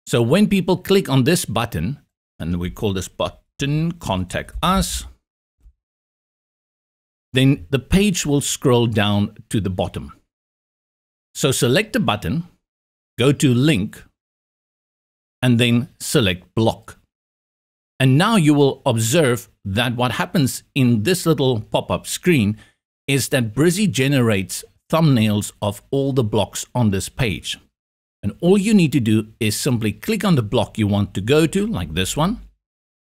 So when people click on this button, and we call this button Contact Us, then the page will scroll down to the bottom. So select the button, go to Link, and then select Block. And now you will observe that what happens in this little pop-up screen is that Brizy generates thumbnails of all the blocks on this page. And all you need to do is simply click on the block you want to go to, like this one,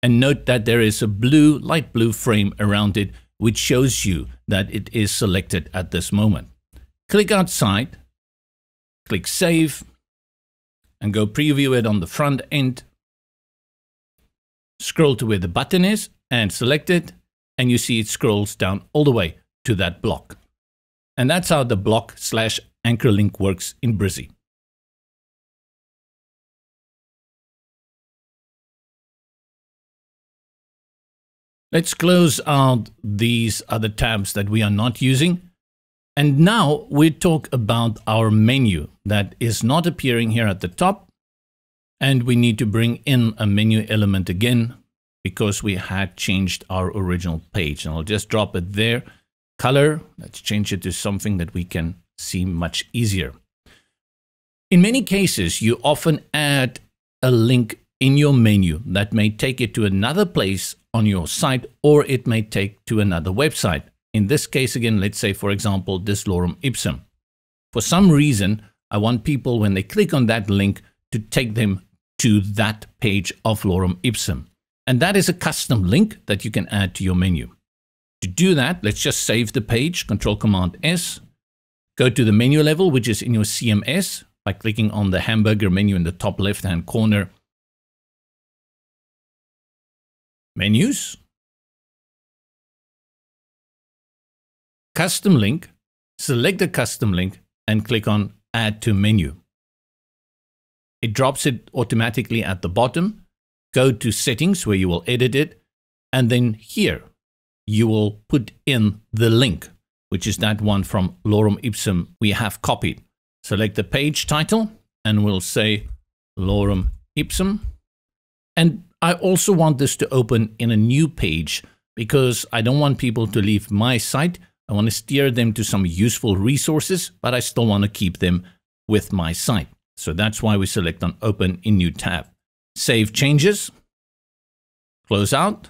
and note that there is a blue, light blue frame around it, which shows you that it is selected at this moment. Click outside, click Save, and go preview it on the front end. Scroll to where the button is and select it, and you see it scrolls down all the way to that block. And that's how the block/anchor link works in Brizy. Let's close out these other tabs that we are not using. And now we talk about our menu that is not appearing here at the top. And we need to bring in a menu element again because we had changed our original page. And I'll just drop it there. Color, let's change it to something that we can see much easier. In many cases, you often add a link in your menu that may take it to another place on your site, or it may take to another website. In this case, again, let's say, for example, this lorem ipsum. For some reason, I want people, when they click on that link, to take them to that page of lorem ipsum. And that is a custom link that you can add to your menu. To do that, let's just save the page, Control-Command-S. Go to the menu level, which is in your CMS, by clicking on the hamburger menu in the top left-hand corner. Menus. Custom link. Select the custom link and click on Add to Menu. It drops it automatically at the bottom. Go to Settings, where you will edit it. And then here, you will put in the link, which is that one from lorem ipsum we have copied. Select the page title and we'll say lorem ipsum. And I also want this to open in a new page because I don't want people to leave my site. I want to steer them to some useful resources, but I still want to keep them with my site. So that's why we select on Open in New tab. Save changes, close out.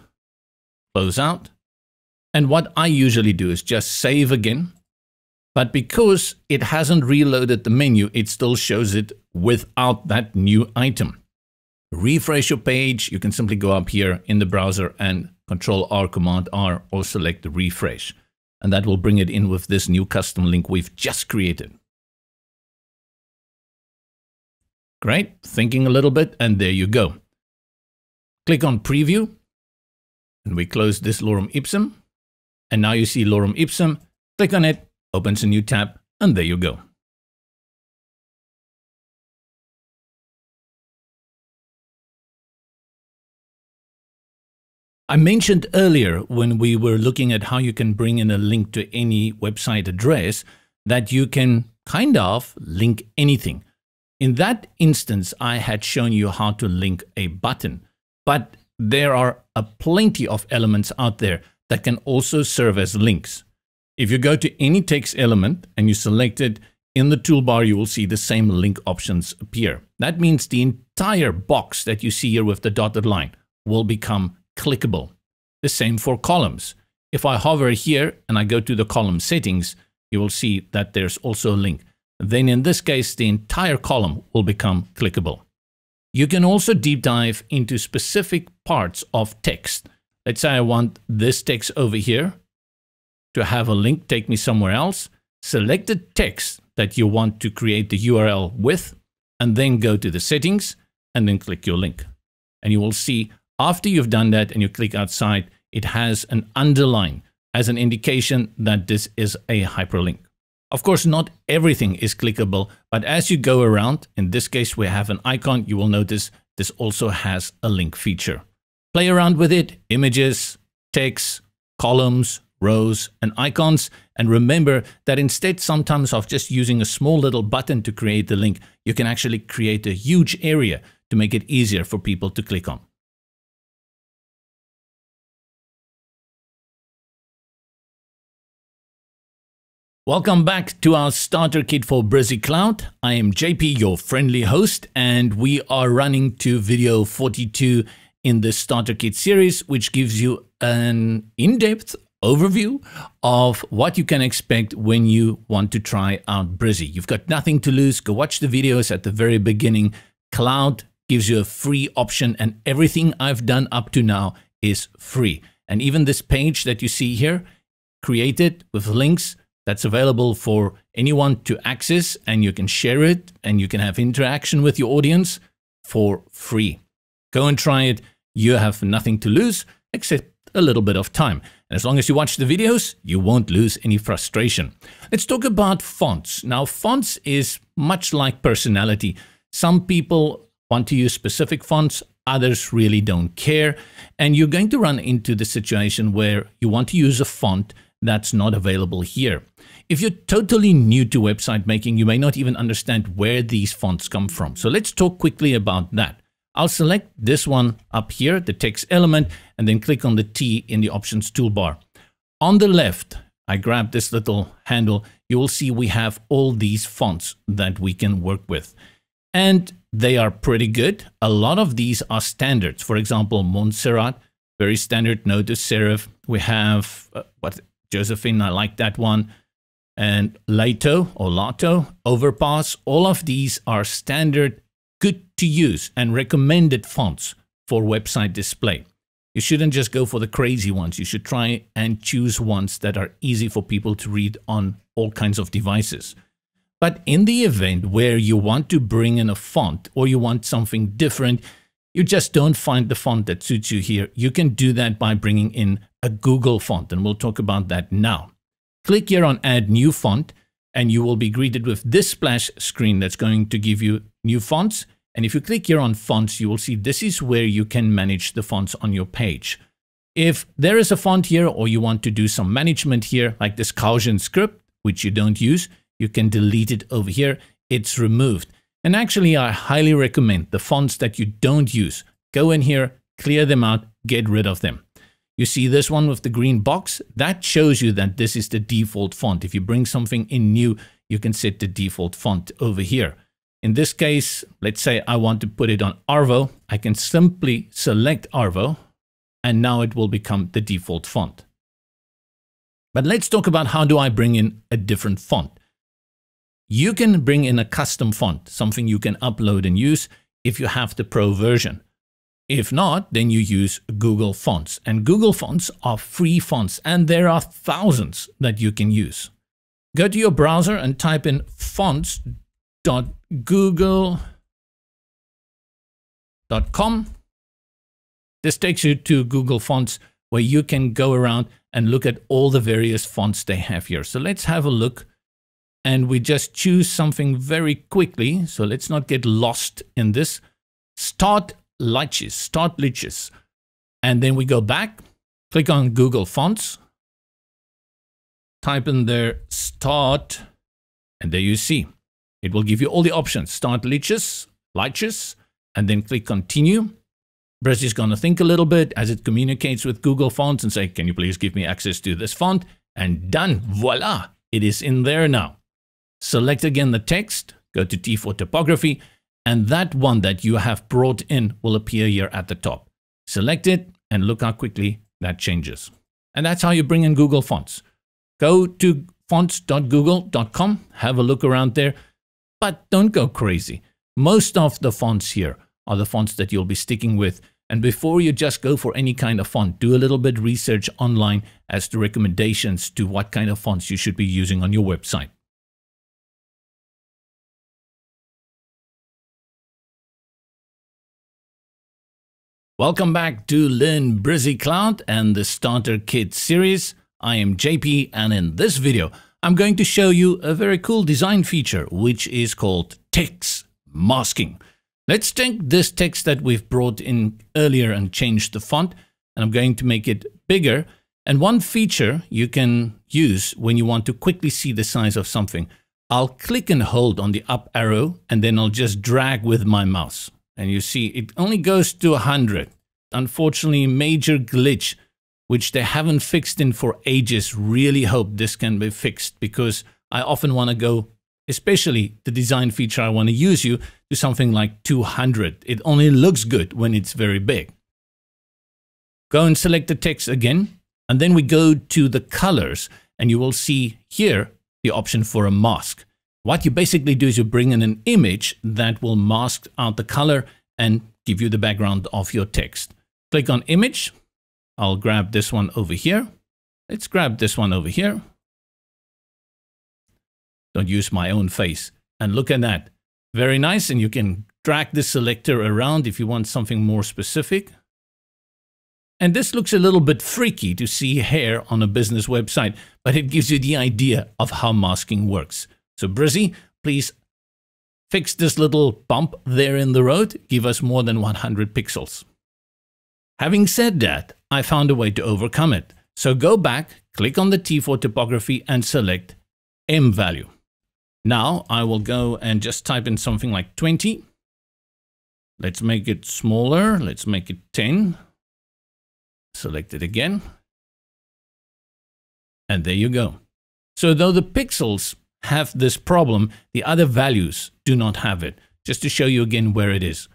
And what I usually do is just save again. But because it hasn't reloaded the menu, it still shows it without that new item. Refresh your page. You can simply go up here in the browser and Control-R, Command-R, or select the refresh. And that will bring it in with this new custom link we've just created. Great. Thinking a little bit, and there you go. Click on Preview, and we close this lorem ipsum. And now you see lorem ipsum. Click on it, opens a new tab, and there you go. I mentioned earlier when we were looking at how you can bring in a link to any website address that you can kind of link anything. In that instance, I had shown you how to link a button, but there are plenty of elements out there that can also serve as links. If you go to any text element and you select it, in the toolbar, you will see the same link options appear. That means the entire box that you see here with the dotted line will become clickable. The same for columns. If I hover here and I go to the column settings, you will see that there's also a link. Then in this case, the entire column will become clickable. You can also deep dive into specific parts of text. Let's say I want this text over here to have a link take me somewhere else. Select the text that you want to create the URL with, and then go to the settings and then click your link. And you will see after you've done that and you click outside, it has an underline as an indication that this is a hyperlink. Of course, not everything is clickable, but as you go around, in this case, we have an icon. You will notice this also has a link feature. Play around with it, images, text, columns, rows, and icons. And remember that instead sometimes of just using a small little button to create the link, you can actually create a huge area to make it easier for people to click on. Welcome back to our starter kit for Brizy Cloud. I am JP, your friendly host, and we are running to video 42 in the starter kit series, which gives you an in-depth overview of what you can expect when you want to try out Brizy. You've got nothing to lose. Go watch the videos at the very beginning. Cloud gives you a free option, and everything I've done up to now is free. And even this page that you see here, created with links, that's available for anyone to access, and you can share it and you can have interaction with your audience for free. Go and try it. You have nothing to lose except a little bit of time. And as long as you watch the videos, you won't lose any frustration. Let's talk about fonts. Now, fonts is much like personality. Some people want to use specific fonts, others really don't care. And you're going to run into the situation where you want to use a font that's not available here. If you're totally new to website making, you may not even understand where these fonts come from. So let's talk quickly about that. I'll select this one up here, the text element, and then click on the T in the options toolbar. On the left, I grab this little handle. You will see we have all these fonts that we can work with. And they are pretty good. A lot of these are standards. For example, Montserrat, very standard, notice serif. We have Josephine, I like that one. And Lato or Lato, Overpass, all of these are standard, good to use and recommended fonts for website display. You shouldn't just go for the crazy ones. You should try and choose ones that are easy for people to read on all kinds of devices. But in the event where you want to bring in a font or you want something different, you just don't find the font that suits you here, you can do that by bringing in a Google font, and we'll talk about that now. Click here on Add New Font, and you will be greeted with this splash screen that's going to give you new fonts. And if you click here on Fonts, you will see this is where you can manage the fonts on your page. If there is a font here or you want to do some management here, like this Gaussian script, which you don't use, you can delete it over here. It's removed. And actually, I highly recommend the fonts that you don't use. Go in here, clear them out, get rid of them. You see this one with the green box? That shows you that this is the default font. If you bring something in new, you can set the default font over here. In this case, let's say I want to put it on Arvo. I can simply select Arvo, and now it will become the default font. But let's talk about how do I bring in a different font. You can bring in a custom font, something you can upload and use if you have the Pro version. If not, then you use Google Fonts. And Google Fonts are free fonts, and there are thousands that you can use. Go to your browser and type in fonts.google.com. This takes you to Google Fonts, where you can go around and look at all the various fonts they have here. So let's have a look, and we just choose something very quickly. So let's not get lost in this. Start Liches. And then we go back, click on Google Fonts, type in there Start, and there you see. It will give you all the options. Start Liches, and then click Continue. Brizy is going to think a little bit as it communicates with Google Fonts and say, can you please give me access to this font? And done. Voila. It is in there now. Select again the text, go to T for Typography, and that one that you have brought in will appear here at the top. Select it and look how quickly that changes. And that's how you bring in Google Fonts. Go to fonts.google.com, have a look around there, but don't go crazy. Most of the fonts here are the fonts that you'll be sticking with. And before you just go for any kind of font, do a little bit of research online as to recommendations to what kind of fonts you should be using on your website. Welcome back to Learn Brizy Cloud and the Starter Kit series. I am JP, and in this video, I'm going to show you a very cool design feature, which is called text masking. Let's take this text that we've brought in earlier and change the font, and I'm going to make it bigger. And one feature you can use when you want to quickly see the size of something, I'll click and hold on the up arrow, and then I'll just drag with my mouse. And you see it only goes to 100. Unfortunately, major glitch, which they haven't fixed in for ages. Really hope this can be fixed, because I often want to go, especially the design feature I want to use you, to something like 200. It only looks good when it's very big. Go and select the text again. And then we go to the colors, and you will see here the option for a mask. What you basically do is you bring in an image that will mask out the color and give you the background of your text. Click on image. I'll grab this one over here. Let's grab this one over here. Don't use my own face. And look at that. Very nice. And you can drag the selector around if you want something more specific. And this looks a little bit freaky to see hair on a business website, but it gives you the idea of how masking works. So Brizy, please fix this little bump there in the road. Give us more than 100 pixels. Having said that, I found a way to overcome it. So go back, click on the T for typography and select M value. Now I will go and just type in something like 20. Let's make it smaller. Let's make it 10. Select it again. And there you go. So though the pixels have this problem, the other values do not have it. Just to show you again where it is.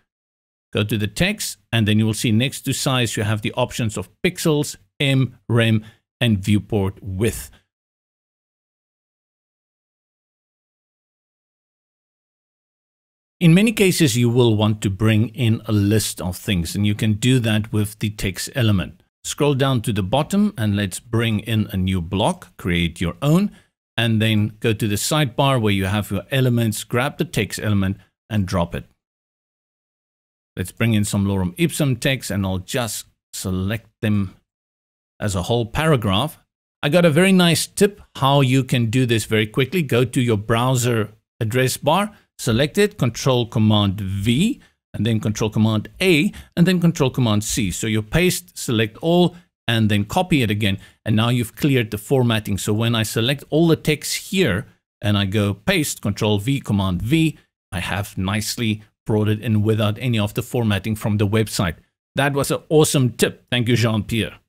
Go to the text, and then you will see next to size, you have the options of pixels, M, rem, and viewport width. In many cases, you will want to bring in a list of things, and you can do that with the text element. Scroll down to the bottom and let's bring in a new block, create your own, and then go to the sidebar where you have your elements, grab the text element and drop it. Let's bring in some lorem ipsum text, and I'll just select them as a whole paragraph. I got a very nice tip how you can do this very quickly. Go to your browser address bar, select it, Control Command V, and then Control Command A, and then Control Command C. So you paste, select all, and then copy it again. And now you've cleared the formatting. So when I select all the text here and I go paste, Control V, Command V, I have nicely brought it in without any of the formatting from the website. That was an awesome tip. Thank you, Jean-Pierre.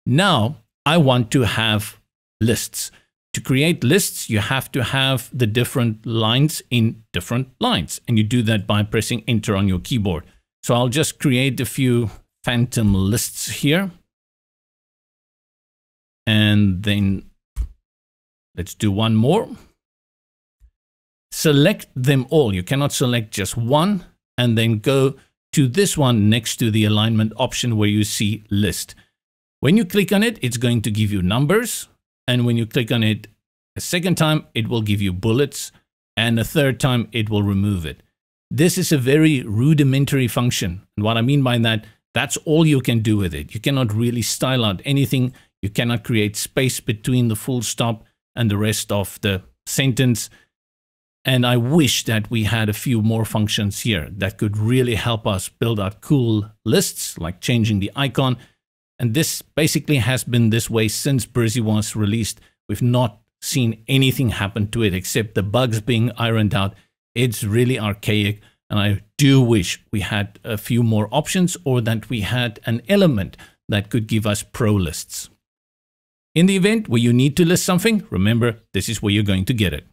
Now I want to have lists. To create lists, you have to have the different lines in different lines. And you do that by pressing Enter on your keyboard. So I'll just create a few phantom lists here. And then let's do one more. Select them all. You cannot select just one. And then go to this one next to the alignment option where you see list. When you click on it, it's going to give you numbers. And when you click on it a second time, it will give you bullets, and a third time, it will remove it. This is a very rudimentary function. And what I mean by that, that's all you can do with it. You cannot really style out anything. You cannot create space between the full stop and the rest of the sentence. And I wish that we had a few more functions here that could really help us build out cool lists, like changing the icon. And this basically has been this way since Brizy was released. We've not seen anything happen to it except the bugs being ironed out. It's really archaic, and I do wish we had a few more options, or that we had an element that could give us pro lists. In the event where you need to list something, remember, this is where you're going to get it.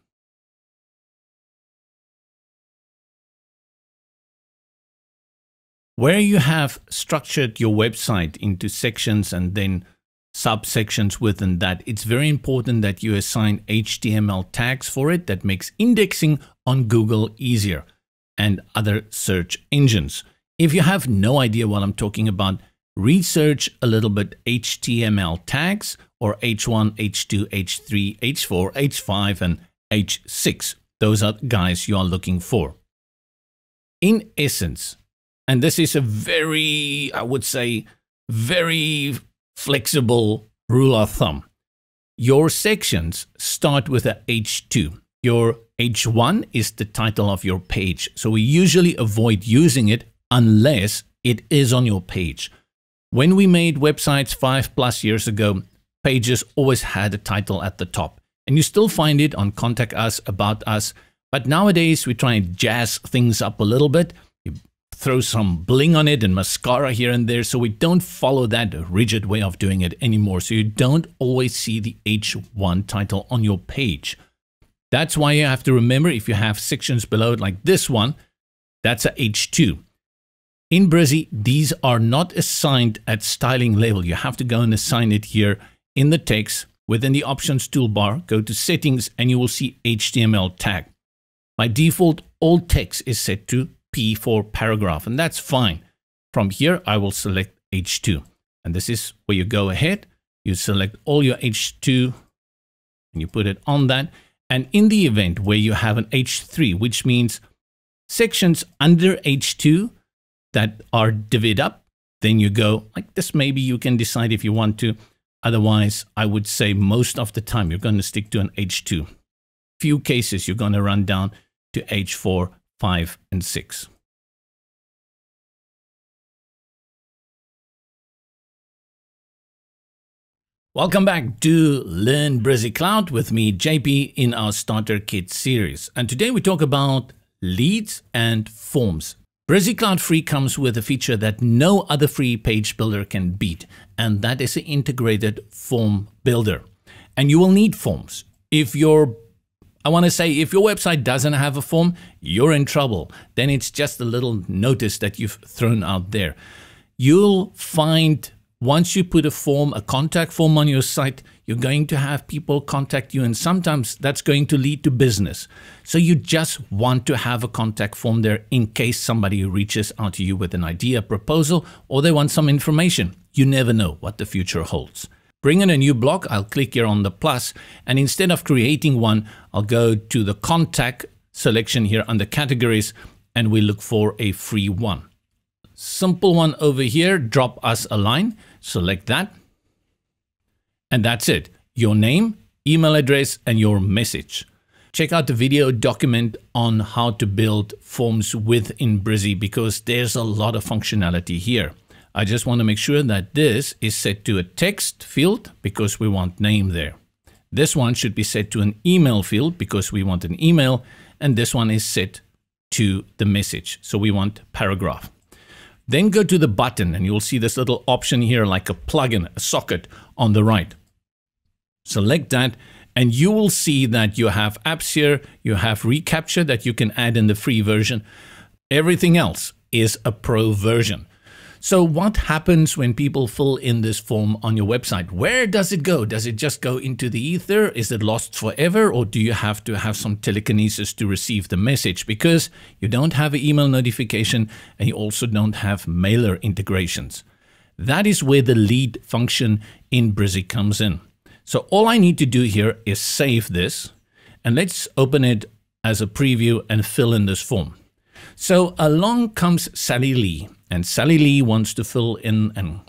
Where you have structured your website into sections and then subsections within that, it's very important that you assign HTML tags for it that makes indexing on Google easier and other search engines. If you have no idea what I'm talking about, research a little bit HTML tags, or H1, H2, H3, H4, H5, and H6. Those are guys you are looking for. In essence, and this is a very, I would say, very flexible rule of thumb. Your sections start with a H2. Your H1 is the title of your page. So we usually avoid using it unless it is on your page. When we made websites 5+ years ago, pages always had a title at the top. And you still find it on Contact Us, About Us. But nowadays we try and jazz things up a little bit. You throw some bling on it and mascara here and there. So we don't follow that rigid way of doing it anymore. So you don't always see the H1 title on your page. That's why you have to remember, if you have sections below it like this one, that's a H2. In Brizy, these are not assigned at styling level. You have to go and assign it here in the text. Within the options toolbar, go to settings and you will see HTML tag. By default, all text is set to P for paragraph, and that's fine. From here, I will select H2. And this is where you go ahead. You select all your H2 and you put it on that. And in the event where you have an H3, which means sections under H2 that are divvied up, then you go like this. Maybe you can decide if you want to. Otherwise, I would say most of the time you're going to stick to an H2. Few cases you're going to run down to H4, 5, and 6. Welcome back to Learn Brizy Cloud with me, JP, in our Starter Kit series. And today we talk about leads and forms. Brizy Cloud Free comes with a feature that no other free page builder can beat, and that is an integrated form builder. And you will need forms. If your website doesn't have a form, you're in trouble. Then it's just a little notice that you've thrown out there. You'll find once you put a contact form on your site, you're going to have people contact you, and sometimes that's going to lead to business. So you just want to have a contact form there in case somebody reaches out to you with an idea, proposal, or they want some information. You never know what the future holds. Bring in a new block. I'll click here on the plus, and instead of creating one, I'll go to the contact selection here under categories, and we look for a free one. Simple one over here, drop us a line, select that, and that's it. Your name, email address, and your message. Check out the video document on how to build forms within Brizy because there's a lot of functionality here. I just want to make sure that this is set to a text field because we want name there. This one should be set to an email field because we want an email, and this one is set to the message. So we want paragraph. Then go to the button and you'll see this little option here like a plugin, a socket on the right. Select that and you will see that you have apps here, you have reCAPTCHA that you can add in the free version. Everything else is a pro version. So what happens when people fill in this form on your website? Where does it go? Does it just go into the ether? Is it lost forever? Or do you have to have some telekinesis to receive the message? Because you don't have an email notification and you also don't have mailer integrations. That is where the lead function in Brizy comes in. So all I need to do here is save this, and let's open it as a preview and fill in this form. So along comes Sally Lee. And Sally Lee wants to fill in, and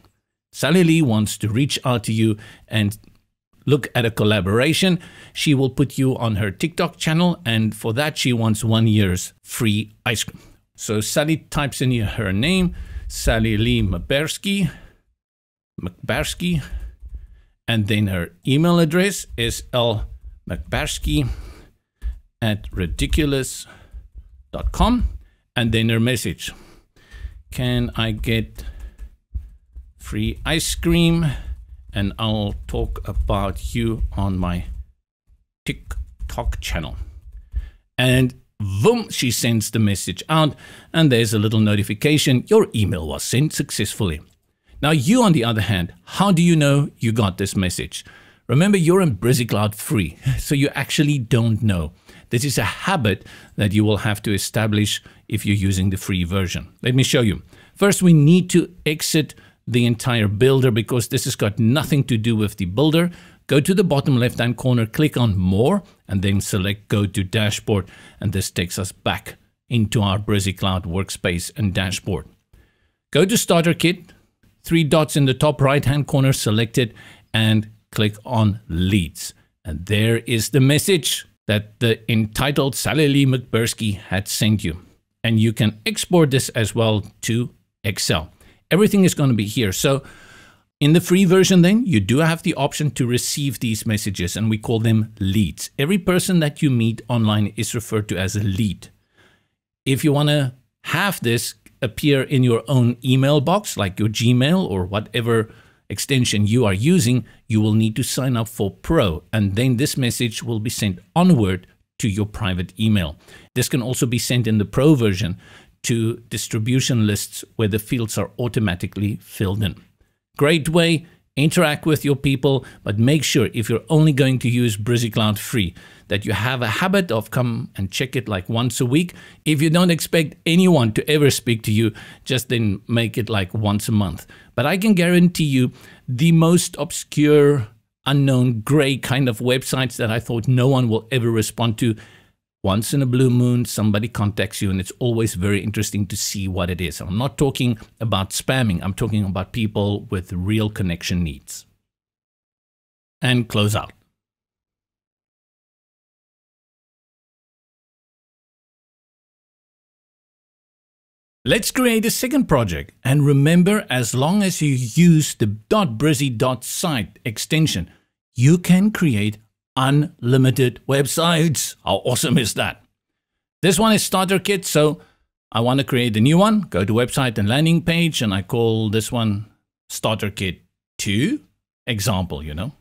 Sally Lee wants to reach out to you and look at a collaboration. She will put you on her TikTok channel, and for that she wants 1 year's free ice cream. So Sally types in her name, Sally Lee McBarsky, and then her email address is lmcbarsky@ridiculous.com, and then her message. Can I get free ice cream? And I'll talk about you on my TikTok channel. And boom, she sends the message out, and there's a little notification. Your email was sent successfully. Now you, on the other hand, how do you know you got this message? Remember, you're in Brizy Cloud Free, so you actually don't know. This is a habit that you will have to establish if you're using the free version. Let me show you. First, we need to exit the entire builder because this has got nothing to do with the builder. Go to the bottom left-hand corner, click on More, and then select Go to Dashboard. And this takes us back into our Brizy Cloud workspace and dashboard. Go to Starter Kit, 3 dots in the top right-hand corner, select it, and click on Leads. And there is the message. that the entitled Sally Lee McBursky had sent you. And you can export this as well to Excel. Everything is going to be here. So in the free version then, you do have the option to receive these messages, and we call them leads. Every person that you meet online is referred to as a lead. If you want to have this appear in your own email box, like your Gmail or whatever extension you are using, you will need to sign up for Pro, and then this message will be sent onward to your private email. This can also be sent in the Pro version to distribution lists where the fields are automatically filled in. Great way, interact with your people, but make sure if you're only going to use Brizy Cloud free, that you have a habit of come and check it like once a week. If you don't expect anyone to ever speak to you, just then make it like once a month. But I can guarantee you the most obscure, unknown, gray kind of websites that I thought no one will ever respond to, once in a blue moon, somebody contacts you, and it's always very interesting to see what it is. I'm not talking about spamming. I'm talking about people with real connection needs. And close out. Let's create a second project. And remember, as long as you use the .brizy.site extension, you can create unlimited websites. How awesome is that? This one is starter kit, so I want to create a new one. Go to website and landing page, and I call this one starter kit 2 example, you know.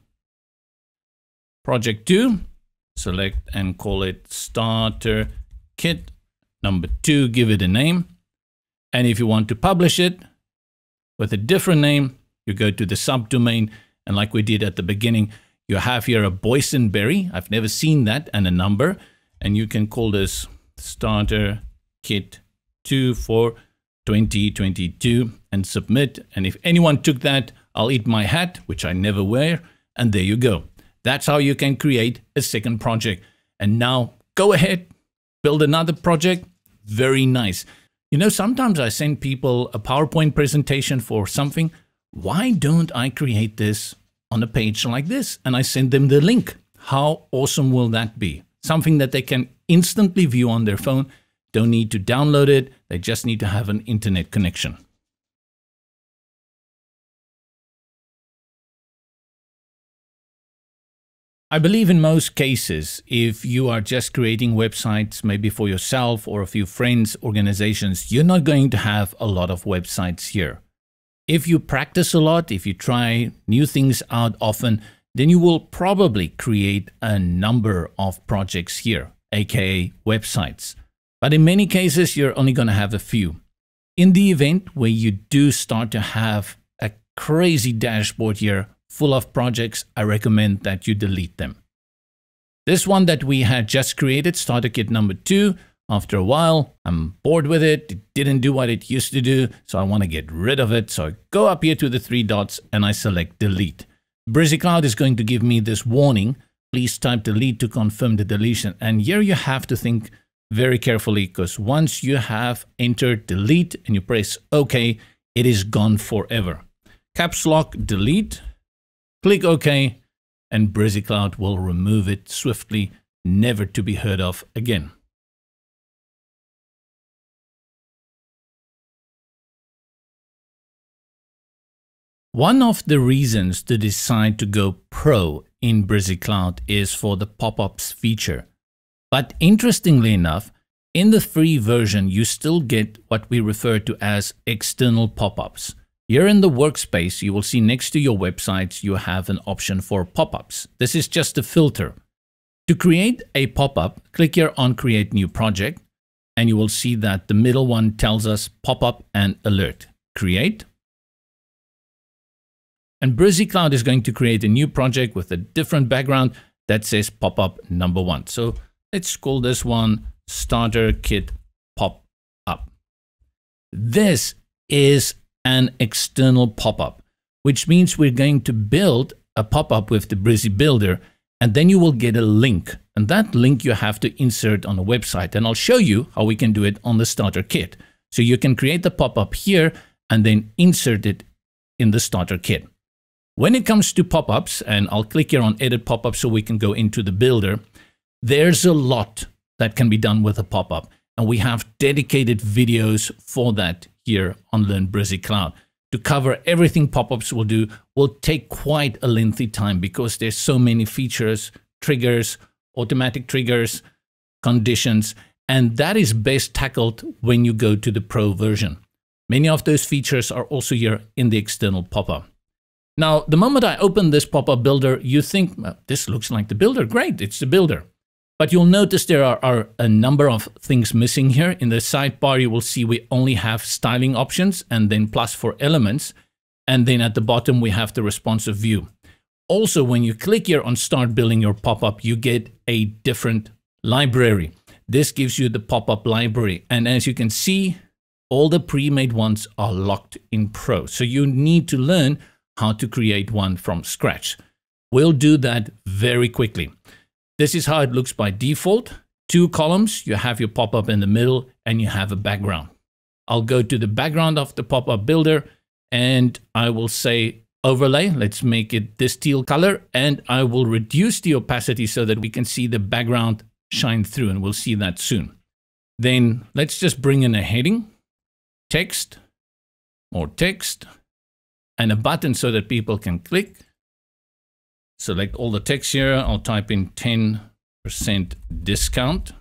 Project 2, select and call it starter kit number 2, give it a name. And if you want to publish it with a different name, you go to the subdomain, and like we did at the beginning, you have here a boysenberry. I've never seen that, and a number. And you can call this starter kit 2 for 2022 and submit. And if anyone took that, I'll eat my hat, which I never wear. And there you go. That's how you can create a second project. And now go ahead, build another project. Very nice. You know, sometimes I send people a PowerPoint presentation for something. Why don't I create this on a page like this? And I send them the link. How awesome will that be? Something that they can instantly view on their phone. Don't need to download it. They just need to have an internet connection. I believe in most cases, if you are just creating websites, maybe for yourself or a few friends, organizations, you're not going to have a lot of websites here. If you practice a lot, if you try new things out often, then you will probably create a number of projects here, aka websites. But in many cases, you're only going to have a few. In the event where you do start to have a crazy dashboard here, full of projects, I recommend that you delete them. This one that we had just created, starter kit number 2, after a while, I'm bored with it. It didn't do what it used to do, so I want to get rid of it. So I go up here to the 3 dots and I select delete. Brizy Cloud is going to give me this warning. Please type delete to confirm the deletion. And here you have to think very carefully, because once you have entered delete and you press OK, it is gone forever. Caps lock delete. Click OK, and Brizy Cloud will remove it swiftly, never to be heard of again. One of the reasons to decide to go pro in Brizy Cloud is for the pop-ups feature. But interestingly enough, in the free version, you still get what we refer to as external pop-ups. Here in the workspace, you will see next to your websites, you have an option for pop-ups. This is just a filter. To create a pop-up, click here on Create New Project, and you will see that the middle one tells us pop-up and alert. Create. And Brizy Cloud is going to create a new project with a different background that says pop-up number 1. So let's call this one Starter Kit Pop-Up. This is an external pop-up, which means we're going to build a pop-up with the Brizy Builder, and then you will get a link. And that link you have to insert on a website. And I'll show you how we can do it on the starter kit. So you can create the pop-up here and then insert it in the starter kit. When it comes to pop-ups, and I'll click here on Edit Pop-Up so we can go into the builder, There's a lot that can be done with a pop-up, and we have dedicated videos for that here on Learn Brizy Cloud. To cover everything pop-ups will do will take quite a lengthy time because there's so many features, triggers, automatic triggers, conditions, and that is best tackled when you go to the Pro version. Many of those features are also here in the external pop-up. Now, the moment I open this pop-up builder, you think, well, this looks like the builder. Great, it's the builder. But you'll notice there are a number of things missing here. In the sidebar, you will see we only have styling options and then plus for elements. And then at the bottom, we have the responsive view. Also, when you click here on Start Building Your Pop-up, you get a different library. This gives you the pop-up library. And as you can see, all the pre-made ones are locked in Pro. So you need to learn how to create one from scratch. We'll do that very quickly. This is how it looks by default. 2 columns, you have your pop-up in the middle and you have a background. I'll go to the background of the pop-up builder and I will say overlay. Let's make it this teal color and I will reduce the opacity so that we can see the background shine through, and we'll see that soon. Then let's just bring in a heading, text, more text, and a button so that people can click. Select all the text here. I'll type in 10% discount.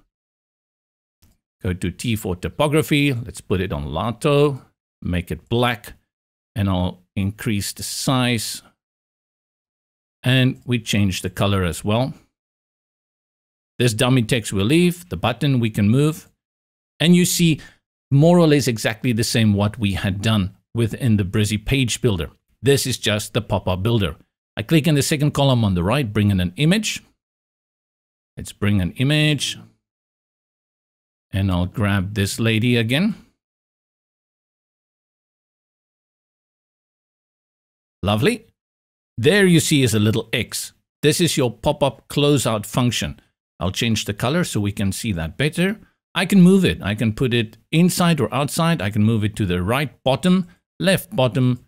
Go to T for typography. Let's put it on Lato, make it black, and I'll increase the size. And we change the color as well. This dummy text we'll leave. The button we can move. And you see more or less exactly the same what we had done within the Brizy page builder. This is just the pop-up builder. I click in the second column on the right, bring in an image. Let's bring an image. And I'll grab this lady again. Lovely. There you see is a little X. This is your pop-up closeout function. I'll change the color so we can see that better. I can move it. I can put it inside or outside. I can move it to the right bottom, left bottom.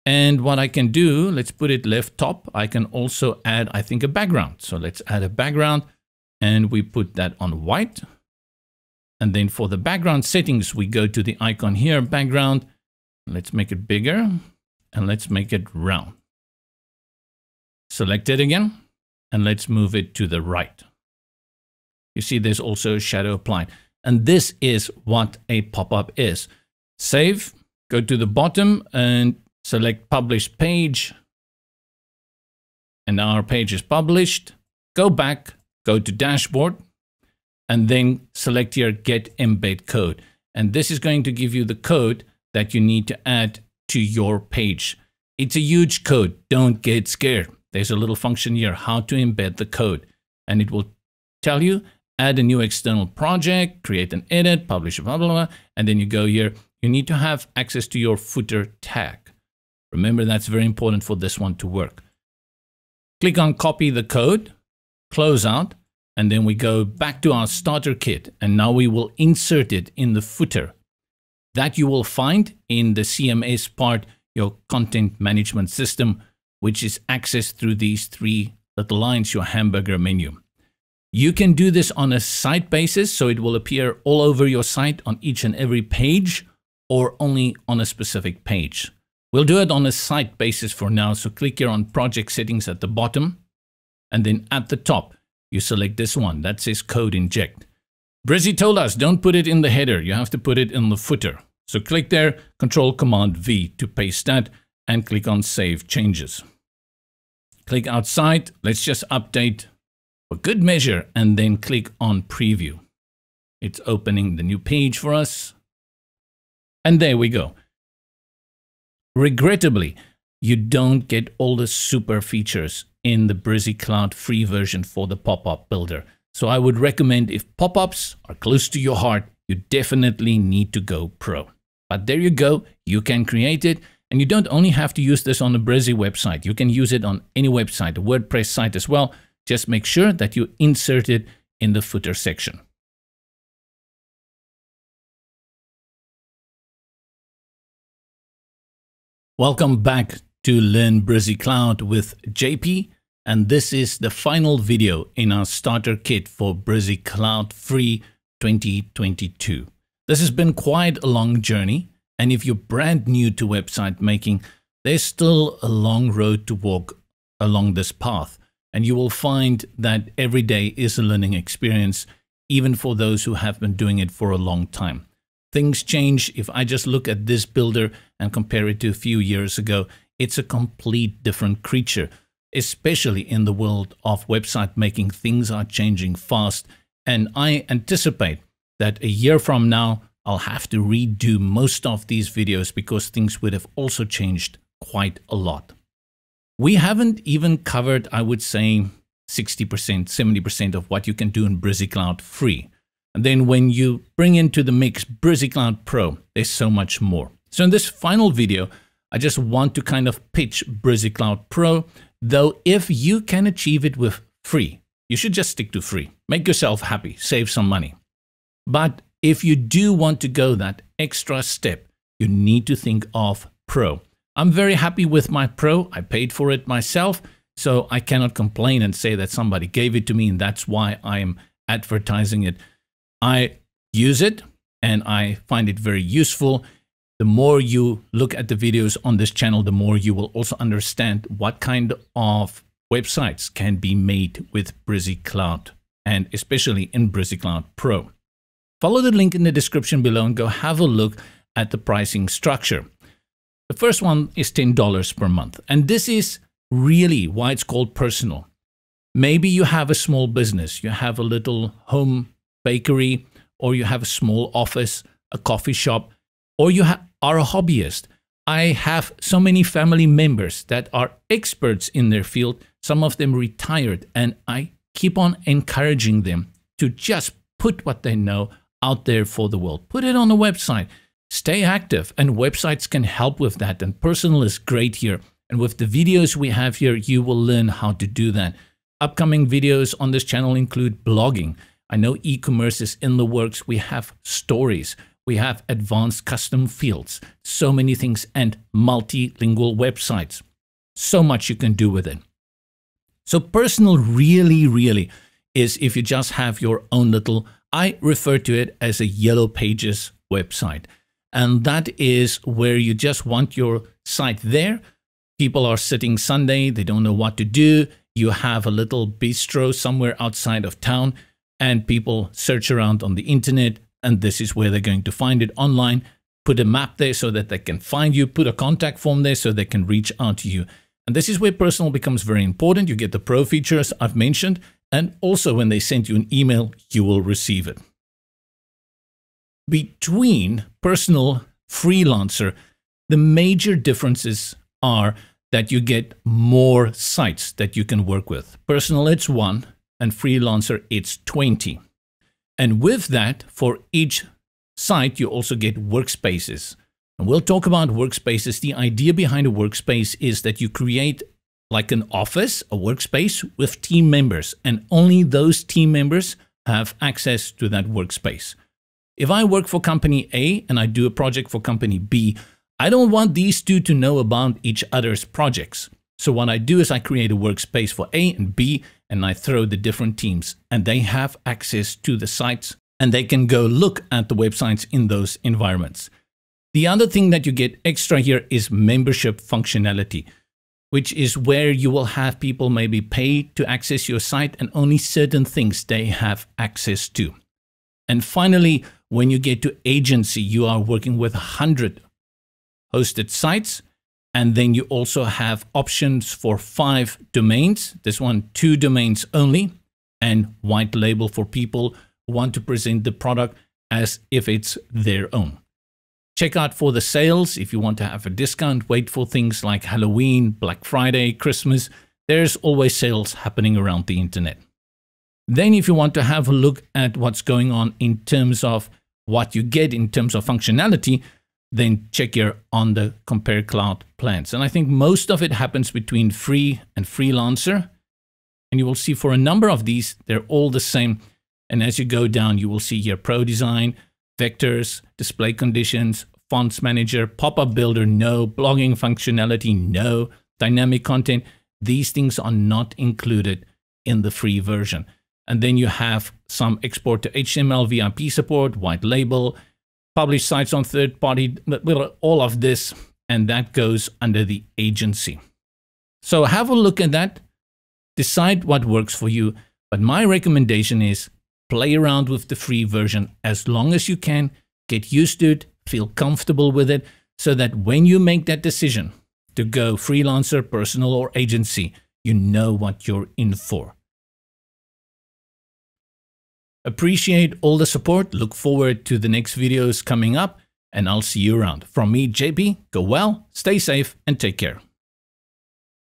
And what I can do, let's put it left top. I can also add, I think, a background. So let's add a background and we put that on white. And then for the background settings, we go to the icon here, background. Let's make it bigger and let's make it round. Select it again and let's move it to the right. You see there's also a shadow applied. And this is what a pop-up is. Save, go to the bottom and select Publish Page. And our page is published. Go back, go to Dashboard, and then select here Get Embed Code. And this is going to give you the code that you need to add to your page. It's a huge code. Don't get scared. There's a little function here, how to embed the code. And it will tell you, add a new external project, create an edit, publish, blah, blah, blah. And then you go here. You need to have access to your footer tag. Remember, that's very important for this one to work. Click on copy the code, close out, and then we go back to our starter kit. And now we will insert it in the footer that you will find in the CMS part, your content management system, which is accessed through these 3 little lines, your hamburger menu. You can do this on a site basis, so it will appear all over your site on each and every page, or only on a specific page. We'll do it on a site basis for now, so click here on project settings at the bottom, and then at the top, you select this one that says code inject. Brizy told us don't put it in the header, you have to put it in the footer. So click there, Control-Command-V to paste that, and click on Save Changes. Click outside, let's just update for good measure, and then click on Preview. It's opening the new page for us. And there we go. Regrettably, you don't get all the super features in the Brizy Cloud free version for the pop-up builder. So I would recommend, if pop-ups are close to your heart, you definitely need to go pro. But there you go, you can create it. And you don't only have to use this on the Brizy website. You can use it on any website, a WordPress site as well. Just make sure that you insert it in the footer section. Welcome back to Learn Brizy Cloud with JP. and this is the final video in our starter kit for Brizy Cloud Free 2022. This has been quite a long journey, and if you're brand new to website making, there's still a long road to walk along this path, and you will find that every day is a learning experience, even for those who have been doing it for a long time. Things change. If I just look at this builder and compare it to a few years ago, it's a complete different creature. Especially in the world of website making, things are changing fast, and I anticipate that a year from now, I'll have to redo most of these videos because things would have also changed quite a lot. We haven't even covered, I would say, 60%, 70% of what you can do in Brizy Cloud Free. And then when you bring into the mix Brizy Cloud Pro, there's so much more. So in this final video, I just want to kind of pitch Brizy Cloud Pro, though if you can achieve it with free, you should just stick to free. Make yourself happy, save some money. But if you do want to go that extra step, you need to think of Pro. I'm very happy with my Pro. I paid for it myself, so I cannot complain and say that somebody gave it to me and that's why I am advertising it. I use it and I find it very useful. The more you look at the videos on this channel, the more you will also understand what kind of websites can be made with Brizy Cloud, and especially in Brizy Cloud Pro. Follow the link in the description below and go have a look at the pricing structure. The first one is $10 per month, and this is really why it's called personal. Maybe you have a small business, you have a little home bakery, or you have a small office, a coffee shop, or you are a hobbyist. I have so many family members that are experts in their field, some of them retired, and I keep on encouraging them to just put what they know out there for the world. Put it on a website. Stay active, and websites can help with that, and personal is great here. And with the videos we have here, you will learn how to do that. Upcoming videos on this channel include blogging. I know e-commerce is in the works. We have stories. We have advanced custom fields, so many things, and multilingual websites. So much you can do with it. So personal really is if you just have your own little, I refer to it as a yellow pages website. And that is where you just want your site there. People are sitting Sunday, they don't know what to do. You have a little bistro somewhere outside of town, and people search around on the internet, and this is where they're going to find it online. Put a map there so that they can find you. Put a contact form there so they can reach out to you. And this is where personal becomes very important. You get the pro features I've mentioned, and also when they send you an email, you will receive it. Between personal, freelancer, the major differences are that you get more sites that you can work with. Personal, it's 1, and freelancer, it's 20. And with that, for each site, you also get workspaces. And we'll talk about workspaces. The idea behind a workspace is that you create like an office, a workspace with team members, and only those team members have access to that workspace. If I work for company A and I do a project for company B, I don't want these two to know about each other's projects. So what I do is I create a workspace for A and B, and I throw the different teams, and they have access to the sites, and they can go look at the websites in those environments. The other thing that you get extra here is membership functionality, which is where you will have people maybe pay to access your site, and only certain things they have access to. And finally, when you get to agency, you are working with 100 hosted sites. And then you also have options for 5 domains. This one, 2 domains only, and white label for people who want to present the product as if it's their own. Check out for the sales. If you want to have a discount, wait for things like Halloween, Black Friday, Christmas. There's always sales happening around the internet. Then if you want to have a look at what's going on in terms of what you get in terms of functionality, then check here on the Compare Cloud plans. And I think most of it happens between free and freelancer. And you will see for a number of these, they're all the same. And as you go down, you will see here Pro Design, Vectors, Display Conditions, Fonts Manager, Pop-up Builder, no. Blogging functionality, no. Dynamic Content. these things are not included in the free version. And then you have some export to HTML, VIP support, white label, publish sites on third party, all of this, and that goes under the agency. So have a look at that, decide what works for you. But my recommendation is play around with the free version as long as you can, get used to it, feel comfortable with it, so that when you make that decision to go freelancer, personal, or agency, you know what you're in for. Appreciate all the support. Look forward to the next videos coming up, and I'll see you around. From me, JP, go well, stay safe, and take care.